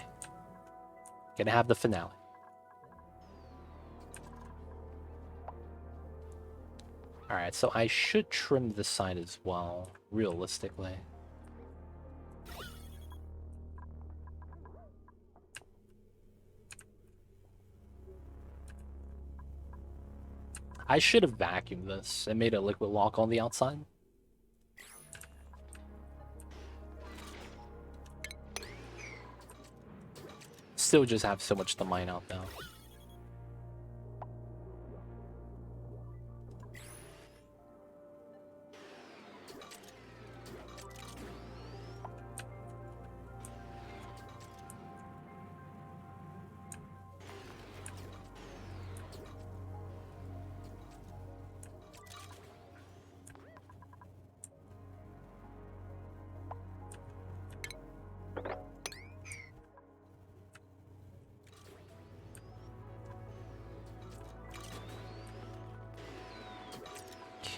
Gonna have the finale. Alright, so I should trim this side as well, realistically. I should have vacuumed this and made a liquid lock on the outside. Still just have so much to mine out though.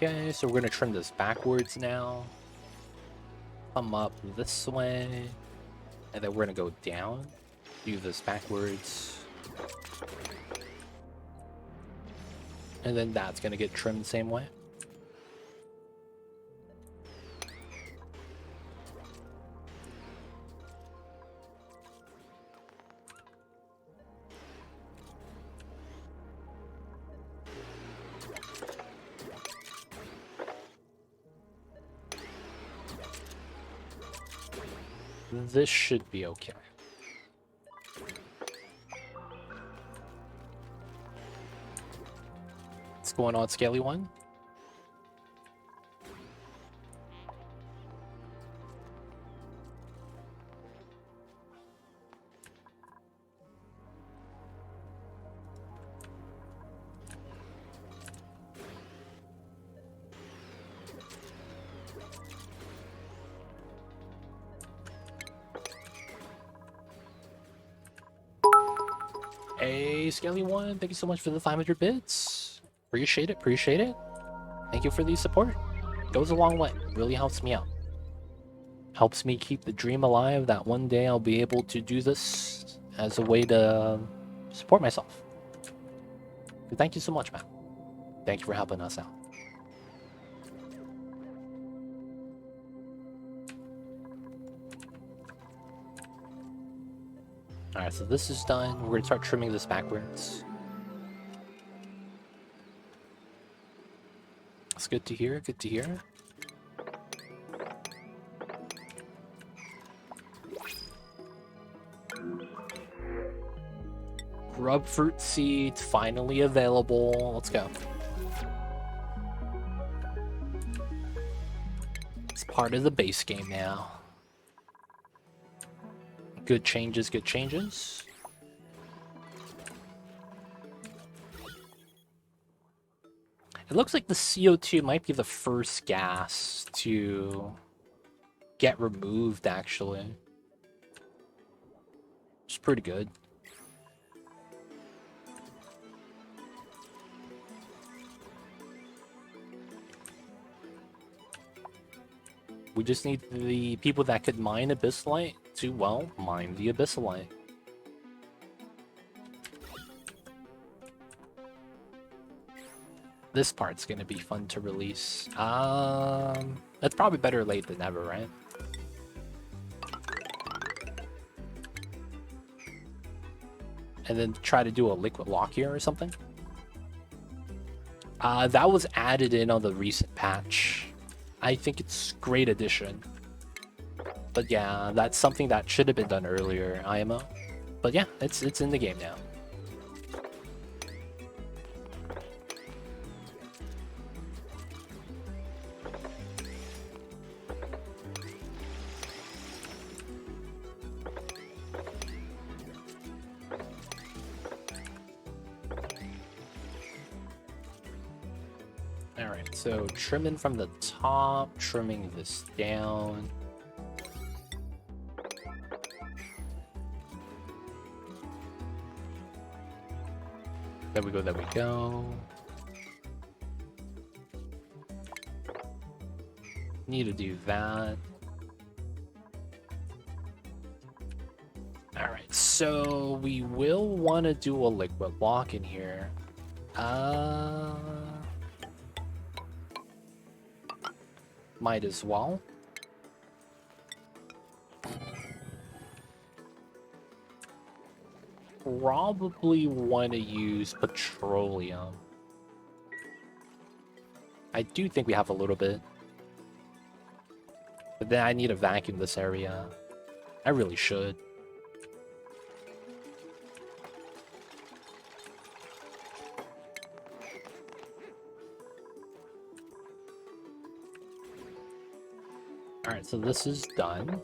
Okay, so we're gonna trim this backwards now. Come up this way. And then we're gonna go down. Do this backwards. And then that's gonna get trimmed the same way. This should be okay. What's going on, Scaly One? Hey, Scaly One, thank you so much for the 500 bits. Appreciate it, appreciate it. Thank you for the support. Goes a long way, really helps me out. Helps me keep the dream alive that one day I'll be able to do this as a way to support myself. Thank you so much, man. Thank you for helping us out. Alright, so this is done. We're going to start trimming this backwards. It's good to hear, good to hear. Grubfruit seeds finally available. Let's go. It's part of the base game now. Good changes, good changes. It looks like the CO2 might be the first gas to get removed, actually. It's pretty good. We just need the people that could mine Abyssalite to, well, mine the Abyssalite. This part's gonna be fun to release. That's probably better late than never, right? And then try to do a liquid lock here or something. That was added in on the recent patch. I think it's a great addition. But yeah, that's something that should have been done earlier, IMO. But yeah, it's in the game now. Alright, so trimming from the top, trimming this down. There we go, there we go. Need to do that. Alright, so we will want to do a liquid lock in here. Might as well. Probably want to use petroleum. I do think we have a little bit. But then I need to vacuum this area. I really should. Alright, so this is done.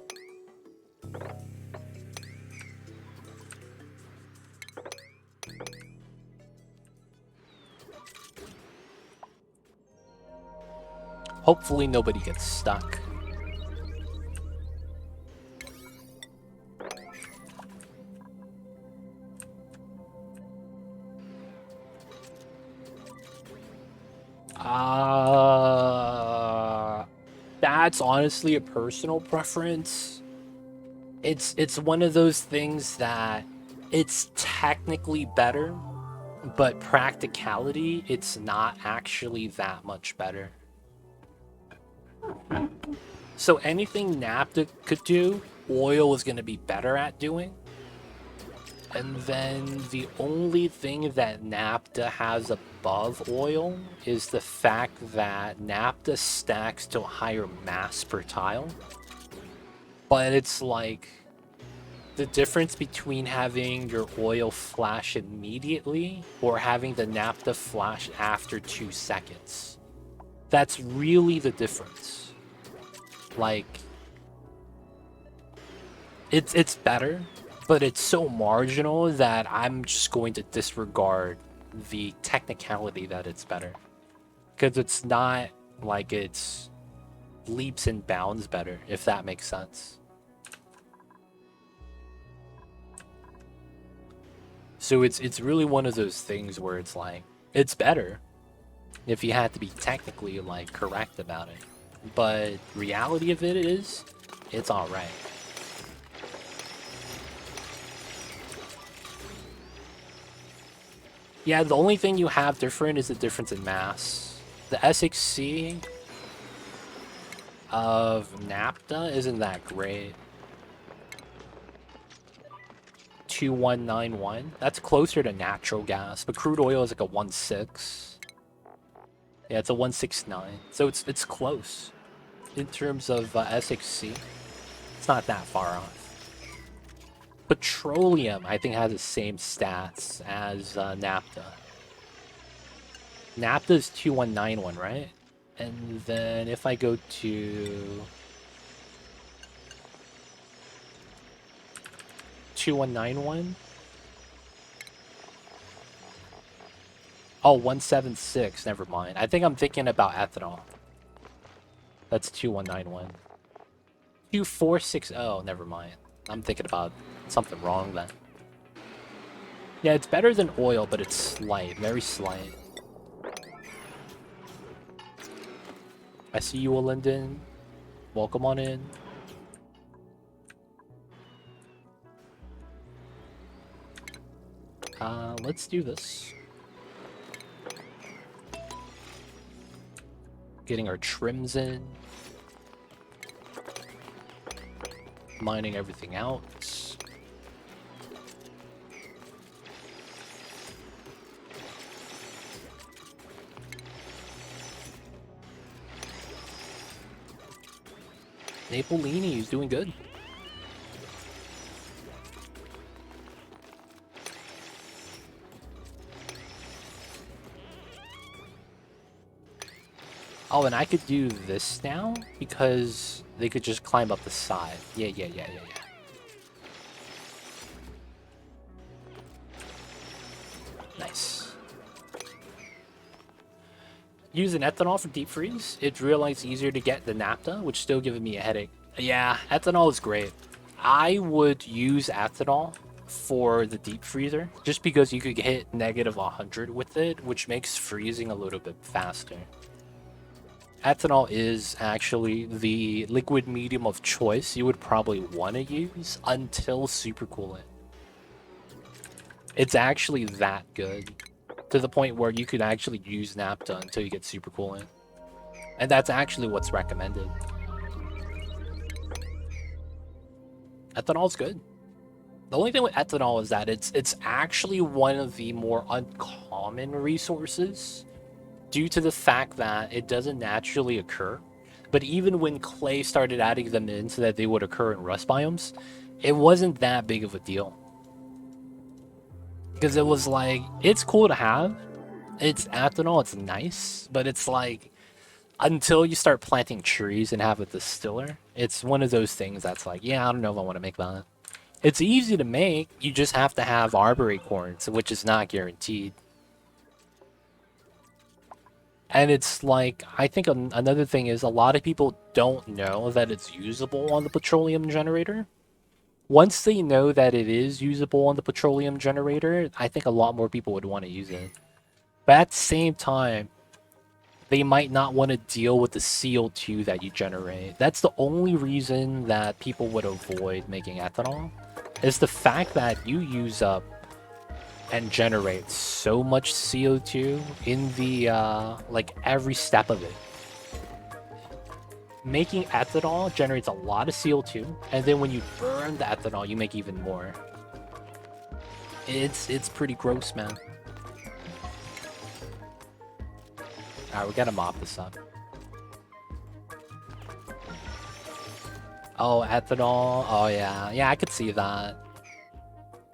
Hopefully nobody gets stuck. That's honestly a personal preference. It's one of those things that it's technically better, but practicality, it's not actually that much better. So anything naphtha could do, oil is going to be better at doing. And then the only thing that naphtha has above oil is the fact that naphtha stacks to a higher mass per tile. But it's like the difference between having your oil flash immediately or having the naphtha flash after 2 seconds. That's really the difference. Like, it's better, but it's so marginal that I'm just going to disregard the technicality that it's better. Because it's not like it's leaps and bounds better, if that makes sense. So it's really one of those things where it's like, it's better if you had to be technically like correct about it. But reality of it is, it's alright. Yeah, the only thing you have different is the difference in mass. The SXC of naphtha isn't that great. 2191. That's closer to natural gas, but crude oil is like a 1.6. Yeah, it's a 169. So it's close in terms of SXC. It's not that far off. Petroleum, I think, has the same stats as naphtha. Naphtha is 2191, right? And then if I go to 2191. Oh, 176. Never mind. I think I'm thinking about ethanol. That's 2191. 2460. Never mind. I'm thinking about something wrong then. Yeah, it's better than oil, but it's slight. Very slight. I see you, Linden. Welcome on in. Let's do this. Getting our trims in. Mining everything out. Napolini is doing good. Oh, and I could do this now because they could just climb up the side. Yeah. Nice. Using ethanol for deep freeze, it's realized easier to get than naphtha, which still giving me a headache. Yeah, ethanol is great. I would use ethanol for the deep freezer just because you could hit -100 with it, which makes freezing a little bit faster. Ethanol is actually the liquid medium of choice you would probably want to use until supercoolant. It's actually that good, to the point where you could actually use naphtha until you get supercoolant. And that's actually what's recommended. Ethanol's good. The only thing with ethanol is that it's actually one of the more uncommon resources due to the fact that it doesn't naturally occur. But even when Clay started adding them in so that they would occur in rust biomes, it wasn't that big of a deal. Because it was like, it's cool to have. It's ethanol, it's nice, but it's like, until you start planting trees and have a distiller, it's one of those things that's like, yeah, I don't know if I want to make that. It's easy to make, you just have to have arbor acorns, which is not guaranteed. And it's like, I think another thing is a lot of people don't know that it's usable on the petroleum generator. Once they know that it is usable on the petroleum generator, I think a lot more people would want to use it. But at the same time, they might not want to deal with the CO2 that you generate. That's the only reason that people would avoid making ethanol, is the fact that you use up and generate so much CO2 in the, like, every step of it. Making ethanol generates a lot of CO2, and then when you burn the ethanol, you make even more. It's pretty gross, man. Alright, we gotta mop this up. Oh, ethanol. Oh, yeah. Yeah, I could see that.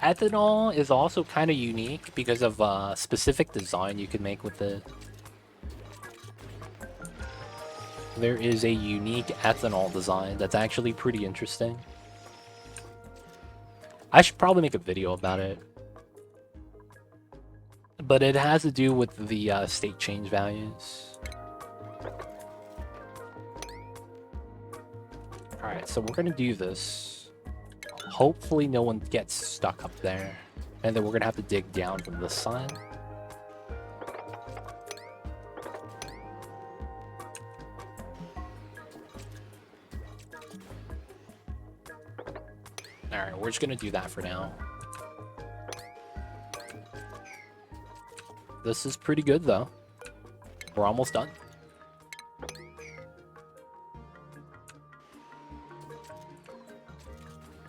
Ethanol is also kind of unique because of a specific design you can make with it. There is a unique ethanol design that's actually pretty interesting. I should probably make a video about it. But it has to do with the state change values. Alright, so we're gonna do this. Hopefully no one gets stuck up there. And then we're gonna have to dig down from this side. Alright, we're just gonna do that for now. This is pretty good though. We're almost done.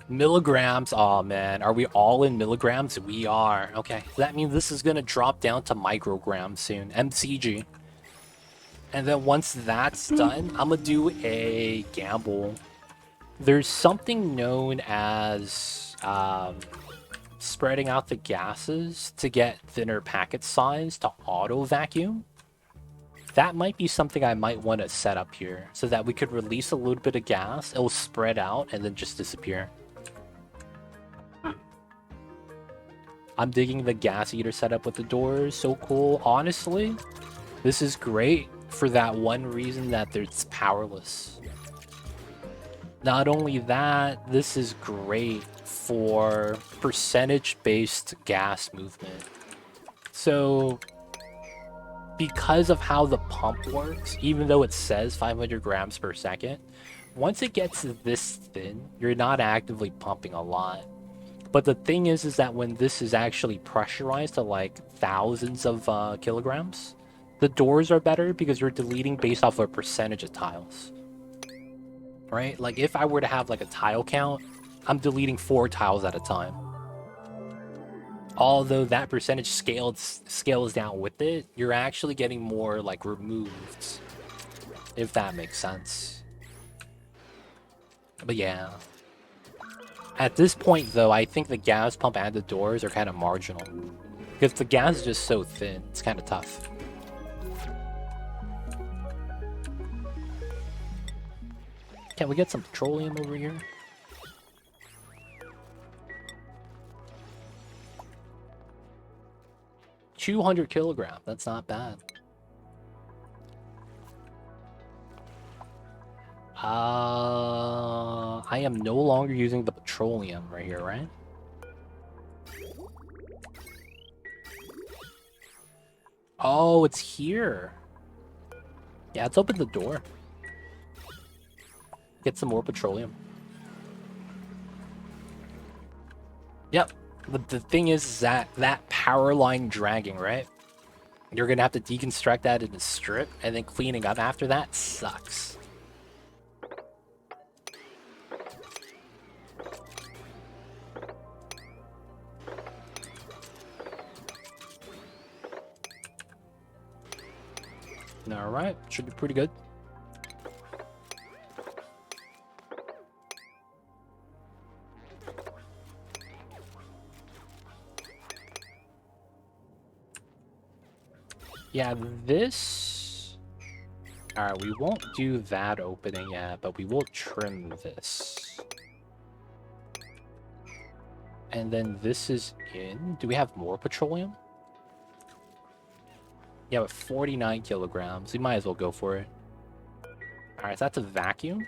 Milligrams. Oh man, are we all in milligrams? We are. Okay, that means this is gonna drop down to micrograms soon. MCG. And then once that's done, I'm gonna do a gamble. There's something known as spreading out the gases to get thinner packet size to auto vacuum. That might be something I might want to set up here so that we could release a little bit of gas, it will spread out and then just disappear. I'm digging the gas eater setup with the doors, so cool. Honestly, this is great for that one reason that it's powerless. Not only that, this is great for percentage-based gas movement. So, because of how the pump works, even though it says 500 grams per second, once it gets this thin, you're not actively pumping a lot. But the thing is that when this is actually pressurized to like thousands of kilograms, the doors are better because you're deleting based off a percentage of tiles. Right? Like if I were to have like a tile count, I'm deleting 4 tiles at a time. Although that percentage scales down with it, you're actually getting more like removed, if that makes sense. But yeah. At this point though, I think the gas pump and the doors are kind of marginal. Because the gas is just so thin, it's kind of tough. Can we get some petroleum over here? $200 kilograms, that's not bad. I am no longer using the petroleum right here, right? Oh, it's here. Yeah, let's open the door. Get some more petroleum. Yep. The thing is that power line dragging, right? You're gonna have to deconstruct that in a strip, and then cleaning up after that sucks. Alright, should be pretty good. Yeah, this... Alright, we won't do that opening yet, but we will trim this. And then this is in... Do we have more petroleum? Yeah, but 49 kilograms. We might as well go for it. Alright, so that's a vacuum.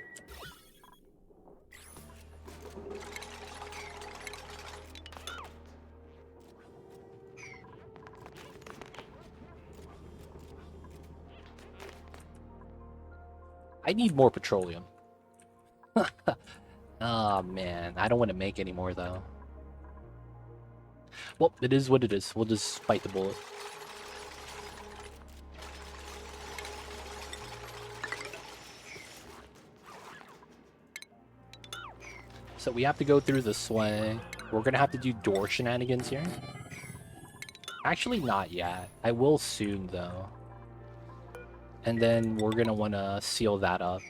I need more petroleum. Oh man, I don't want to make any more though. Well, it is what it is. We'll just bite the bullet. So we have to go through this way. We're gonna have to do door shenanigans here. Actually, not yet. I will soon though. And then we're gonna want to seal that up.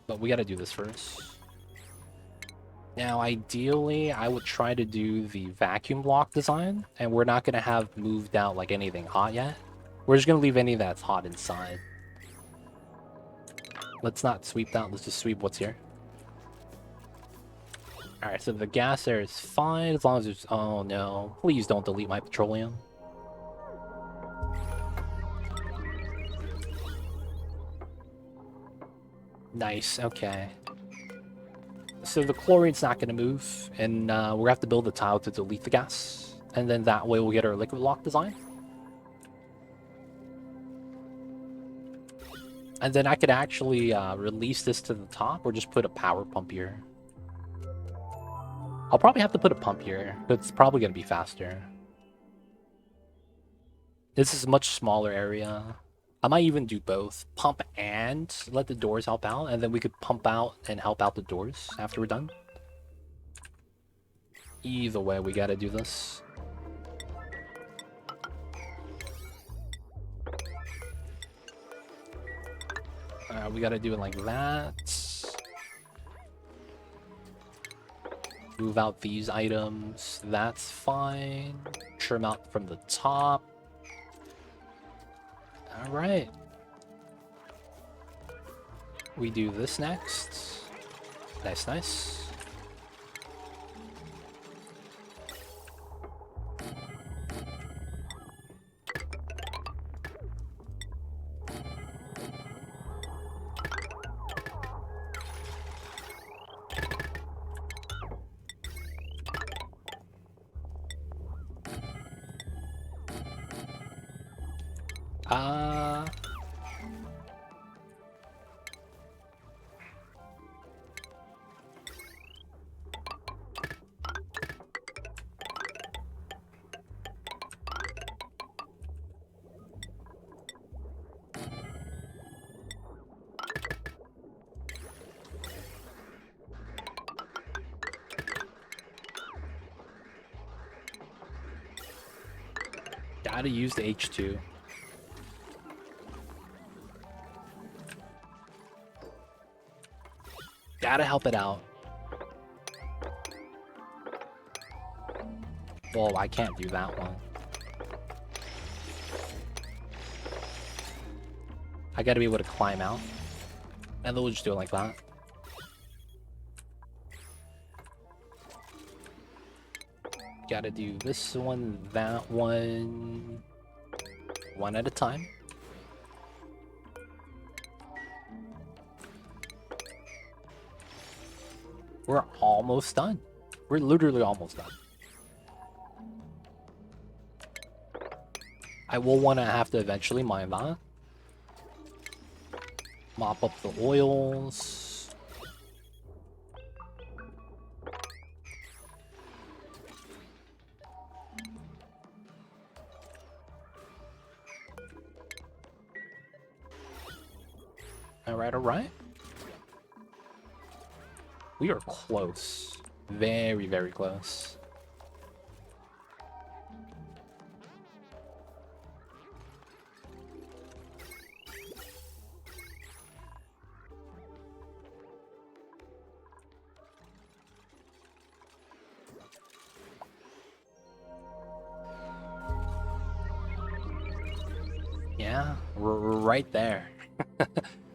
But we gotta do this first. Now, ideally, I would try to do the vacuum block design, and we're not gonna have moved out like anything hot yet. We're just gonna leave any that's hot inside. Let's not sweep that, let's just sweep what's here. Alright, so the gas there is fine, as long as there's... Oh no, please don't delete my petroleum. Nice, okay. So the chlorine's not going to move, and we're going to have to build a tile to delete the gas. And then that way we'll get our liquid lock design. And then I could actually release this to the top, or just put a power pump here. I'll probably have to put a pump here, but it's probably going to be faster. This is a much smaller area. I might even do both. Pump and let the doors help out, and then we could pump out and help out the doors after we're done. Either way, we gotta do this. We gotta do it like that. Move out these items. That's fine. Trim out from the top. Alright. We do this next. Nice, nice. Gotta use the H2. Gotta help it out. Well, I can't do that one. I gotta be able to climb out. And then we'll just do it like that. Gotta do this one, that one at a time. We're almost done. We're literally almost done. I will want to have to eventually mine that. Mop up the oils. right? We are close. Very, very close. Yeah, we're right there.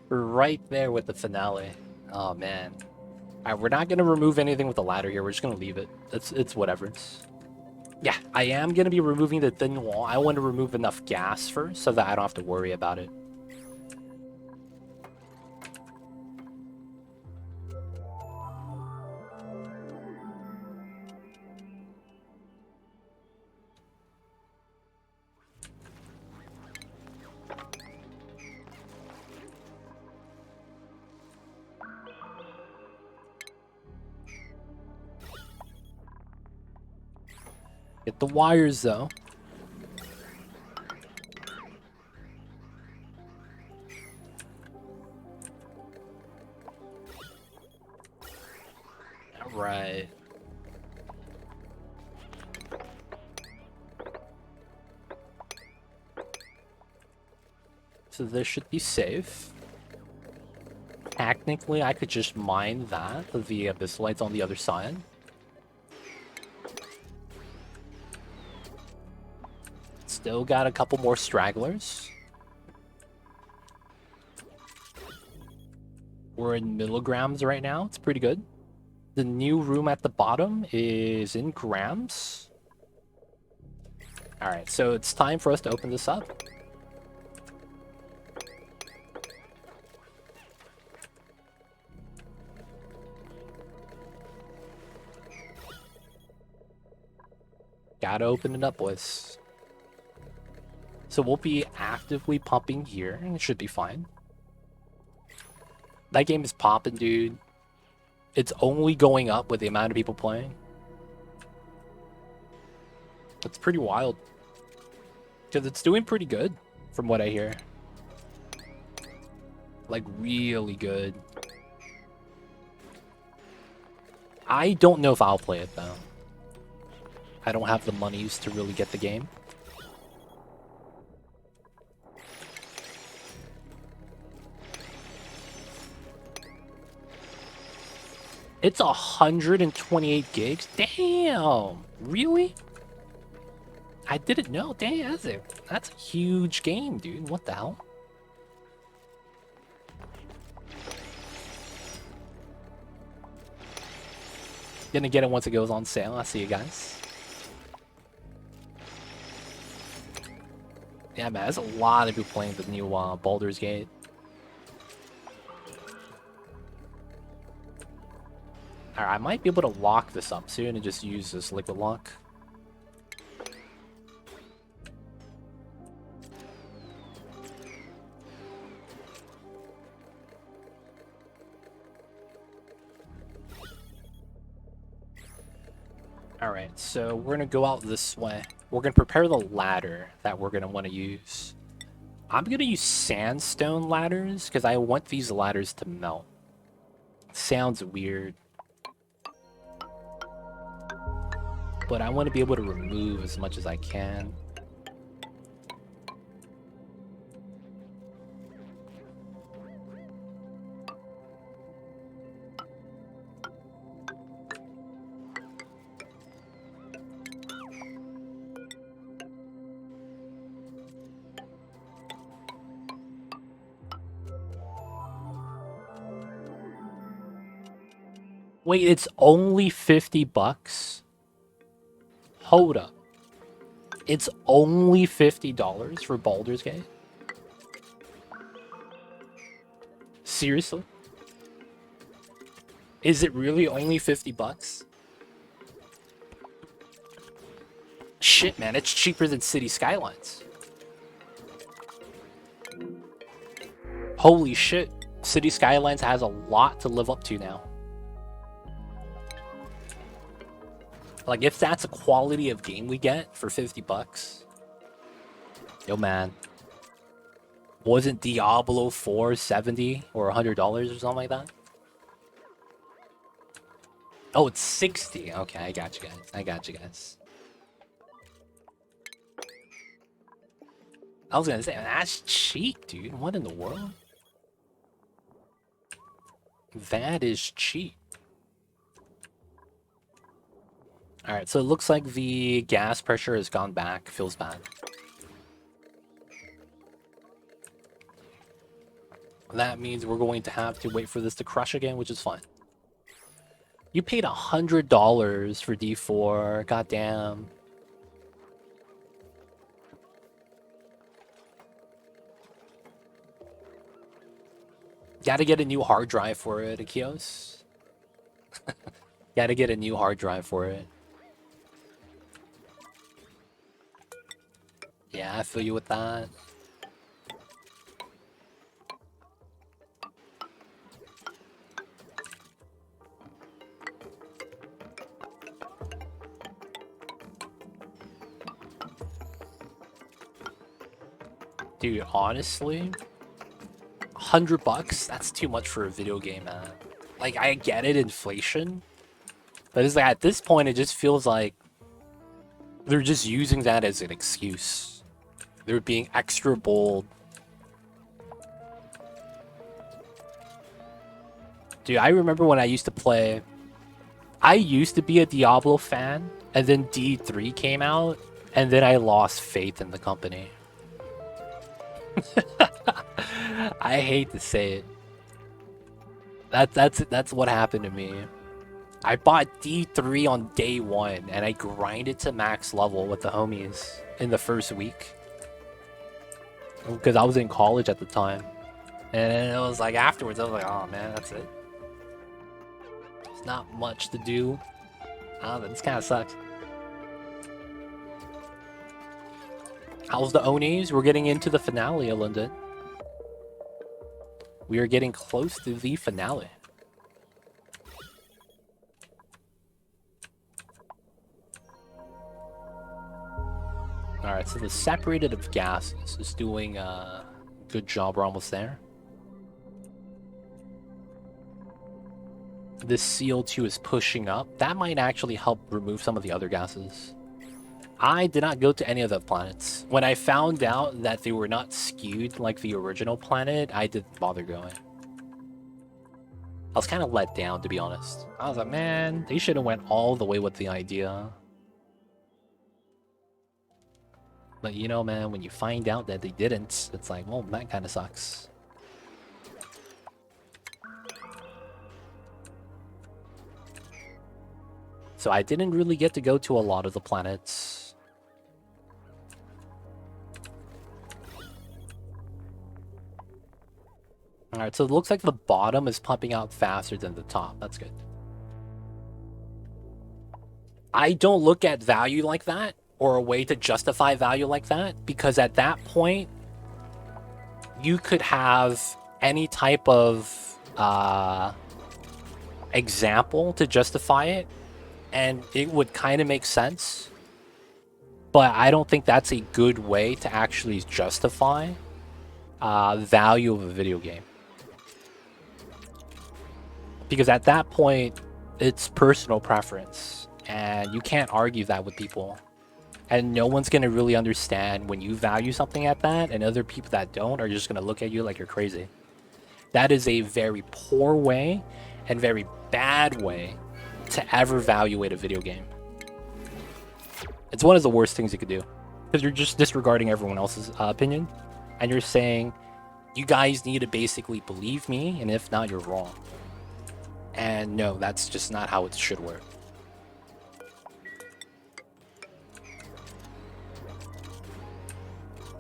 We're right there with the finale. Oh man. Alright, we're not gonna remove anything with the ladder here. We're just gonna leave it. It's whatever. Yeah, I am gonna be removing the thin wall. I want to remove enough gas first so that I don't have to worry about it. Get the wires though. Alright. So this should be safe. Technically, I could just mine that. The abyss light's on the other side. Still got a couple more stragglers. We're in milligrams right now. It's pretty good. The new room at the bottom is in grams. Alright, so it's time for us to open this up. Gotta open it up, boys. So we'll be actively pumping here, and it should be fine. That game is popping, dude. It's only going up with the amount of people playing. It's pretty wild. Because it's doing pretty good, from what I hear. Like, really good. I don't know if I'll play it, though. I don't have the monies to really get the game. It's 128 gigs? Damn! Really? I didn't know. Damn, that's a huge game, dude. What the hell? Gonna get it once it goes on sale. I'll see you guys. Yeah, man, there's a lot of people playing the new Baldur's Gate. Alright, I might be able to lock this up soon and just use this liquid lock. Alright, so we're gonna go out this way. We're gonna prepare the ladder that we're gonna want to use. I'm gonna use sandstone ladders because I want these ladders to melt. Sounds weird. But I want to be able to remove as much as I can. Wait, it's only 50 bucks? Hold up. It's only $50 for Baldur's Gate? Seriously? Is it really only 50 bucks? Shit, man, it's cheaper than City Skylines. Holy shit. City Skylines has a lot to live up to now. Like, if that's a quality of game we get for 50 bucks. Yo, man. Wasn't Diablo 4 $70 or $100 or something like that? Oh, it's 60. Okay, I got you guys. I got you guys. I was gonna say, that's cheap, dude. What in the world? That is cheap. Alright, so it looks like the gas pressure has gone back. Feels bad. That means we're going to have to wait for this to crush again, which is fine. You paid $100 for D4. Goddamn. Gotta get a new hard drive for it, Akios. Gotta get a new hard drive for it. Yeah, I feel you with that. Dude, honestly, $100, that's too much for a video game, man. Like, I get it, inflation. But it's like, at this point, it just feels like they're just using that as an excuse. They're being extra bold. Dude, I remember when I used to play... I used to be a Diablo fan, and then D3 came out, and then I lost faith in the company. I hate to say it. That's what happened to me. I bought D3 on day one, and I grinded to max level with the homies in the first week. Because I was in college at the time. And it was like afterwards, I was like, oh man, that's it. There's not much to do. This kind of sucks. How's the Onis? We're getting into the finale, London. We are getting close to the finale. Alright, so the separated of gases is doing a good job. We're almost there. This CO2 is pushing up. That might actually help remove some of the other gases. I did not go to any of the planets. When I found out that they were not skewed like the original planet, I didn't bother going. I was kind of let down, to be honest. I was like, man, they should have went all the way with the idea. But you know, man, when you find out that they didn't, it's like, well, that kind of sucks. So I didn't really get to go to a lot of the planets. Alright, so it looks like the bottom is pumping out faster than the top. That's good. I don't look at value like that, or a way to justify value like that, because at that point, you could have any type of example to justify it, and it would kind of make sense. But I don't think that's a good way to actually justify value of a video game. Because at that point, it's personal preference, and you can't argue that with people. And no one's going to really understand when you value something at that, and other people that don't are just going to look at you like you're crazy. That is a very poor way and very bad way to ever evaluate a video game. It's one of the worst things you could do, because you're just disregarding everyone else's opinion, and you're saying, you guys need to basically believe me, and if not, you're wrong. And no, that's just not how it should work.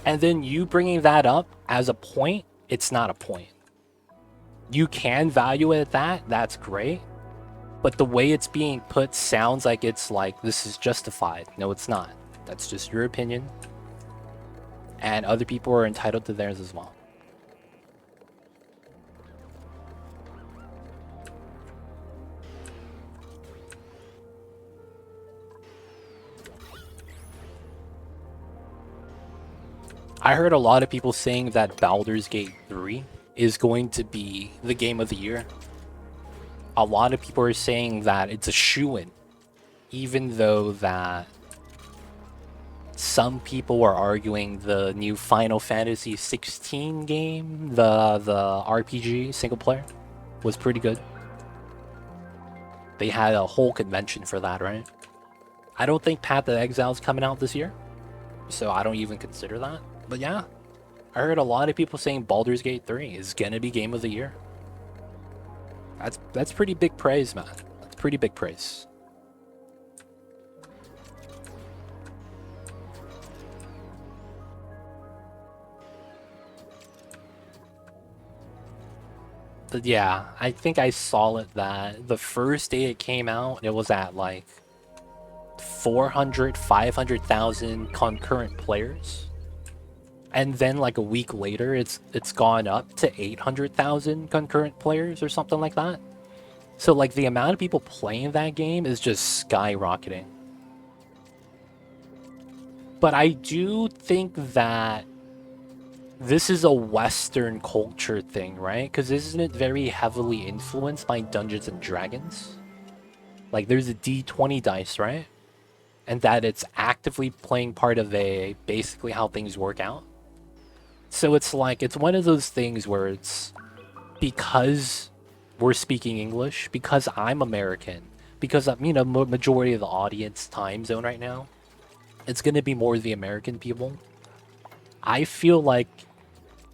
And then you bringing that up as a point, it's not a point. You can value it at that, that's great. But the way it's being put sounds like it's like, this is justified. No, it's not. That's just your opinion. And other people are entitled to theirs as well. I heard a lot of people saying that Baldur's Gate 3 is going to be the game of the year. A lot of people are saying that it's a shoo-in, even though that some people are arguing the new Final Fantasy 16 game, the RPG single player, was pretty good. They had a whole convention for that, right? I don't think Path of Exile is coming out this year, so I don't even consider that. But yeah, I heard a lot of people saying Baldur's Gate 3 is gonna be game of the year. That's pretty big praise, man. That's pretty big praise. But yeah, I think I saw it that the first day it came out, it was at like 400, 500,000 concurrent players. And then like a week later, it's gone up to 800,000 concurrent players or something like that. So like the amount of people playing that game is just skyrocketing. But I do think that this is a Western culture thing, right? Because isn't it very heavily influenced by Dungeons and Dragons? Like there's a D20 dice, right? And that it's actively playing part of basically how things work out. So it's like, it's one of those things where it's because we're speaking English, because I'm American, because I'm, majority of the audience time zone right now, it's going to be more the American people. I feel like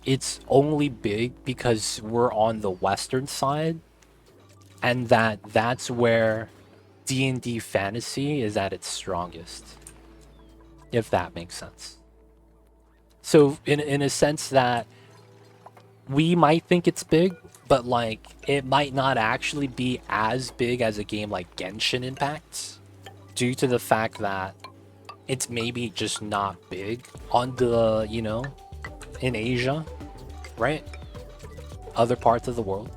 it's only big because we're on the Western side, and that's where D&D fantasy is at its strongest, if that makes sense. So in a sense that we might think it's big, but like it might not actually be as big as a game like Genshin Impact, due to the fact that it's maybe just not big on the, in Asia, right? Other parts of the world.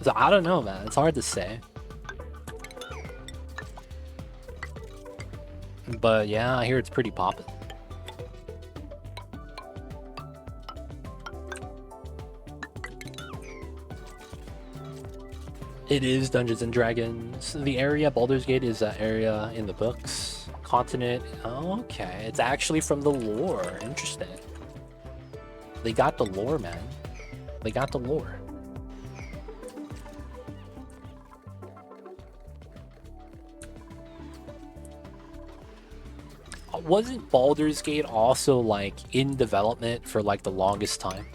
So I don't know, man. It's hard to say. But yeah, I hear it's pretty poppin'. It is Dungeons and Dragons. The area, Baldur's Gate, is an area in the books. Continent, okay. It's actually from the lore. Interesting. They got the lore, man. They got the lore. Wasn't Baldur's Gate also like in development for like the longest time?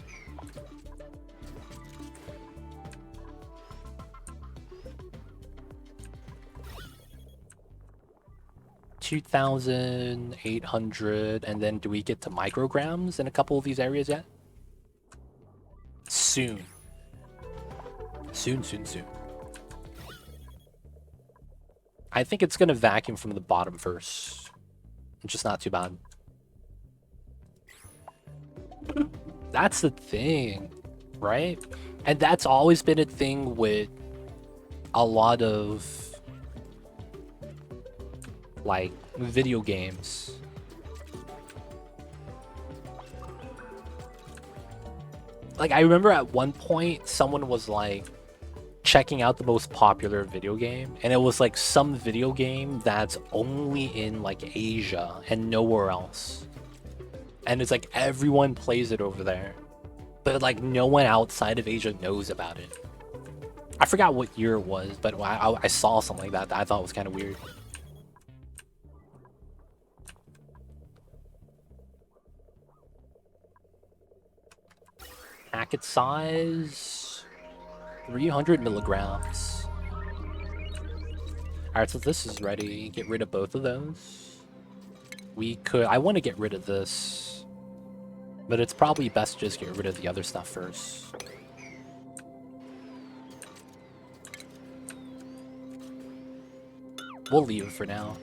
$2,800, and then do we get to micrograms in a couple of these areas yet? Soon. Soon. I think it's gonna vacuum from the bottom first. It's just not too bad. That's the thing, right? And that's always been a thing with a lot of like video games. Like I remember at one point someone was like checking out the most popular video game, and it was like some video game that's only in like Asia and nowhere else, and it's like everyone plays it over there, but like no one outside of Asia knows about it. I forgot what year it was, but I saw something like that I thought was kind of weird. Packet size 300 milligrams. Alright, so this is ready. Get rid of both of those. I want to get rid of this, but it's probably best to just get rid of the other stuff first. We'll leave it for now.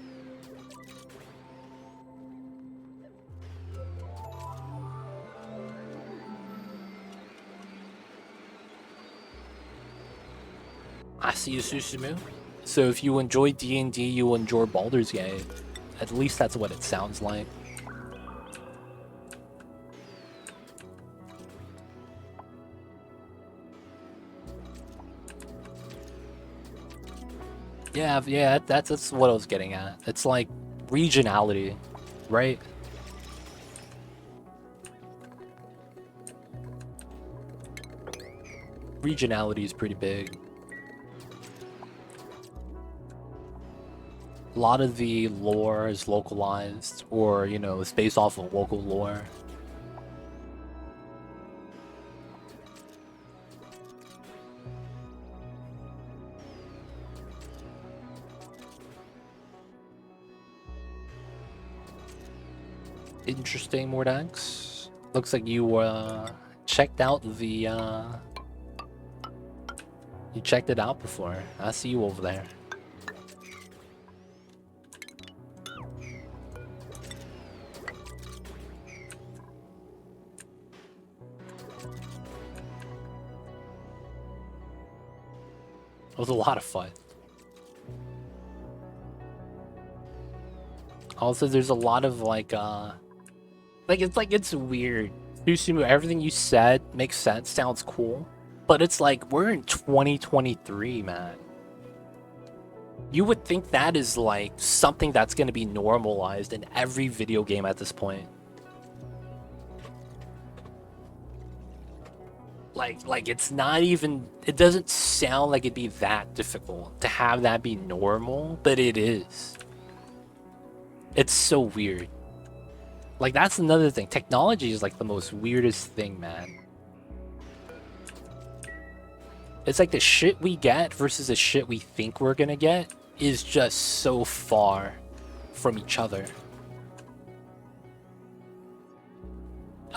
I see you, Susumu. So if you enjoy D&D, you enjoy Baldur's Gate. At least that's what it sounds like. Yeah, that's what I was getting at. It's like regionality, right? Regionality is pretty big. A lot of the lore is localized, or, you know, it's based off of local lore. Interesting, Mordax. Looks like you checked out the you checked it out before. I see you over there. It was a lot of fun. Also, there's a lot of like it's weird. Susumu, everything you said makes sense, sounds cool, but it's like we're in 2023, man. You would think that is like something that's going to be normalized in every video game at this point. Like it's not even, it doesn't sound like it'd be that difficult to have that be normal, but it is. It's so weird. Like, that's another thing. Technology is like the most weirdest thing, man. It's like the shit we get versus the shit we think we're gonna get is just so far from each other.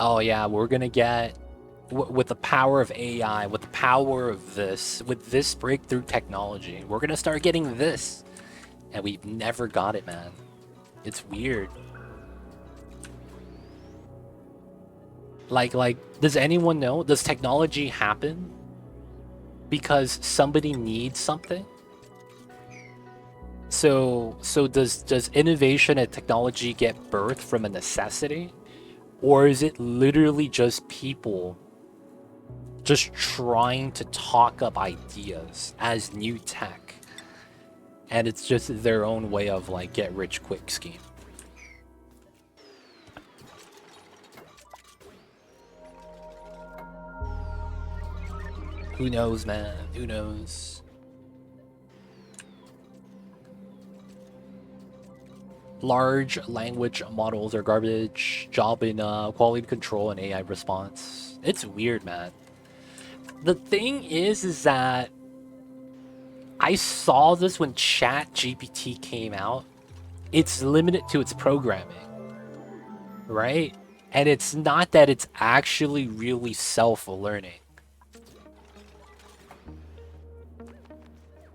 Oh yeah, we're gonna get, with the power of AI, with the power of this, with this breakthrough technology, we're gonna start getting this. And we've never got it, man. It's weird. Like, does anyone know? Does technology happen because somebody needs something? So does innovation and technology get birthed from a necessity? Or is it literally just people just trying to talk up ideas as new tech? And it's just their own way of like get rich quick scheme. Who knows, man? Who knows? Large language models are garbage. Job in quality control and AI response. It's weird, man. The thing is that I saw this when ChatGPT came out. It's limited to its programming, right? And it's not that it's actually really self-learning.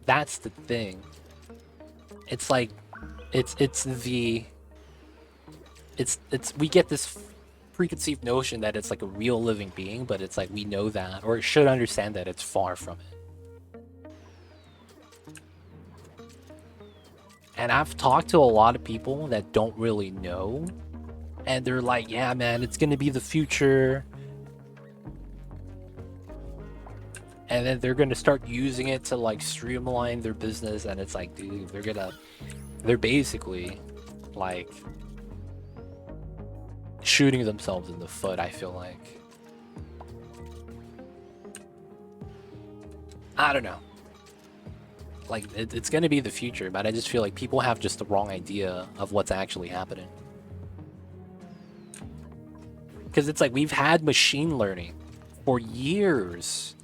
That's the thing. It's like, we get this preconceived notion that it's like a real living being, but it's like we know that, or it should understand that it's far from it. And I've talked to a lot of people that don't really know, and they're like, yeah, man, it's gonna be the future. And then they're gonna start using it to like streamline their business, and it's like, dude, they're basically like shooting themselves in the foot, I feel like. I don't know. Like, it's gonna be the future, but I just feel like people have just the wrong idea of what's actually happening. Because it's like we've had machine learning for years.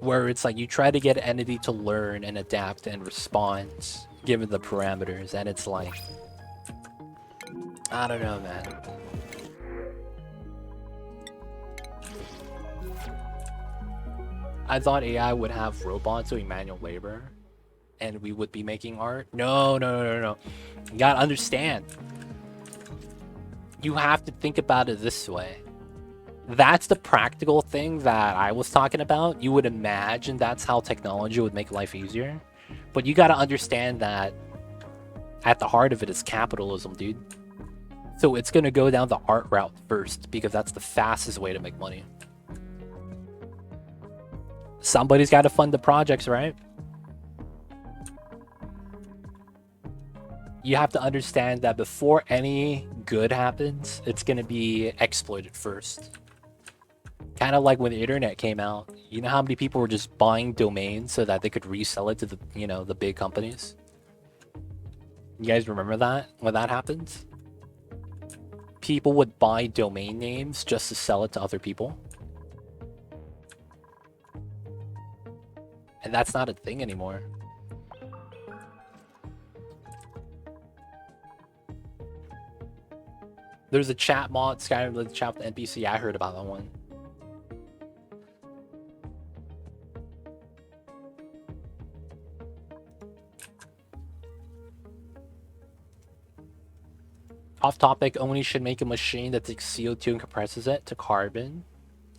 Where it's like you try to get an entity to learn and adapt and respond given the parameters, and it's like, I don't know, man. I thought AI would have robots doing manual labor and we would be making art. No. You gotta understand. You have to think about it this way. That's the practical thing that I was talking about. You would imagine that's how technology would make life easier. But you gotta understand that at the heart of it is capitalism, dude. So it's gonna go down the art route first because that's the fastest way to make money. Somebody's got to fund the projects, right? You have to understand that before any good happens, it's going to be exploited first. Kind of like when the internet came out. You know how many people were just buying domains so that they could resell it to the, you know, the big companies? You guys remember that when that happened? People would buy domain names just to sell it to other people. And that's not a thing anymore. There's a chat mod, Skyrim, the chat with the NPC. I heard about that one. Off topic, Oni should make a machine that takes CO2 and compresses it to carbon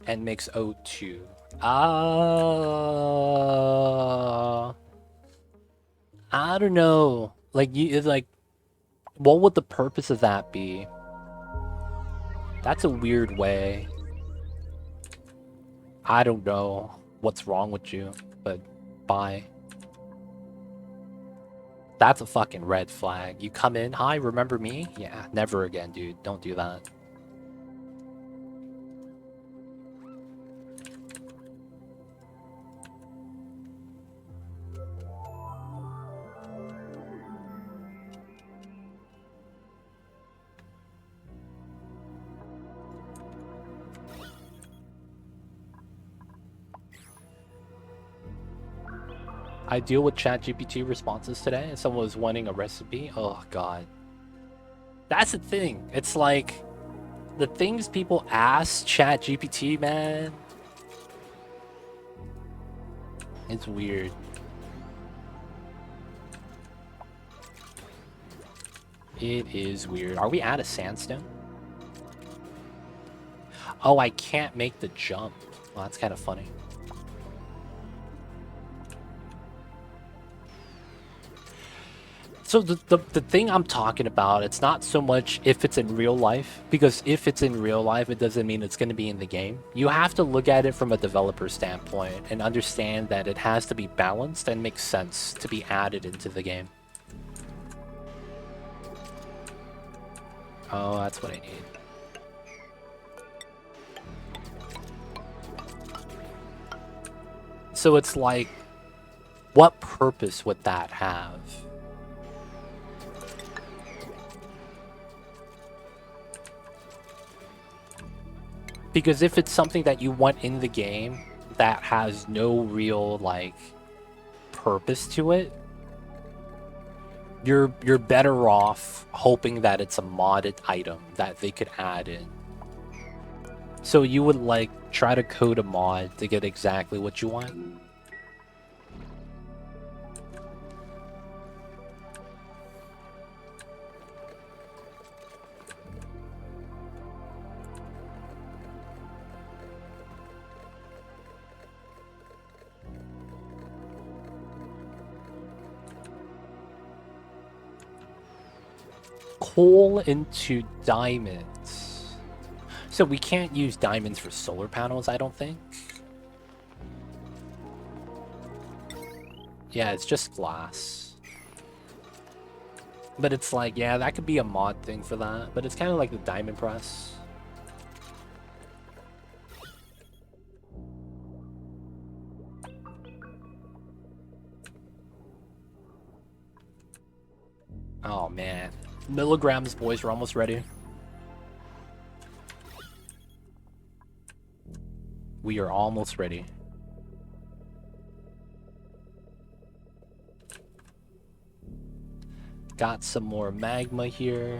and makes O2. I don't know. Like, what would the purpose of that be? That's a weird way. I don't know what's wrong with you, but bye. That's a fucking red flag. You come in, hi, remember me? Yeah, never again, dude. Don't do that. I deal with ChatGPT responses today, and someone was wanting a recipe. Oh, God. That's the thing. It's like, the things people ask ChatGPT, man. It's weird. It is weird. Are we out of sandstone? Oh, I can't make the jump. Well, that's kind of funny. So the thing I'm talking about, it's not so much if it's in real life, because if it's in real life, it doesn't mean it's going to be in the game. You have to look at it from a developer standpoint and understand that it has to be balanced and make sense to be added into the game. Oh, that's what I need. So it's like, what purpose would that have? Because if it's something that you want in the game that has no real, like, purpose to it, you're better off hoping that it's a modded item that they could add in. So you would, like, try to code a mod to get exactly what you want? Coal into diamonds. So we can't use diamonds for solar panels, I don't think. Yeah, it's just glass. But it's like, yeah, that could be a mod thing for that. But it's kind of like the diamond press. Oh, man. Milligrams, boys, we're almost ready. We are almost ready. Got some more magma here.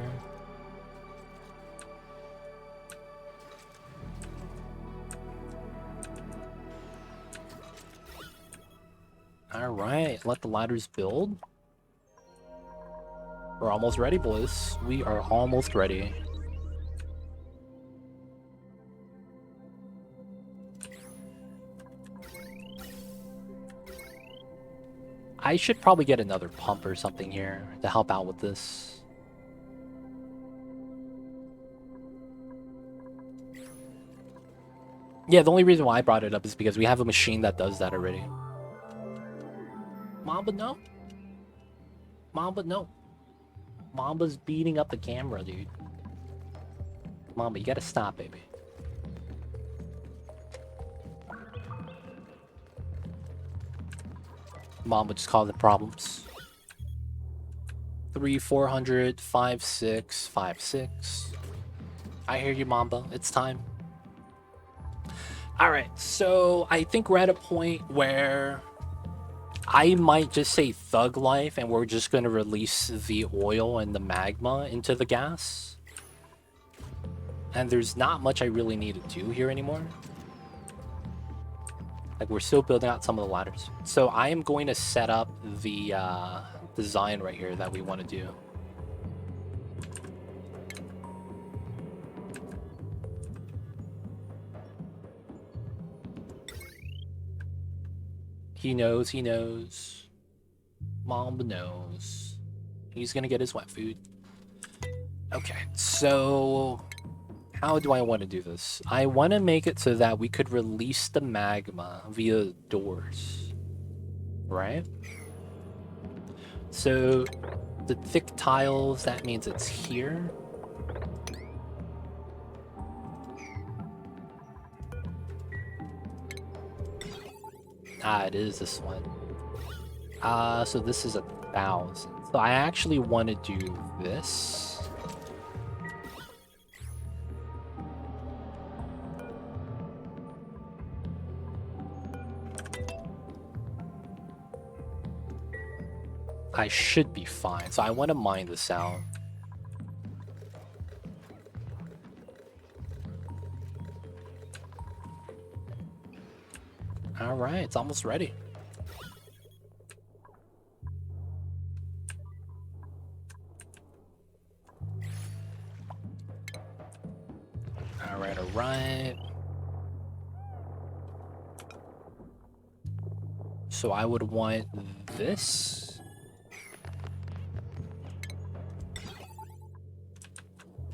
Alright, let the ladders build. We're almost ready, boys. We are almost ready. I should probably get another pump or something here to help out with this. Yeah, the only reason why I brought it up is because we have a machine that does that already. Mamba, no. Mamba, no. Mamba's beating up the camera, dude. Mamba, you gotta stop, baby. Mamba just causing problems. 3, 400, 5, 6, 5, 6. I hear you, Mamba. It's time. Alright, so I think we're at a point where I might just say thug life and we're just going to release the oil and the magma into the gas. And there's not much I really need to do here anymore. Like, we're still building out some of the ladders. So I am going to set up the design right here that we want to do. He knows, he knows. Mamba knows. He's gonna get his wet food. Okay, so how do I want to do this? I want to make it so that we could release the magma via doors, right? So the thick tiles, that means it's here. Ah, it is this one. So this is 1,000. So I actually want to do this. I should be fine. So I want to mine this out. All right, it's almost ready. All right, all right. So I would want this.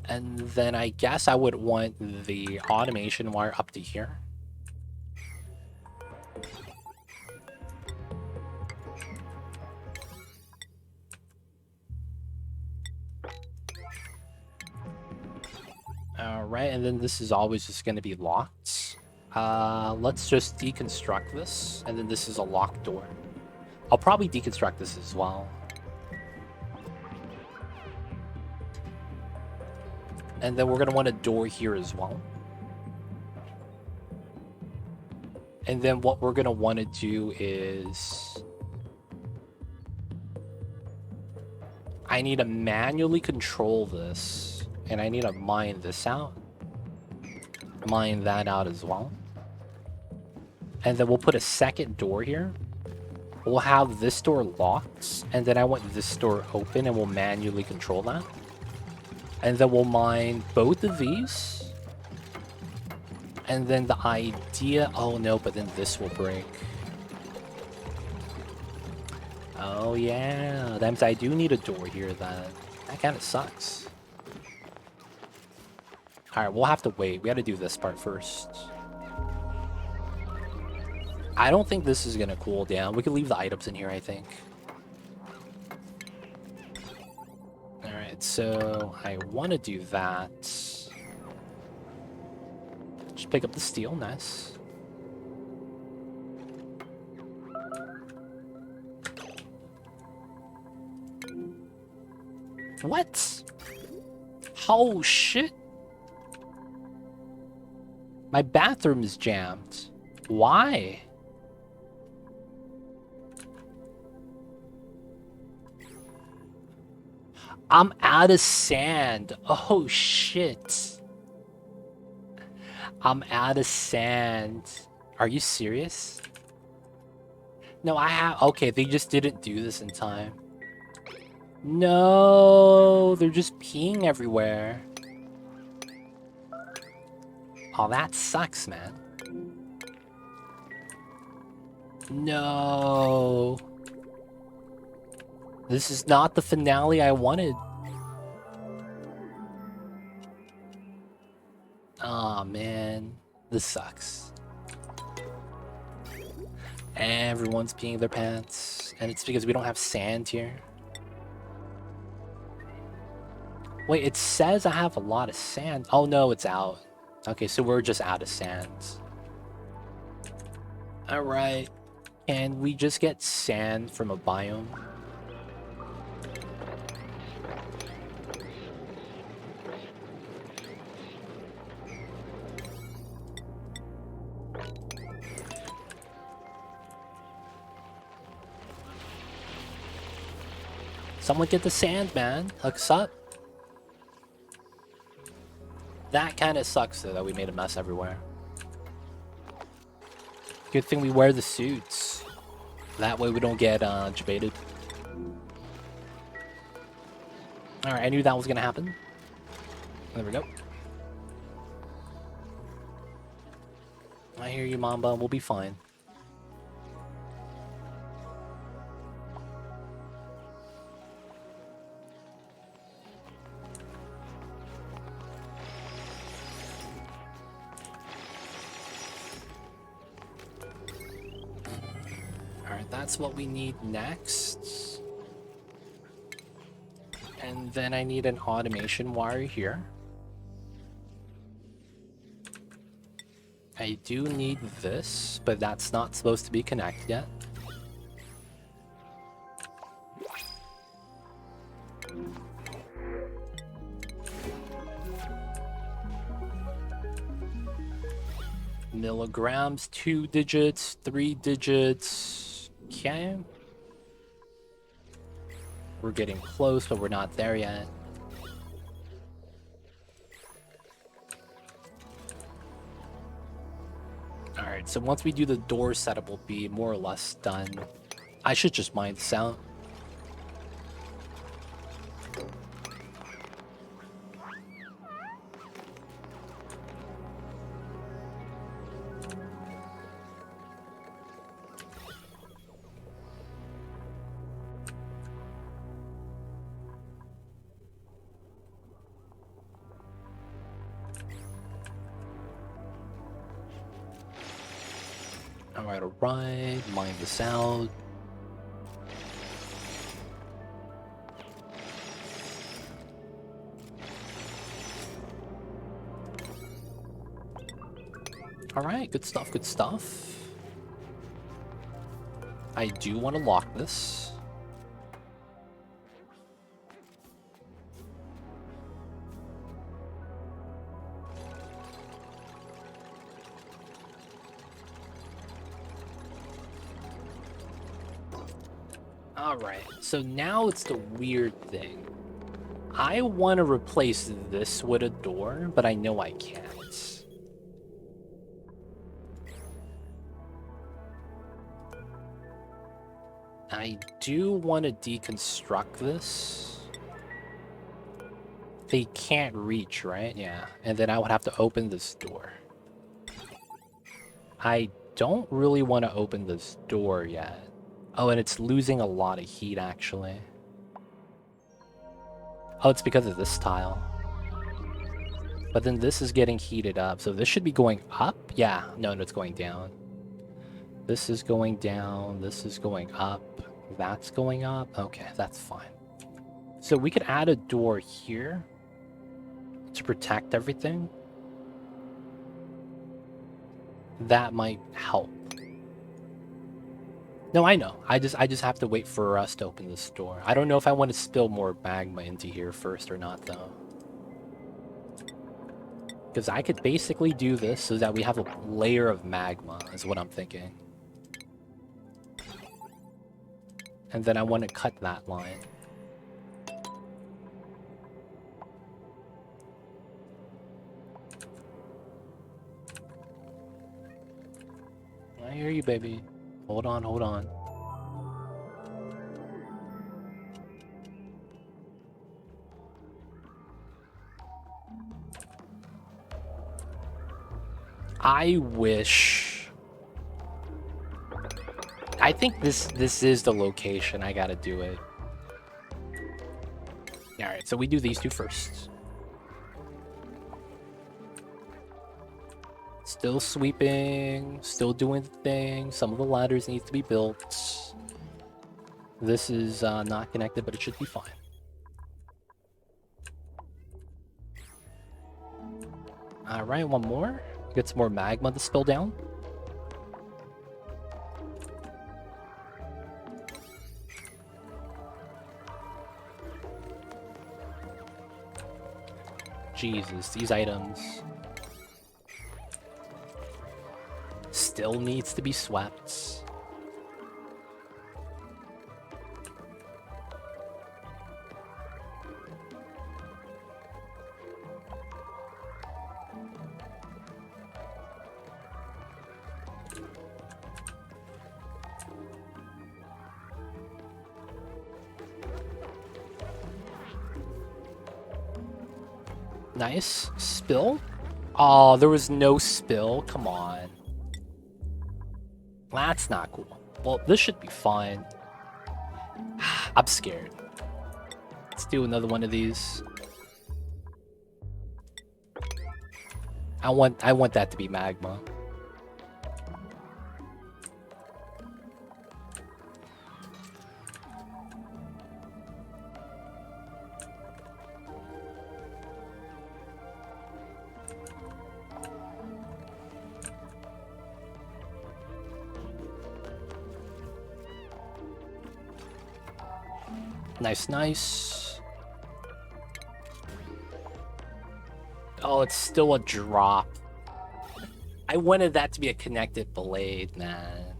And then I guess I would want the automation wire up to here. Alright, and then this is always just going to be locked. Let's just deconstruct this, and then this is a locked door. I'll probably deconstruct this as well. And then we're going to want a door here as well. And then what we're going to want to do is... I need to manually control this. And I need to mine this out. Mine that out as well. And then we'll put a second door here. We'll have this door locked. And then I want this door open and we'll manually control that. And then we'll mine both of these. And then the idea... Oh no, but then this will break. Oh yeah. That means I do need a door here then. That kind of sucks. Alright, we'll have to wait. We gotta do this part first. I don't think this is gonna cool down. We could leave the items in here, I think. Alright, so I want to do that. Just pick up the steel, nice. What? Oh shit. My bathroom is jammed. Why? I'm out of sand. Oh shit. I'm out of sand. Are you serious? No, I have... Okay, they just didn't do this in time. No, they're just peeing everywhere. Oh, that sucks, man. No. This is not the finale I wanted. Aw, man. This sucks. Everyone's peeing their pants, and it's because we don't have sand here. Wait, it says I have a lot of sand. Oh no, it's out. Okay, so we're just out of sand. Alright. Can we just get sand from a biome? Someone get the sand, man. Hooks up. That kind of sucks, though, that we made a mess everywhere. Good thing we wear the suits. That way we don't get debated. Alright, I knew that was gonna happen. There we go. I hear you, Mamba. We'll be fine. Alright, that's what we need next. And then I need an automation wire here. I do need this, but that's not supposed to be connected yet. Milligrams, 2 digits, 3 digits. Okay. We're getting close, but we're not there yet. Alright, so once we do the door setup, we'll be more or less done. I should just mine this out. Alright, mine this out. Alright, good stuff, good stuff. I do want to lock this. Alright, so now it's the weird thing. I want to replace this with a door, but I know I can't. I do want to deconstruct this. They can't reach, right? Yeah, and then I would have to open this door. I don't really want to open this door yet. Oh, and it's losing a lot of heat, actually. Oh, it's because of this tile. But then this is getting heated up, so this should be going up? Yeah, no, it's going down. This is going down, this is going up, that's going up. Okay, that's fine. So we could add a door here to protect everything. That might help. No, I know. I just have to wait for us to open this door. I don't know if I want to spill more magma into here first or not, though. Because I could basically do this so that we have a layer of magma, is what I'm thinking. And then I want to cut that line. I hear you, baby. Hold on, hold on. I wish... I think this is the location. I gotta do it. Alright, so we do these two first. Still sweeping, still doing the thing. Some of the ladders need to be built. This is not connected, but it should be fine. Alright, one more. Get some more magma to spill down. Jesus, these items still needs to be swept. Nice. Spill? Oh, there was no spill. Come on. That's not cool. Well, this should be fine. I'm scared. Let's do another one of these. I want that to be magma. Nice, nice. Oh, it's still a drop. I wanted that to be a connected blade, man.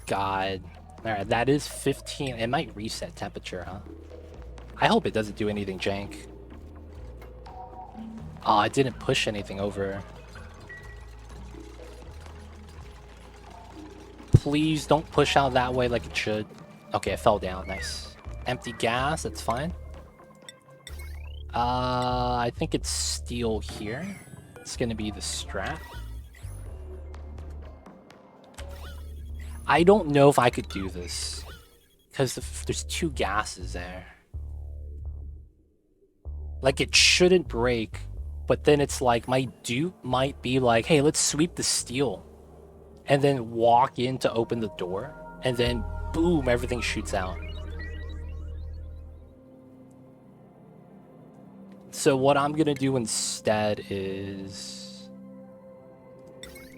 God. Alright, that is 15. It might reset temperature, huh? I hope it doesn't do anything jank. Oh, I didn't push anything over. Please don't push out that way like it should. Okay, it fell down. Nice. Empty gas, that's fine. I think it's steel here. It's gonna be the strap. I don't know if I could do this, because there's two gases there. Like, it shouldn't break, but then it's like, my dupe might be like, hey, let's sweep the steel. And then walk in to open the door, and then boom, everything shoots out. So what I'm gonna do instead is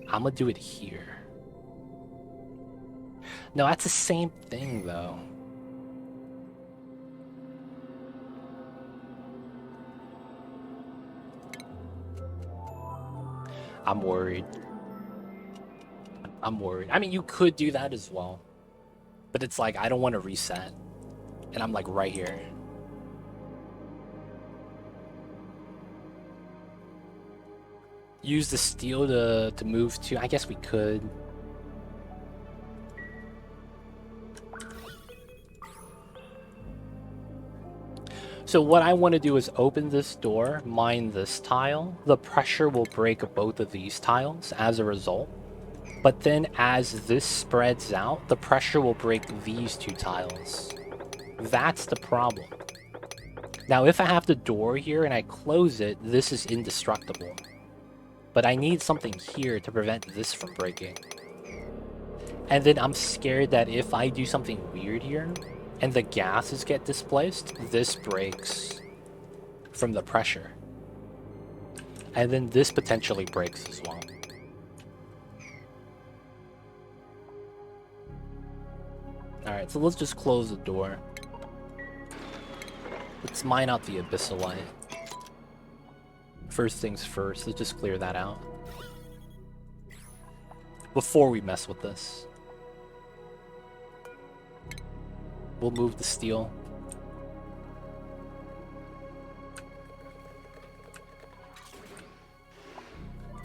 I'm gonna do it here. No, that's the same thing though. I'm worried. I'm worried. I mean, you could do that as well. But it's like, I don't want to reset. And I'm like right here. Use the steel to move to. I guess we could. So what I want to do is open this door, mine this tile. The pressure will break both of these tiles as a result. But then as this spreads out, the pressure will break these two tiles. That's the problem. Now, if I have the door here and I close it, this is indestructible. But I need something here to prevent this from breaking. And then I'm scared that if I do something weird here, and the gases get displaced, this breaks from the pressure. And then this potentially breaks as well. Alright, so let's just close the door. Let's mine out the abyssalite. First things first, let's just clear that out. Before we mess with this. We'll move the steel.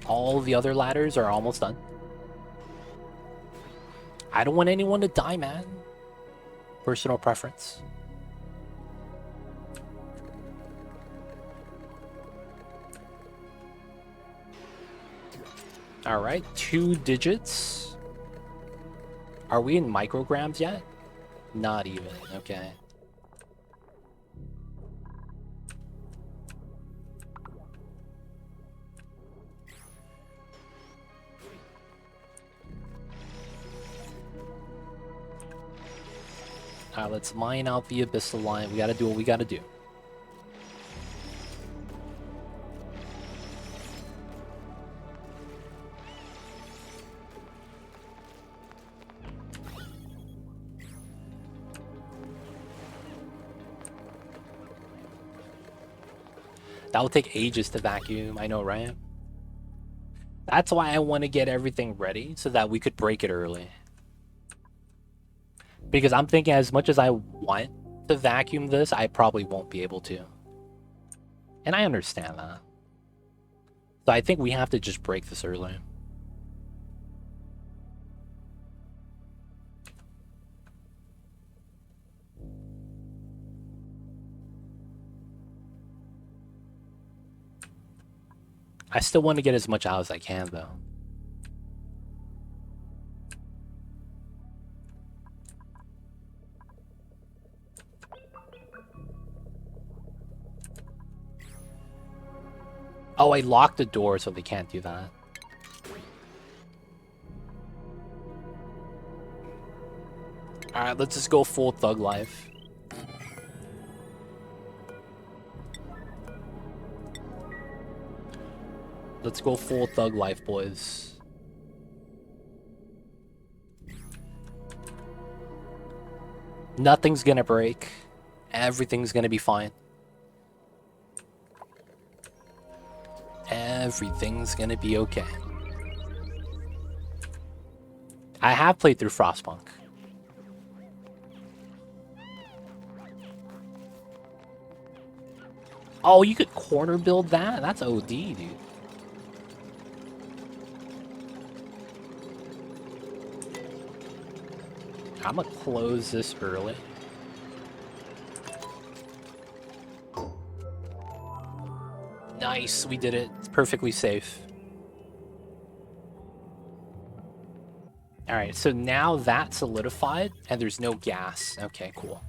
All the other ladders are almost done. I don't want anyone to die, man. Personal preference. Alright, 2 digits. Are we in micrograms yet? Not even, okay. Alright, let's mine out the abyssal line. We gotta do what we gotta do. That will take ages to vacuum, I know, right? That's why I want to get everything ready, so that we could break it early. Because I'm thinking as much as I want to vacuum this, I probably won't be able to. And I understand that. So I think we have to just break this early. I still want to get as much out as I can, though. Oh, I locked the door, so they can't do that. Alright, let's just go full thug life. Let's go full thug life, boys. Nothing's gonna break. Everything's gonna be fine. Everything's gonna be okay. I have played through Frostpunk. Oh, you could corner build that? That's OD, dude. I'm gonna close this early. Nice, we did it. It's perfectly safe. Alright, so now that's solidified, and there's no gas. Okay, cool.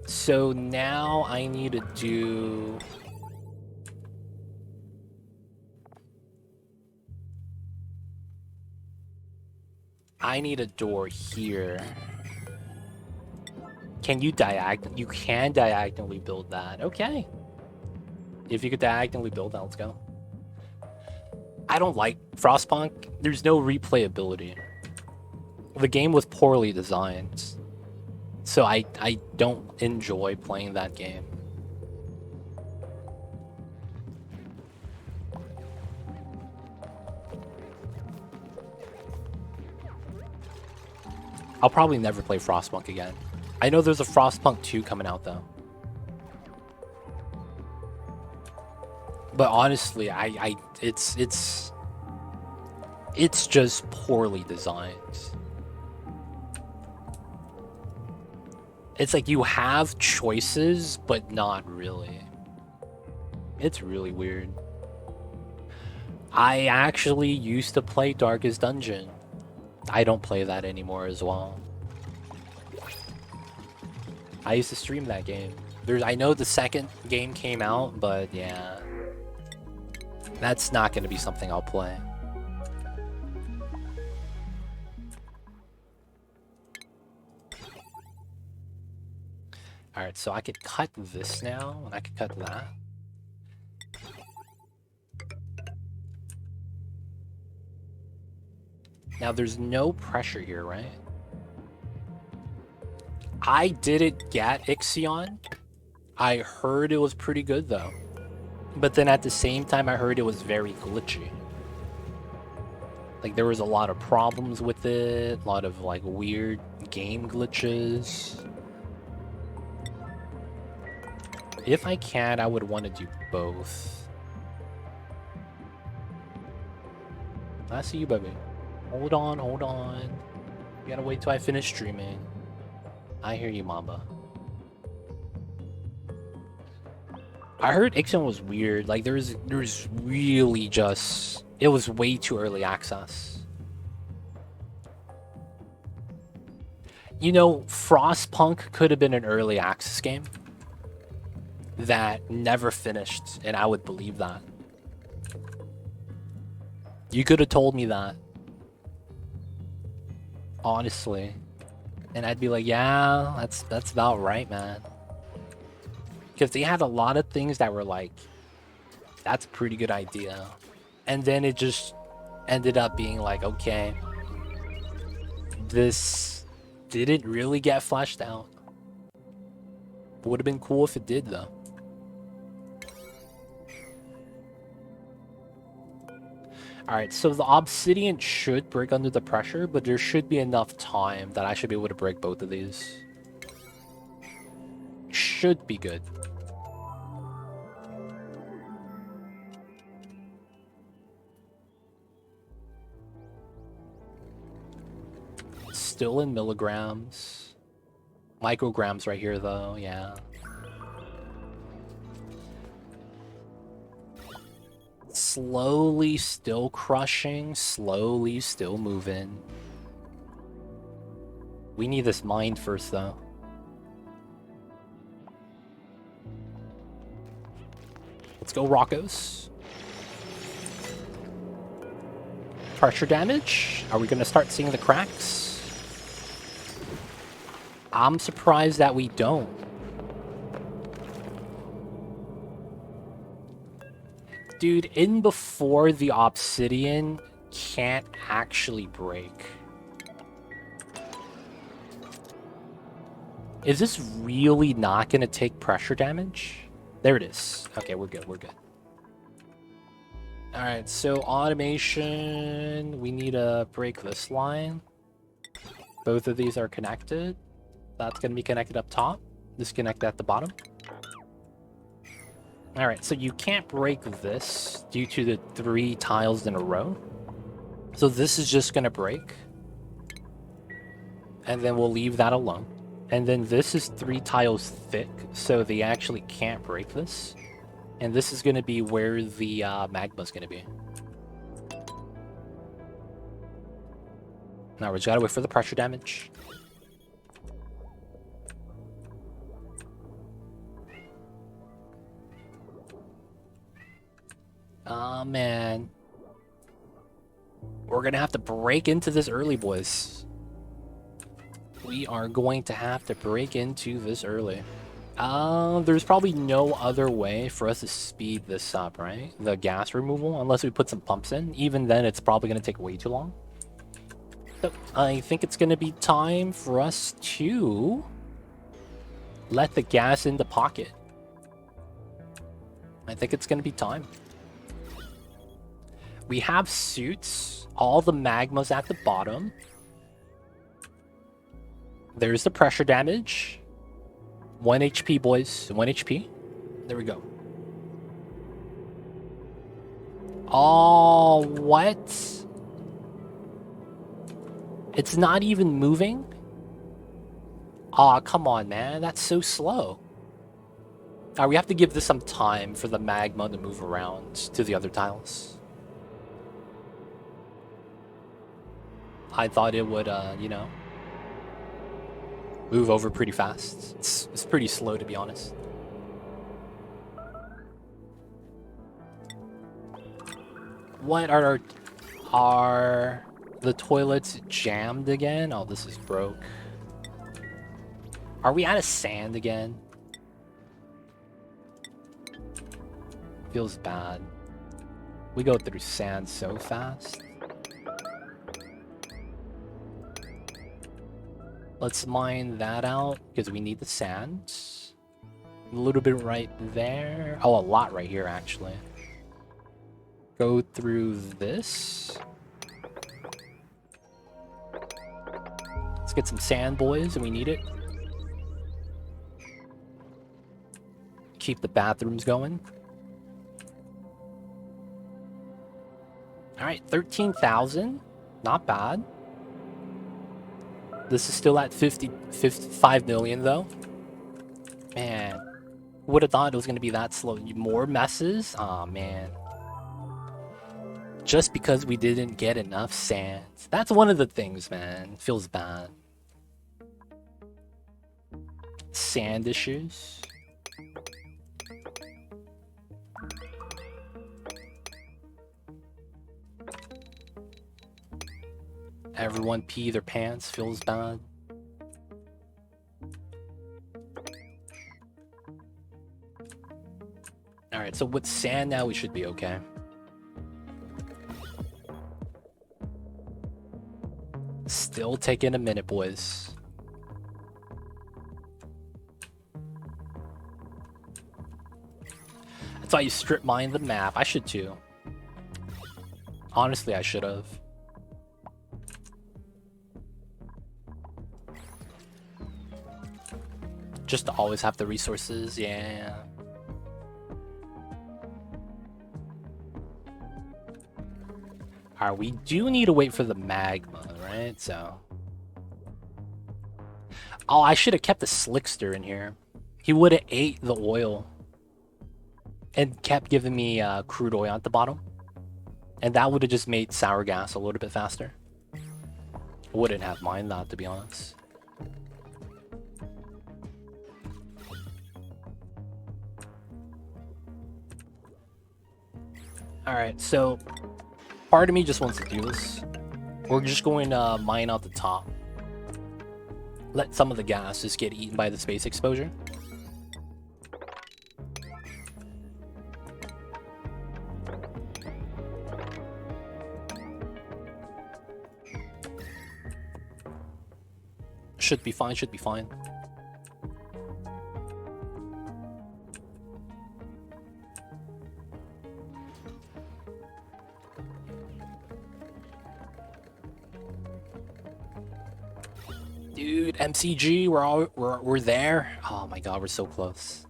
So now I need to do... I need a door here. Can you You can diagonally build that. Okay. If you could diagonally build that, let's go. I don't like Frostpunk. There's no replayability. The game was poorly designed. So I don't enjoy playing that game. I'll probably never play Frostpunk again. I know there's a Frostpunk 2 coming out though. But honestly, it's just poorly designed. It's like you have choices, but not really. It's really weird. I actually used to play Darkest Dungeon. I don't play that anymore as well. I used to stream that game. I know the second game came out, but yeah. That's not going to be something I'll play. Alright, so I could cut this now, and I could cut that. Now, there's no pressure here, right? I didn't get Ixion. I heard it was pretty good, though. But then at the same time, I heard it was very glitchy. Like, there was a lot of problems with it, a lot of, like, weird game glitches. If I can, I would want to do both. I see you, baby. Hold on, hold on. You gotta wait till I finish streaming. I hear you, Mamba. I heard Ixion was weird. Like, there's really just... It was way too early access. You know, Frostpunk could have been an early access game that never finished, and I would believe that. You could have told me that. Honestly. And I'd be like, yeah, that's about right, man. Because they had a lot of things that were like, that's a pretty good idea. And then it just ended up being like, okay, this didn't really get fleshed out. Would have been cool if it did, though. Alright, so the obsidian should break under the pressure, but there should be enough time that I should be able to break both of these. Should be good. Still in milligrams. Micrograms right here, though, yeah. Slowly still crushing, slowly still moving. We need this mine first, though. Let's go, Rockos. Pressure damage? Are we going to start seeing the cracks? I'm surprised that we don't. Dude, in before the obsidian can't actually break. Is this really not going to take pressure damage? There it is. Okay, we're good, we're good. Alright, so automation, we need to break this line. Both of these are connected. That's going to be connected up top. Disconnect at the bottom. Alright, so you can't break this due to the 3 tiles in a row. So this is just going to break. And then we'll leave that alone. And then this is 3 tiles thick, so they actually can't break this. And this is going to be where the magma is going to be. Now we just got to wait for the pressure damage. Oh, man. We're going to have to break into this early, boys. We are going to have to break into this early. There's probably no other way for us to speed this up, right? The gas removal, unless we put some pumps in. Even then, it's probably going to take way too long. So I think it's going to be time for us to let the gas in the pocket. I think it's going to be time. We have suits. All the magma's at the bottom. There's the pressure damage. 1 HP, boys. 1 HP. There we go. Oh, what? It's not even moving? Aw, come on, man. That's so slow. Alright, we have to give this some time for the magma to move around to the other tiles. I thought it would, you know, move over pretty fast. It's pretty slow, to be honest. What are the toilets jammed again? Oh, this is broke. Are we out of sand again? Feels bad. We go through sand so fast. Let's mine that out, because we need the sand. A little bit right there. Oh, a lot right here, actually. Go through this. Let's get some sand, boys, and we need it. Keep the bathrooms going. Alright, 13,000. Not bad. This is still at 55 million, though. Man, would have thought it was going to be that slow. More messes? Aw, man. Just because we didn't get enough sand. That's one of the things, man. Feels bad. Sand issues. Everyone pee their pants. Feels bad. Alright, so with sand now, we should be okay. Still taking a minute, boys. That's why you strip mine the map. I should too. Honestly, I should have. Just to always have the resources, yeah. Alright, we do need to wait for the magma, right? So. Oh, I should have kept the slickster in here. He would have ate the oil. And kept giving me crude oil at the bottom. And that would have just made sour gas a little bit faster. Wouldn't have minded that, to be honest. Alright, so part of me just wants to do this. We're just going to mine out the top. Let some of the gas just get eaten by the space exposure. Should be fine, should be fine. Dude, MCG, we're there. Oh my god, we're so close.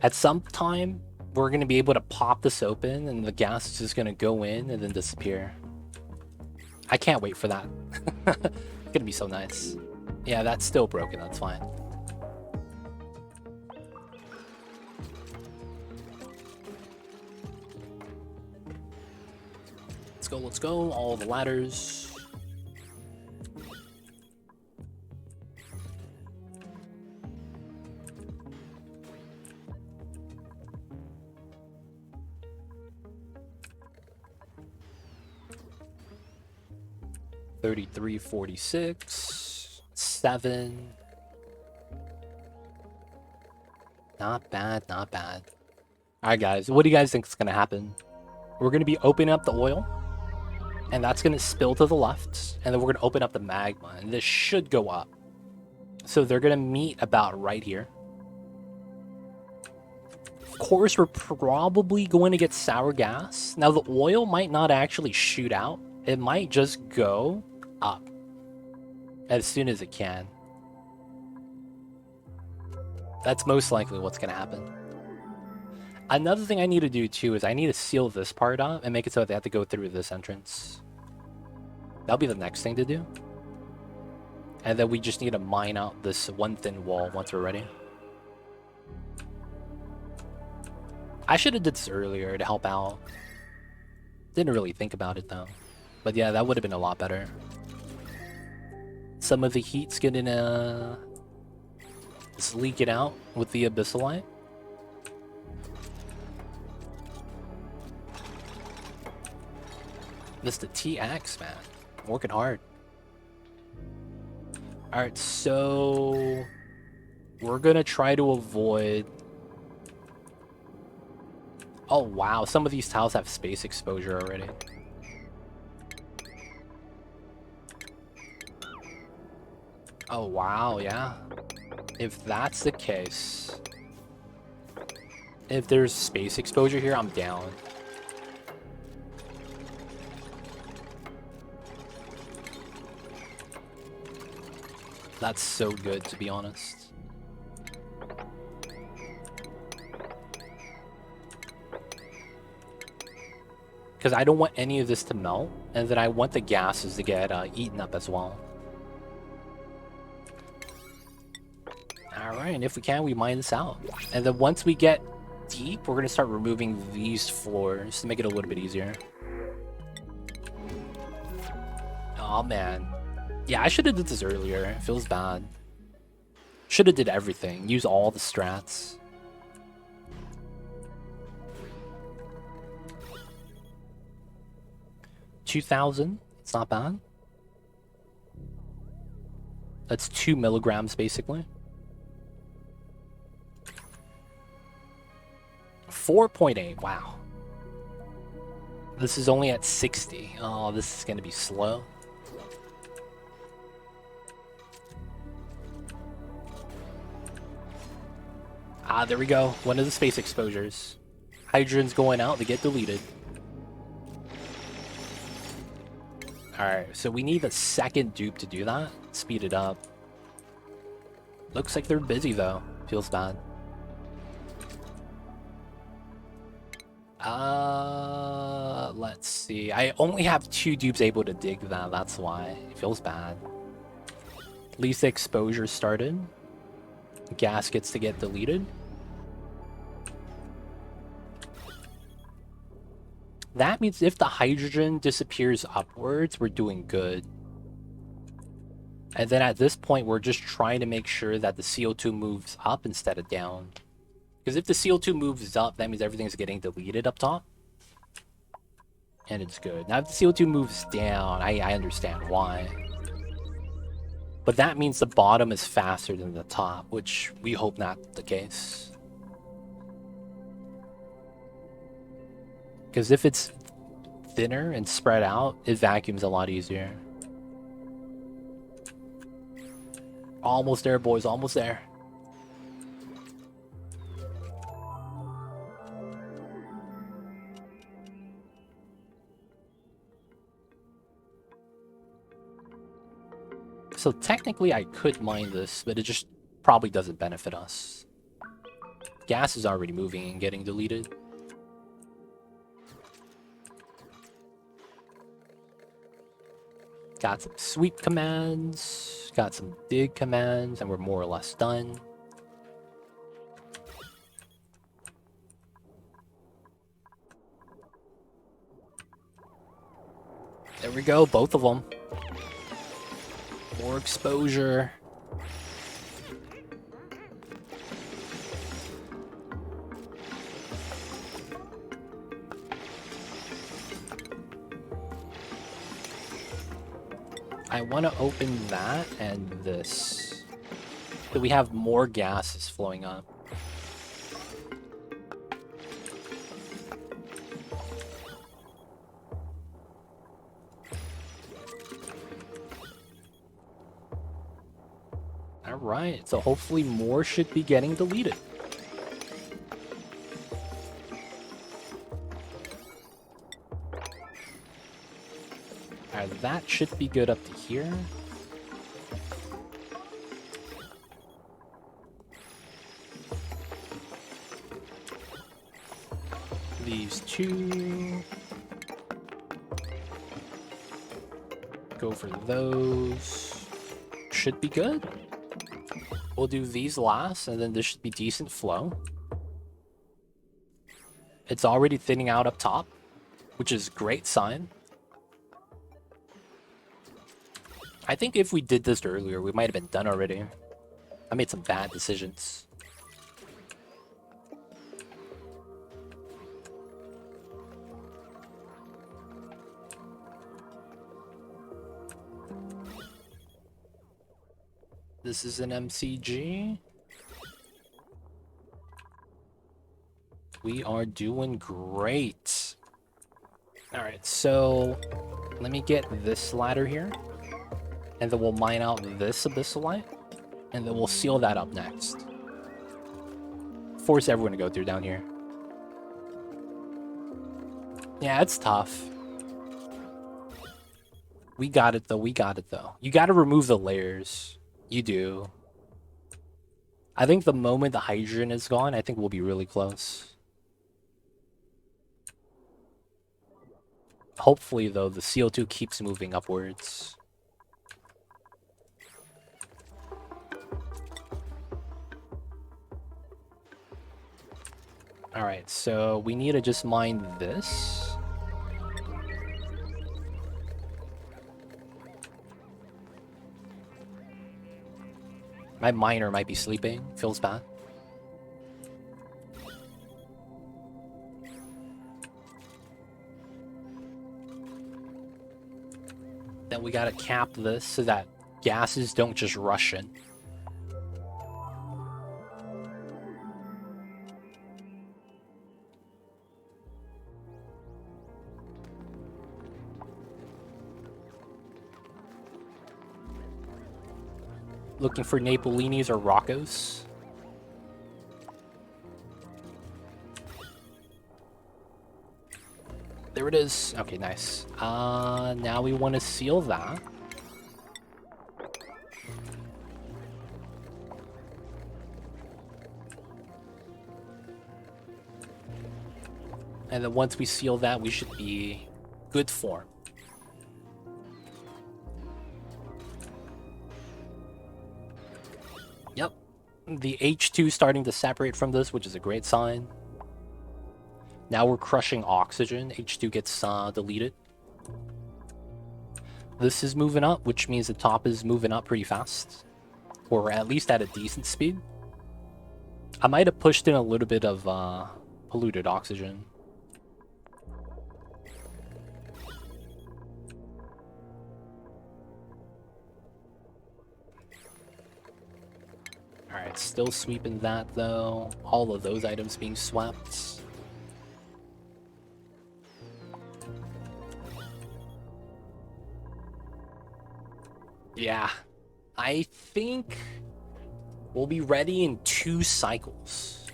At some time, we're gonna be able to pop this open and the gas is just gonna go in and then disappear. I can't wait for that. It's gonna be so nice. Yeah, that's still broken, that's fine. Let's go, all the ladders. $33.46, 7. Not bad, not bad. Alright guys, what do you guys think is gonna happen? We're gonna be opening up the oil, and that's gonna spill to the left, and then we're gonna open up the magma, and this should go up. So they're gonna meet about right here. Of course, we're probably going to get sour gas. Now the oil might not actually shoot out. It might just go up as soon as it can. That's most likely what's going to happen. Another thing I need to do too is I need to seal this part up and make it so they have to go through this entrance. That'll be the next thing to do. And then we just need to mine out this one thin wall once we're ready. I should have did this earlier to help out. Didn't really think about it though. But yeah, that would have been a lot better. Some of the heat's getting just leaking out with the abyssalite. This the TX, man. Working hard. Alright, so we're gonna try to avoid. Oh wow, some of these tiles have space exposure already. Oh wow, yeah. If that's the case, if there's space exposure here, I'm down. That's so good, to be honest. Because I don't want any of this to melt, and then I want the gases to get eaten up as well. Alright, and if we can, we mine this out. And then once we get deep, we're going to start removing these floors to make it a little bit easier. Oh man. Yeah, I should have did this earlier. It feels bad. Should have did everything. Use all the strats. $2,000. It's not bad. That's 2 milligrams basically. 4.8, wow. This is only at 60. Oh, this is going to be slow. Ah, there we go. One of the space exposures. Hydrogen's going out, they get deleted. Alright, so we need a second dupe to do that. Speed it up. Looks like they're busy though. Feels bad. Let's see. I only have 2 dupes able to dig that, that's why. It feels bad. At least the exposure started. Gas gets to get deleted. That means if the hydrogen disappears upwards, we're doing good. And then at this point, we're just trying to make sure that the CO2 moves up instead of down. Because if the CO2 moves up, that means everything's getting deleted up top. And it's good. Now if the CO2 moves down, I understand why. But that means the bottom is faster than the top, which we hope not the case. Because if it's thinner and spread out, it vacuums a lot easier. Almost there, boys. Almost there. So technically I could mine this, but it just probably doesn't benefit us. Gas is already moving and getting deleted. Got some sweep commands, got some dig commands, and we're more or less done. There we go, both of them. More exposure. I want to open that and this. So we have more gases flowing up. Alright, so hopefully more should be getting deleted. Alright, that should be good up to here. These two. Go for those. Should be good. We'll do these last, and then this should be decent flow. It's already thinning out up top, which is a great sign. I think if we did this earlier, we might have been done already. I made some bad decisions. This is an MCG. We are doing great. Alright, so let me get this ladder here. And then we'll mine out this abyssalite. And then we'll seal that up next. Force everyone to go through down here. Yeah, it's tough. We got it though, we got it though. You gotta remove the layers. You do. I think the moment the hydrogen is gone, I think we'll be really close. Hopefully, though, the CO2 keeps moving upwards. Alright, so we need to just mine this. My miner might be sleeping. Feels bad. Then we gotta cap this so that gases don't just rush in. Looking for Napolinis or Roccos. There it is. Okay, nice. Now we want to seal that. And then once we seal that, we should be good form. Yep. The H2 starting to separate from this, which is a great sign. Now we're crushing oxygen. H2 gets deleted. This is moving up, which means the top is moving up pretty fast. Or at least at a decent speed. I might have pushed in a little bit of polluted oxygen. Alright, still sweeping that though. All of those items being swept. Yeah, I think we'll be ready in 2 cycles.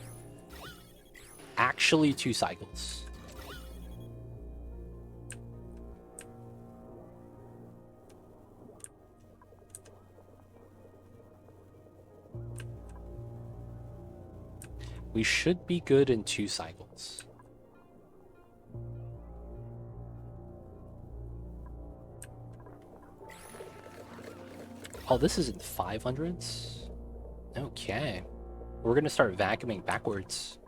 Actually, 2 cycles. We should be good in 2 cycles. Oh, this isn't 500s? Okay. We're gonna start vacuuming backwards.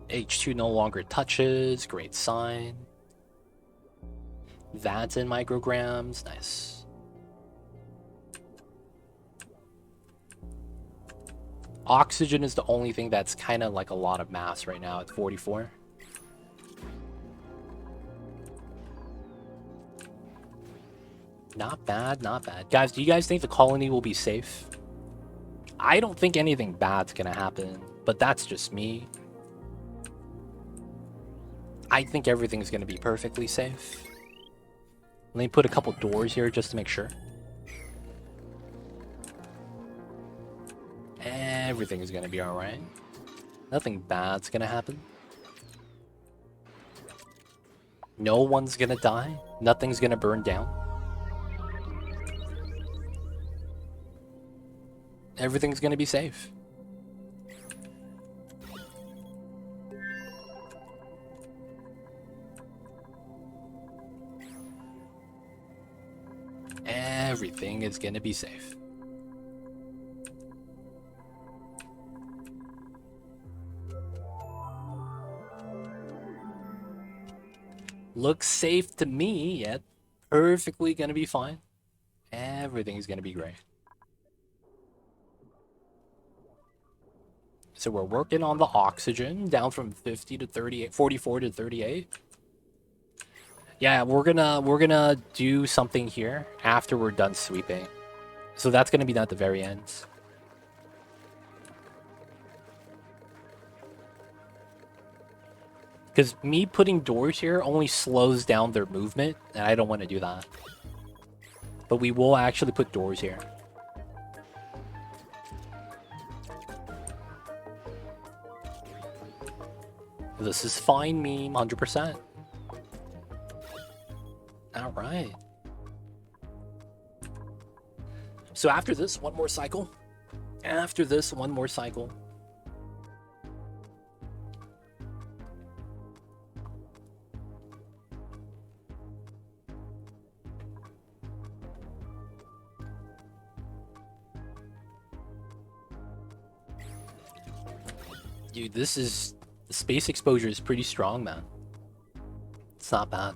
H2 no longer touches, great sign. That's in micrograms, nice. Oxygen is the only thing that's kind of like a lot of mass right now at 44. Not bad, not bad. Guys, do you guys think the colony will be safe? I don't think anything bad's gonna happen, but that's just me. I think everything's gonna be perfectly safe. Let me put a couple doors here just to make sure. Everything is gonna be alright. Nothing bad's gonna happen. No one's gonna die. Nothing's gonna burn down. Everything's gonna be safe. Everything is gonna be safe. Looks safe to me, yet perfectly gonna be fine. Everything's gonna be great. So we're working on the oxygen, down from 50 to 38, 44 to 38. Yeah, we're gonna do something here after we're done sweeping. So that's gonna be done at the very end. Because me putting doors here only slows down their movement, and I don't want to do that. But we will actually put doors here. This is fine meme, 100%. Alright. So after this, one more cycle. After this, one more cycle. Dude, this is... The space exposure is pretty strong, man. It's not bad.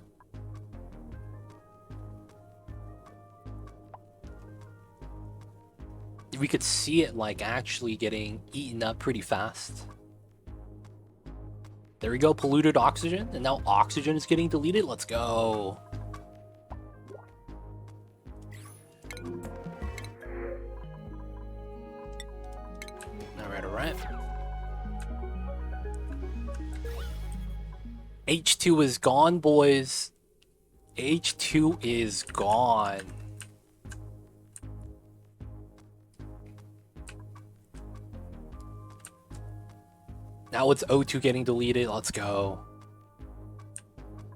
We could see it, like, actually getting eaten up pretty fast. There we go, polluted oxygen, and now oxygen is getting deleted. Let's go. Alright, alright. H2 is gone, boys. H2 is gone. Now it's O2 getting deleted. Let's go.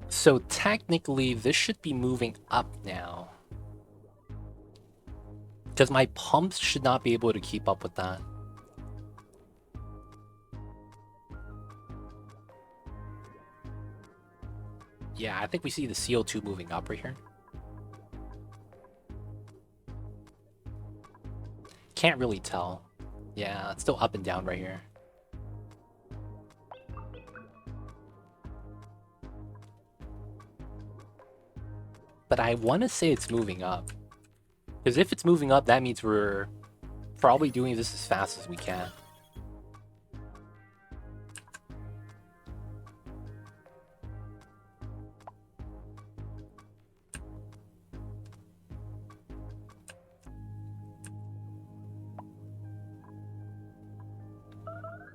So technically, this should be moving up now. Because my pumps should not be able to keep up with that. Yeah, I think we see the CO2 moving up right here. Can't really tell. Yeah, it's still up and down right here. But I want to say it's moving up. Because if it's moving up, that means we're probably doing this as fast as we can.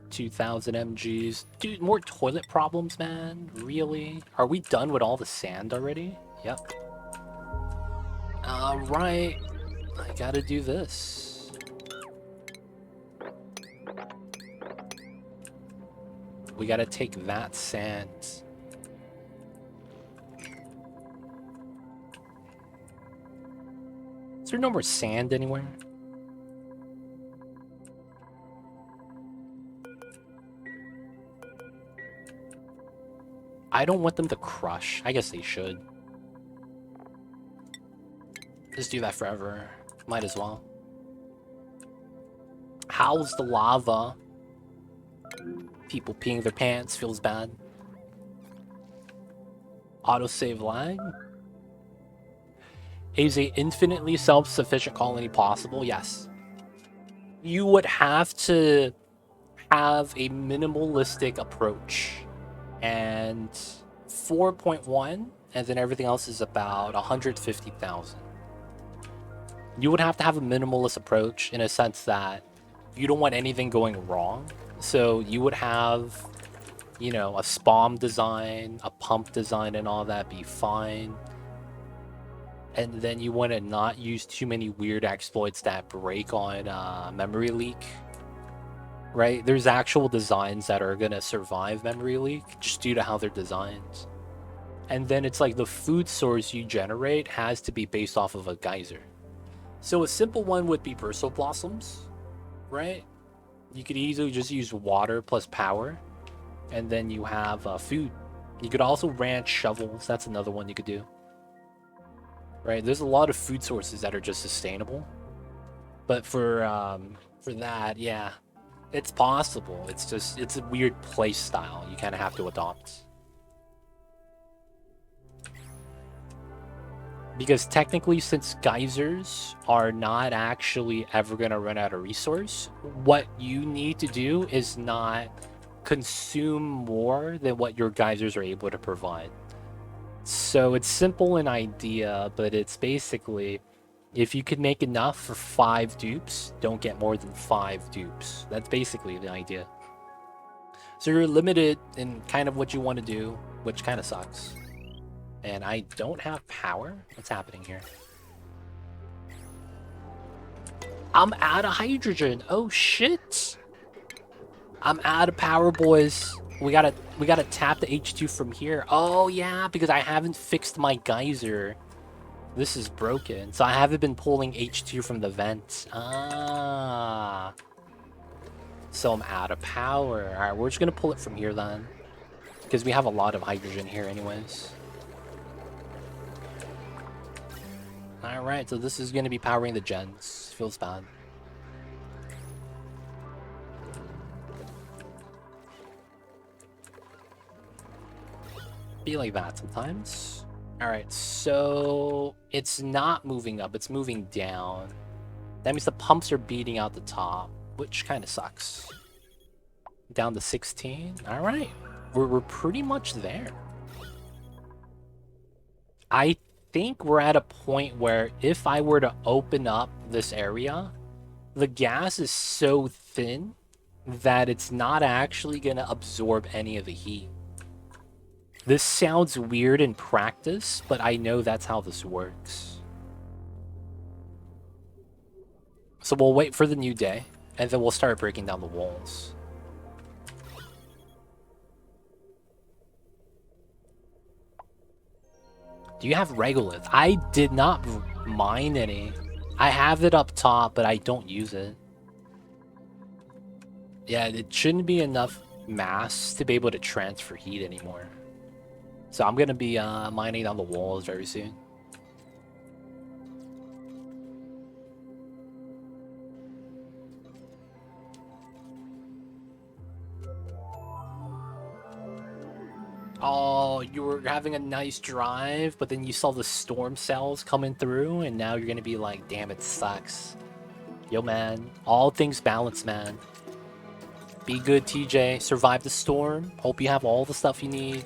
$2,000 MGs. Dude, more toilet problems, man? Really? Are we done with all the sand already? Yep. Alright. I gotta do this. We gotta take that sand. Is there no more sand anywhere? I don't want them to crush. I guess they should. Just do that forever. Might as well. How's the lava? People peeing their pants. Feels bad. Autosave lag. Is a infinitely self-sufficient colony possible? Yes. You would have to have a minimalistic approach. And 4.1, and then everything else is about 150,000. You would have to have a minimalist approach in a sense that you don't want anything going wrong. So you would have, you know, a SPOM design, a pump design and all that be fine. And then you want to not use too many weird exploits that break on memory leak. Right? There's actual designs that are going to survive memory leak just due to how they're designed. And then it's like the food source you generate has to be based off of a geyser. So a simple one would be Burso Blossoms, right? You could easily just use water plus power, and then you have food. You could also ranch shovels. That's another one you could do. Right? There's a lot of food sources that are just sustainable. But for that, yeah, it's possible. It's just, it's a weird play style you kind of have to adopt. Because technically, since geysers are not actually ever going to run out of resource, what you need to do is not consume more than what your geysers are able to provide. So it's simple in idea, but it's basically, if you could make enough for 5 dupes, don't get more than 5 dupes. That's basically the idea. So you're limited in kind of what you want to do, which kind of sucks. And I don't have power? What's happening here? I'm out of hydrogen. Oh shit. I'm out of power, boys. We gotta tap the H2 from here. Oh yeah, because I haven't fixed my geyser. This is broken. So I haven't been pulling H2 from the vent. Ah. So I'm out of power. Alright, we're just gonna pull it from here then. Because we have a lot of hydrogen here anyways. Alright, so this is going to be powering the gens. Feels bad. Be like that sometimes. Alright, so it's not moving up, it's moving down. That means the pumps are beating out the top, which kind of sucks. Down to 16. Alright, we're pretty much there. I think we're at a point where if I were to open up this area, the gas is so thin that it's not actually going to absorb any of the heat. This sounds weird in practice, but I know that's how this works. So we'll wait for the new day, and then we'll start breaking down the walls. Do you have regolith? I did not mine any. I have it up top, but I don't use it. Yeah, it shouldn't be enough mass to be able to transfer heat anymore. So I'm gonna be mining down the walls very soon. Oh, you were having a nice drive, but then you saw the storm cells coming through, and now you're gonna be like, damn, it sucks. Yo, man, all things balanced, man. Be good, TJ. Survive the storm. Hope you have all the stuff you need.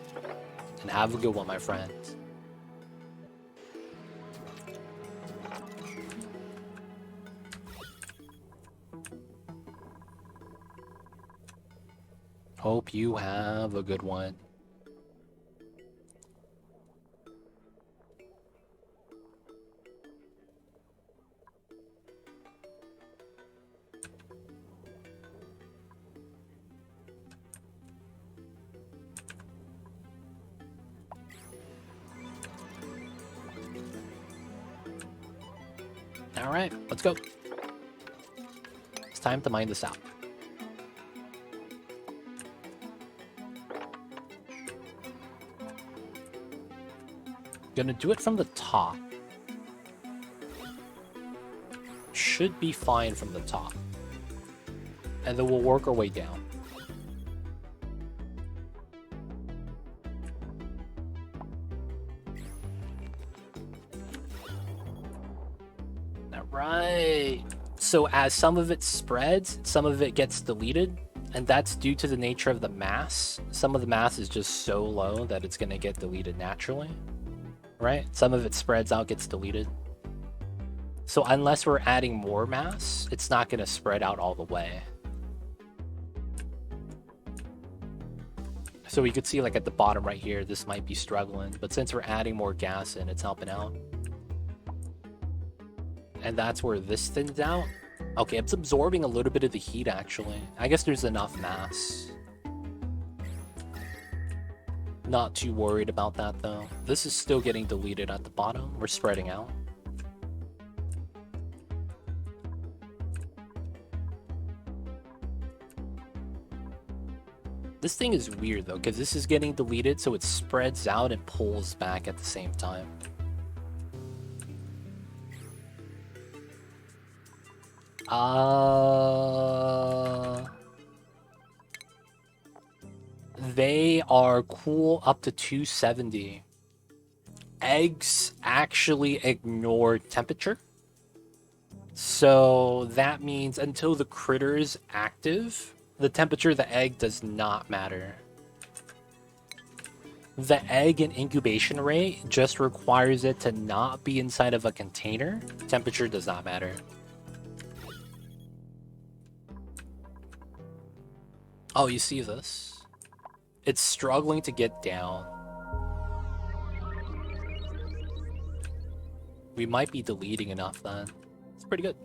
And have a good one, my friend. Hope you have a good one. Alright, let's go. It's time to mine this out. Gonna do it from the top. Should be fine from the top. And then we'll work our way down. Alright. So as some of it spreads, some of it gets deleted. And that's due to the nature of the mass. Some of the mass is just so low that it's gonna get deleted naturally. Right? Some of it spreads out, gets deleted. So unless we're adding more mass, it's not going to spread out all the way. So we could see like at the bottom right here, this might be struggling. But since we're adding more gas in, it's helping out. And that's where this thins out. Okay, it's absorbing a little bit of the heat actually. I guess there's enough mass. Not too worried about that though. This is still getting deleted at the bottom. We're spreading out. This thing is weird though, because this is getting deleted, so it spreads out and pulls back at the same time. They are cool up to 270. Eggs actually ignore temperature. So that means until the critter is active, the temperature of the egg does not matter. The egg and incubation rate just requires it to not be inside of a container. Temperature does not matter. Oh, you see this? It's struggling to get down. We might be deleting enough then. It's pretty good.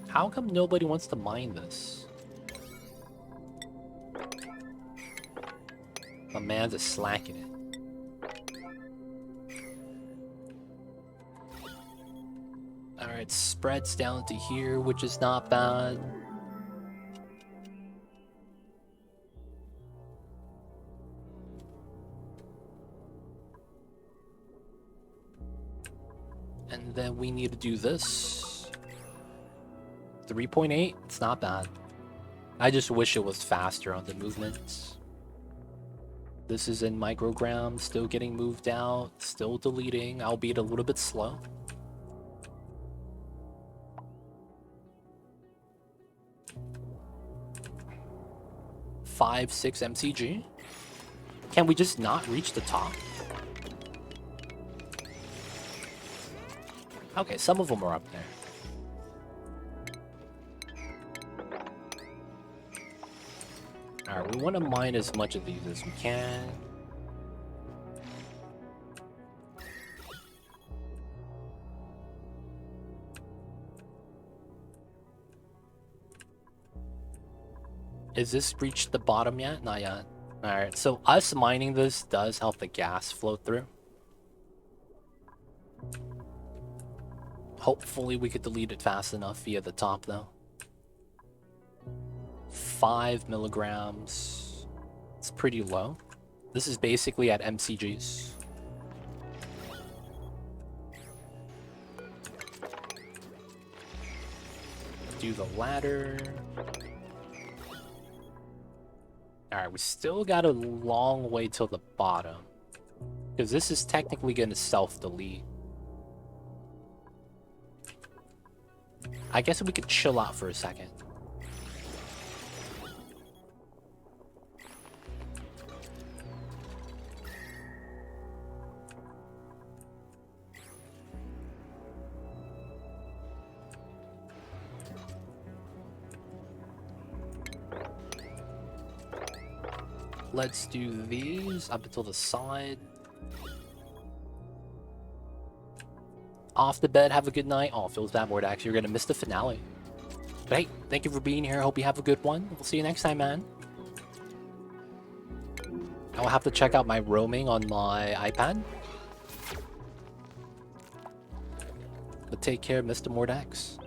How come nobody wants to mine this? My man's just slacking it. Alright, spreads down to here, which is not bad. And then we need to do this. 3.8, it's not bad. I just wish it was faster on the movements. This is in micrograms, still getting moved out, still deleting, albeit a little bit slow. Five, 6 MCG. Can we just not reach the top? Okay, some of them are up there. Alright, we want to mine as much of these as we can. Is this reached the bottom yet? Not yet. Alright, so us mining this does help the gas flow through. Hopefully we could delete it fast enough via the top though. 5 milligrams. It's pretty low. This is basically at MCGs. Do the ladder. Alright, we still got a long way till the bottom. Because this is technically going to self-delete. I guess we could chill out for a second. Let's do these up until the side. Off the bed, have a good night. Oh, feels bad, Mordax. You're gonna miss the finale. But hey, thank you for being here. Hope you have a good one. We'll see you next time, man. I'll have to check out my roaming on my iPad. But take care, Mr. Mordax.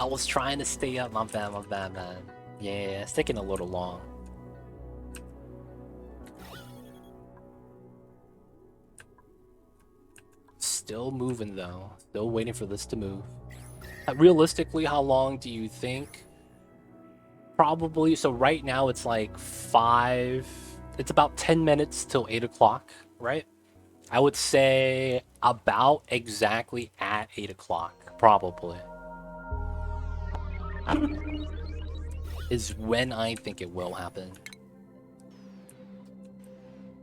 I was trying to stay up. My bad, man. Yeah, it's taking a little long. Still moving though. Still waiting for this to move. Realistically, how long do you think? Probably, so right now it's like 5... It's about 10 minutes till 8 o'clock, right? I would say about exactly at 8 o'clock, probably. Is when I think it will happen.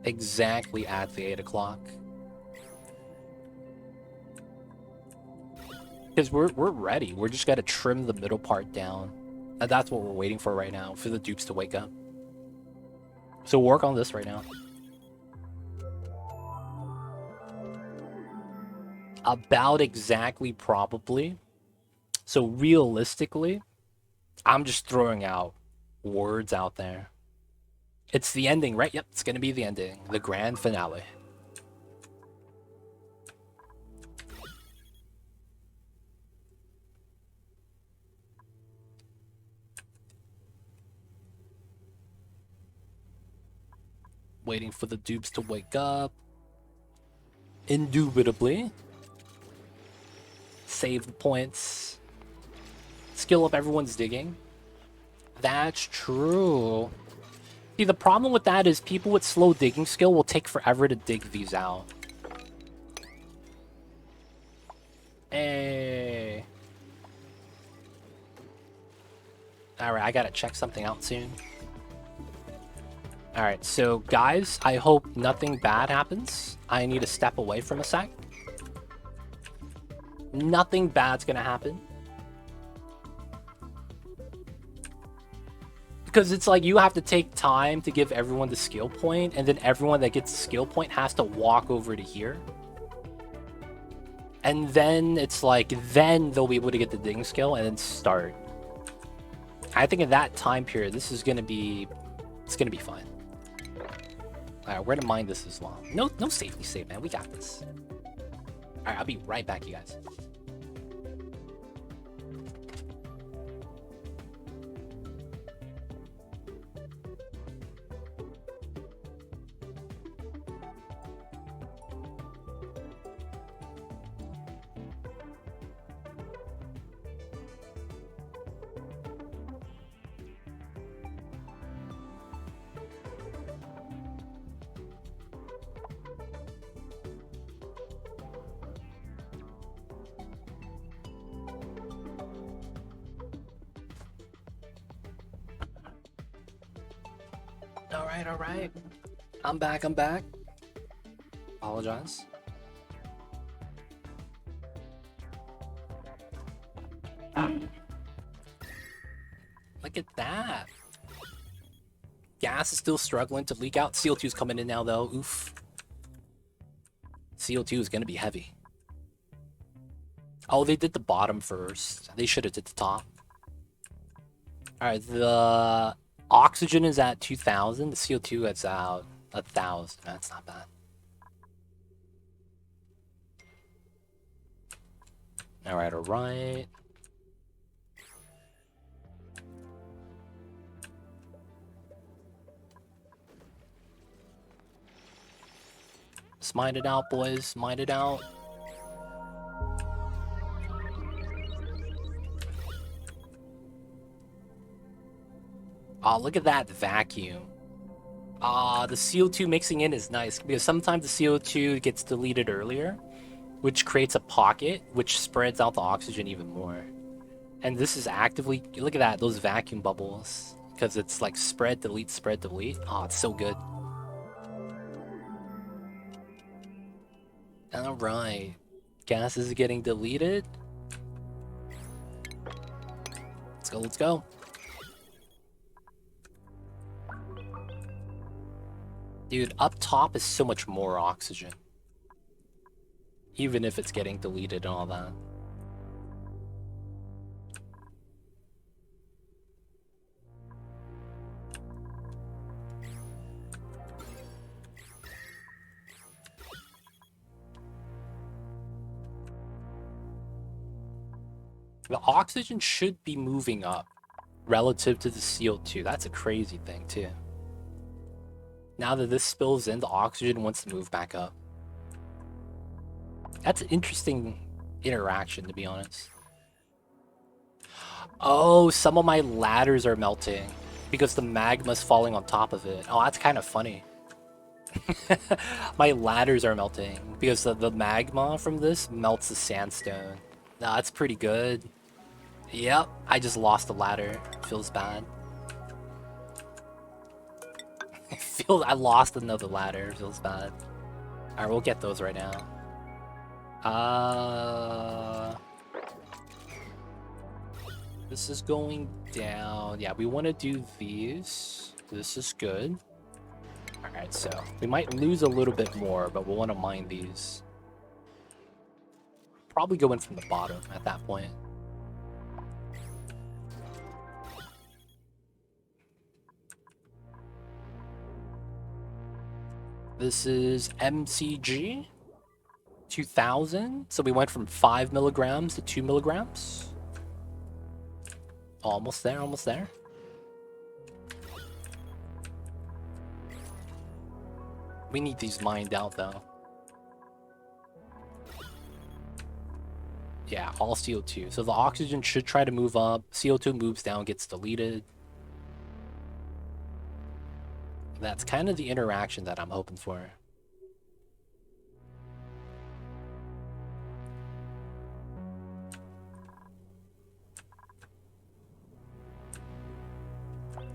Exactly at the 8 o'clock. Because we're ready. We're just gotta trim the middle part down. And that's what we're waiting for right now, for the dupes to wake up. So work on this right now. About exactly, probably. So realistically, I'm just throwing out words out there. It's the ending, right? Yep, it's gonna be the ending. The grand finale. Waiting for the dupes to wake up. Indubitably. Save the points. Skill up everyone's digging. That's true. See, the problem with that is people with slow digging skill will take forever to dig these out. Hey. Alright, I gotta check something out soon. Alright, so guys, I hope nothing bad happens. I need to step away from a sec. Nothing bad's gonna happen. Because it's like you have to take time to give everyone the skill point, and then everyone that gets the skill point has to walk over to here. And then it's like, then they'll be able to get the digging skill and then start. I think in that time period, this is gonna be, it's gonna be fine. Alright, we're gonna mine this as well. No safety save, man. We got this. Alright, I'll be right back, you guys. Alright. I'm back. Apologize. look at that. Gas is still struggling to leak out. CO2 is coming in now, though. Oof. CO2 is going to be heavy. Oh, they did the bottom first. They should have did the top. Alright, the oxygen is at 2,000. The CO2 is at 1,000. That's not bad. Alright, alright. Let's mine it out, boys. Mine it out. Oh, look at that vacuum. Ah, the CO2 mixing in is nice because sometimes the CO2 gets deleted earlier, which creates a pocket, which spreads out the oxygen even more. And this is actively, look at that, those vacuum bubbles, because it's like spread, delete, spread, delete. Oh, it's so good. Alright. Gas is getting deleted. Let's go, let's go. Dude, up top is so much more oxygen. Even if it's getting deleted and all that. The oxygen should be moving up relative to the CO2. That's a crazy thing, too. Now that this spills in, the oxygen wants to move back up. That's an interesting interaction, to be honest. Oh, some of my ladders are melting because the magma's falling on top of it. Oh, that's kind of funny. My ladders are melting because the magma from this melts the sandstone. Nah, that's pretty good. Yep, I just lost the ladder. Feels bad. I lost another ladder. Feels bad. Alright, we'll get those right now. This is going down. Yeah, we want to do these. This is good. Alright, so we might lose a little bit more, but we'll want to mine these. Probably go in from the bottom at that point. This is MCG 2000. So we went from 5 milligrams to 2 milligrams. Almost there, almost there. We need these mined out though. Yeah, all CO2. So the oxygen should try to move up. CO2 moves down, gets deleted. That's kind of the interaction that I'm hoping for.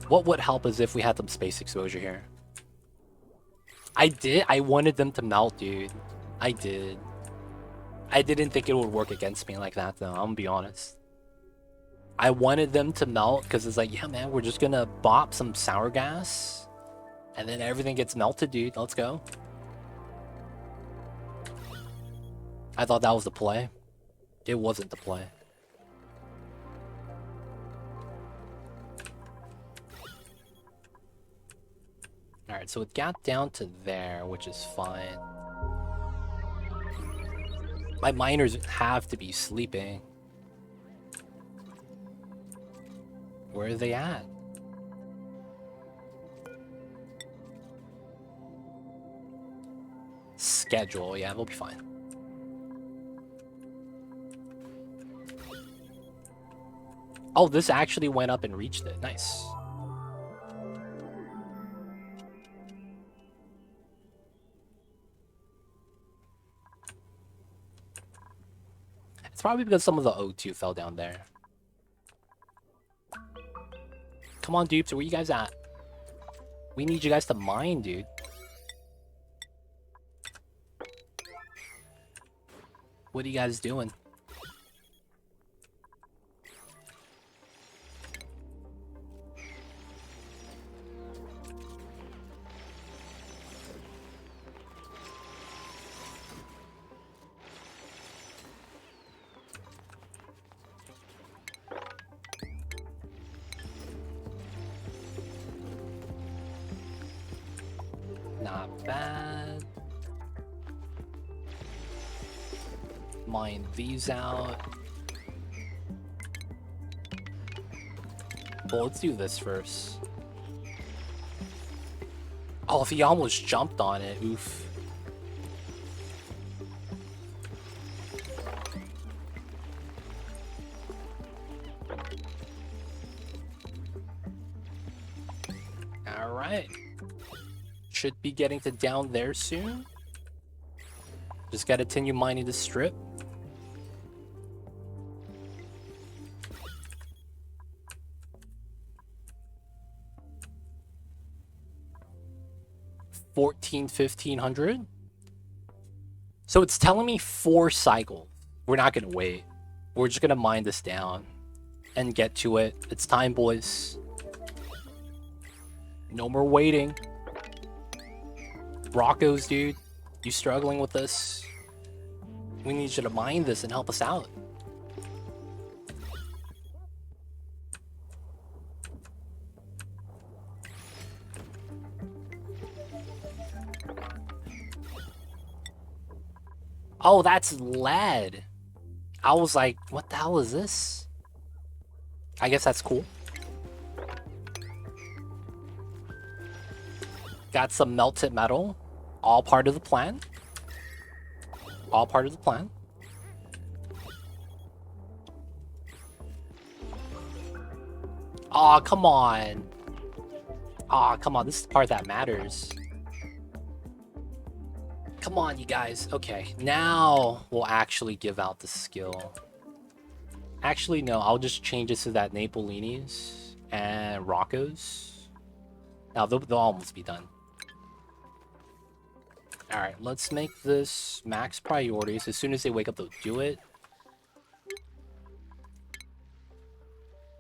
What would help is if we had some space exposure here. I wanted them to melt, dude. I did. I didn't think it would work against me like that, though. I'm gonna be honest. I wanted them to melt because it's like, yeah, man, we're just gonna bop some sour gas and then everything gets melted, dude. Let's go. I thought that was the play. It wasn't the play. Alright, so it got down to there, which is fine. My miners have to be sleeping. Where are they at? Schedule, yeah, we'll be fine. Oh, this actually went up and reached it. Nice. It's probably because some of the O2 fell down there. Come on, dupes, where you guys at? We need you guys to mine, dude. What are you guys doing? Not bad. Mine these out. Well, let's do this first. Oh, if he almost jumped on it, oof. Alright. Should be getting to down there soon. Just gotta continue mining the strip. $1,500. So it's telling me 4 cycles. We're not gonna wait. We're just gonna mine this down and get to it. It's time, boys. No more waiting. Broncos, dude. You struggling with this? We need you to mine this and help us out. Oh, that's lead. I was like, what the hell is this? I guess that's cool. Got some melted metal. All part of the plan. All part of the plan. Aw, come on. Aw, come on. This is the part that matters. Come on, you guys. Okay, now we'll actually give out the skill. Actually, no. I'll just change this to that Napolini's and Rocco's. Now, they'll almost be done. Alright, let's make this max priorities. As soon as they wake up, they'll do it.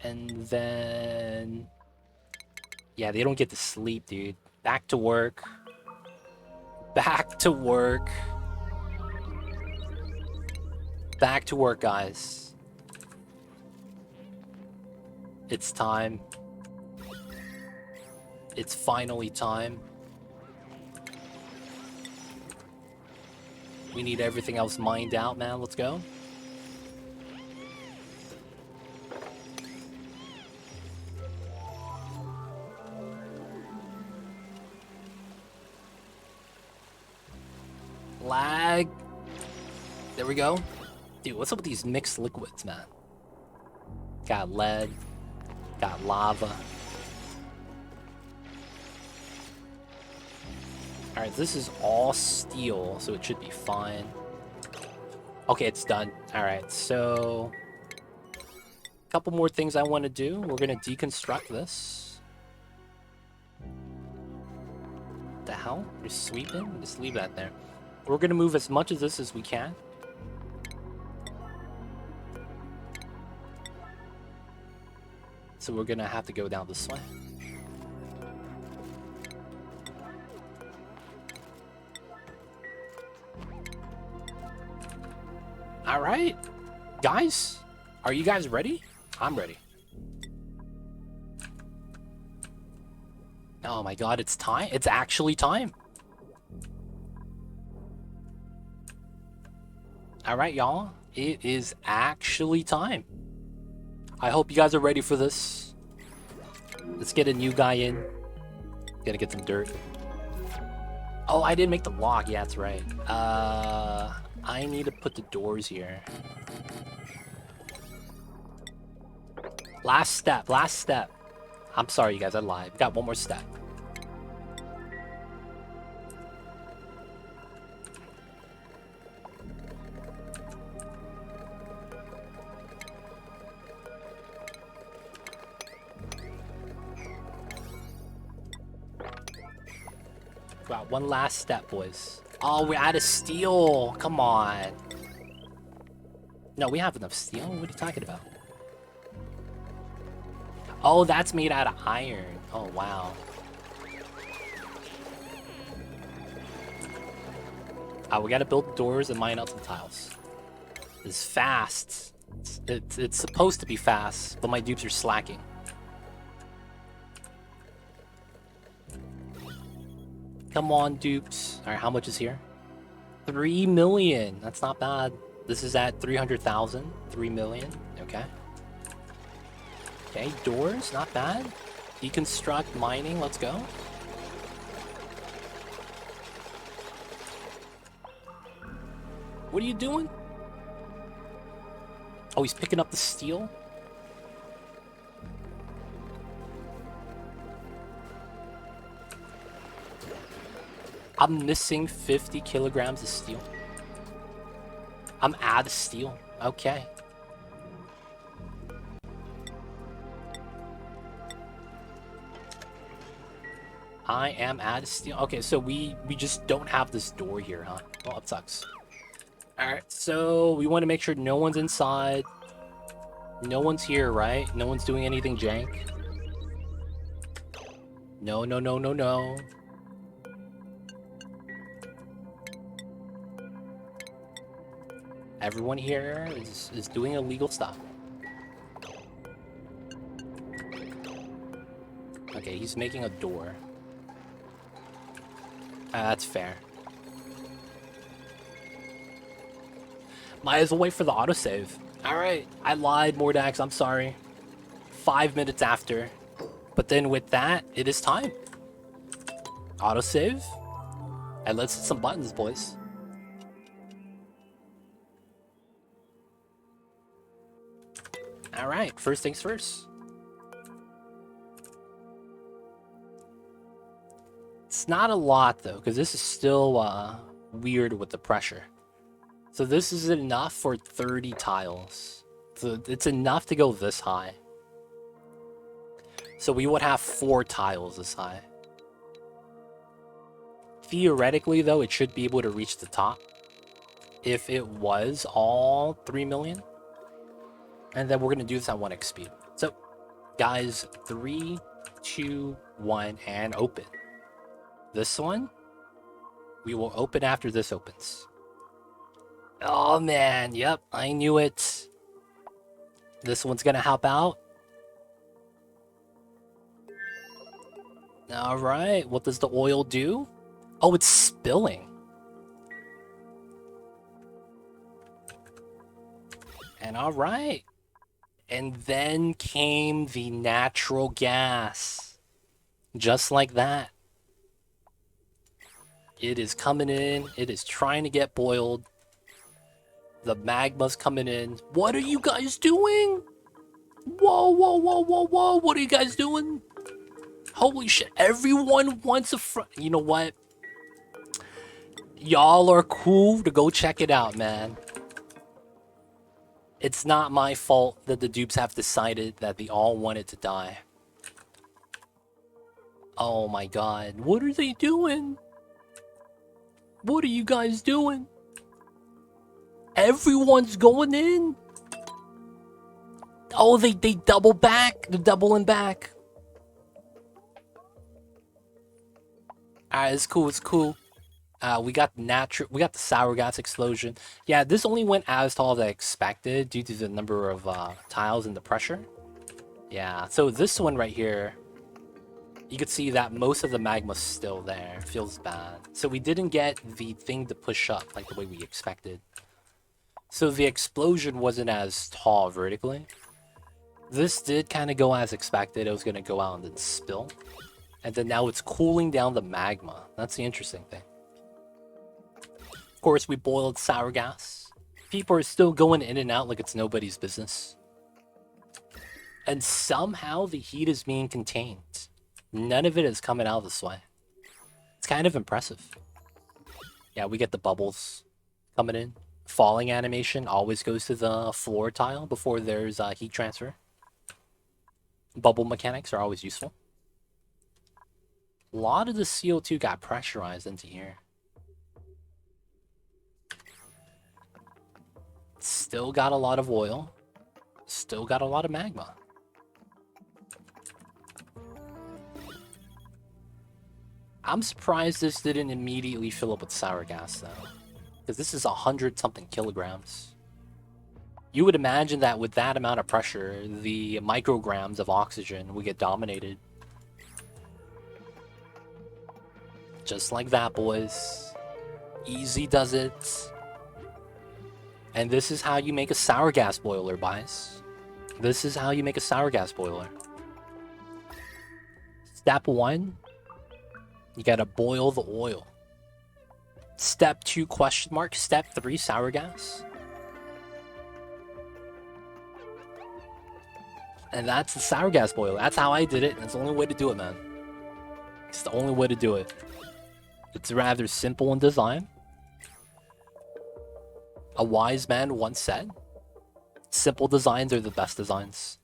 And then... yeah, they don't get to sleep, dude. Back to work. Back to work. Back to work, guys. It's time. It's finally time. We need everything else mined out, man. Let's go. Lag. There we go. Dude, what's up with these mixed liquids, man? Got lead. Got lava. Alright, this is all steel, so it should be fine. Okay, it's done. Alright, so... a couple more things I want to do. We're going to deconstruct this. What the hell? You're sweeping? Just leave that there. We're going to move as much of this as we can. So we're going to have to go down this way. Alright. Guys, are you guys ready? I'm ready. Oh my god, it's time. It's actually time. Alright, y'all. It is actually time. I hope you guys are ready for this. Let's get a new guy in. Gonna get some dirt. Oh, I didn't make the lock. Yeah, that's right. I need to put the doors here. Last step, last step. I'm sorry, you guys, I lied. Got one more step. Got one last step, boys. Oh, we're out of steel. Come on. No, we have enough steel. What are you talking about? Oh, that's made out of iron. Oh, wow. We gotta build doors and mine out some tiles. It's fast. It's supposed to be fast, but my dupes are slacking. Come on, dupes. Alright, how much is here? 3 million. That's not bad. This is at 300,000. 3 million. Okay. Okay, doors. Not bad. Deconstruct mining. Let's go. What are you doing? Oh, he's picking up the steel? I'm missing 50 kilograms of steel. I'm out of steel. Okay. I am out of steel. Okay, so we just don't have this door here, huh? Well, that sucks. Alright, so we want to make sure no one's inside. No one's here, right? No one's doing anything jank. No, no, no, no, no. Everyone here is doing illegal stuff. Okay, he's making a door. That's fair. Might as well wait for the autosave. Alright, I lied, Mordax, I'm sorry. 5 minutes after. But then with that, it is time. Autosave. And let's hit some buttons, boys. Alright, first things first. It's not a lot, though, because this is still weird with the pressure. So this is enough for 30 tiles. So it's enough to go this high. So we would have 4 tiles this high. Theoretically, though, it should be able to reach the top. If it was all 3 million. And then we're going to do this at 1x speed. So, guys, 3, 2, 1, and open. This one, we will open after this opens. Oh, man. Yep, I knew it. This one's going to help out. Alright, what does the oil do? Oh, it's spilling. And alright. And then came the natural gas. Just like that. It is coming in. It is trying to get boiled. The magma's coming in. What are you guys doing? Whoa, whoa, whoa, whoa, whoa. What are you guys doing? Holy shit. Everyone wants a front. You know what? Y'all are cool to go check it out, man. It's not my fault that the dupes have decided that they all wanted to die. Oh my god. What are they doing? What are you guys doing? Everyone's going in? Oh, they double back. They're doubling back. Alright, it's cool, it's cool. We got the sour gas explosion. Yeah, this only went as tall as I expected due to the number of tiles and the pressure. Yeah, so this one right here, you could see that most of the magma's still there. Feels bad. So we didn't get the thing to push up like the way we expected. So the explosion wasn't as tall vertically. This did kind of go as expected. It was going to go out and then spill. And then now it's cooling down the magma. That's the interesting thing. Of course, we boiled sour gas. People are still going in and out like it's nobody's business. And somehow the heat is being contained. None of it is coming out this way. It's kind of impressive. Yeah, we get the bubbles coming in. Falling animation always goes to the floor tile before there's heat transfer. Bubble mechanics are always useful. A lot of the CO2 got pressurized into here. Still got a lot of oil. Still got a lot of magma. I'm surprised this didn't immediately fill up with sour gas, though. Because this is 100-something kilograms. You would imagine that with that amount of pressure, the micrograms of oxygen would get dominated. Just like that, boys. Easy does it. And this is how you make a sour gas boiler, boys. This is how you make a sour gas boiler. Step 1, you gotta boil the oil. Step 2, question mark. Step 3, sour gas. And that's the sour gas boiler. That's how I did it. That's the only way to do it, man. It's the only way to do it. It's rather simple in design. A wise man once said, simple designs are the best designs.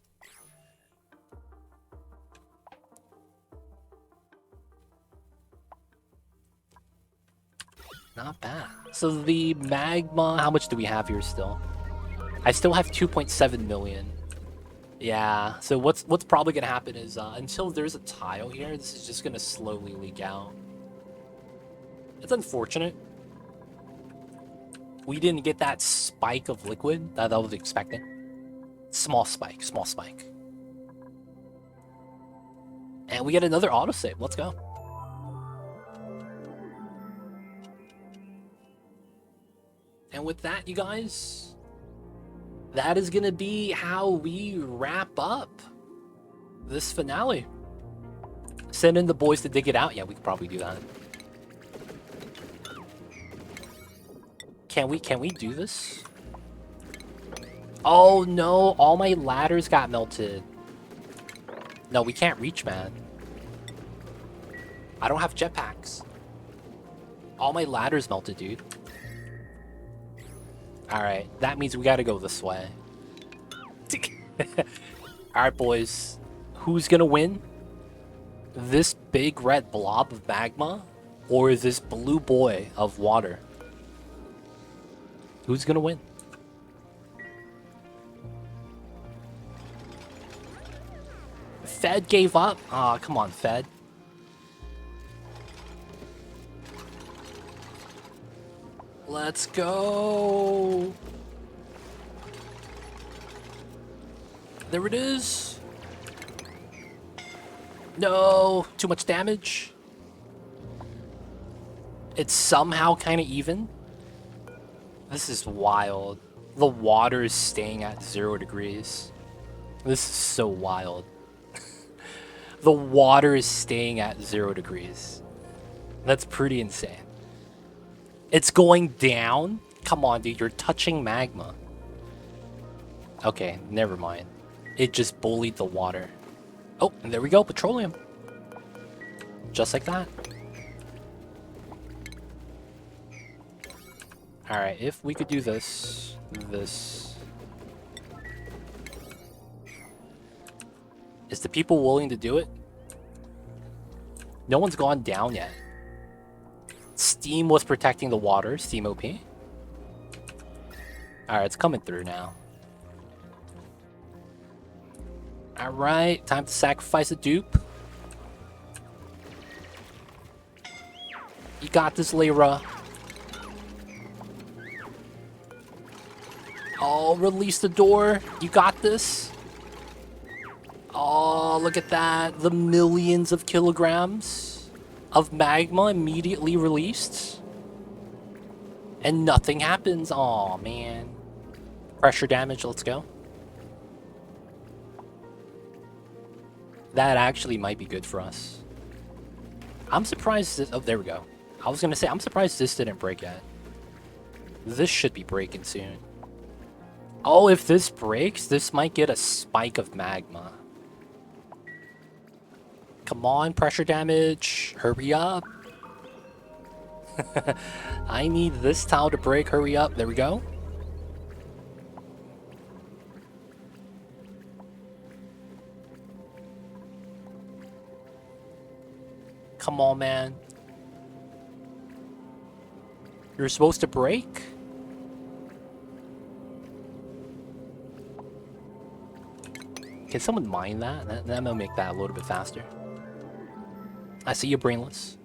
Not bad. So the magma, how much do we have here still? I still have 2.7 million. Yeah, so what's probably gonna happen is until there's a tile here, this is just gonna slowly leak out. It's unfortunate. We didn't get that spike of liquid that I was expecting. Small spike, small spike. And we get another autosave. Let's go. And with that, you guys, that is gonna be how we wrap up this finale. Send in the boys to dig it out. Yeah, we could probably do that. Can we do this? Oh no, all my ladders got melted. No, we can't reach, man. I don't have jetpacks. All my ladders melted, dude. Alright, that means we gotta go this way. Alright, boys. Who's gonna win? This big red blob of magma? Or this blue boy of water? Who's gonna win? Fed gave up? Aw, come on, Fed. Let's go. There it is. No, too much damage. It's somehow kind of even. This is wild. The water is staying at 0 degrees. This is so wild. The water is staying at 0 degrees. That's pretty insane. It's going down? Come on, dude. You're touching magma. Okay, never mind. It just bullied the water. Oh, and there we go. Petroleum. Just like that. Alright, if we could do this. Is the people willing to do it? No one's gone down yet. Steam was protecting the water. Steam OP. Alright, it's coming through now. Alright, time to sacrifice a dupe. You got this, Lyra. Oh, release the door. You got this. Oh, look at that. The millions of kilograms of magma immediately released. And nothing happens. Aw, man. Pressure damage, let's go. That actually might be good for us. I'm surprised this... Oh, there we go. I was gonna say, I'm surprised this didn't break yet. This should be breaking soon. Oh, if this breaks, this might get a spike of magma. Come on, pressure damage. Hurry up. I need this tile to break. Hurry up. There we go. Come on, man. You're supposed to break? Can someone mine that? That might make that a little bit faster. I see you, brainless.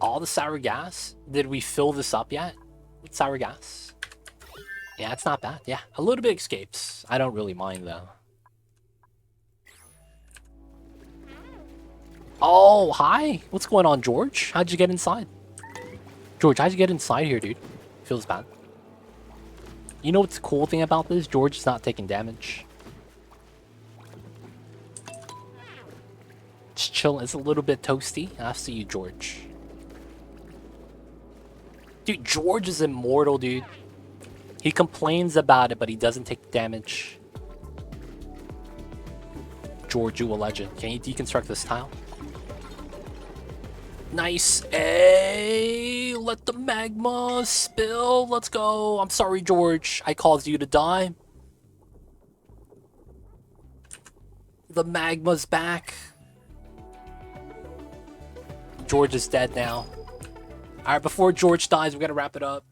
All the sour gas? Did we fill this up yet? sour gas. Yeah, it's not bad. Yeah, a little bit escapes. I don't really mind though. Oh, hi. What's going on, George? How'd you get inside? George, how'd you get inside here, dude? Feels bad. You know what's the cool thing about this? George is not taking damage. Just chilling. It's a little bit toasty. I see you, George. Dude, George is immortal, dude. He complains about it, but he doesn't take damage. George, you a legend. Can you deconstruct this tile? Nice. Hey, let the magma spill. Let's go. I'm sorry, George. I caused you to die. The magma's back. George is dead now. Alright, before George dies, we gotta wrap it up.